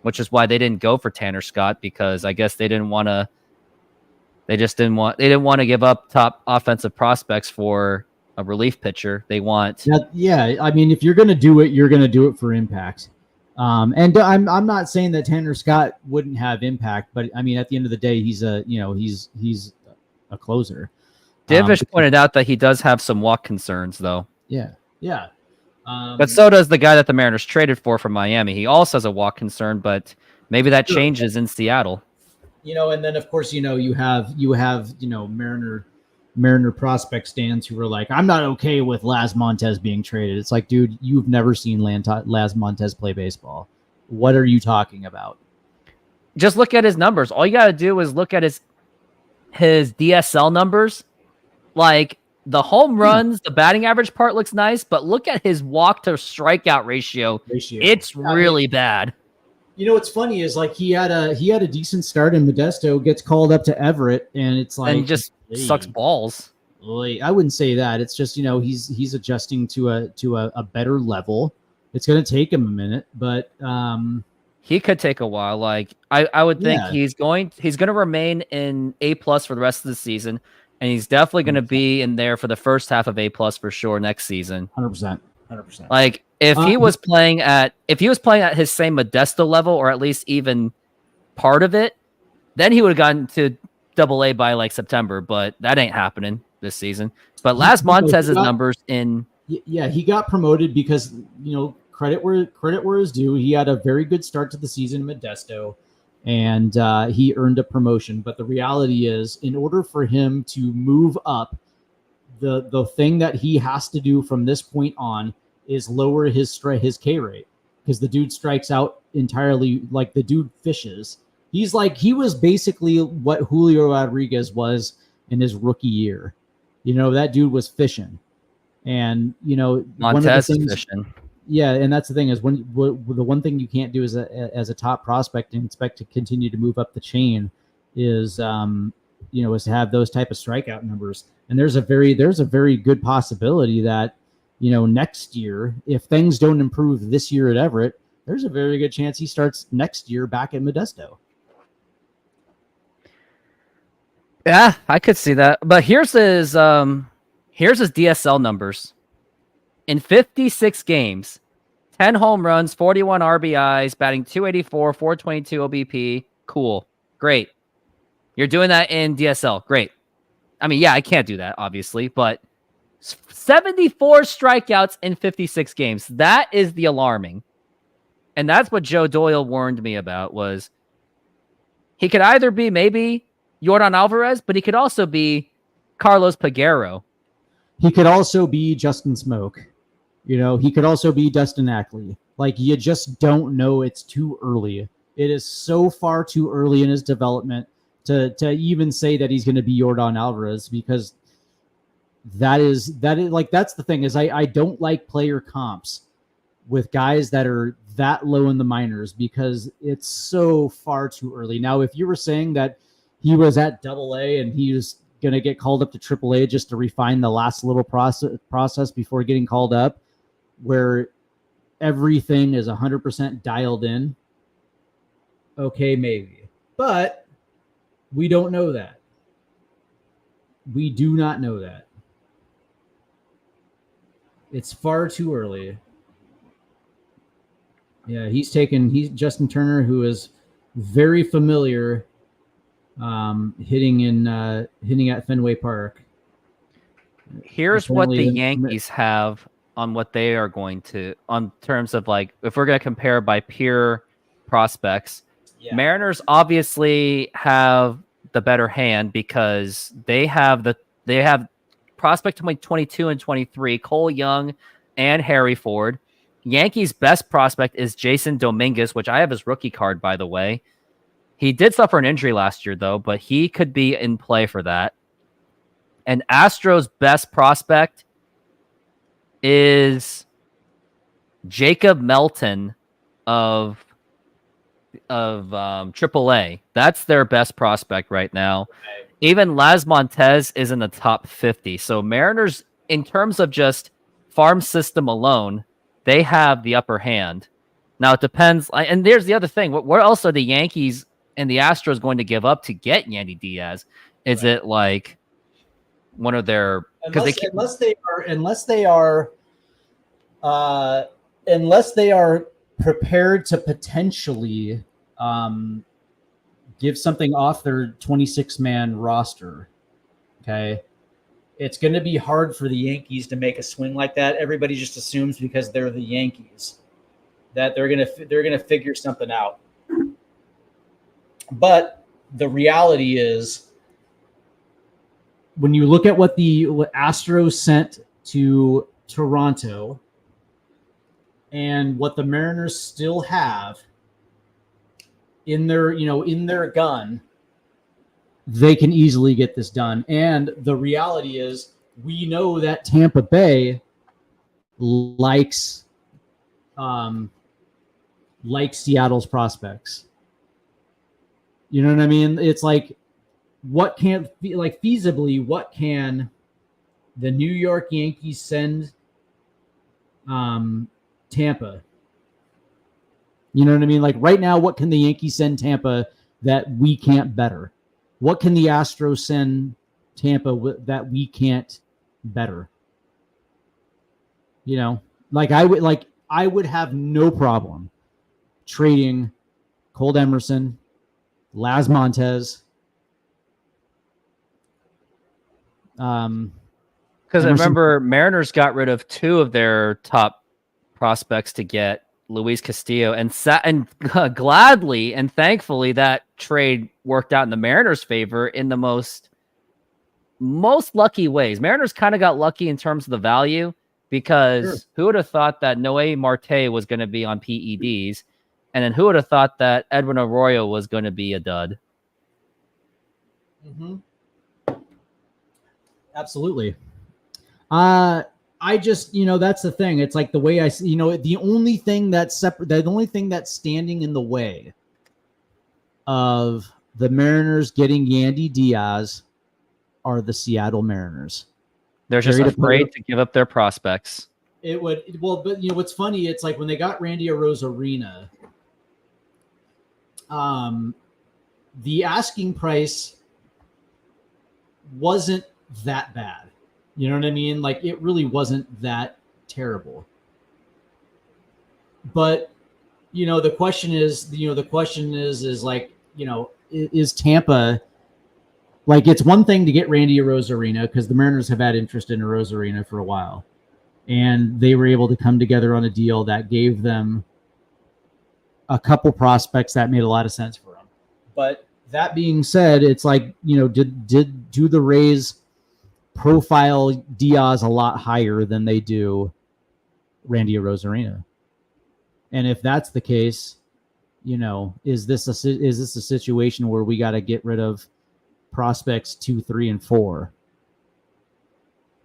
which is why they didn't go for Tanner Scott, because I guess they didn't want to give up top offensive prospects for a relief pitcher. They want. Yeah. I mean, if you're going to do it, you're going to do it for impact. And I'm not saying that Tanner Scott wouldn't have impact, but I mean, at the end of the day, he's a closer. Divish pointed out that he does have some walk concerns, though. Yeah. But so does the guy that the Mariners traded for from Miami. He also has a walk concern, but maybe that changes in Seattle. And then of course, you have Mariner prospect stands who were like, I'm not okay with Laz Montez being traded. It's like, dude, you've never seen Laz Montez play baseball. What are you talking about? Just look at his numbers. All you got to do is look at his DSL numbers. Like, the home runs, the batting average part looks nice, but look at his walk to strikeout ratio. It's really bad. What's funny is like he had a decent start in Modesto, gets called up to Everett, and it's like, and just sucks balls. I wouldn't say that. It's just he's adjusting to a better level. It's going to take him a minute, but he could take a while. Like I would think he's going to remain in A+ for the rest of the season, and he's definitely going to be in there for the first half of A+ for sure next season. 100%. Like if he was playing at his same Modesto level, or at least even part of it, then he would have gotten to AA by like September. But that ain't happening this season. But Laz Montez's numbers in he got promoted because credit where is due. He had a very good start to the season in Modesto, and he earned a promotion. But the reality is, in order for him to move up, the thing that he has to do from this point on is lower his K rate, because the dude strikes out entirely. Like, the dude fishes. He was basically what Julio Rodriguez was in his rookie year. That dude was fishing, and Montez is fishing. Yeah, and that's the thing is, the one thing you can't do as a top prospect and expect to continue to move up the chain is to have those type of strikeout numbers. And there's a very good possibility that next year, if things don't improve this year at Everett, there's a very good chance he starts next year back at Modesto. Yeah, I could see that. But here's his DSL numbers. In 56 games, 10 home runs, 41 RBIs, batting .284, 422 OBP. Cool. Great. You're doing that in DSL. Great. I mean, yeah, I can't do that, obviously, but 74 strikeouts in 56 games. That is the alarming. And that's what Joe Doyle warned me about, was he could either be maybe Yordan Alvarez, but he could also be Carlos Peguero. He could also be Justin Smoke. He could also be Dustin Ackley. Like, you just don't know. It's too early. It is so far too early in his development to even say that he's going to be Yordan Alvarez, because that's the thing is I don't like player comps with guys that are that low in the minors because it's so far too early. Now, if you were saying that he was at AA and he was going to get called up to AAA just to refine the last little process before getting called up, where everything is 100% dialed in, okay, maybe. But we don't know that. We do not know that. It's far too early. Yeah, he's Justin Turner, who is very familiar hitting at Fenway Park. Here's what the Yankees have on what they are going to, on terms of like, if we're going to compare by pure prospects, Mariners obviously have the better hand because they have prospect 22 and 23, Cole Young and Harry Ford. Yankees' best prospect is Jason Dominguez, which I have his rookie card, by the way. He did suffer an injury last year, though, but he could be in play for that. And Astros' best prospect is Jacob Melton of AAA. That's their best prospect right now. Okay. Even Las Montez is in the top 50. So Mariners, in terms of just farm system alone, they have the upper hand. Now it depends. And there's the other thing. What else are the Yankees and the Astros going to give up to get Yandy Diaz? Is it like one of their, unless they are prepared to potentially give something off their 26-man roster. Okay. It's going to be hard for the Yankees to make a swing like that. Everybody just assumes because they're the Yankees that they're going to figure something out. But the reality is, when you look at what the Astros sent to Toronto and what the Mariners still have in their gun, they can easily get this done. And the reality is, we know that Tampa Bay likes Seattle's prospects. You know what I mean? It's like, feasibly, what can the New York Yankees send Tampa? You know what I mean? Like right now, what can the Yankees send Tampa that we can't better? What can the Astros send Tampa that we can't better? You know, I would have no problem trading Cold Emerson, Las Montez. Because I remember Mariners got rid of two of their top prospects to get Luis Castillo, and gladly and thankfully that trade worked out in the Mariners' favor in the most lucky ways. Mariners kind of got lucky in terms of the value, because who would have thought that Noe Marte was going to be on PEDs, and then who would have thought that Edwin Arroyo was going to be a dud? Mm-hmm. Absolutely. I just, that's the thing. It's like the way I see, the only thing that's standing in the way of the Mariners getting Yandy Diaz are the Seattle Mariners. They're just afraid to give up their prospects. But what's funny, it's like when they got Randy Arozarena, the asking price wasn't that bad. You know what I mean? Like, it really wasn't that terrible. But, the question is, is Tampa, like, it's one thing to get Randy Arozarena, because the Mariners have had interest in Arozarena for a while. And they were able to come together on a deal that gave them a couple prospects that made a lot of sense for them. But that being said, it's like, do the Rays profile Diaz a lot higher than they do Randy Arozarena? And if that's the case, is this a situation where we got to get rid of prospects 2, 3, and 4,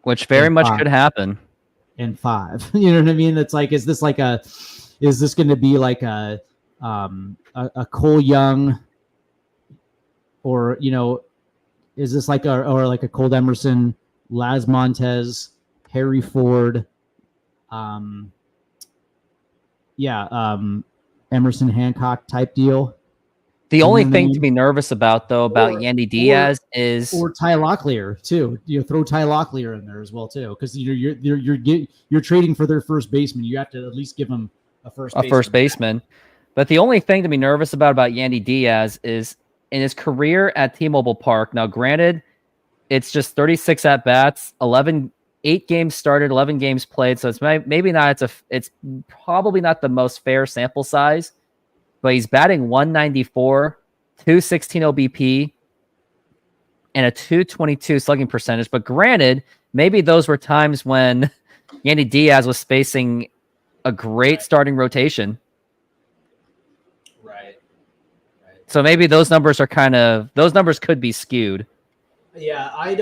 which very much could happen? and 5. You know what I mean? It's like, is this going to be like a Cole Young, or, you know, is this like a Cold Emerson, Laz Montez, Harry Ford, Emerson Hancock type deal? The only thing to be nervous about, though, about Yandy Diaz is Ty Locklear too. You throw Ty Locklear in there as well too, because you're trading for their first baseman. You have to at least give them a first baseman. But the only thing to be nervous about Yandy Diaz is in his career at T-Mobile Park. Now, granted, it's just 36 at bats, 8 games started, 11 games played. So it's maybe not. It's probably not the most fair sample size. But he's batting 194, 216 OBP, and a 222 slugging percentage. But granted, maybe those were times when Yandy Diaz was facing a great starting rotation. Right. So maybe those numbers could be skewed. Yeah,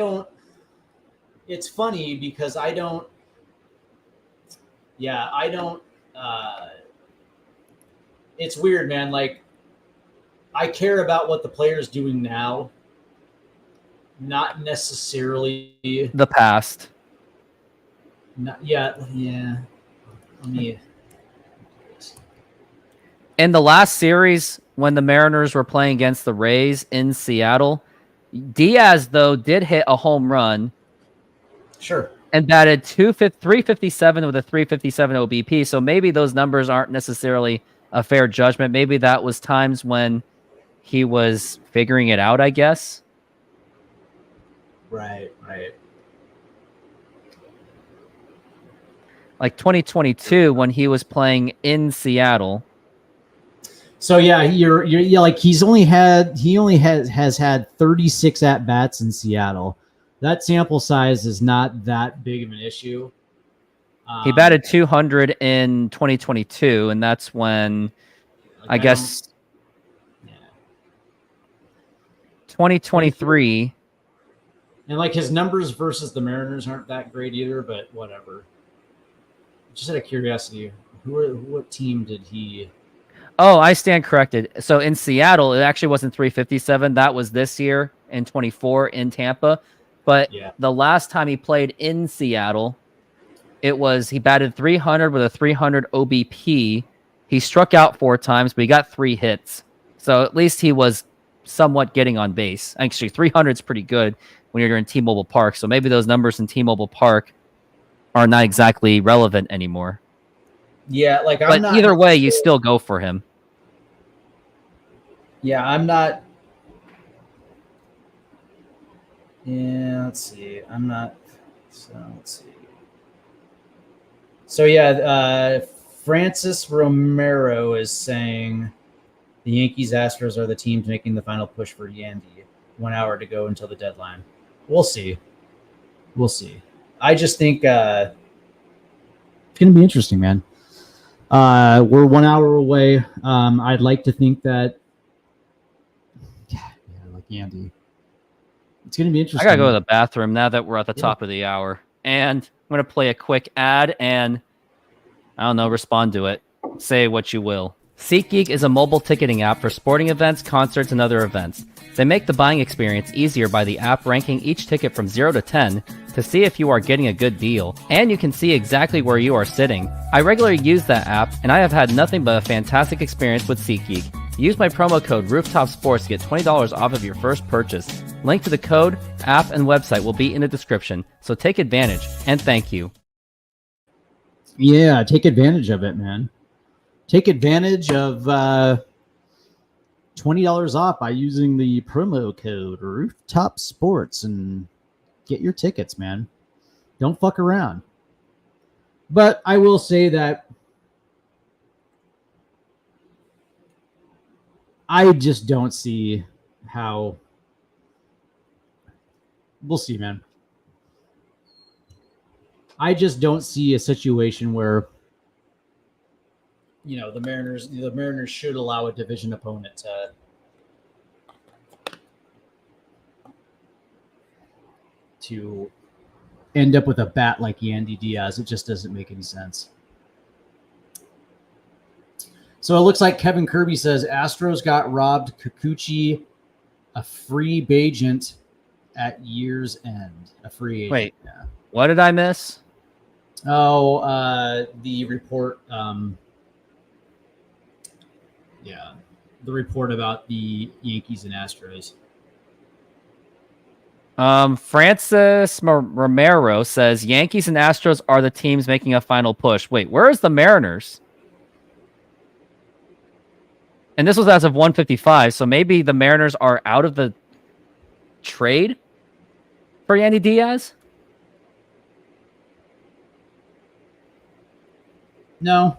it's funny because I don't it's weird, man. Like, I care about what the player's doing now, not necessarily the past. Yeah. In the last series, when the Mariners were playing against the Rays in Seattle, Diaz, though, did hit a home run. Sure. And batted 357 with a 357 OBP. So maybe those numbers aren't necessarily a fair judgment. Maybe that was times when he was figuring it out, I guess. Right. Like 2022 when he was playing in Seattle. So yeah, you're like he only has had 36 at bats in Seattle. That sample size is not that big of an issue. He batted 200 in 2022, and that's when, I guess, 2023. And like his numbers versus the Mariners aren't that great either, but whatever. Just out of curiosity, what team did he? Oh, I stand corrected. So in Seattle, it actually wasn't 357. That was this year in 24 in Tampa. But the last time he played in Seattle, he batted 300 with a 300 OBP. He struck out 4 times, but he got 3 hits. So at least he was somewhat getting on base. Actually, 300 is pretty good when you're in T-Mobile Park. So maybe those numbers in T-Mobile Park are not exactly relevant anymore. Yeah, like but either way, you still go for him. Yeah, I'm not. Yeah, let's see. I'm not. So let's see. So yeah, Francis Romero is saying the Yankees, Astros are the teams making the final push for Yandy. 1 hour to go until the deadline. We'll see. I just think it's going to be interesting, man. We're 1 hour away. I'd like to think that. Yeah, like Yandy. It's going to be interesting. I got to go to the bathroom now that we're at the top of the hour. And I'm going to play a quick ad and, I don't know, respond to it. Say what you will. SeatGeek is a mobile ticketing app for sporting events, concerts, and other events. They make the buying experience easier by the app ranking each ticket from 0 to 10 to see if you are getting a good deal, and you can see exactly where you are sitting. I regularly use that app, and I have had nothing but a fantastic experience with SeatGeek. Use my promo code ROOFTOPSPORTS to get $20 off of your first purchase. Link to the code, app, and website will be in the description, so take advantage, and thank you. Yeah, take advantage of it, man. Take advantage of $20 off by using the promo code Rooftop Sports and get your tickets, man. Don't fuck around. But I will say that I just don't see how. We'll see, man. I just don't see a situation where, you know, the Mariners should allow a division opponent to end up with a bat like Yandy Diaz. It just doesn't make any sense. So it looks like Kevin Kirby says Astros got robbed Kikuchi, a free agent at year's end. A free agent. Wait, yeah. What did I miss? Oh, the report. The report about the Yankees and Astros. Francis Romero says Yankees and Astros are the teams making a final push. Wait, where is the Mariners? And this was as of 155, so maybe the Mariners are out of the trade for Yandy Diaz? No.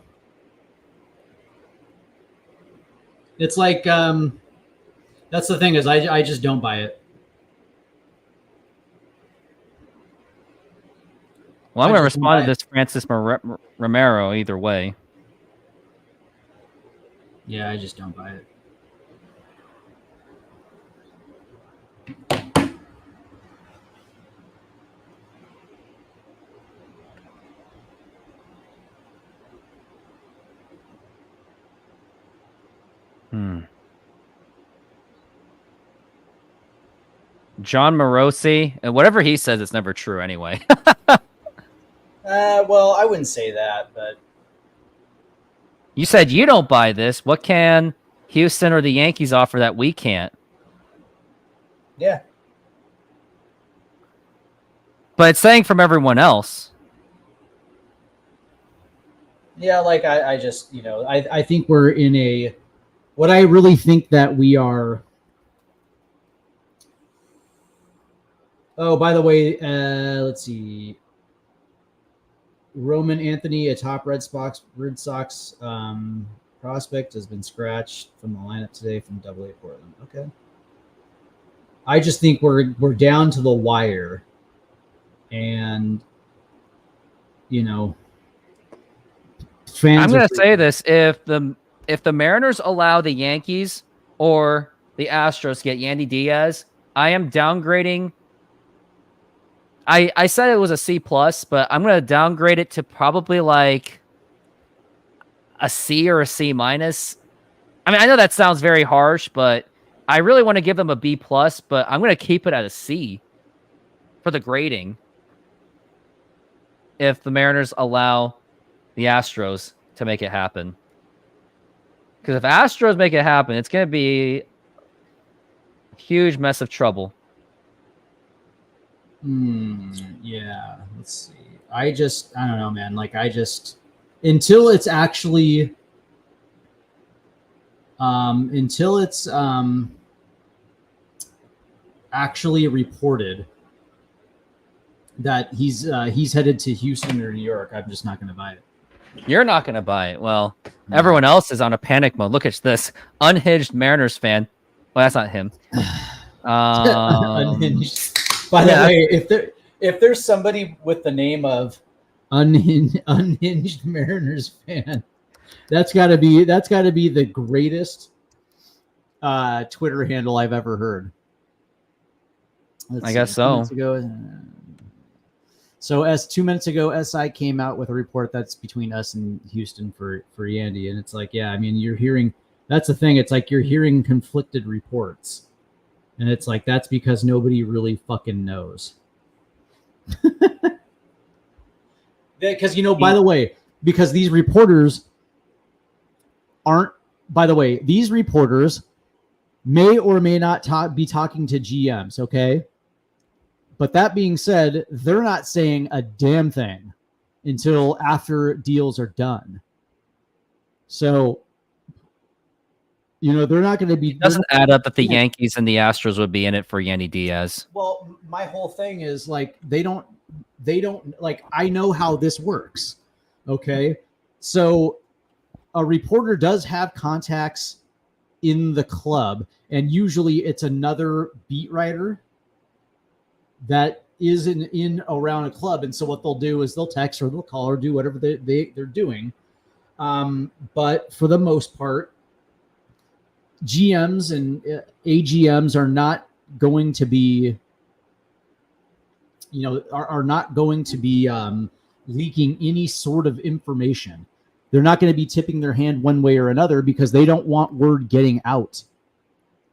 It's like that's the thing is I just don't buy it. Well, I'm going to respond to this Francis Romero either way. Yeah, I just don't buy it. John Morosi, and whatever he says, it's never true anyway. Well, I wouldn't say that, but You said you don't buy this. What can Houston or the Yankees offer that we can't? yeah. But it's saying from everyone else. Yeah, like I just, you know, I think we're in a what I really think that we are. Oh, by the way, let's see. Roman Anthony, a top Red Sox prospect, has been scratched from the lineup today from AA Portland. Okay. I just think we're down to the wire, and you know, fans. I'm going to say this: if the Mariners allow the Yankees or the Astros to get Yandy Diaz, I am downgrading. I said it was a C+, but I'm going to downgrade it to probably like a C or a C-. I mean, I know that sounds very harsh, but I really want to give them a B+, but I'm going to keep it at a C for the grading if the Mariners allow the Astros to make it happen. Because if Astros make it happen, it's going to be a huge mess of trouble. Yeah, let's see. I don't know, man. Like, until it's actually, actually reported that he's headed to Houston or New York, I'm just not going to buy it. You're not going to buy it. Well, everyone else is on a panic mode. Look at this unhinged Mariners fan. Well, that's not him. Unhinged. By the way, if there's somebody with the name of unhinged Mariners fan, that's got to be the greatest Twitter handle I've ever heard. I guess so. So 2 minutes ago, SI came out with a report that's between us and Houston for Yandy, and it's like, yeah, I mean, you're hearing. That's the thing. It's like you're hearing conflicted reports. And it's like, that's because nobody really fucking knows. Because, you know, by the way, because these reporters these reporters may or may not be talking to GMs, okay? But that being said, they're not saying a damn thing until after deals are done. So, you know, they're not going to be. It doesn't add up that the Yankees and the Astros would be in it for Yandy Diaz. Well, my whole thing is like they don't like. I know how this works. Okay, so a reporter does have contacts in the club, and usually it's another beat writer that is in around a club. And so what they'll do is they'll text or they'll call or do whatever they're doing. But for the most part, GMs and AGMs are not going to be are not going to be leaking any sort of information. They're not going to be tipping their hand one way or another because they don't want word getting out,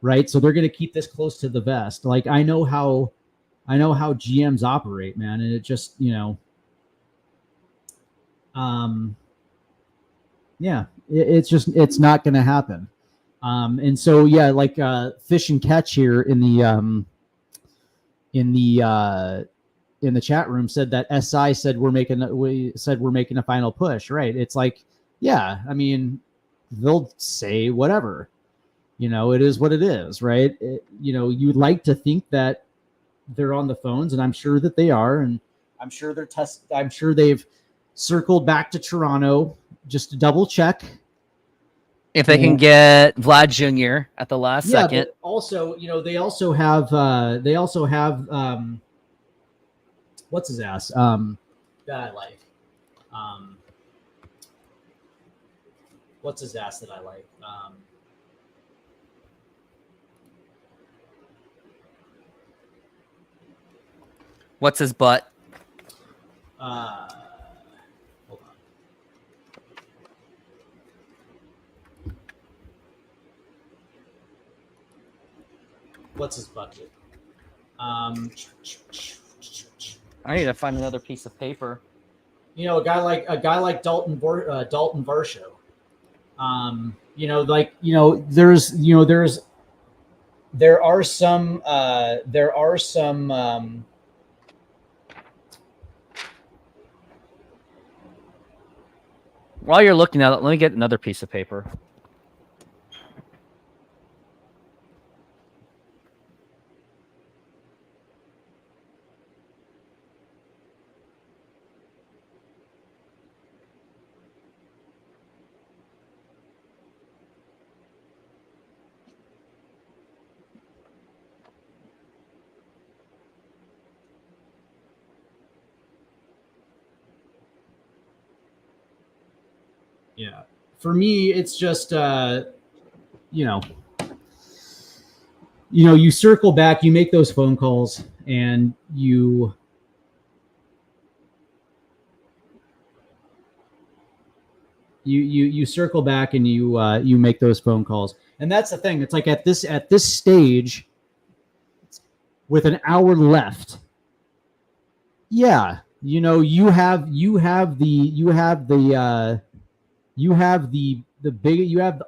right? So they're going to keep this close to the vest. Like I know how GMs operate, man, and it just it's not going to happen. And so like Fish and Catch here in the chat room said that SI said we're making a final push, right? It's like, yeah, I mean, they'll say whatever, it is what it is, right? You'd like to think that they're on the phones, and I'm sure that they are, and I'm sure they've circled back to Toronto just to double check if they can get Vlad Jr. at the last second. But also, they also have what's his ass? That I like. What's his ass that I like? What's his butt? Hold on. What's his budget? I need to find another piece of paper. A guy like Dalton Varsho. There are some While you're looking at it, let me get another piece of paper. Yeah. For me, it's just, you circle back, you make those phone calls, and you circle back and you make those phone calls. And that's the thing. It's like at this stage, with an hour left, yeah, you have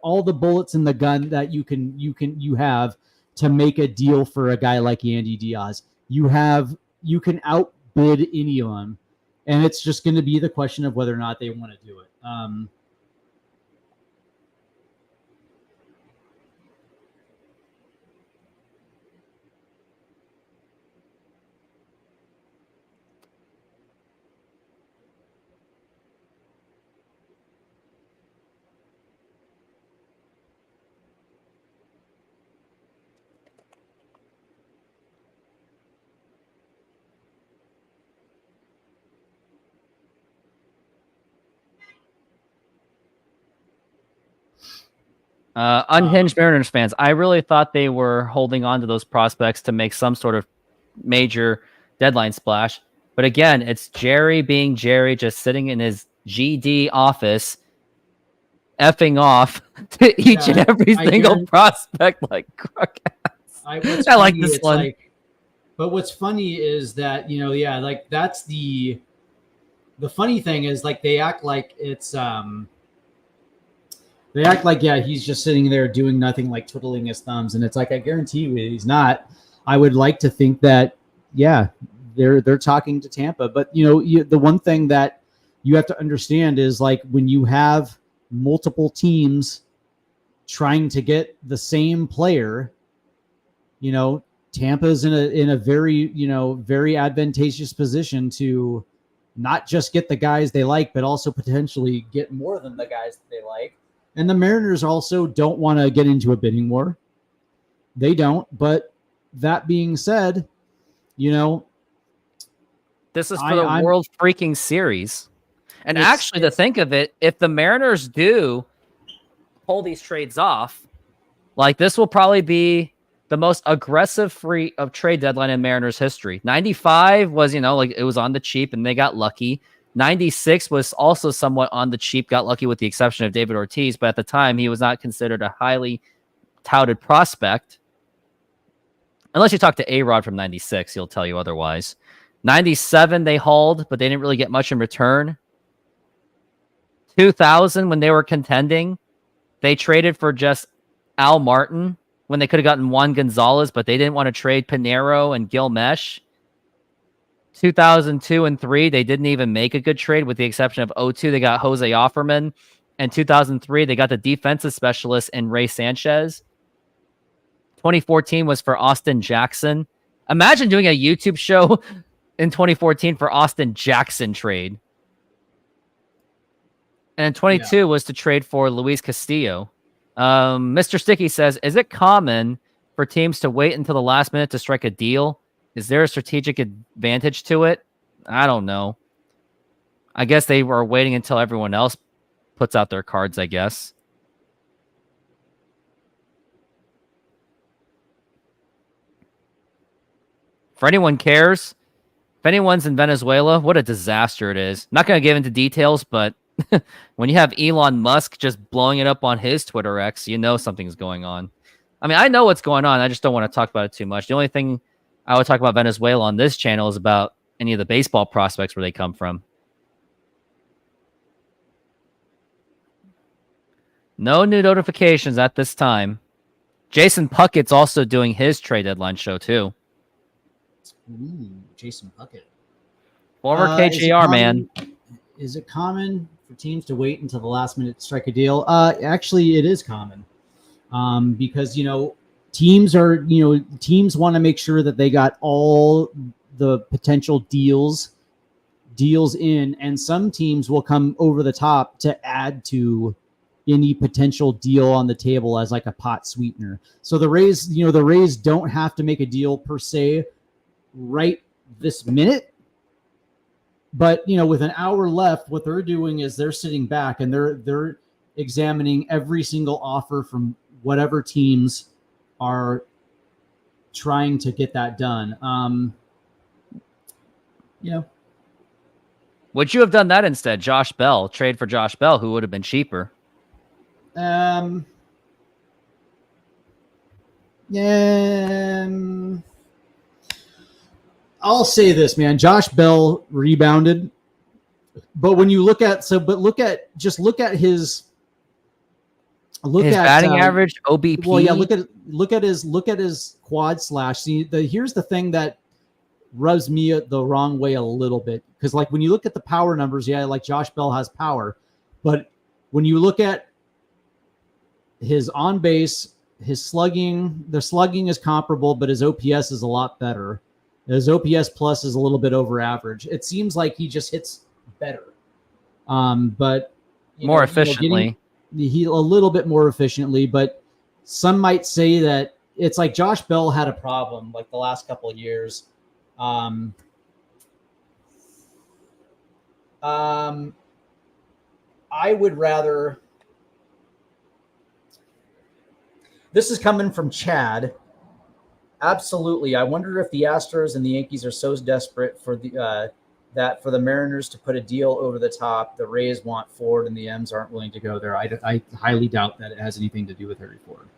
all the bullets in the gun that you have to make a deal for a guy like Yandy Diaz. You can outbid any of them, and it's just going to be the question of whether or not they want to do it. Unhinged Mariners fans, I really thought they were holding on to those prospects to make some sort of major deadline splash. But again, it's Jerry being Jerry, just sitting in his GD office, effing off to each and every single prospect like crook ass. I like this one. But what's funny is that, like that's the funny thing is like they act like it's he's just sitting there doing nothing, like twiddling his thumbs, and it's like I guarantee you he's not. I would like to think that they're talking to Tampa, but the one thing that you have to understand is like when you have multiple teams trying to get the same player, Tampa's in a very very advantageous position to not just get the guys they like, but also potentially get more than the guys that they like. And the Mariners also don't want to get into a bidding war. They don't. But that being said, this is for the World freaking Series. And actually, to think of it, if the Mariners do pull these trades off, like this will probably be the most aggressive free of trade deadline in Mariners history. 95 was, like it was on the cheap and they got lucky. 96 was also somewhat on the cheap, got lucky with the exception of David Ortiz, but at the time he was not considered a highly touted prospect. Unless you talk to A-Rod from 96, he'll tell you otherwise. 97 they hauled, but they didn't really get much in return. 2000, when they were contending, they traded for just Al Martin when they could have gotten Juan Gonzalez, but they didn't want to trade Pinero and Gil Mesh. 2002 and 3, they didn't even make a good trade with the exception of 02. They got Jose Offerman. And 2003, they got the defensive specialist in Ray Sanchez. 2014 was for Austin Jackson. Imagine doing a YouTube show in 2014 for Austin Jackson trade. And 22 was to trade for Luis Castillo. Mr. Sticky says, is it common for teams to wait until the last minute to strike a deal? Is there a strategic advantage to it? I don't know. I guess they were waiting until everyone else puts out their cards, I guess. For anyone cares, if anyone's in Venezuela, what a disaster it is. Not going to get into details, but when you have Elon Musk just blowing it up on his Twitter X, you know something's going on. I mean, I know what's going on. I just don't want to talk about it too much. The only thing I would talk about Venezuela on this channel is about any of the baseball prospects where they come from. No new notifications at this time. Jason Puckett's also doing his trade deadline show too. Ooh, Jason Puckett. Former KJR man. Is it common for teams to wait until the last minute to strike a deal? Actually, it is common. Because, teams want to make sure that they got all the potential deals in, and some teams will come over the top to add to any potential deal on the table as like a pot sweetener. So the Rays don't have to make a deal per se right this minute, but with an hour left, what they're doing is they're sitting back and they're examining every single offer from whatever teams are trying to get that done. Would you have done that instead? Josh Bell, trade for Josh Bell, who would have been cheaper. I'll say this, man. Josh Bell rebounded, but when you look at his batting average, OBP. Well, yeah, look at his quad slash. See, here's the thing that rubs me the wrong way a little bit, because like when you look at the power numbers, yeah, like Josh Bell has power, but when you look at his on base, his slugging, the slugging is comparable, but his OPS is a lot better. His OPS plus is a little bit over average. It seems like he just hits better, but more efficiently. He a little bit more efficiently, but some might say that it's like Josh Bell had a problem like the last couple of years. I would rather. This is coming from Chad. Absolutely. I wonder if the Astros and the Yankees are so desperate for the that for the Mariners to put a deal over the top, the Rays want Ford and the M's aren't willing to go there. I highly doubt that it has anything to do with Harry Ford.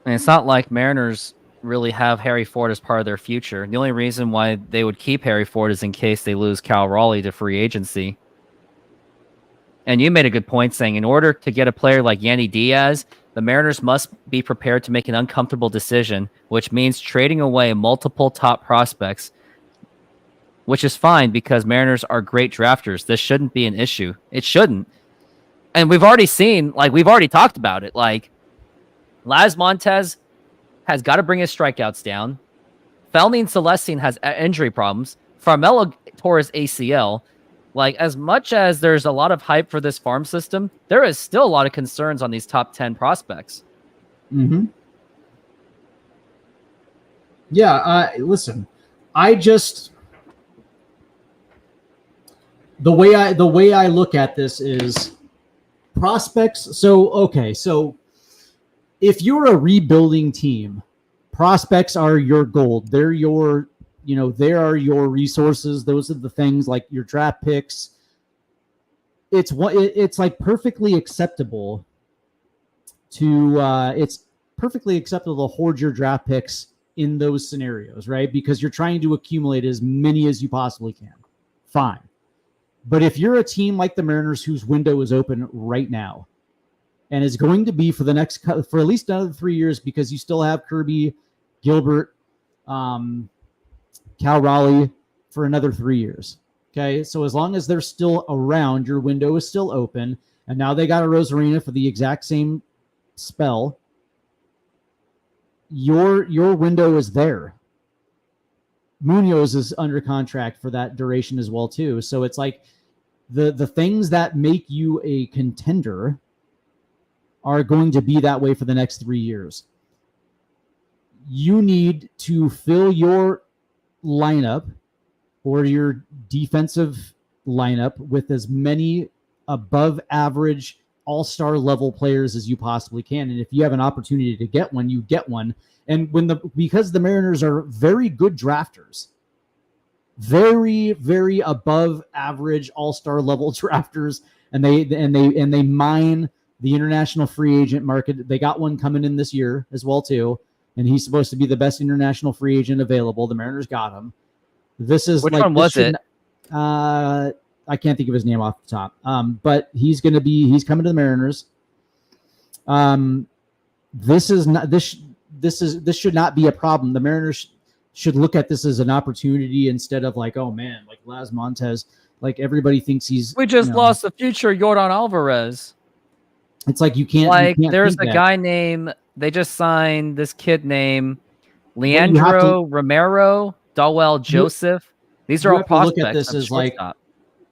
And it's not like Mariners really have Harry Ford as part of their future. The only reason why they would keep Harry Ford is in case they lose Cal Raleigh to free agency. And you made a good point saying in order to get a player like Yandy Diaz, the Mariners must be prepared to make an uncomfortable decision, which means trading away multiple top prospects, which is fine because Mariners are great drafters. This shouldn't be an issue. It shouldn't. And we've already seen, we've already talked about it. Laz Montez has got to bring his strikeouts down. Felnine Celestine has injury problems. Farmelo tore his ACL. As much as there's a lot of hype for this farm system, there is still a lot of concerns on these top 10 prospects. Mm-hmm. Yeah, listen, the way I look at this is prospects. So if you're a rebuilding team, prospects are your gold. They're your, they are your resources. Those are the things like your draft picks. It's like perfectly acceptable to hoard your draft picks in those scenarios, right? Because you're trying to accumulate as many as you possibly can. Fine. But if you're a team like the Mariners whose window is open right now and is going to be for at least another 3 years, because you still have Kirby, Gilbert, Cal Raleigh for another 3 years. Okay. So as long as they're still around, your window is still open. And now they got a Rosarina for the exact same spell. Your window is there. Munoz is under contract for that duration as well too. So it's like the things that make you a contender are going to be that way for the next 3 years. You need to fill your lineup or your defensive lineup with as many above average all-star level players as you possibly can. And if you have an opportunity to get one, you get one. And because the Mariners are very good drafters, very, very above average all-star level drafters, and they mine the international free agent market. They got one coming in this year as well too, and he's supposed to be the best international free agent available. The Mariners got him. Which one was it? I can't think of his name off the top. But he's coming to the Mariners. This should not be a problem. The Mariners should look at this as an opportunity instead of like, oh man, like Las Montez, like everybody thinks he's. We just lost the future Yordan Alvarez. It's like you can't. There's a guy named. They just signed this kid named Leandro Romero, Dawel Joseph. These are all prospects. Look at this as like,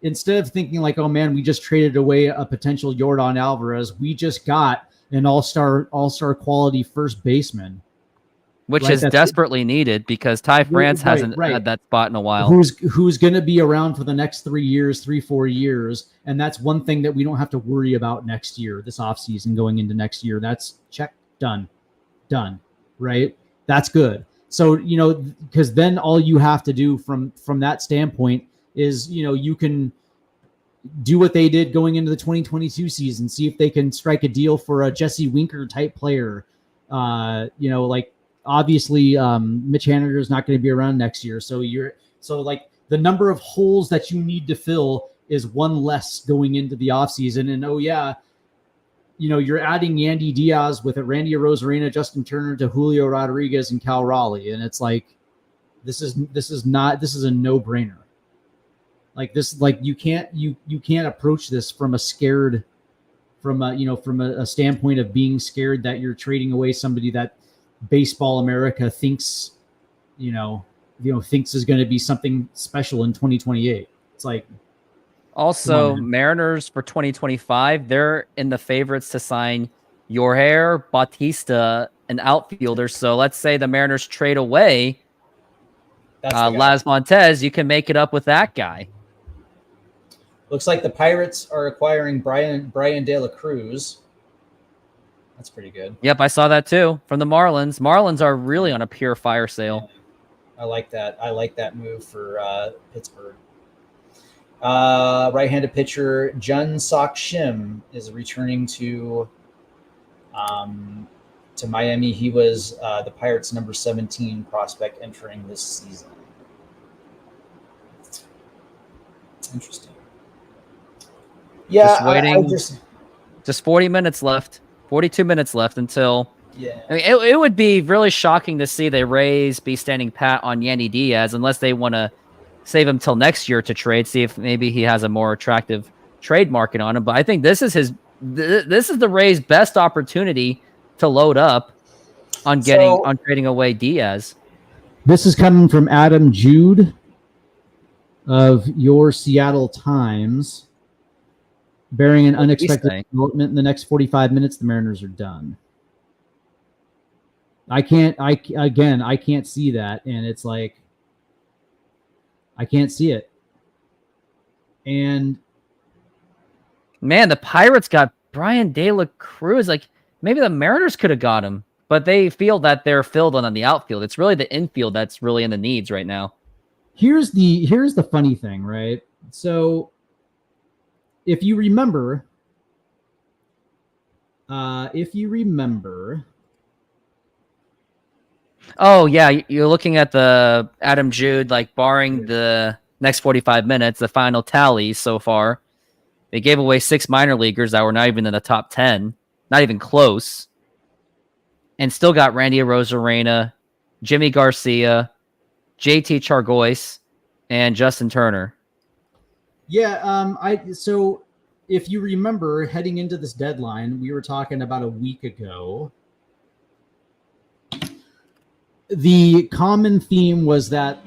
instead of thinking like, oh man, we just traded away a potential Yordan Alvarez, we just got an all-star quality first baseman, which is desperately needed because Ty France hasn't had that spot in a while. Who's going to be around for the next 3-4 years, and that's one thing that we don't have to worry about next year, this offseason going into next year. That's check, done, right? That's good. So, because then all you have to do from that standpoint is, you can do what they did going into the 2022 season, see if they can strike a deal for a Jesse Winker type player. Like obviously Mitch Haniger is not going to be around next year. So like the number of holes that you need to fill is one less going into the offseason. And you're adding Yandy Diaz with Randy Rosarina, Justin Turner, to Julio Rodriguez and Cal Raleigh. And it's like, this is a no-brainer. Like this, like you can't approach this from a standpoint of being scared that you're trading away somebody that Baseball America thinks is going to be something special in 2028. It's like, also Mariners for 2025, they're in the favorites to sign Jorge Bautista, an outfielder. So let's say the Mariners trade away Las Montez, you can make it up with that guy. Looks like the Pirates are acquiring Brian De La Cruz. That's pretty good. Yep, I saw that too from the Marlins. Marlins are really on a pure fire sale. Yeah, I like that. I like that move for Pittsburgh. Right-handed pitcher Jun Sok Shim is returning to Miami. He was the Pirates' number 17 prospect entering this season. Interesting. Yeah, just waiting. Just 40 minutes left. 42 minutes left until. Yeah. I mean, it would be really shocking to see the Rays be standing pat on Yandy Diaz unless they want to save him till next year to trade. See if maybe he has a more attractive trade market on him. But I think this is the Rays' best opportunity to load up on trading away Diaz. This is coming from Adam Jude of your Seattle Times. Bearing an unexpected development in the next 45 minutes, the Mariners are done. I can't see that, and it's like I can't see it. And man, the Pirates got Brian De La Cruz, like maybe the Mariners could have got him, but they feel that they're filled on the outfield. It's really the infield that's really in the needs right now. Here's the funny thing, right? So if you remember, oh yeah, you're looking at the Adam Jude, like barring the next 45 minutes, the final tally so far. They gave away 6 minor leaguers that were not even in the top 10, not even close, and still got Randy Arozarena, Jimmy Garcia, JT Chargois, and Justin Turner. Yeah, so if you remember, heading into this deadline, we were talking about a week ago. The common theme was that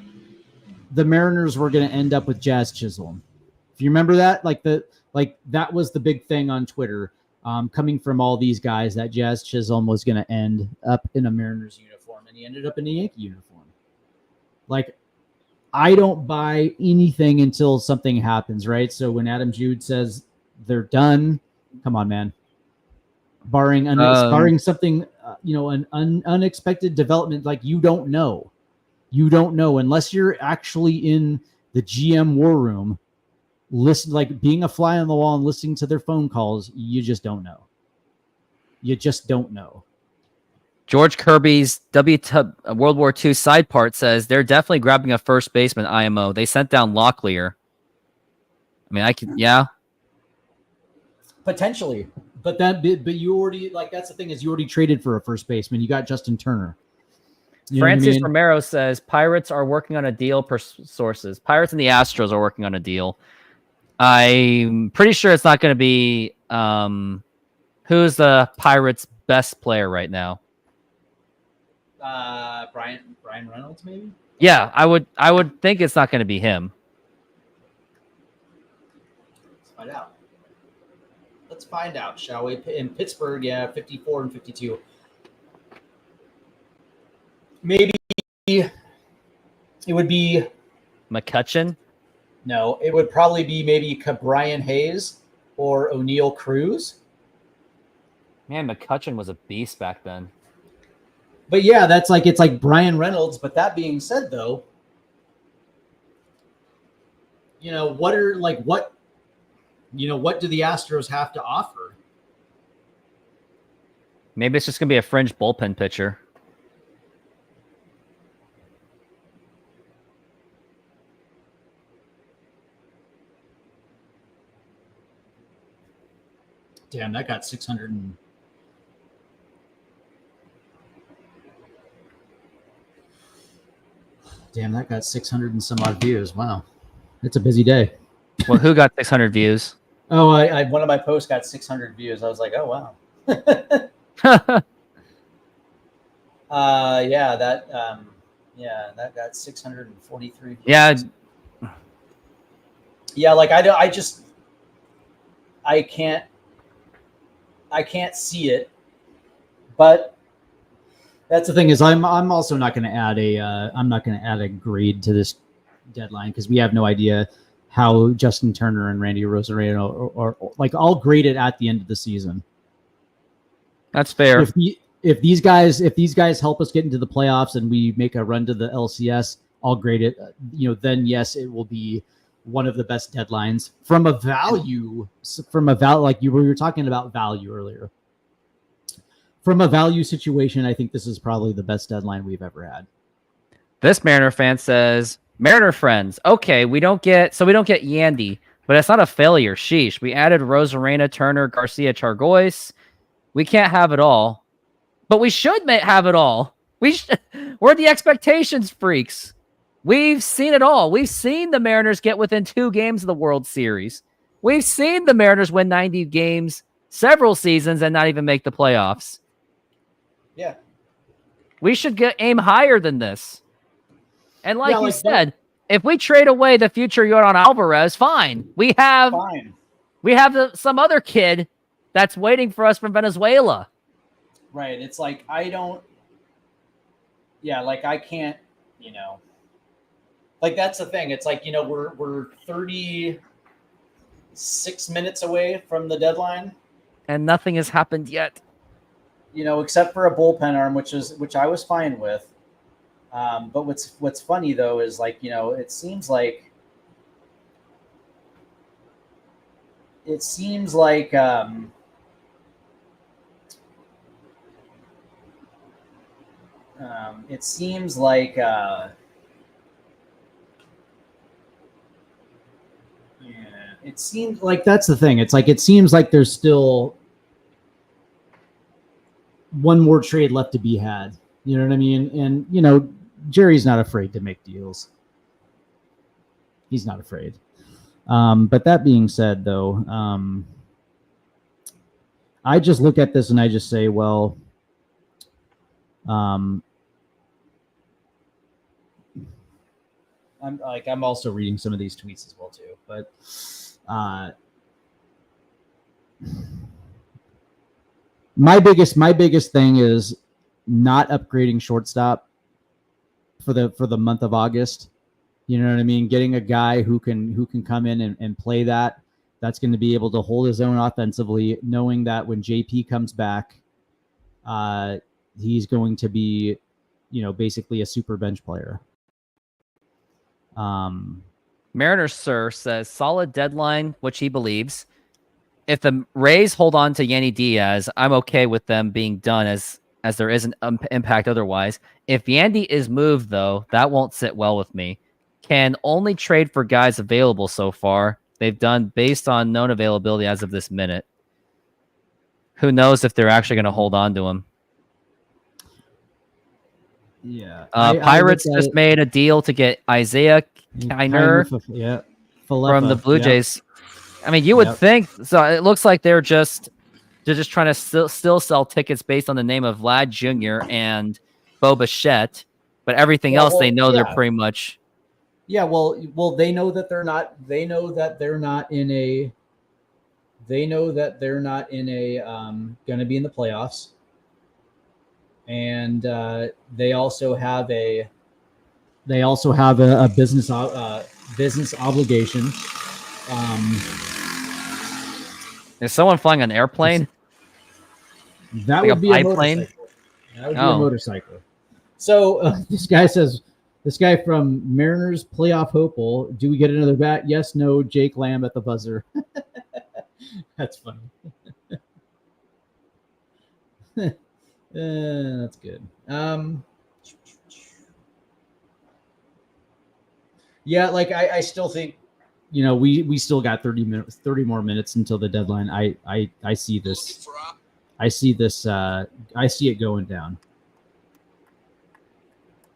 the Mariners were going to end up with Jazz Chisholm. If you remember that, that was the big thing on Twitter, coming from all these guys, that Jazz Chisholm was going to end up in a Mariners uniform, and he ended up in a Yankee uniform. Like, I don't buy anything until something happens, right? So when Adam Jude says they're done, come on, man. Barring something, an unexpected development, like you don't know unless you're actually in the GM war room, listen, like being a fly on the wall and listening to their phone calls. You just don't know. George Kirby's World War II side part says they're definitely grabbing a first baseman IMO. They sent down Locklear. I mean, yeah. Potentially. But you already, like, that's the thing, is you already traded for a first baseman. You got Justin Turner. Francis Romero says Pirates are working on a deal per sources. Pirates and the Astros are working on a deal. I'm pretty sure it's not going to be who's the Pirates' best player right now. Brian Reynolds, maybe? Yeah, I would think it's not going to be him. Let's find out, shall we? In Pittsburgh, 54 and 52. Maybe it would be McCutchen? No, it would probably be maybe Brian Hayes or O'Neill Cruz. Man, McCutchen was a beast back then. But yeah, it's like Brian Reynolds. But that being said, though, what do the Astros have to offer? Maybe it's just going to be a fringe bullpen pitcher. Damn, that got 600 and... Damn, that got 600 and some odd views. Wow. It's a busy day. Well, who got 600 views? Oh, I one of my posts got 600 views. I was like, oh, wow. That got 643 views. Yeah. Yeah, like I can't see it, but that's the thing, is I'm also not going to add a grade to this deadline, because we have no idea how Justin Turner and Randy Arozarena are like, I'll grade it at the end of the season. That's fair. If these guys help us get into the playoffs and we make a run to the LCS, I'll grade it. Then yes, it will be one of the best deadlines from a value. Like we were talking about value earlier. From a value situation, I think this is probably the best deadline we've ever had. This Mariner fan says, Mariner friends, okay, we don't get Yandy, but it's not a failure. Sheesh. We added Rosarena, Turner, Garcia, Chargois. We can't have it all, but we should have it all. We're the expectations freaks. We've seen it all. We've seen the Mariners get within 2 games of the World Series. We've seen the Mariners win 90 games several seasons and not even make the playoffs. Yeah. We should aim higher than this. And like you said, if we trade away the future Yordan Alvarez, fine. We have some other kid that's waiting for us from Venezuela. Right. It's like, I can't, like, that's the thing. It's like, we're 36 minutes away from the deadline. and nothing has happened yet. Except for a bullpen arm, which I was fine with. But what's funny though is it seems like that's the thing. It's like it seems like there's still one more trade left to be had. You know what I mean? And Jerry's not afraid to make deals. He's not afraid. But that being said, though, I just look at this and I just say, well, I'm also reading some of these tweets as well too, but my biggest thing is not upgrading shortstop for the month of August. You know what I mean? Getting a guy who can come in and play that's going to be able to hold his own offensively, knowing that when JP comes back, he's going to be, basically a super bench player. Mariners Sir says solid deadline, which he believes. If the Rays hold on to Yandy Diaz, I'm okay with them being done as there is an impact otherwise. If Yandy is moved, though, that won't sit well with me. Can only trade for guys available so far. They've done based on known availability as of this minute. Who knows if they're actually going to hold on to him? Yeah. Pirates just made a deal to get Isaiah Kiner from the Blue Jays. I mean, you would think so. It looks like they're just trying to still sell tickets based on the name of Vlad Jr. and Bo Bichette, but everything else they know they're pretty much. Yeah, well, they know that they're not. They know that they're not in a. They know that they're not in a going to be in the playoffs, and they also have a. They also have a business obligation. Is someone flying an airplane? That would be a motorcycle. That would be a motorcycle. So this guy from Mariners playoff hopeful. Do we get another bat? Yes, no. Jake Lamb at the buzzer. That's funny. That's good. Yeah, I still think, we still got 30 more minutes until the deadline. I see this. I see it going down.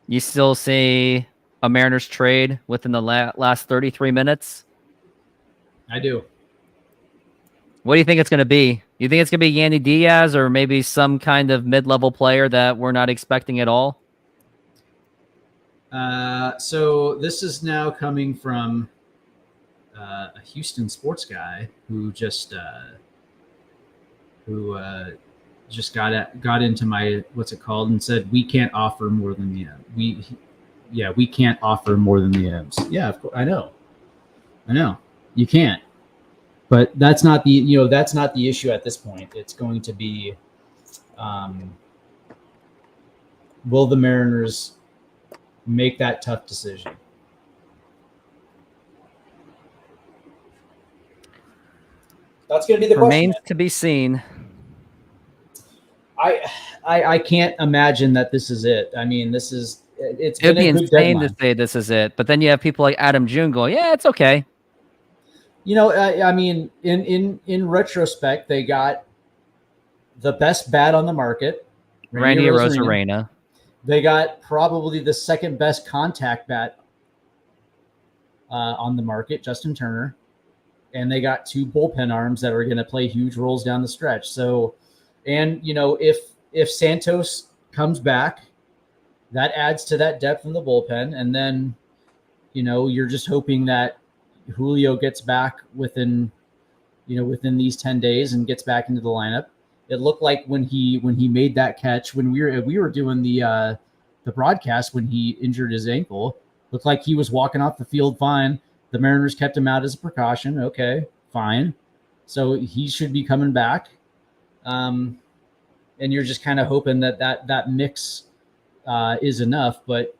You still see a Mariners trade within the last 33 minutes? I do. What do you think it's going to be? You think it's going to be Yandy Diaz or maybe some kind of mid-level player that we're not expecting at all? So this is now coming from a Houston sports guy who just got into my what's it called and said we can't offer more than the we can't offer more than the M's. Yeah, of course, I know you can't, but that's not the issue at this point. It's going to be will the Mariners make that tough decision? That's going to be the Remains question. to be seen. I can't imagine that this is it. I mean, it's It'd be insane to say this is it, but then you have people like Adam June going, "Yeah, it's okay." I mean, in retrospect, they got the best bat on the market, Randy Arozarena. They got probably the second best contact bat on the market, Justin Turner, and they got two bullpen arms that are going to play huge roles down the stretch. So, and if Santos comes back, that adds to that depth in the bullpen, and then you're just hoping that Julio gets back within these 10 days and gets back into the lineup. It looked like when he made that catch when we were doing the broadcast when he injured his ankle, looked like he was walking off the field fine. The Mariners kept him out as a precaution. Okay, fine. So he should be coming back. and you're just kind of hoping that mix is enough. But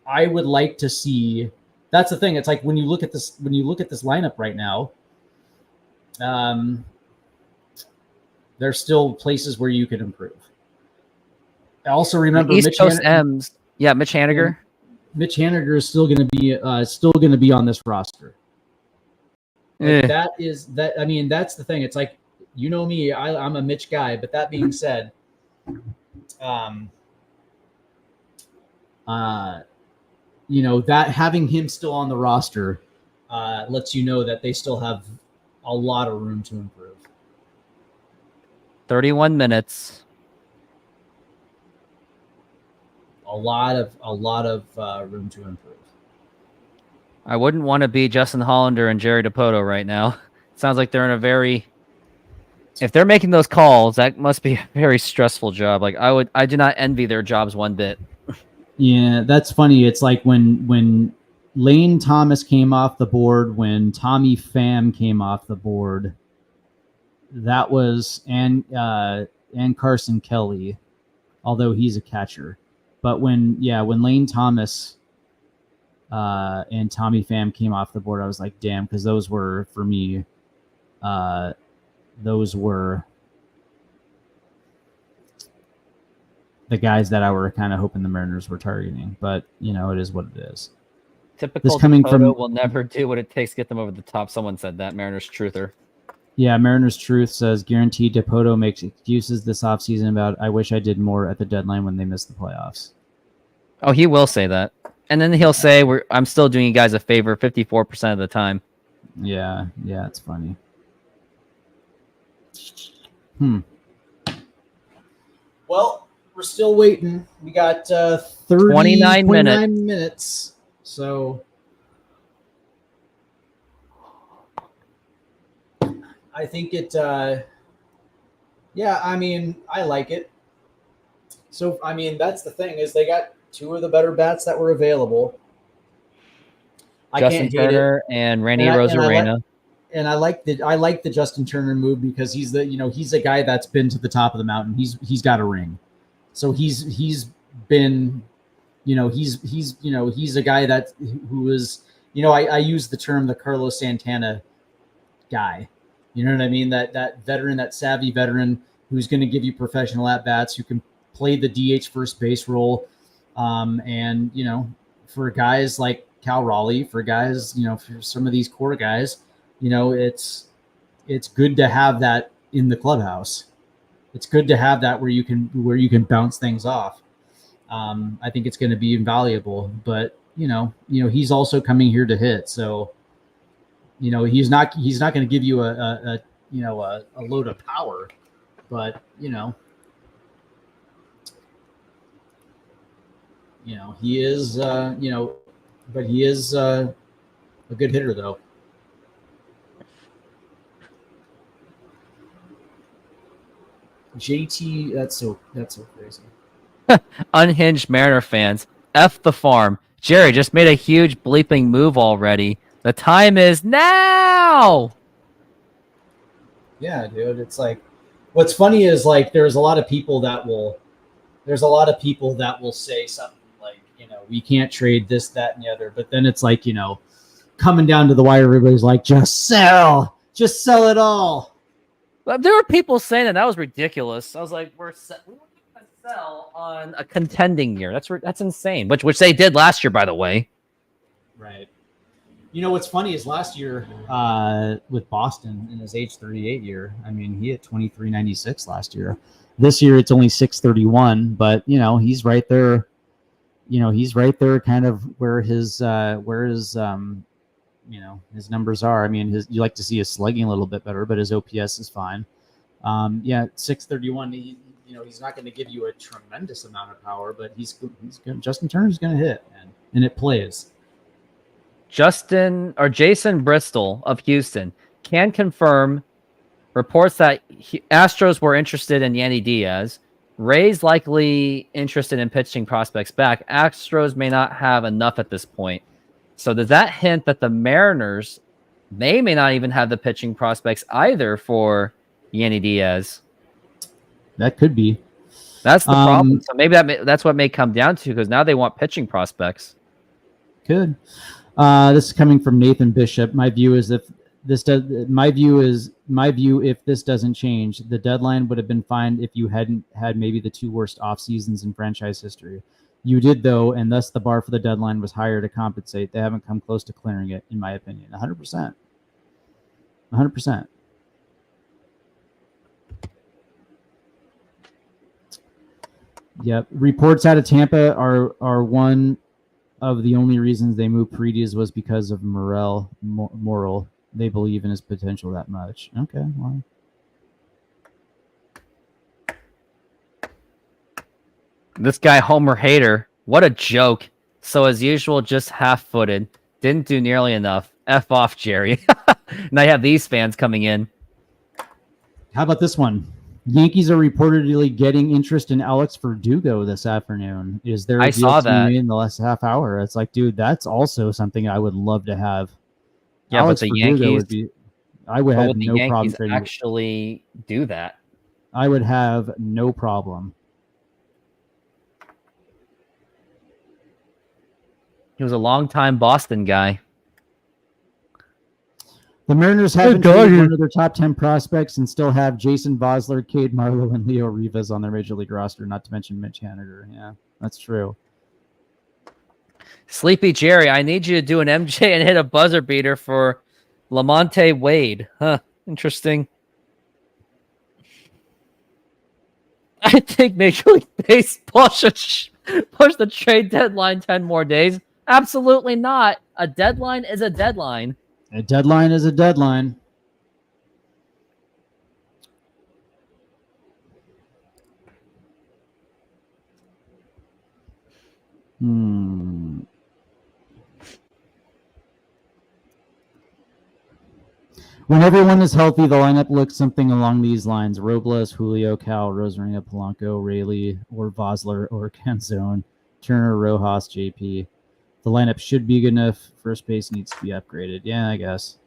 I would like to see. That's the thing. It's like when you look at this lineup right now, there's still places where you could improve. I also remember East Coast M's. Yeah, Mitch Haniger. Mitch Haniger is still going to be on this roster. Like that. I mean, that's the thing. It's like, you know me, I'm a Mitch guy. But that being said, you know, that having him still on the roster lets you know that they still have a lot of room to improve. 31 minutes. A lot of room to improve. I wouldn't want to be Justin Hollander and Jerry DiPoto right now. Sounds like they're in a very. If they're making those calls, that must be a very stressful job. Like I do not envy their jobs one bit. Yeah, that's funny. It's like when Lane Thomas came off the board, when Tommy Pham came off the board. That was and Carson Kelly, although he's a catcher. But when Lane Thomas and Tommy Pham came off the board, I was like, damn, because those were, for me, those were the guys that I were kind of hoping the Mariners were targeting. But, you know, it is what it is. Typical DiPoto will never do what it takes to get them over the top. Someone said that, Mariners Truther. Yeah, Mariners Truth says, guaranteed DiPoto makes excuses this offseason about, I wish I did more at the deadline when they missed the playoffs. Oh, he will say that. And then he'll say, I'm still doing you guys a favor 54% of the time. Yeah, it's funny. Well, we're still waiting. We got 29 minutes. So I think it, I mean, I like it. So, I mean, that's the thing is they got two of the better bats that were available. Justin Turner and Randy Rosarena. And I like the Justin Turner move because he's the guy that's been to the top of the mountain. He's got a ring. So he's been, he's a guy who is, I use the term the Carlos Santana guy. You know what I mean? That veteran, that savvy veteran who's going to give you professional at-bats, who can play the DH first base role. And, for guys like Cal Raleigh, for guys, for some of these core guys, it's good to have that in the clubhouse. It's good to have that where you can bounce things off. I think it's going to be invaluable, but he's also coming here to hit. So, he's not going to give you a load of power, but he is but he is a good hitter though. JT, that's so crazy. Unhinged Mariner fans, F the farm. Jerry just made a huge bleeping move already. The time is now. Yeah, dude. It's like, what's funny is like there's a lot of people that will say something like, we can't trade this, that, and the other. But then it's like, coming down to the wire, everybody's like, just sell it all. But there were people saying that was ridiculous. I was like, we're going to sell on a contending year. That's insane. Which they did last year, by the way. Right. What's funny is last year with Boston in his age 38 year, I mean, he hit 23.96 last year. This year it's only 631, but he's right there. He's right there, kind of where his his numbers are. I mean, you like to see his slugging a little bit better, but his OPS is fine. 631. He's not going to give you a tremendous amount of power, but he's good. Justin Turner's going to hit, and it plays. Jason Bristol of Houston can confirm reports that Astros were interested in Yandy Diaz. Rays likely interested in pitching prospects back. Astros may not have enough at this point. So does that hint that the Mariners may not even have the pitching prospects either for Yandy Diaz? That could be. That's the problem. So maybe that's what may come down to, because now they want pitching prospects. Could. This is coming from Nathan Bishop. My view is if this doesn't change, the deadline would have been fine if you hadn't had maybe the 2 worst off seasons in franchise history. You did though, and thus the bar for the deadline was higher to compensate. They haven't come close to clearing it, in my opinion. 100%. 100%. Yep. Reports out of Tampa are one of the only reasons they moved Paredes was because of Morel. They believe in his potential that much. Okay, well. This guy, Homer Hater, what a joke. So as usual, just half-footed. Didn't do nearly enough. F off, Jerry. Now you have these fans coming in. How about this one? Yankees are reportedly getting interest in Alex Verdugo this afternoon. Is there a deal to be made in the last half hour? It's like, dude, that's also something I would love to have. Yeah, Alex but the Verdugo Yankees I would have no Yankees problem trading. Actually do that. I would have no problem. He was a longtime Boston guy. The Mariners haven't traded one of their top 10 prospects and still have Jason Vosler, Cade Marlowe, and Leo Rivas on their major league roster, not to mention Mitch Haniger. Yeah, that's true. Sleepy Jerry, I need you to do an MJ and hit a buzzer beater for Lamonte Wade. Huh, interesting. I think Major League Baseball should push the trade deadline 10 more days. Absolutely not. A deadline is a deadline. A deadline is a deadline. When everyone is healthy, the lineup looks something along these lines. Robles, Julio, Cal, Rosarina, Polanco, Rayleigh, or Vosler, or Canzone, Turner, Rojas, JP. The lineup should be good enough. First base needs to be upgraded. Yeah, I guess.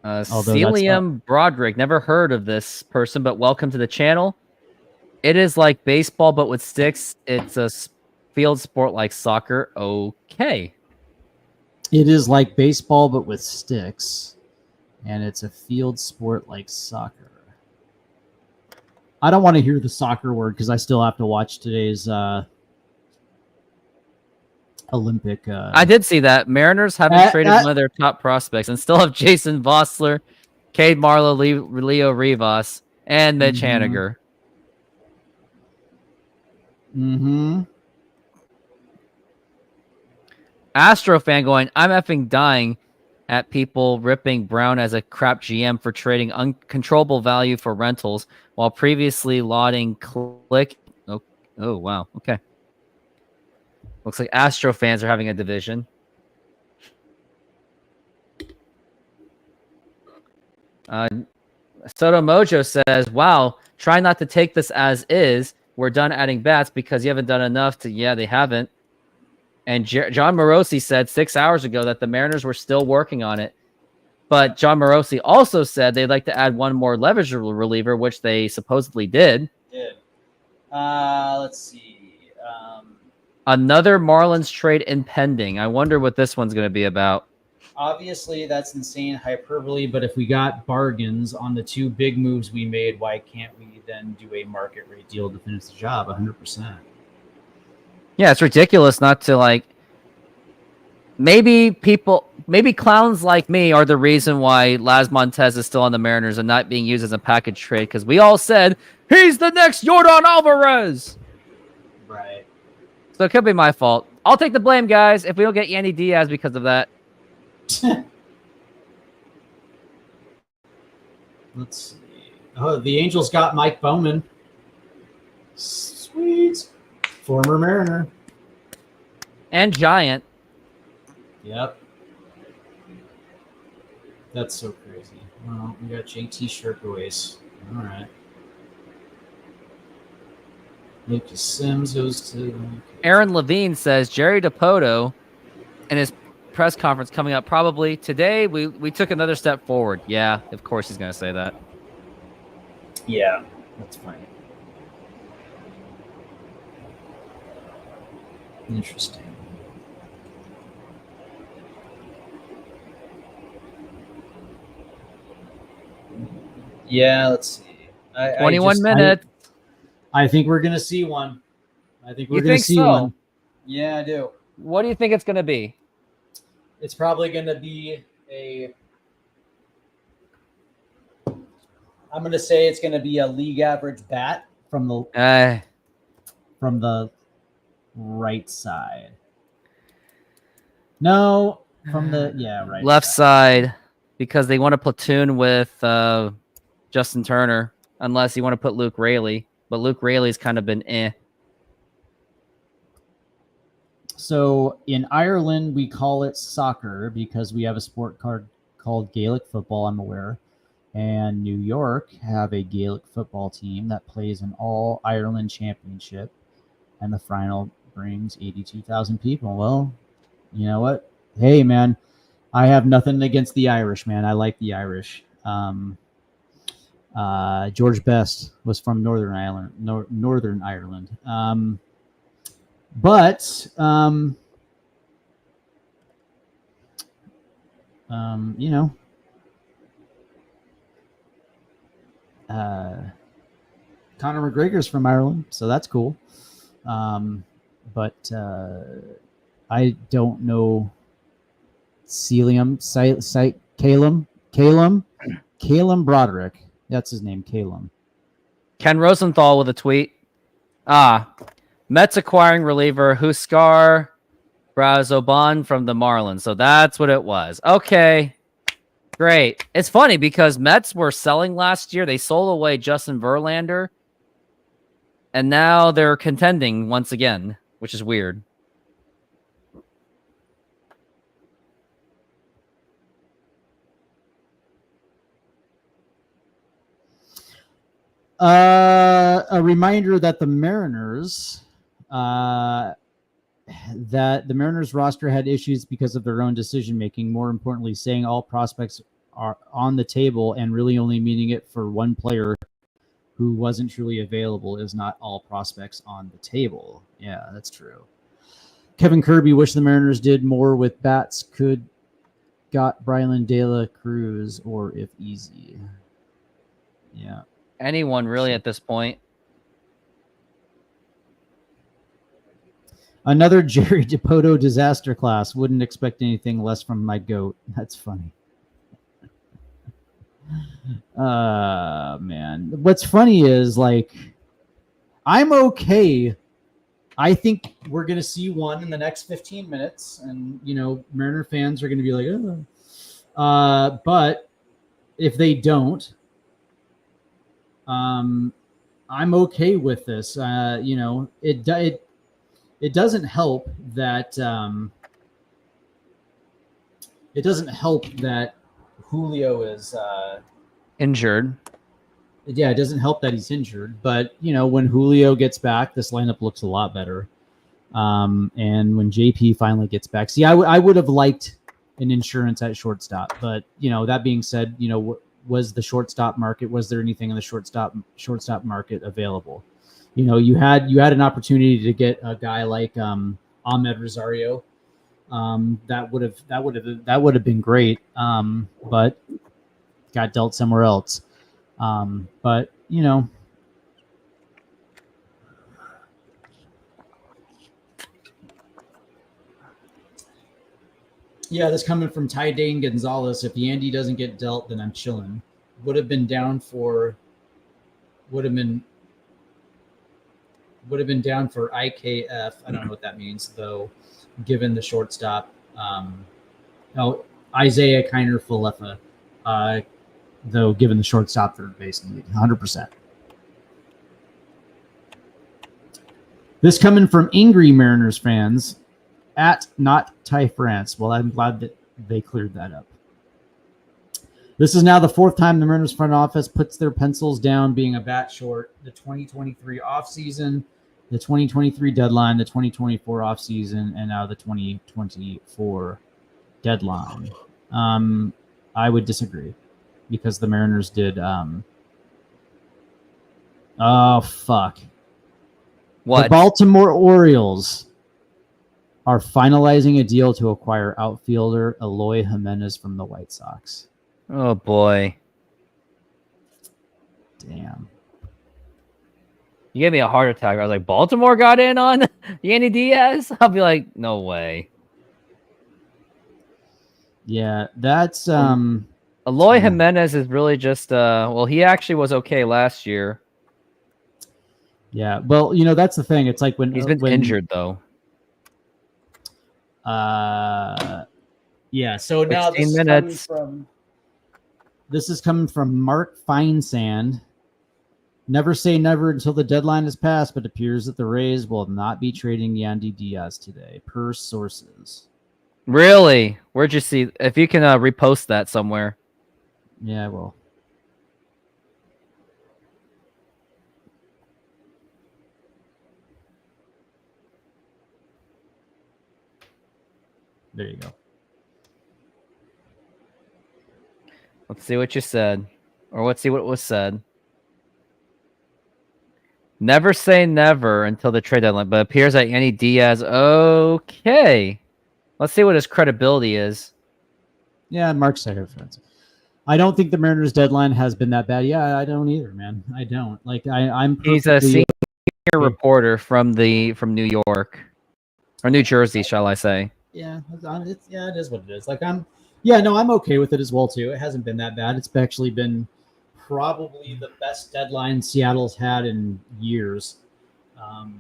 Celium Broderick. Never heard of this person, but welcome to the channel. It is like baseball, but with sticks. It's a field sport like soccer. Okay. It is like baseball, but with sticks. And it's a field sport like soccer. I don't want to hear the soccer word because I still have to watch today's Olympic. I did see that. Mariners haven't traded one of their top prospects and still have Jason Vosler, Cade Marlowe, Leo Rivas, and Mitch Haniger. Astro fan going, I'm effing dying at people ripping Brown as a crap GM for trading uncontrollable value for rentals while previously lauding Click. Oh, wow. Okay. Looks like Astro fans are having a division. Soto Mojo says, wow, try not to take this as is. We're done adding bats because you haven't done enough to... Yeah, they haven't. And John Morosi said 6 hours ago that the Mariners were still working on it. But John Morosi also said they'd like to add one more leverage reliever, which they supposedly did. Let's see. Another Marlins trade impending. I wonder what this one's going to be about. Obviously, that's insane hyperbole, but if we got bargains on the 2 big moves we made, why can't we then do a market rate deal to finish the job? 100%. Yeah, it's ridiculous not to, like... Maybe clowns like me are the reason why Laz Montez is still on the Mariners and not being used as a package trade, because we all said, he's the next Yordan Alvarez! Right. So it could be my fault. I'll take the blame, guys, if we don't get Yandy Diaz because of that. Let's see. Oh, the Angels got Mike Bowman. Sweet. Former Mariner. And Giant. Yep. That's so crazy. Well, we got JT Shirkaways. All right. Lucas Sims goes to... Aaron Levine says, Jerry DiPoto in his press conference coming up probably today, we took another step forward. Yeah, of course he's going to say that. Yeah, that's fine. Interesting. Yeah, let's see. 21 minutes. I think we're gonna see one. I think we're You gonna think see so? one. Yeah, I do. What do you think it's going to be? It's probably gonna be a. I'm gonna say it's gonna be a league average bat from the right side. No, from the right left side, because they want to platoon with Justin Turner, unless you want to put Luke Raley. But Luke Raley's kind of been eh. So in Ireland, we call it soccer because we have a sport card called Gaelic football, I'm aware. And New York have a Gaelic football team that plays an All-Ireland championship. And the final brings 82,000 people. Well, you know what? Hey, man, I have nothing against the Irish, man. I like the Irish. George Best was from Northern Ireland. You know, Conor McGregor's from Ireland, so that's cool. But I don't know Calum Broderick. That's his name, Calum. Ken Rosenthal with a tweet. Mets acquiring reliever Huskar Brazoban from the Marlins. So that's what it was. Okay, great. It's funny because Mets were selling last year. They sold away Justin Verlander, and now they're contending once again, which is weird. A reminder that the Mariners roster had issues because of their own decision making. More importantly, saying all prospects are on the table and really only meaning it for one player who wasn't truly available is not all prospects on the table. Yeah, that's true. Kevin Kirby wished the Mariners did more with bats. Could got Brian De La Cruz or if easy. Yeah. Anyone really at this point. Another Jerry DiPoto disaster class. Wouldn't expect anything less from my goat. That's funny. Man. What's funny is, like, I'm okay. I think we're going to see one in the next 15 minutes. And, you know, Mariner fans are going to be like, oh. But if they don't, I'm okay with this. You know, it doesn't help that Julio is Injured. Yeah, it doesn't help that he's injured. But you know, when Julio gets back, this lineup looks a lot better. And when JP finally gets back, see, I would have liked an insurance at shortstop. But you know, that being said, you know, was the shortstop market? Was there anything in the shortstop market available? You know, you had an opportunity to get a guy like Ahmed Rosario. That would have been great. But got dealt somewhere else. But you know, yeah, this coming from Ty Dane Gonzalez. If Yandy doesn't get dealt, then I'm chilling. Would have been down for IKF. I don't know what that means though, given the shortstop. Isaiah Kiner Falefa, though, given the shortstop third base need 100%. This coming from angry Mariners fans at not Ty France. Well, I'm glad that they cleared that up. This is now the fourth time the Mariners front office puts their pencils down being a bat short. The 2023 offseason, the 2023 deadline, the 2024 offseason, and now the 2024 deadline. I would disagree because the Mariners did. Oh, fuck. What? The Baltimore Orioles are finalizing a deal to acquire outfielder Eloy Jimenez from the White Sox. Oh boy. Damn. You gave me a heart attack. I was like, Baltimore got in on Yandy Diaz? I'll be like, no way. Yeah, that's Eloy Jimenez is really just well, he actually was okay last year. Yeah, well, you know, that's the thing. It's like when He's been injured though. Yeah, so now 16 minutes. This is coming from Mark Feinsand. Never say never until the deadline is passed, but it appears that the Rays will not be trading Yandy Diaz today, per sources. Really? Where'd you see? If you can repost that somewhere. Yeah, I will. There you go. Let's see what you said. Or let's see what was said. Never say never until the trade deadline, but it appears that Yandy Diaz. Okay. Let's see what his credibility is. Yeah, Mark said friends. I don't think the Mariners deadline has been that bad. Yeah, I don't either, man. I don't. Like I'm He's a senior reporter from New York. Or New Jersey, shall I say. Yeah, it is what it is. Like I'm okay with it as well too. It hasn't been that bad. It's actually been probably the best deadline Seattle's had in years. And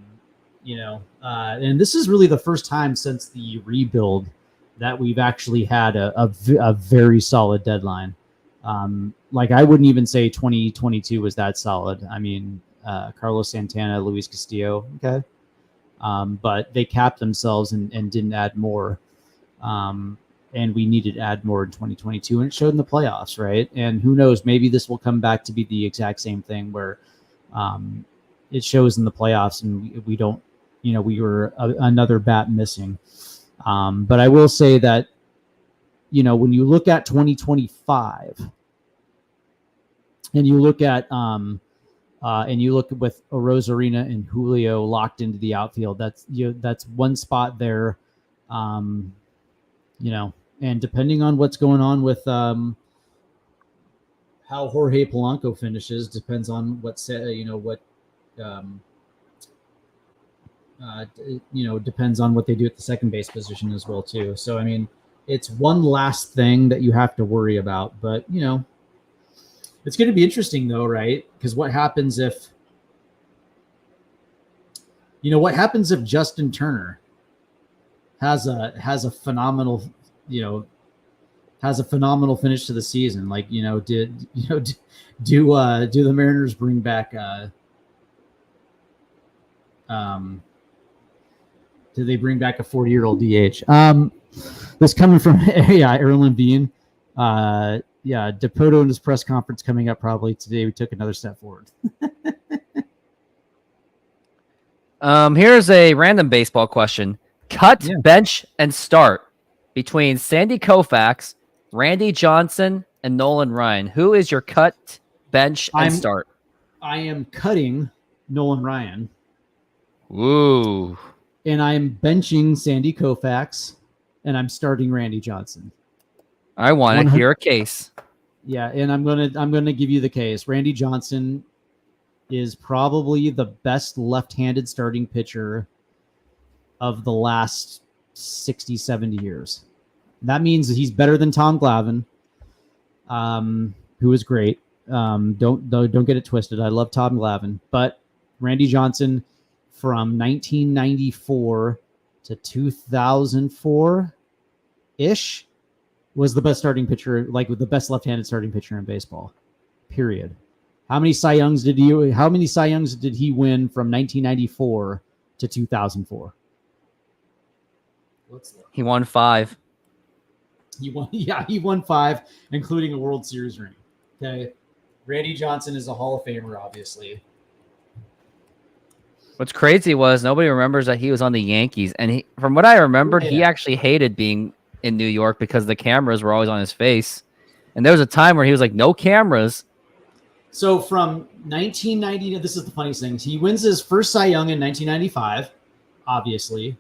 this is really the first time since the rebuild that we've actually had a very solid deadline. Like I wouldn't even say 2022 was that solid. I mean, Carlos Santana, Luis Castillo, okay. But they capped themselves and didn't add more. And we needed to add more in 2022, and it showed in the playoffs, right? And who knows, maybe this will come back to be the exact same thing where it shows in the playoffs and we don't, we were another bat missing. But I will say that, when you look at 2025 and you look at, with Rosarina and Julio locked into the outfield, that's one spot there. And depending on what's going on with how Jorge Polanco finishes, depends on depends on what they do at the second base position as well too. So I mean, it's one last thing that you have to worry about, but it's going to be interesting though, right? Because what happens if Justin Turner has a phenomenal finish to the season? Like, do the Mariners bring back do they bring back a 40-year-old DH? This coming from Erlen Bean. Dipoto in his press conference coming up probably today. We took another step forward. Here's a random baseball question. Cut, bench, and start between Sandy Koufax, Randy Johnson, and Nolan Ryan. Who is your cut, bench, and start? I am cutting Nolan Ryan. Ooh. And I'm benching Sandy Koufax, and I'm starting Randy Johnson. I want to hear a case. Yeah, and I'm gonna give you the case. Randy Johnson is probably the best left-handed starting pitcher of the last 60, 70 years. That means that he's better than Tom Glavine, who is great. Don't get it twisted. I love Tom Glavine, but Randy Johnson from 1994 to 2004-ish was the best starting pitcher, like the best left-handed starting pitcher in baseball. Period. How many Cy Youngs did he win from 1994 to 2004? He won 5. He won 5, including a World Series ring. Okay. Randy Johnson is a Hall of Famer, obviously. What's crazy was nobody remembers that he was on the Yankees. And from what I remembered, he actually hated being in New York because the cameras were always on his face. And there was a time where he was like, no cameras. So from 1990, this is the funniest thing. He wins his first Cy Young in 1995, obviously.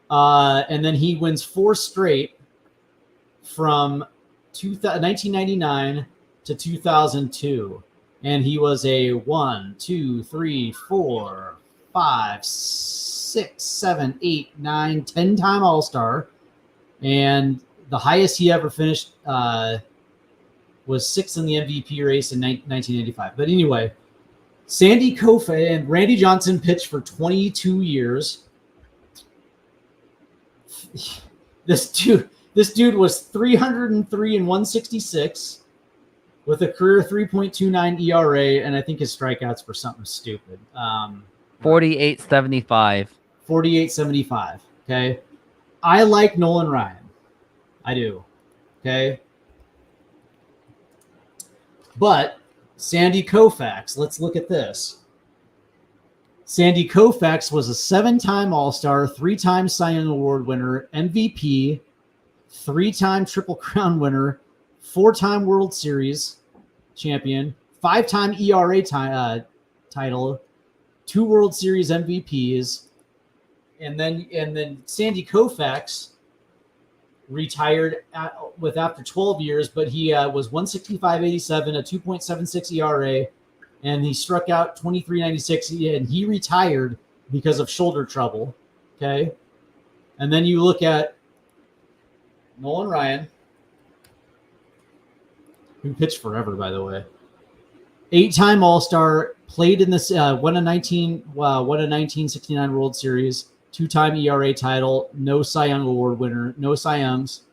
And then he wins 4 straight from 1999 to 2002. And he was a 1, 2, 3, 4, 5, 6, 7, 8, 9, 10-time All-Star. And the highest he ever finished was 6th in the MVP race in 1985. But anyway, Sandy Koufax and Randy Johnson pitched for 22 years. This dude was 303 and 166 with a career 3.29 ERA, and I think his strikeouts were something stupid. 48.75. 48.75. Okay, I like Nolan Ryan. I do. Okay, but Sandy Koufax. Let's look at this. Sandy Koufax was a 7-time All-Star, 3-time Cy Young Award winner, MVP, 3-time Triple Crown winner, 4-time World Series champion, 5-time ERA title, 2 World Series MVPs, and then Sandy Koufax retired after 12 years, but he was 165.87, a 2.76 ERA. And he struck out 23.96, and he retired because of shoulder trouble. Okay. And then you look at Nolan Ryan, who pitched forever, by the way. 8-time All-Star, played in this, won a 1969 World Series, 2-time ERA title, no Cy Young Award winner, no Cy Youngs.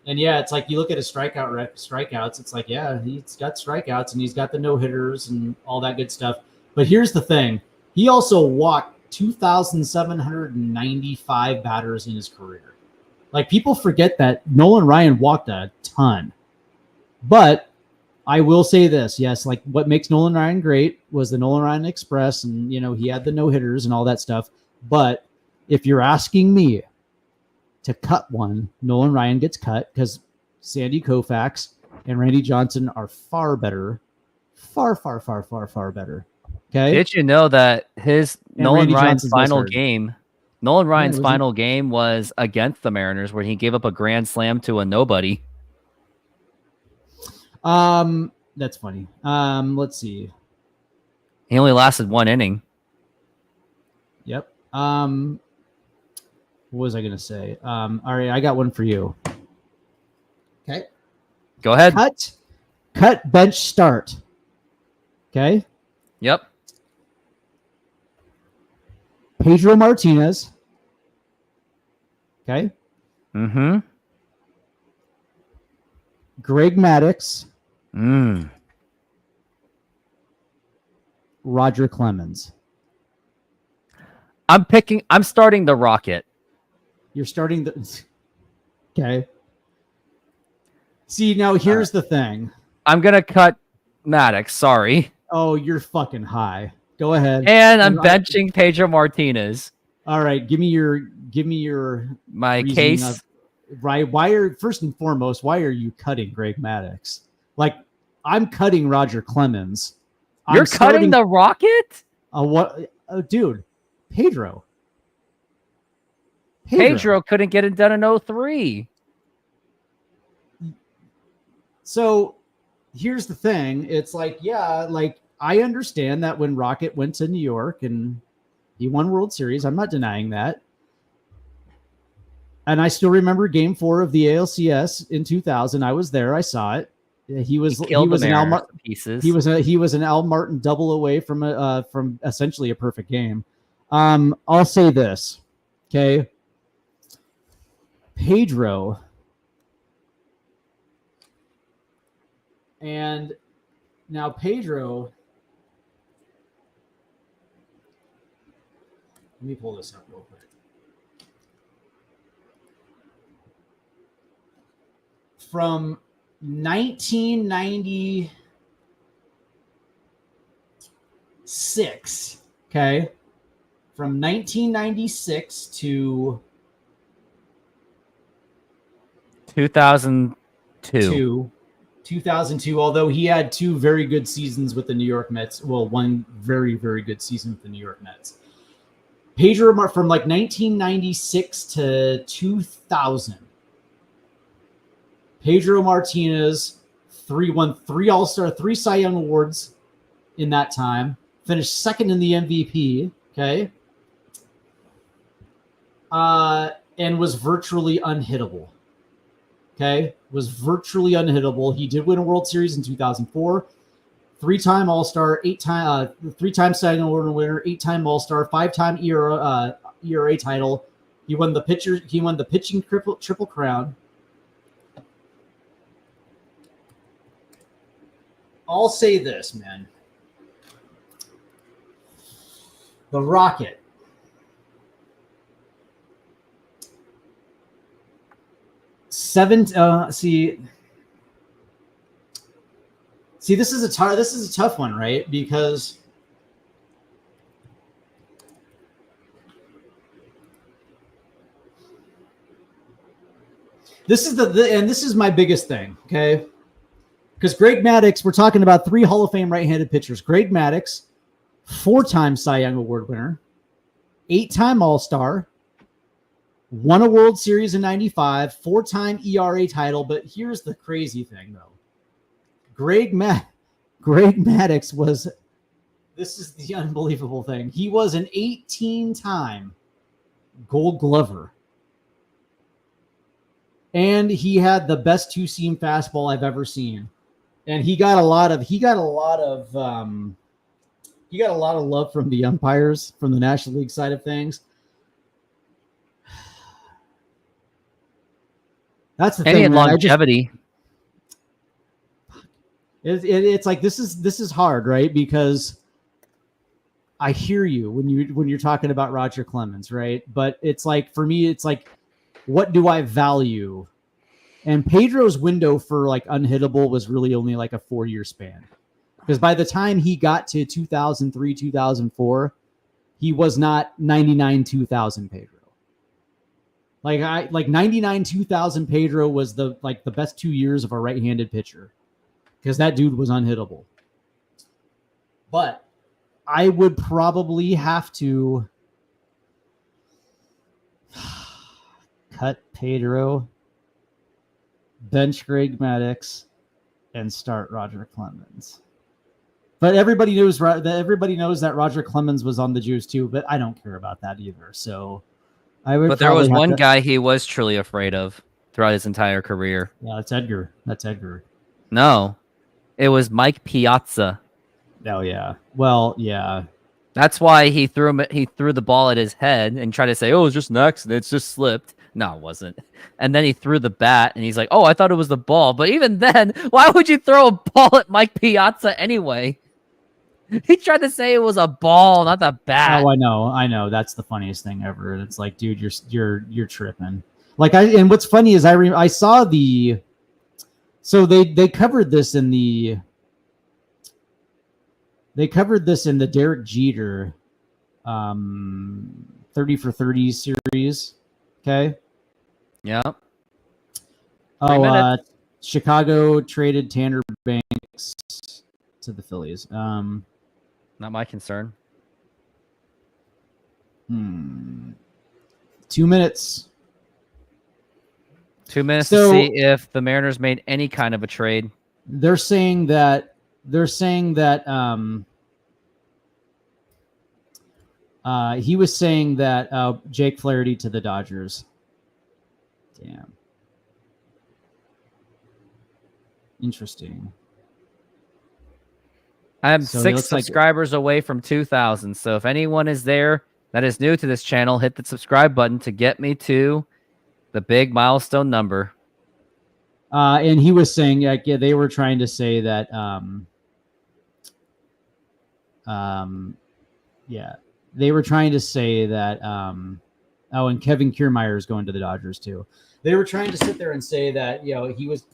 And yeah, it's like you look at his strikeouts. It's like, yeah, he's got strikeouts and he's got the no-hitters and all that good stuff. But here's the thing. He also walked 2,795 batters in his career. Like, people forget that Nolan Ryan walked a ton. But I will say this. Yes, like what makes Nolan Ryan great was the Nolan Ryan Express. And, he had the no-hitters and all that stuff. But if you're asking me to cut one, Nolan Ryan gets cut because Sandy Koufax and Randy Johnson are far better. Far better. Okay. Did you know that Nolan Ryan's final game was against the Mariners, where he gave up a grand slam to a nobody? That's funny. Let's see. He only lasted 1 inning. Yep. What was I going to say? All right, I got one for you. Okay. Go ahead. Cut, bench, start. Okay. Yep. Pedro Martinez. Okay. Mm-hmm. Greg Maddux. Roger Clemens. I'm starting the Rocket. You're starting the... Okay. See, now here's the thing. I'm going to cut Maddox. Sorry. Oh, you're fucking high. Go ahead. And I'm benching Pedro Martinez. All right. Give me your my case. Right. First and foremost, why are you cutting Greg Maddux? Like, I'm cutting Roger Clemens. You're cutting the Rocket? What? Dude, Pedro couldn't get it done in 03. So here's the thing. It's like, yeah, like I understand that when Rocket went to New York and he won World Series, I'm not denying that. And I still remember Game 4 of the ALCS in 2000. I was there. I saw it. He was an Al Martin double away from essentially a perfect game. I'll say this, okay? Pedro and now Pedro. Let me pull this up real quick. From 1996, okay? From 1996 to 2002, although he had 2 very good seasons with the New York Mets. Well, one very, very good season with the New York Mets. Pedro from like 1996 to 2000. Pedro Martinez won three All-Star, 3 Cy Young Awards in that time. Finished second in the MVP. Okay. And was virtually unhittable. Okay. Was virtually unhittable. He did win a World Series in 2004. 3-time All-Star, 3-time Cy Young Award winner, 8-time All-Star, 5-time ERA title. He won the pitching triple crown. I'll say this, man. The Rocket. See, this is a tough one, right? Because this is my biggest thing, okay? Because Greg Maddux, we're talking about 3 Hall of Fame right-handed pitchers. Greg Maddux, 4-time Cy Young Award winner, 8-time All-Star, won a World Series in 95, 4-time ERA title. But here's the crazy thing, though. Greg Maddux was, this is the unbelievable thing. He was an 18-time Gold Glover. And he had the best 2-seam fastball I've ever seen. And he got a lot of love from the umpires, from the National League side of things. That's the thing. And longevity. It's like this is hard, right? Because I hear you when you're talking about Roger Clemens, right? But it's like, for me, it's like, what do I value? And Pedro's window for like unhittable was really only like a 4-year span, because by the time he got to 2003, 2004, he was not 99, 2000 Pedro. Like 99, 2000 Pedro was the best 2 years of a right-handed pitcher, because that dude was unhittable. But I would probably have to cut Pedro, bench Greg Maddux, and start Roger Clemens. But everybody knows that Roger Clemens was on the juice too, but I don't care about that either. So I would. But there was one guy he was truly afraid of throughout his entire career. Yeah, that's Edgar. No, it was Mike Piazza. Oh yeah. Well, yeah. That's why he threw the ball at his head and tried to say, "Oh, it's just an accident. It's just slipped." No, it wasn't. And then he threw the bat, and he's like, "Oh, I thought it was the ball." But even then, why would you throw a ball at Mike Piazza anyway? He tried to say it was a ball, not the bat. Oh, I know. That's the funniest thing ever. It's like, dude, you're tripping. Like, and what's funny is I saw so they covered this in the Derek Jeter 30 for 30 series. Okay. Yeah. Oh, Chicago traded Tanner Banks to the Phillies. Not my concern. 2 minutes. 2 minutes to see if the Mariners made any kind of a trade. They're saying that he was saying that Jake Flaherty to the Dodgers. Damn. Interesting. I'm 6 subscribers away from 2,000. So if anyone is there that is new to this channel, hit the subscribe button to get me to the big milestone number. And he was saying, yeah, they were trying to say that, they were trying to say that, and Kevin Kiermaier is going to the Dodgers too. They were trying to sit there and say that,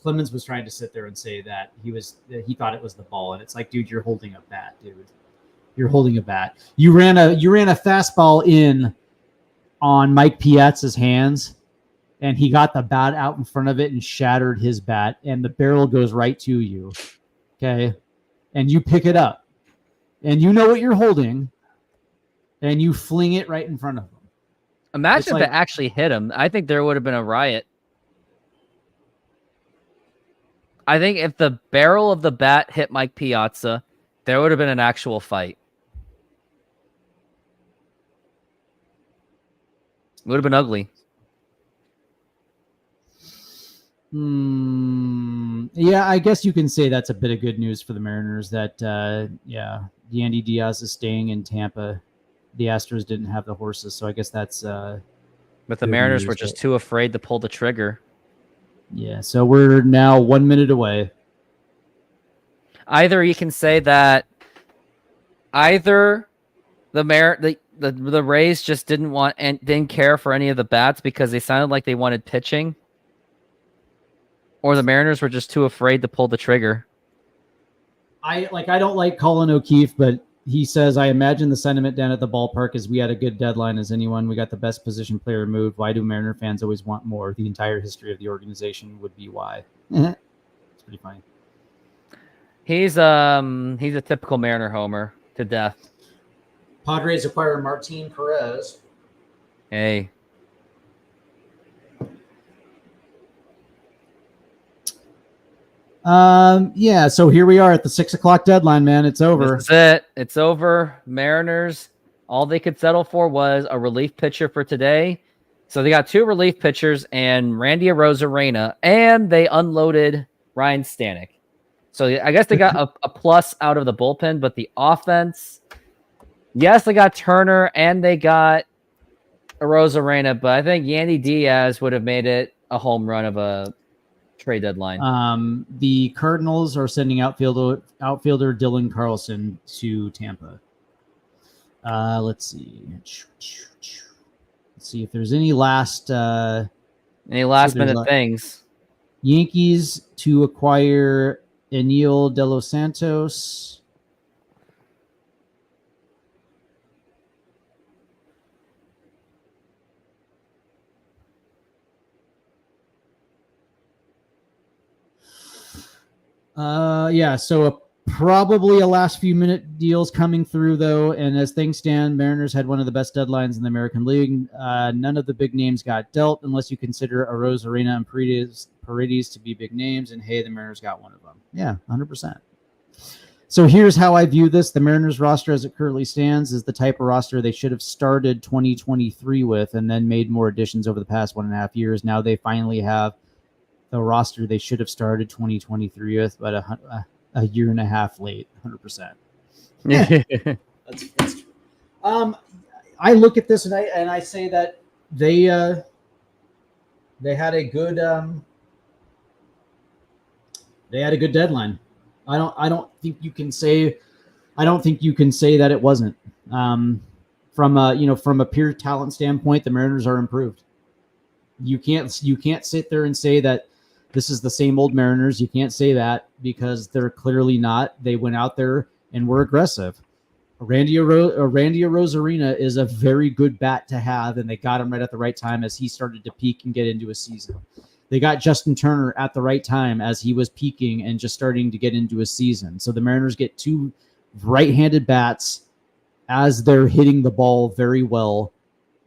Clemens was trying to sit there and say that he thought it was the ball. And it's like, dude, you're holding a bat, dude. You're holding a bat. You ran a fastball in on Mike Piazza's hands, and he got the bat out in front of it and shattered his bat, and the barrel goes right to you. Okay. And you pick it up, and you know what you're holding. and you fling it right in front of them. Imagine if it actually hit him. I think there would have been a riot. I think if the barrel of the bat hit Mike Piazza, there would have been an actual fight. It would have been ugly. Yeah, I guess you can say that's a bit of good news for the Mariners that, Yandy Diaz is staying in Tampa. The Astros didn't have the horses, so I guess that's... But the Mariners were just too afraid to pull the trigger. Yeah, so we're now 1 minute away. Either you can say that either the Rays just didn't want and didn't care for any of the bats because they sounded like they wanted pitching, or the Mariners were just too afraid to pull the trigger. I don't like Colin O'Keefe, but he says, I imagine the sentiment down at the ballpark is we had a good deadline as anyone. We got the best position player moved. Why do Mariner fans always want more? The entire history of the organization would be why. It's pretty funny. He's a typical Mariner homer to death. Padres acquire Martin Perez. Hey. So here we are at the 6 o'clock deadline, man. It's over. This is it. It's over. Mariners, all they could settle for was a relief pitcher for today. So they got 2 relief pitchers and Randy Arozarena, and they unloaded Ryan Stanek. So I guess they got a plus out of the bullpen, but the offense, yes, they got Turner and they got Arozarena, but I think Yandy Diaz would have made it a home run of a trade deadline. The Cardinals are sending outfielder Dylan Carlson to Tampa. Let's see. Let's see if there's any last minute things. Yankees to acquire Enil De Los Santos. So probably a last few minute deals coming through though. And as things stand, Mariners had one of the best deadlines in the American League. None of the big names got dealt unless you consider Arozarena and Paredes to be big names. And hey, the Mariners got one of them. Yeah, 100%. So here's how I view this. The Mariners roster as it currently stands is the type of roster they should have started 2023 with and then made more additions over the past 1.5 years. Now they finally have the roster they should have started 2023 with, but a year and a half late, 100%. Yeah, that's true. I look at this and I say that they had a good deadline. I don't think you can say that it wasn't. From a pure talent standpoint, the Mariners are improved. You can't sit there and say that this is the same old Mariners. You can't say that because they're clearly not. They went out there and were aggressive. Randy Arozarena is a very good bat to have, and they got him right at the right time as he started to peak and get into a season. They got Justin Turner at the right time as he was peaking and just starting to get into a season. So the Mariners get 2 right-handed bats as they're hitting the ball very well.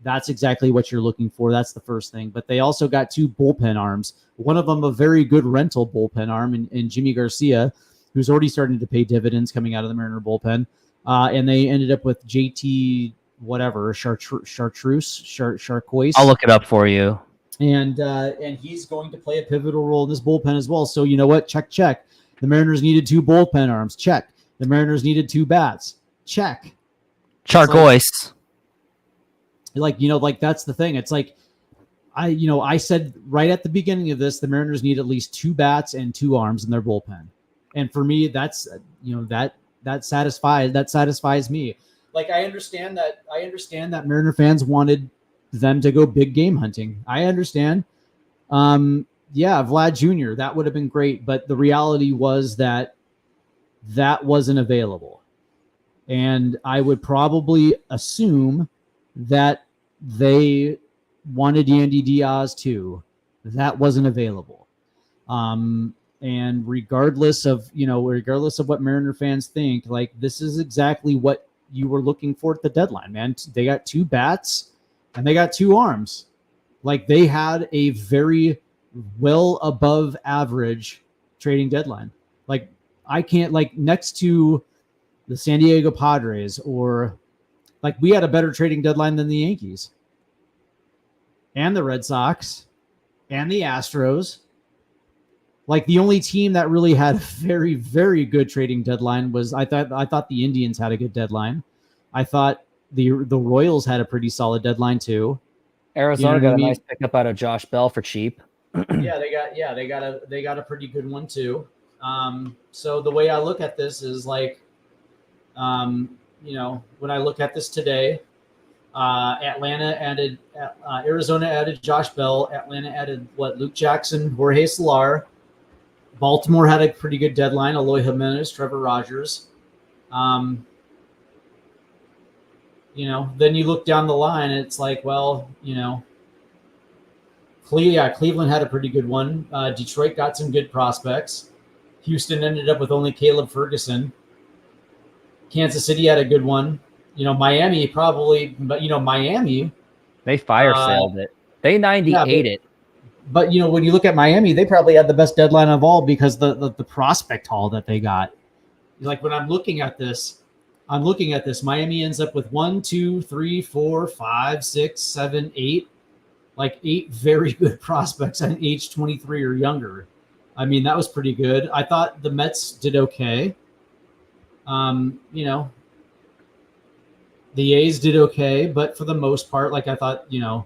That's exactly what you're looking for. That's the first thing. But they also got 2 bullpen arms. One of them a very good rental bullpen arm in Jimmy Garcia, who's already starting to pay dividends coming out of the Mariner bullpen. And they ended up with JT Chartreuse. I'll look it up for you. And he's going to play a pivotal role in this bullpen as well. So you know what? Check. The Mariners needed 2 bullpen arms. Check. The Mariners needed 2 bats. Check. Chargois. That's the thing. It's like, I said right at the beginning of this, the Mariners need at least 2 bats and 2 arms in their bullpen. And for me, that's, that satisfies me. Like, I understand that Mariner fans wanted them to go big game hunting. I understand. Vlad Jr., that would have been great. But the reality was that wasn't available. And I would probably assume that they wanted Yandy Diaz too. That wasn't available. And regardless of what Mariner fans think, like, this is exactly what you were looking for at the deadline, man. They got 2 bats and they got 2 arms. Like, they had a very well above average trading deadline. Like, I can't, like, next to the San Diego Padres, or like, we had a better trading deadline than the Yankees and the Red Sox and the Astros. Like, the only team that really had a very, very good trading deadline was, I thought the Indians had a good deadline. I thought the Royals had a pretty solid deadline too. Arizona got a nice pickup out of Josh Bell for cheap. Yeah, they got a pretty good one too. So the way I look at this is like, you know, when I look at this today, Arizona added Josh Bell. Atlanta added Luke Jackson, Jorge Solar. Baltimore had a pretty good deadline. Eloy Jimenez, Trevor Rogers. You know, then you look down the line and it's like, well, you know, Cleveland had a pretty good one. Detroit got some good prospects. Houston ended up with only Caleb Ferguson. Kansas City had a good one. You know, Miami probably, but, you know, Miami. They fire sailed it. They 98 it. But, you know, when you look at Miami, they probably had the best deadline of all because the prospect haul that they got. Like, when I'm looking at this, Miami ends up with 1, 2, 3, 4, 5, 6, 7, 8, like 8 very good prospects at age 23 or younger. I mean, that was pretty good. I thought the Mets did okay. You know, the A's did okay, but for the most part, like, I thought, you know,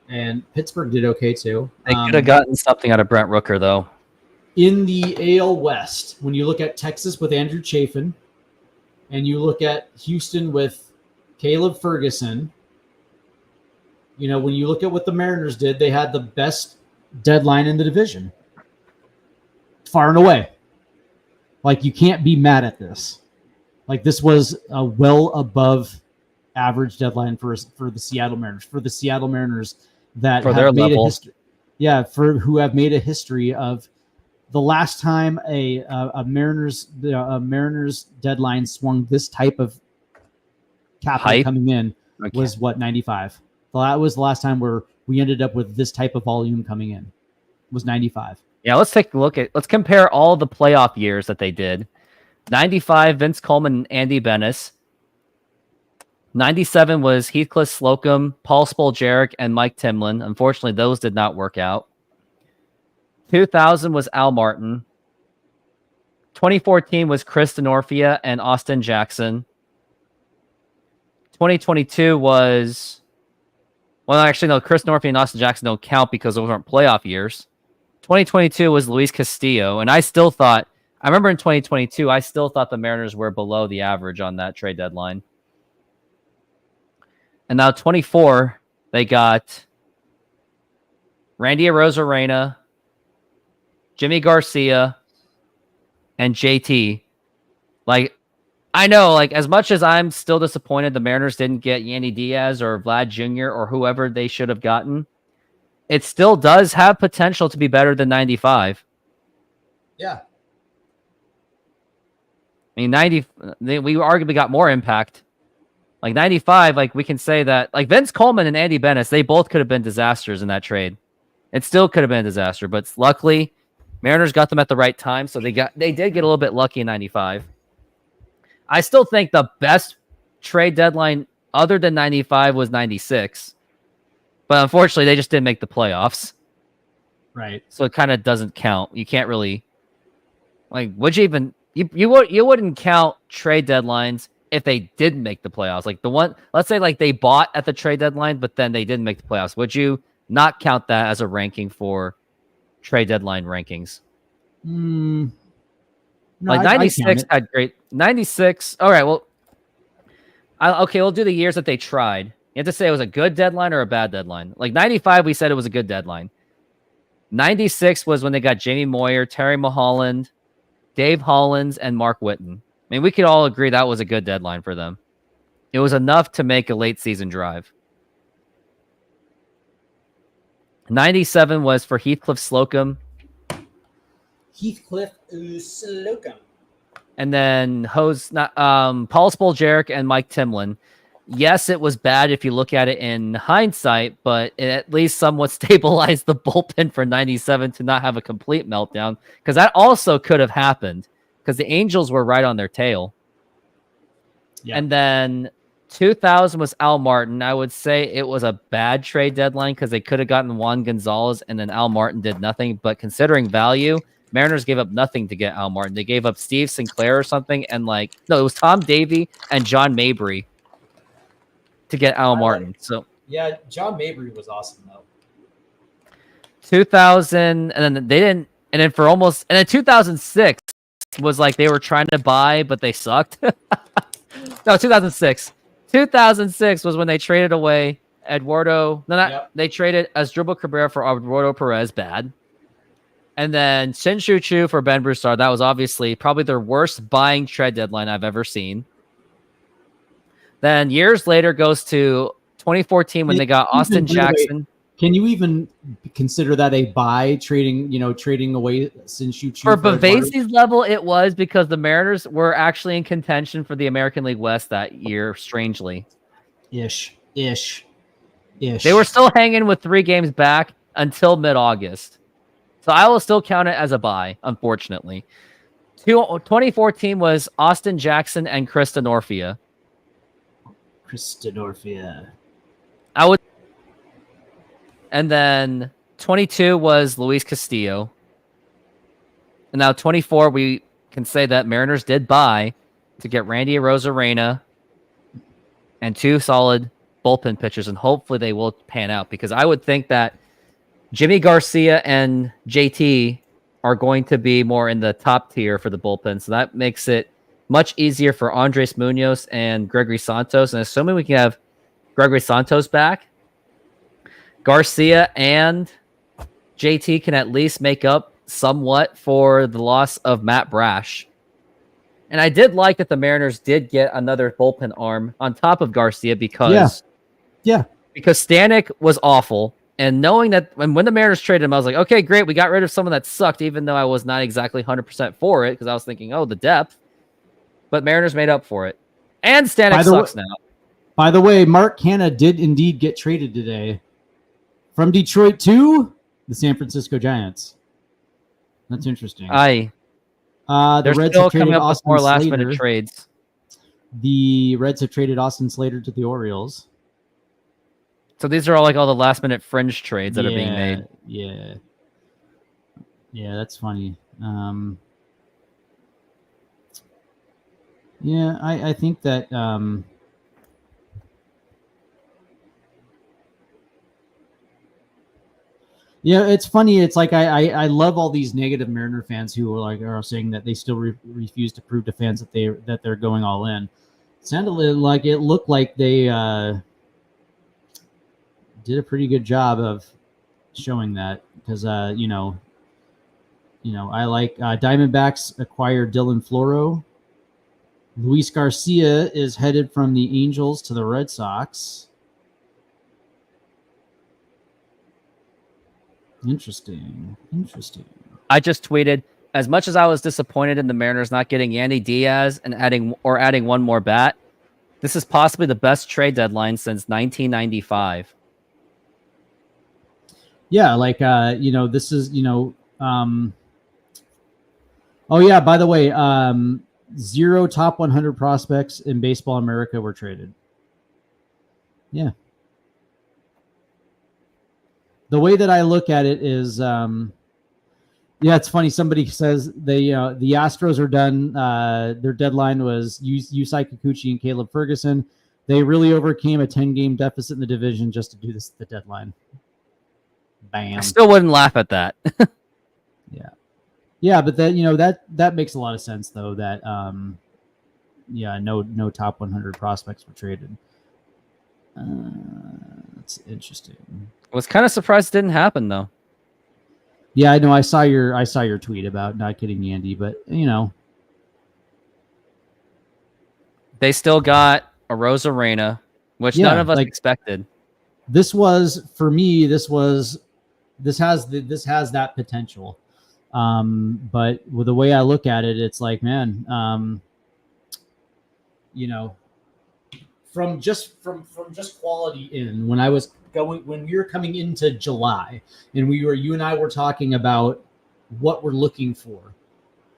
and Pittsburgh did okay too. They could have gotten something out of Brent Rooker, though. In the AL West, when you look at Texas with Andrew Chafin, and you look at Houston with Caleb Ferguson, you know, when you look at what the Mariners did, they had the best deadline in the division, far and away. Like, you can't be mad at this. Like, this was a well above average deadline for the Seattle Mariners. For the Seattle Mariners that for have their made level. a history, yeah, for who have made a history of the last time a Mariners deadline swung this type of capital coming in was what, 95. Well, that was the last time where we ended up with this type of volume coming in. Was 95. Yeah, let's take a look at. Let's compare all the playoff years that they did. 95, Vince Coleman and Andy Bennis. 97 was Heathcliff Slocum, Paul Spoljaric, and Mike Timlin. Unfortunately, those did not work out. 2000 was Al Martin. 2014 was Chris Denorfia and Austin Jackson. 2022 was... Well, actually, no, Chris Denorfia and Austin Jackson don't count because those aren't playoff years. 2022 was Luis Castillo, and I still thought... I remember in 2022, I still thought the Mariners were below the average on that trade deadline. And now 24, they got Randy Arozarena, Jimmy Garcia, and JT. Like, I know, like, as much as I'm still disappointed the Mariners didn't get Yandy Diaz or Vlad Jr. or whoever they should have gotten, it still does have potential to be better than 95. Yeah. I mean, we arguably got more impact. Like 95, like we can say that, like Vince Coleman and Andy Bennis, they both could have been disasters in that trade. It still could have been a disaster, but luckily, Mariners got them at the right time, so they did get a little bit lucky in 95. I still think the best trade deadline other than 95 was 96, but unfortunately, they just didn't make the playoffs. Right. So it kind of doesn't count. You can't really, like, would you even? You wouldn't count trade deadlines if they didn't make the playoffs. Like the one, let's say like they bought at the trade deadline, but then they didn't make the playoffs. Would you not count that as a ranking for trade deadline rankings? No, like 96 had great 96. All right. Well, okay. We'll do the years that they tried. You have to say it was a good deadline or a bad deadline. Like 95, we said it was a good deadline. 96 was when they got Jamie Moyer, Terry Mulholland, Dave Hollins, and Mark Whitten. I mean, we could all agree that was a good deadline for them. It was enough to make a late season drive. 97 was for Heathcliff Slocum. Heathcliff Slocum. And then Paul Spoljaric and Mike Timlin. Yes, it was bad if you look at it in hindsight, but it at least somewhat stabilized the bullpen for 97 to not have a complete meltdown, because that also could have happened because the Angels were right on their tail. Yeah. And then 2000 was Al Martin. I would say it was a bad trade deadline because they could have gotten Juan Gonzalez, and then Al Martin did nothing. But considering value, Mariners gave up nothing to get Al Martin. They gave up Steve Sinclair or something, and it was Tom Davey and John Mabry to get Al Martin. So yeah, John Mabry was awesome though. 2000, and then they didn't, and then and then 2006 was like they were trying to buy, but they sucked. No, 2006. 2006 was when they traded away Eduardo. They traded Asdrubal Cabrera for Eduardo Perez. Bad. And then Shin-Soo Choo for Ben Broussard. That was obviously probably their worst buying trade deadline I've ever seen. Then years later goes to 2014 when they got Austin Jackson. Can you even consider that a buy, trading away Shin-Soo Choo? For Bavasi's level, it was, because the Mariners were actually in contention for the American League West that year, strangely. Ish. They were still hanging with 3 games back until mid-August. So I will still count it as a buy, unfortunately. 2014 was Austin Jackson and Chris Denorfia. And then 22 was Luis Castillo. And now 24, we can say that Mariners did buy to get Randy Arozarena and 2 solid bullpen pitchers, and hopefully they will pan out, because I would think that Jimmy Garcia and JT are going to be more in the top tier for the bullpen, so that makes it much easier for Andres Munoz and Gregory Santos. And assuming we can have Gregory Santos back, Garcia and JT can at least make up somewhat for the loss of Matt Brash. And I did like that the Mariners did get another bullpen arm on top of Garcia, because Stanek was awful. And knowing that when the Mariners traded him, I was like, okay, great, we got rid of someone that sucked, even though I was not exactly 100% for it, because I was thinking, the depth. But Mariners made up for it. And Stanek sucks now. By the way, Mark Canha did indeed get traded today from Detroit to the San Francisco Giants. That's interesting. They're Reds still have traded coming up with more Slater. last-minute trades. The Reds have traded Austin Slater to the Orioles. So these are all the last-minute fringe trades that are being made. Yeah, that's funny. I think that it's funny. It's like I love all these negative Mariner fans who are saying that they still refuse to prove to fans that they're going all in. It sounded like it looked like they did a pretty good job of showing that, because I like Diamondbacks acquired Dylan Floro. Luis Garcia is headed from the Angels to the Red Sox. Interesting. I just tweeted, as much as I was disappointed in the Mariners not getting Yandy Diaz and adding one more bat, this is possibly the best trade deadline since 1995. Yeah, this is, oh yeah, by the way, 0 top 100 prospects in Baseball America were traded. Yeah. The way that I look at it is, it's funny. Somebody says the Astros are done. Their deadline was Yusei Kikuchi and Caleb Ferguson. They really overcame a 10-game deficit in the division just to do this at the deadline. Bam. I still wouldn't laugh at that. Yeah, but that makes a lot of sense though. That no top 100 prospects were traded. That's interesting. I was kind of surprised it didn't happen though. Yeah, I know. I saw your tweet about not getting Yandy, but they still got a Arozarena, which none of us expected. This was, for me, this has that potential. But with the way I look at it, it's like, man, you know, from just quality in when we were coming into July and you and I were talking about what we're looking for.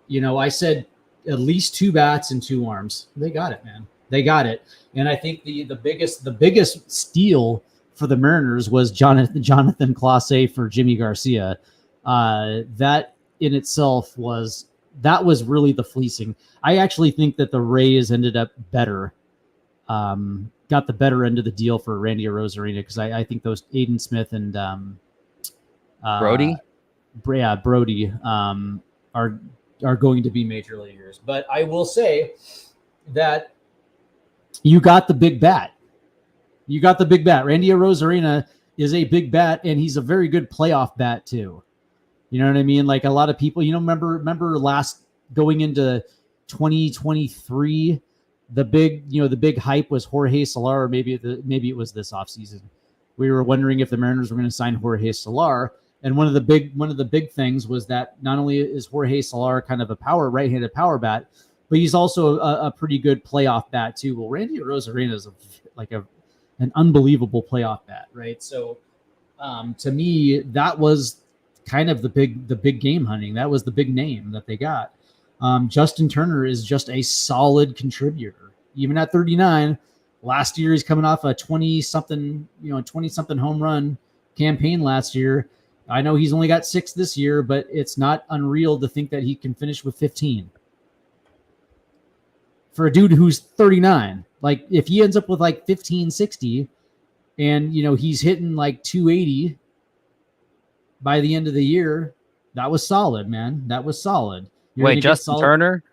You know, I said at least 2 bats and 2 arms. They got it, man. They got it. And I think the biggest steal for the Mariners was Jonathan Clase for Jimmy Garcia. That in itself was really the fleecing. I actually think that the Rays ended up better. Got the better end of the deal for Randy Arozarena because I think those Aiden Smith and Brody, Brody are going to be major leaguers. But I will say that you got the big bat. You got the big bat. Randy Arozarena is a big bat, and he's a very good playoff bat too. You know what I mean? Like a lot of people, remember last going into 2023. The big hype was Jorge Soler, or maybe it was this offseason. We were wondering if the Mariners were going to sign Jorge Soler, and one of the big things was that not only is Jorge Soler kind of a right-handed power bat, but he's also a pretty good playoff bat too. Well, Randy Arozarena is an unbelievable playoff bat, right? So, to me, that was kind of the big game hunting. That was the big name that they got. Justin Turner is just a solid contributor. Even at 39, last year he's coming off a 20-something home run campaign last year. I know he's only got 6 this year, but it's not unreal to think that he can finish with 15. For a dude who's 39, like if he ends up with like 1560 and he's hitting like 280 by the end of the year, that was solid, man. That was solid. Wait, Justin Turner?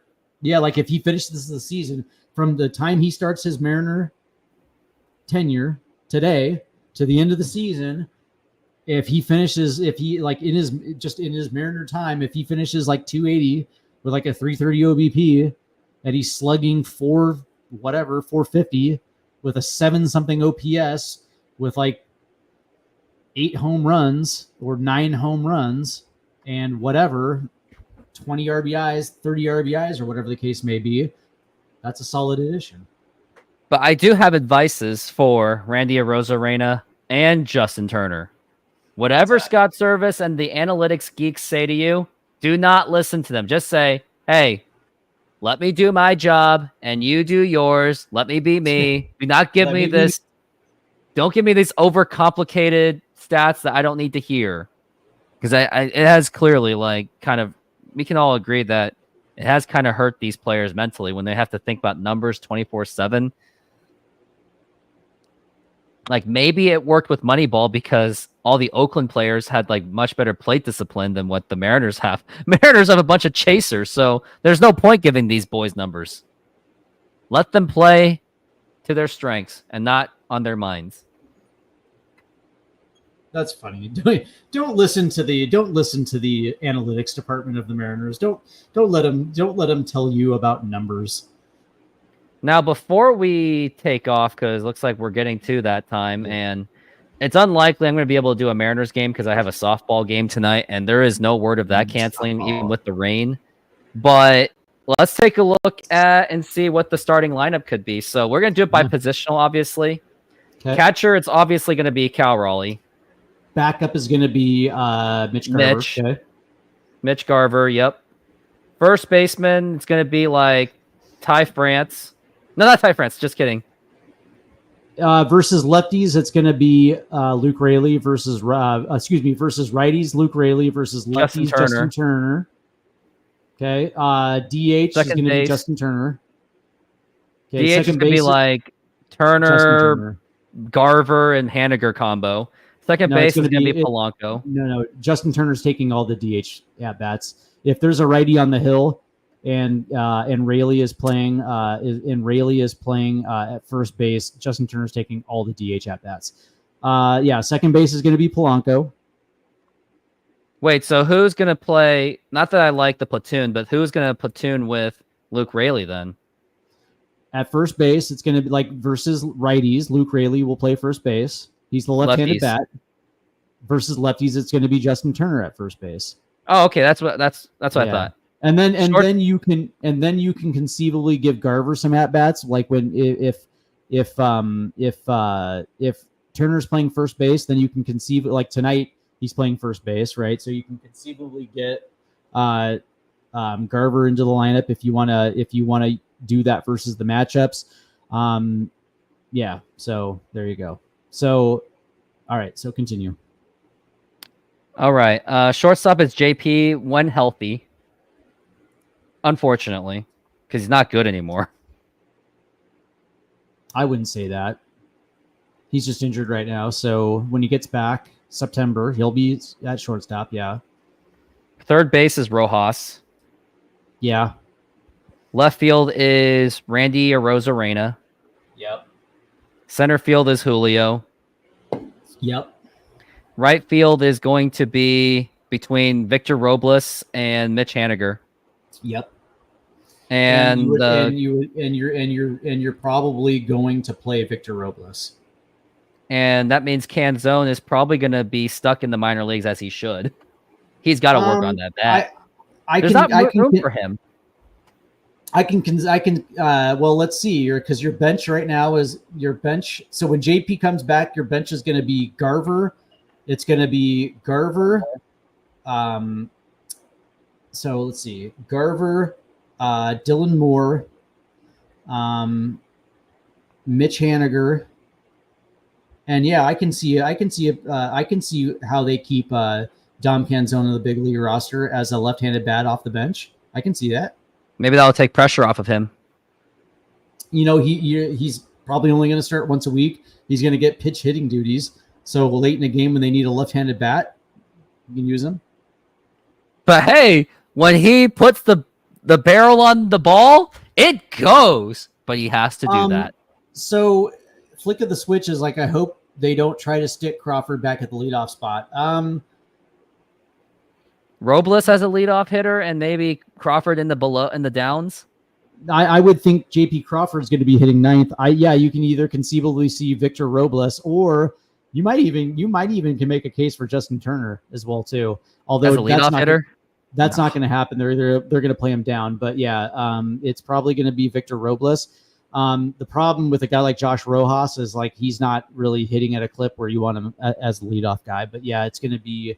Yeah, like if he finishes the season from the time he starts his Mariner tenure today to the end of the season, in his Mariner time, if he finishes like 280 with like a 330 OBP and he's slugging 450 with a 7-something OPS with like 8 home runs or 9 home runs and whatever, 20 RBIs, 30 RBIs, or whatever the case may be, that's a solid addition. But I do have advices for Randy Arozarena and Justin Turner. Whatever Scott Service and the analytics geeks say to you, do not listen to them. Just say, hey, let me do my job and you do yours. Let me be me. Do not give me this. Don't give me these overcomplicated stats that I don't need to hear. Because it has clearly we can all agree that it has kind of hurt these players mentally when they have to think about numbers 24/7. Like maybe it worked with Moneyball because all the Oakland players had like much better plate discipline than what the Mariners have. Mariners have a bunch of chasers, so there's no point giving these boys numbers. Let them play to their strengths and not on their minds. That's funny. Don't listen to the analytics department of the Mariners. Don't let them tell you about numbers. Now, before we take off, because it looks like we're getting to that time, and it's unlikely I'm going to be able to do a Mariners game because I have a softball game tonight, and there is no word of that canceling, even with the rain. But let's take a look at and see what the starting lineup could be. So we're going to do it by positional, obviously. Okay. Catcher, it's obviously going to be Cal Raleigh. Backup is going to be Mitch Garver. Okay. Mitch Garver, yep. First baseman, it's going to be like Ty France. No, not Ty France. Just kidding. Versus lefties, it's going to be Luke Raley versus righties. Luke Raley versus lefties. Justin Turner. Okay. DH is going to be Justin Turner. Okay. DH is going to be like Turner, Garver, and Haniger combo. Second base is going to be Polanco. No. Justin Turner's taking all the DH at bats. If there's a righty on the hill, and Raley is playing at first base, Justin Turner's taking all the DH at bats. Second base is going to be Polanco. Wait, so who's going to play? Not that I like the platoon, but who's going to platoon with Luke Raley then? At first base, it's going to be like versus righties. Luke Raley will play first base. He's the left-handed bat. Versus lefties, it's going to be Justin Turner at first base. Oh, okay. That's what I thought. And then you can conceivably give Garver some at bats, like when if Turner's playing first base, then you can conceive like tonight he's playing first base, right? So you can conceivably get Garver into the lineup if you wanna do that versus the matchups. Yeah. So there you go. So all right. So continue. All right. Shortstop is JP when healthy. Unfortunately, because he's not good anymore. I wouldn't say that. He's just injured right now. So when he gets back September, he'll be at shortstop. Yeah. Third base is Rojas. Yeah. Left field is Randy Arozarena. Yep. Center field is Julio. Yep. Right field is going to be between Victor Robles and Mitch Haniger. Yep. And you're probably going to play Victor Robles. And that means Canzone is probably going to be stuck in the minor leagues as he should. He's got to work on that bat. There's not room for him. Well, let's see, because your bench right now is your bench. So when JP comes back, your bench is going to be Garver. It's going to be Garver. So let's see, Garver, Dylan Moore, Mitch Haniger, and yeah, I can see how they keep Dom Canzone on the big league roster as a left-handed bat off the bench. I can see that. Maybe that'll take pressure off of him. You know, he's probably only going to start once a week. He's going to get pitch hitting duties. So late in the game when they need a left-handed bat, you can use him. But hey, when he puts the barrel on the ball, it goes. But he has to do that. So flick of the switch is like, I hope they don't try to stick Crawford back at the leadoff spot. Robles as a leadoff hitter and maybe Crawford in the downs. I would think JP Crawford is going to be hitting ninth. You can either conceivably see Victor Robles, or you might even can make a case for Justin Turner as well too. Although as a leadoff hitter. That's not going to happen. They're going to play him down. But yeah, it's probably going to be Victor Robles. The problem with a guy like Josh Rojas is like he's not really hitting at a clip where you want him as the leadoff guy. But yeah, it's going to be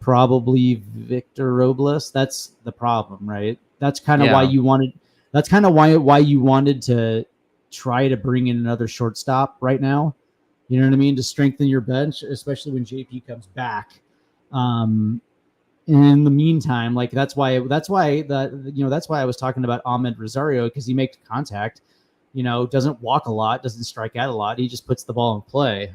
probably Victor Robles. That's the problem, right? That's kind of why you wanted. That's kind of why you wanted to try to bring in another shortstop right now. You know what I mean? To strengthen your bench, especially when JP comes back. In the meantime, like that's why I was talking about Ahmed Rosario, because he makes contact, doesn't walk a lot, doesn't strike out a lot. He just puts the ball in play.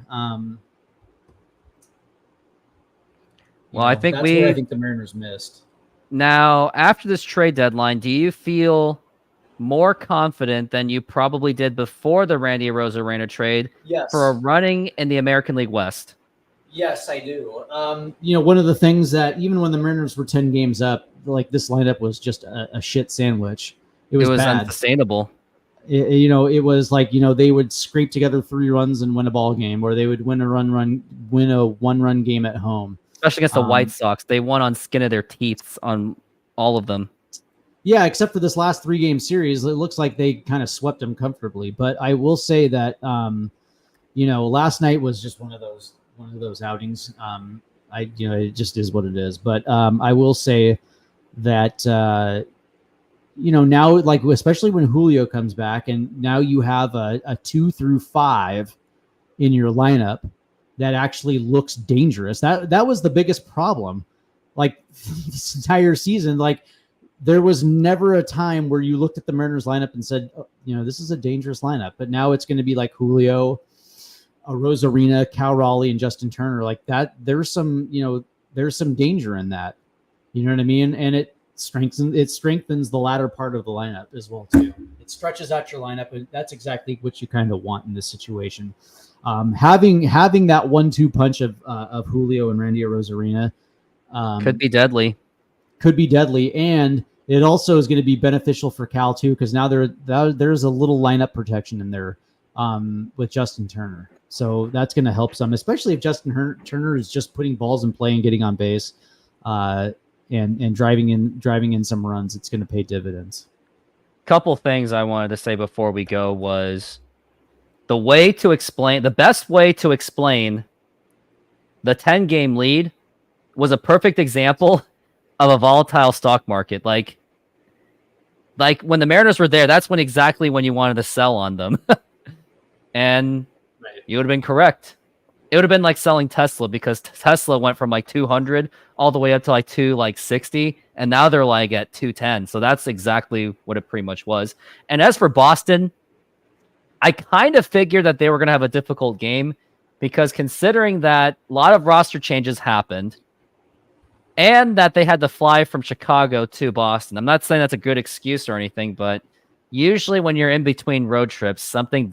I think what I think the Mariners missed. Now, after this trade deadline, do you feel more confident than you probably did before the Randy Arozarena trade for a running in the American League West? Yes, I do. One of the things that even when the Mariners were 10 games up, like this lineup was just a shit sandwich. It was bad. Unsustainable. It was like, they would scrape together 3 runs and win a ball game, or they would win a one-run game at home. Especially against the White Sox. They won on skin of their teeth on all of them. Yeah, except for this last 3-game series, it looks like they kind of swept them comfortably. But I will say that, last night was just one of those outings. It just is what it is. But I will say that, now, like, especially when Julio comes back, and now you have a 2 through 5 in your lineup that actually looks dangerous. That was the biggest problem. Like this entire season, like there was never a time where you looked at the Mariners lineup and said, this is a dangerous lineup. But now it's going to be like Julio, Arozarena, Cal Raleigh, and Justin Turner. Like that, there's some danger in that. You know what I mean? And it strengthens the latter part of the lineup as well too. It stretches out your lineup, and that's exactly what you kind of want in this situation. Having that 1-2 punch of Julio and Randy Arozarena could be deadly. And it also is going to be beneficial for Cal too, because now there's a little lineup protection in there with Justin Turner. So that's going to help some, especially if Justin Turner is just putting balls in play and getting on base. and driving in some runs, it's going to pay dividends. Couple things I wanted to say before we go was the best way to explain the 10-game lead was a perfect example of a volatile stock market. Like when the Mariners were there, that's exactly when you wanted to sell on them. And you would have been correct. It would have been like selling Tesla, because Tesla went from like 200 all the way up to like 260, and now they're like at 210. So that's exactly what it pretty much was. And as for Boston, I kind of figured that they were going to have a difficult game, because considering that a lot of roster changes happened and that they had to fly from Chicago to Boston. I'm not saying that's a good excuse or anything, but usually when you're in between road trips, something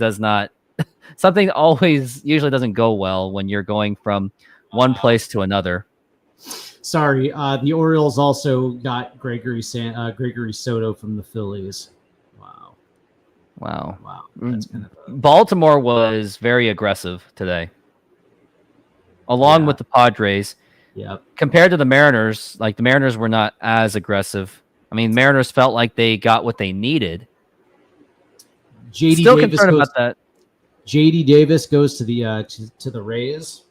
always usually doesn't go well when you're going from one place to another. Sorry, the Orioles also got Gregory Soto from the Phillies. Wow. That's kind of Baltimore was very aggressive today, along with the Padres. Yeah. Compared to the Mariners, like the Mariners were not as aggressive. I mean, Mariners felt like they got what they needed. Still concerned about that. JD Davis goes to the Rays.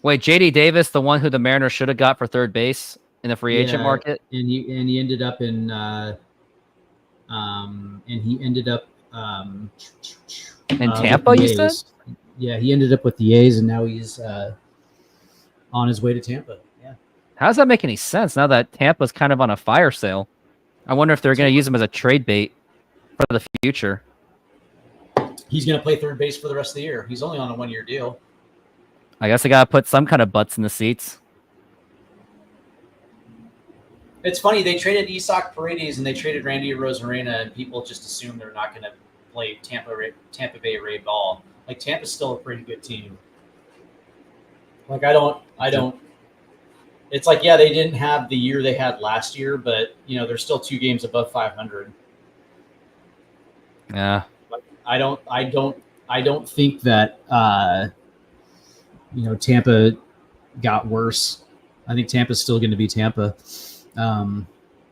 Wait, JD Davis, the one who the Mariners should have got for third base in the free agent market, and he ended up in in Tampa. You said? Yeah, he ended up with the A's, and now he's on his way to Tampa. Yeah. How does that make any sense now that Tampa's kind of on a fire sale? I wonder if they're going to use him as a trade bait for the future. He's going to play third base for the rest of the year. He's only on a 1-year deal. I guess I got to put some kind of butts in the seats. It's funny. They traded Isaac Paredes and they traded Randy Arozarena, and people just assume they're not going to play Tampa Bay Ray ball. Like, Tampa's still a pretty good team. Like, I don't. It's like, yeah, they didn't have the year they had last year, but they're still 2 games above 500. Yeah. I don't think that Tampa got worse. I think Tampa's still going to be Tampa.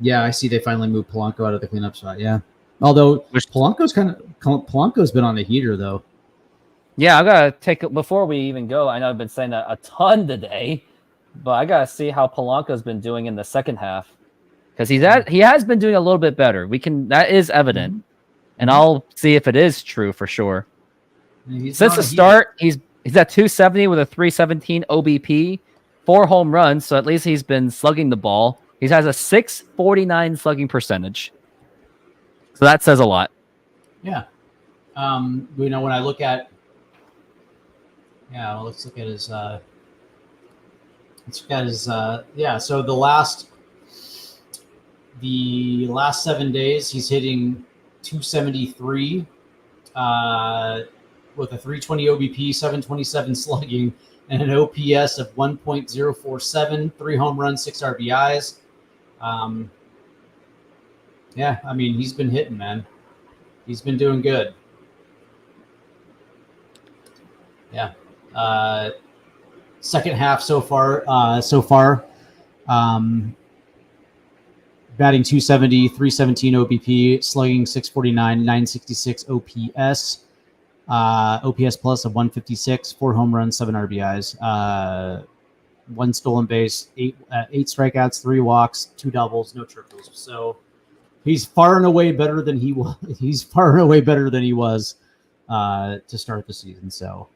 Yeah, I see they finally moved Polanco out of the cleanup spot. Yeah, although Polanco's been on the heater though. Yeah, I gotta before we even go. I know I've been saying that a ton today, but I gotta see how Polanco's been doing in the second half, because he has been doing a little bit better. That is evident. Mm-hmm. And I'll see if it is true for sure. Since the start, he's at 270 with a 317 OBP, 4 home runs. So at least he's been slugging the ball. He has a 649 slugging percentage. So that says a lot. Yeah. When I look at, let's look at his, so the last 7 days, he's hitting 273 with a 320 OBP, 727 slugging, and an OPS of 1.047, 3 home runs, 6 RBIs. Yeah, I mean, he's been hitting, man. He's been doing good. Yeah. Second half so far. Batting 270, 317 OBP, slugging 649, 966 OPS, OPS plus of 156, 4 home runs, 7 RBIs, 1 stolen base, 8 strikeouts, 3 walks, 2 doubles, no triples. So he's far and away better than he was. He's far and away better than he was to start the season. So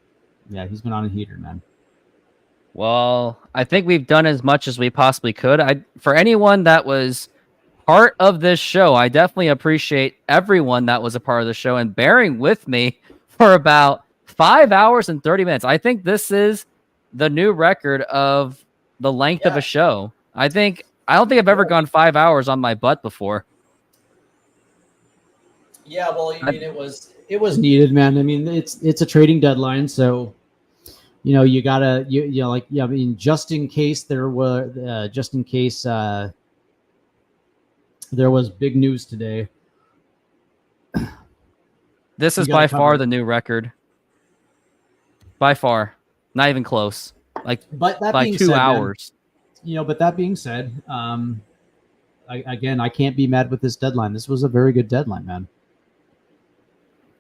yeah, he's been on a heater, man. Well, I think we've done as much as we possibly could. For anyone that was part of this show, I definitely appreciate everyone that was a part of the show and bearing with me for about 5 hours and 30 minutes. I think this is the new record of the length of a show. I don't think I've ever gone 5 hours on my butt before. Yeah, well, I mean, it was needed, man. I mean, it's a trading deadline, so you gotta I mean, just in case there was big news today. This is by far the new record. By far. Not even close. Like, but that by being 2 said, hours. But that being said, I can't be mad with this deadline. This was a very good deadline, man.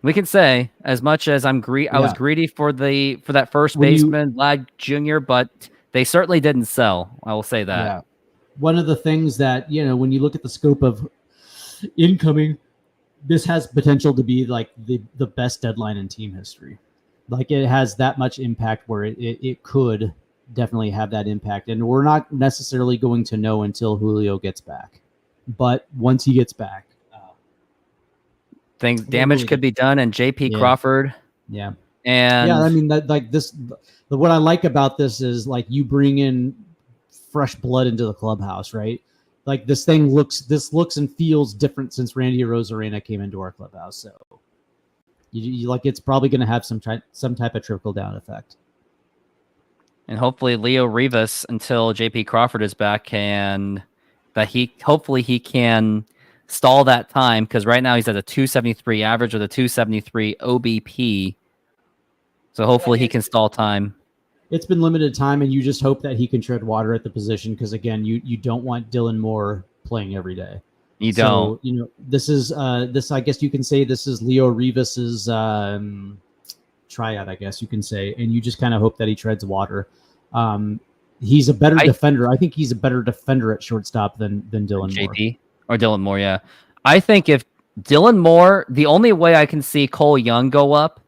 We can say as much as I was greedy for that first baseman, Vlad Jr., but they certainly didn't sell. I will say that. Yeah. One of the things that, when you look at the scope of incoming, this has potential to be like the best deadline in team history. Like it has that much impact where it could definitely have that impact. And we're not necessarily going to know until Julio gets back. But once he gets back, damage could be done. And JP Crawford. Yeah. And yeah, I mean, what I like about this is like you bring in fresh blood into the clubhouse, right? Like this looks and feels different since Randy Arozarena came into our clubhouse. So you like it's probably going to have some type of trickle down effect. And hopefully Leo Rivas, until JP Crawford is back, hopefully he can stall that time, because right now he's at a 273 average with a 273 OBP. So hopefully he can stall time. It's been limited time, and you just hope that he can tread water at the position, because again, you don't want Dylan Moore playing every day. You don't. So, this is I guess you can say this is Leo Rivas's tryout, I guess you can say, and you just kind of hope that he treads water. He's a better defender. I think he's a better defender at shortstop than Dylan Moore. JP or Dylan Moore, yeah. I think if Dylan Moore, the only way I can see Cole Young go up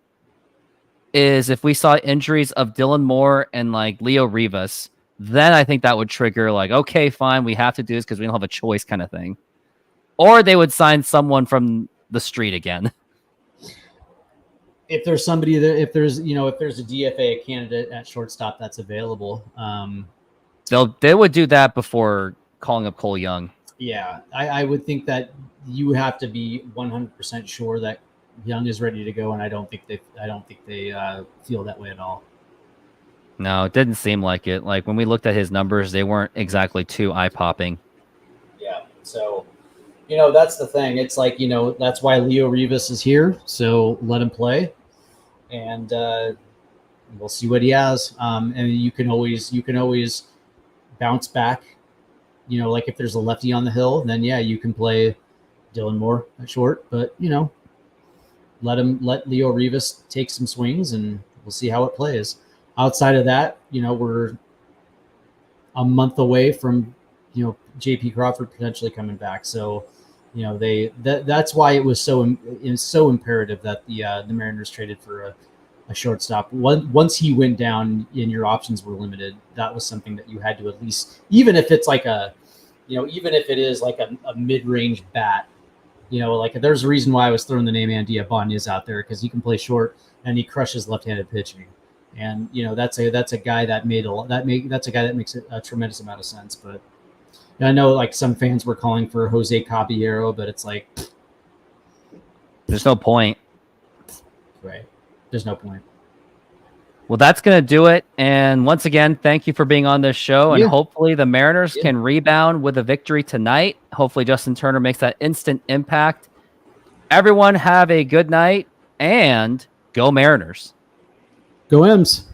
is if we saw injuries of Dylan Moore and like Leo Rivas. Then I think that would trigger like, okay, fine, we have to do this because we don't have a choice kind of thing. Or they would sign someone from the street again. If there's somebody there, if there's a DFA candidate at shortstop that's available, they would do that before calling up Cole Young. Yeah, I would think that you have to be 100% sure that Young is ready to go, and I don't think they feel that way at all. No, it didn't seem like it. Like when we looked at his numbers, they weren't exactly too eye-popping. Yeah, so that's the thing. It's like that's why Leo Rivas is here. So let him play, and we'll see what he has. And you can always bounce back. Like if there's a lefty on the hill, then yeah, you can play Dylan Moore at short. But let Leo Rivas take some swings, and we'll see how it plays. Outside of that, we're a month away from JP Crawford potentially coming back. So that's why it was so imperative that the Mariners traded for a shortstop. Once he went down and your options were limited, that was something that you had to at least, even if it's like even if it is like a mid-range bat, like there's a reason why I was throwing the name Andy Ibanez out there, because he can play short and he crushes left-handed pitching. And that's a guy that makes a tremendous amount of sense. But I know like some fans were calling for Jose Caballero, but it's like there's no point. Right. There's no point. Well, that's going to do it. And once again, thank you for being on this show. And hopefully the Mariners can rebound with a victory tonight. Hopefully Justin Turner makes that instant impact. Everyone have a good night, and go Mariners. Go M's.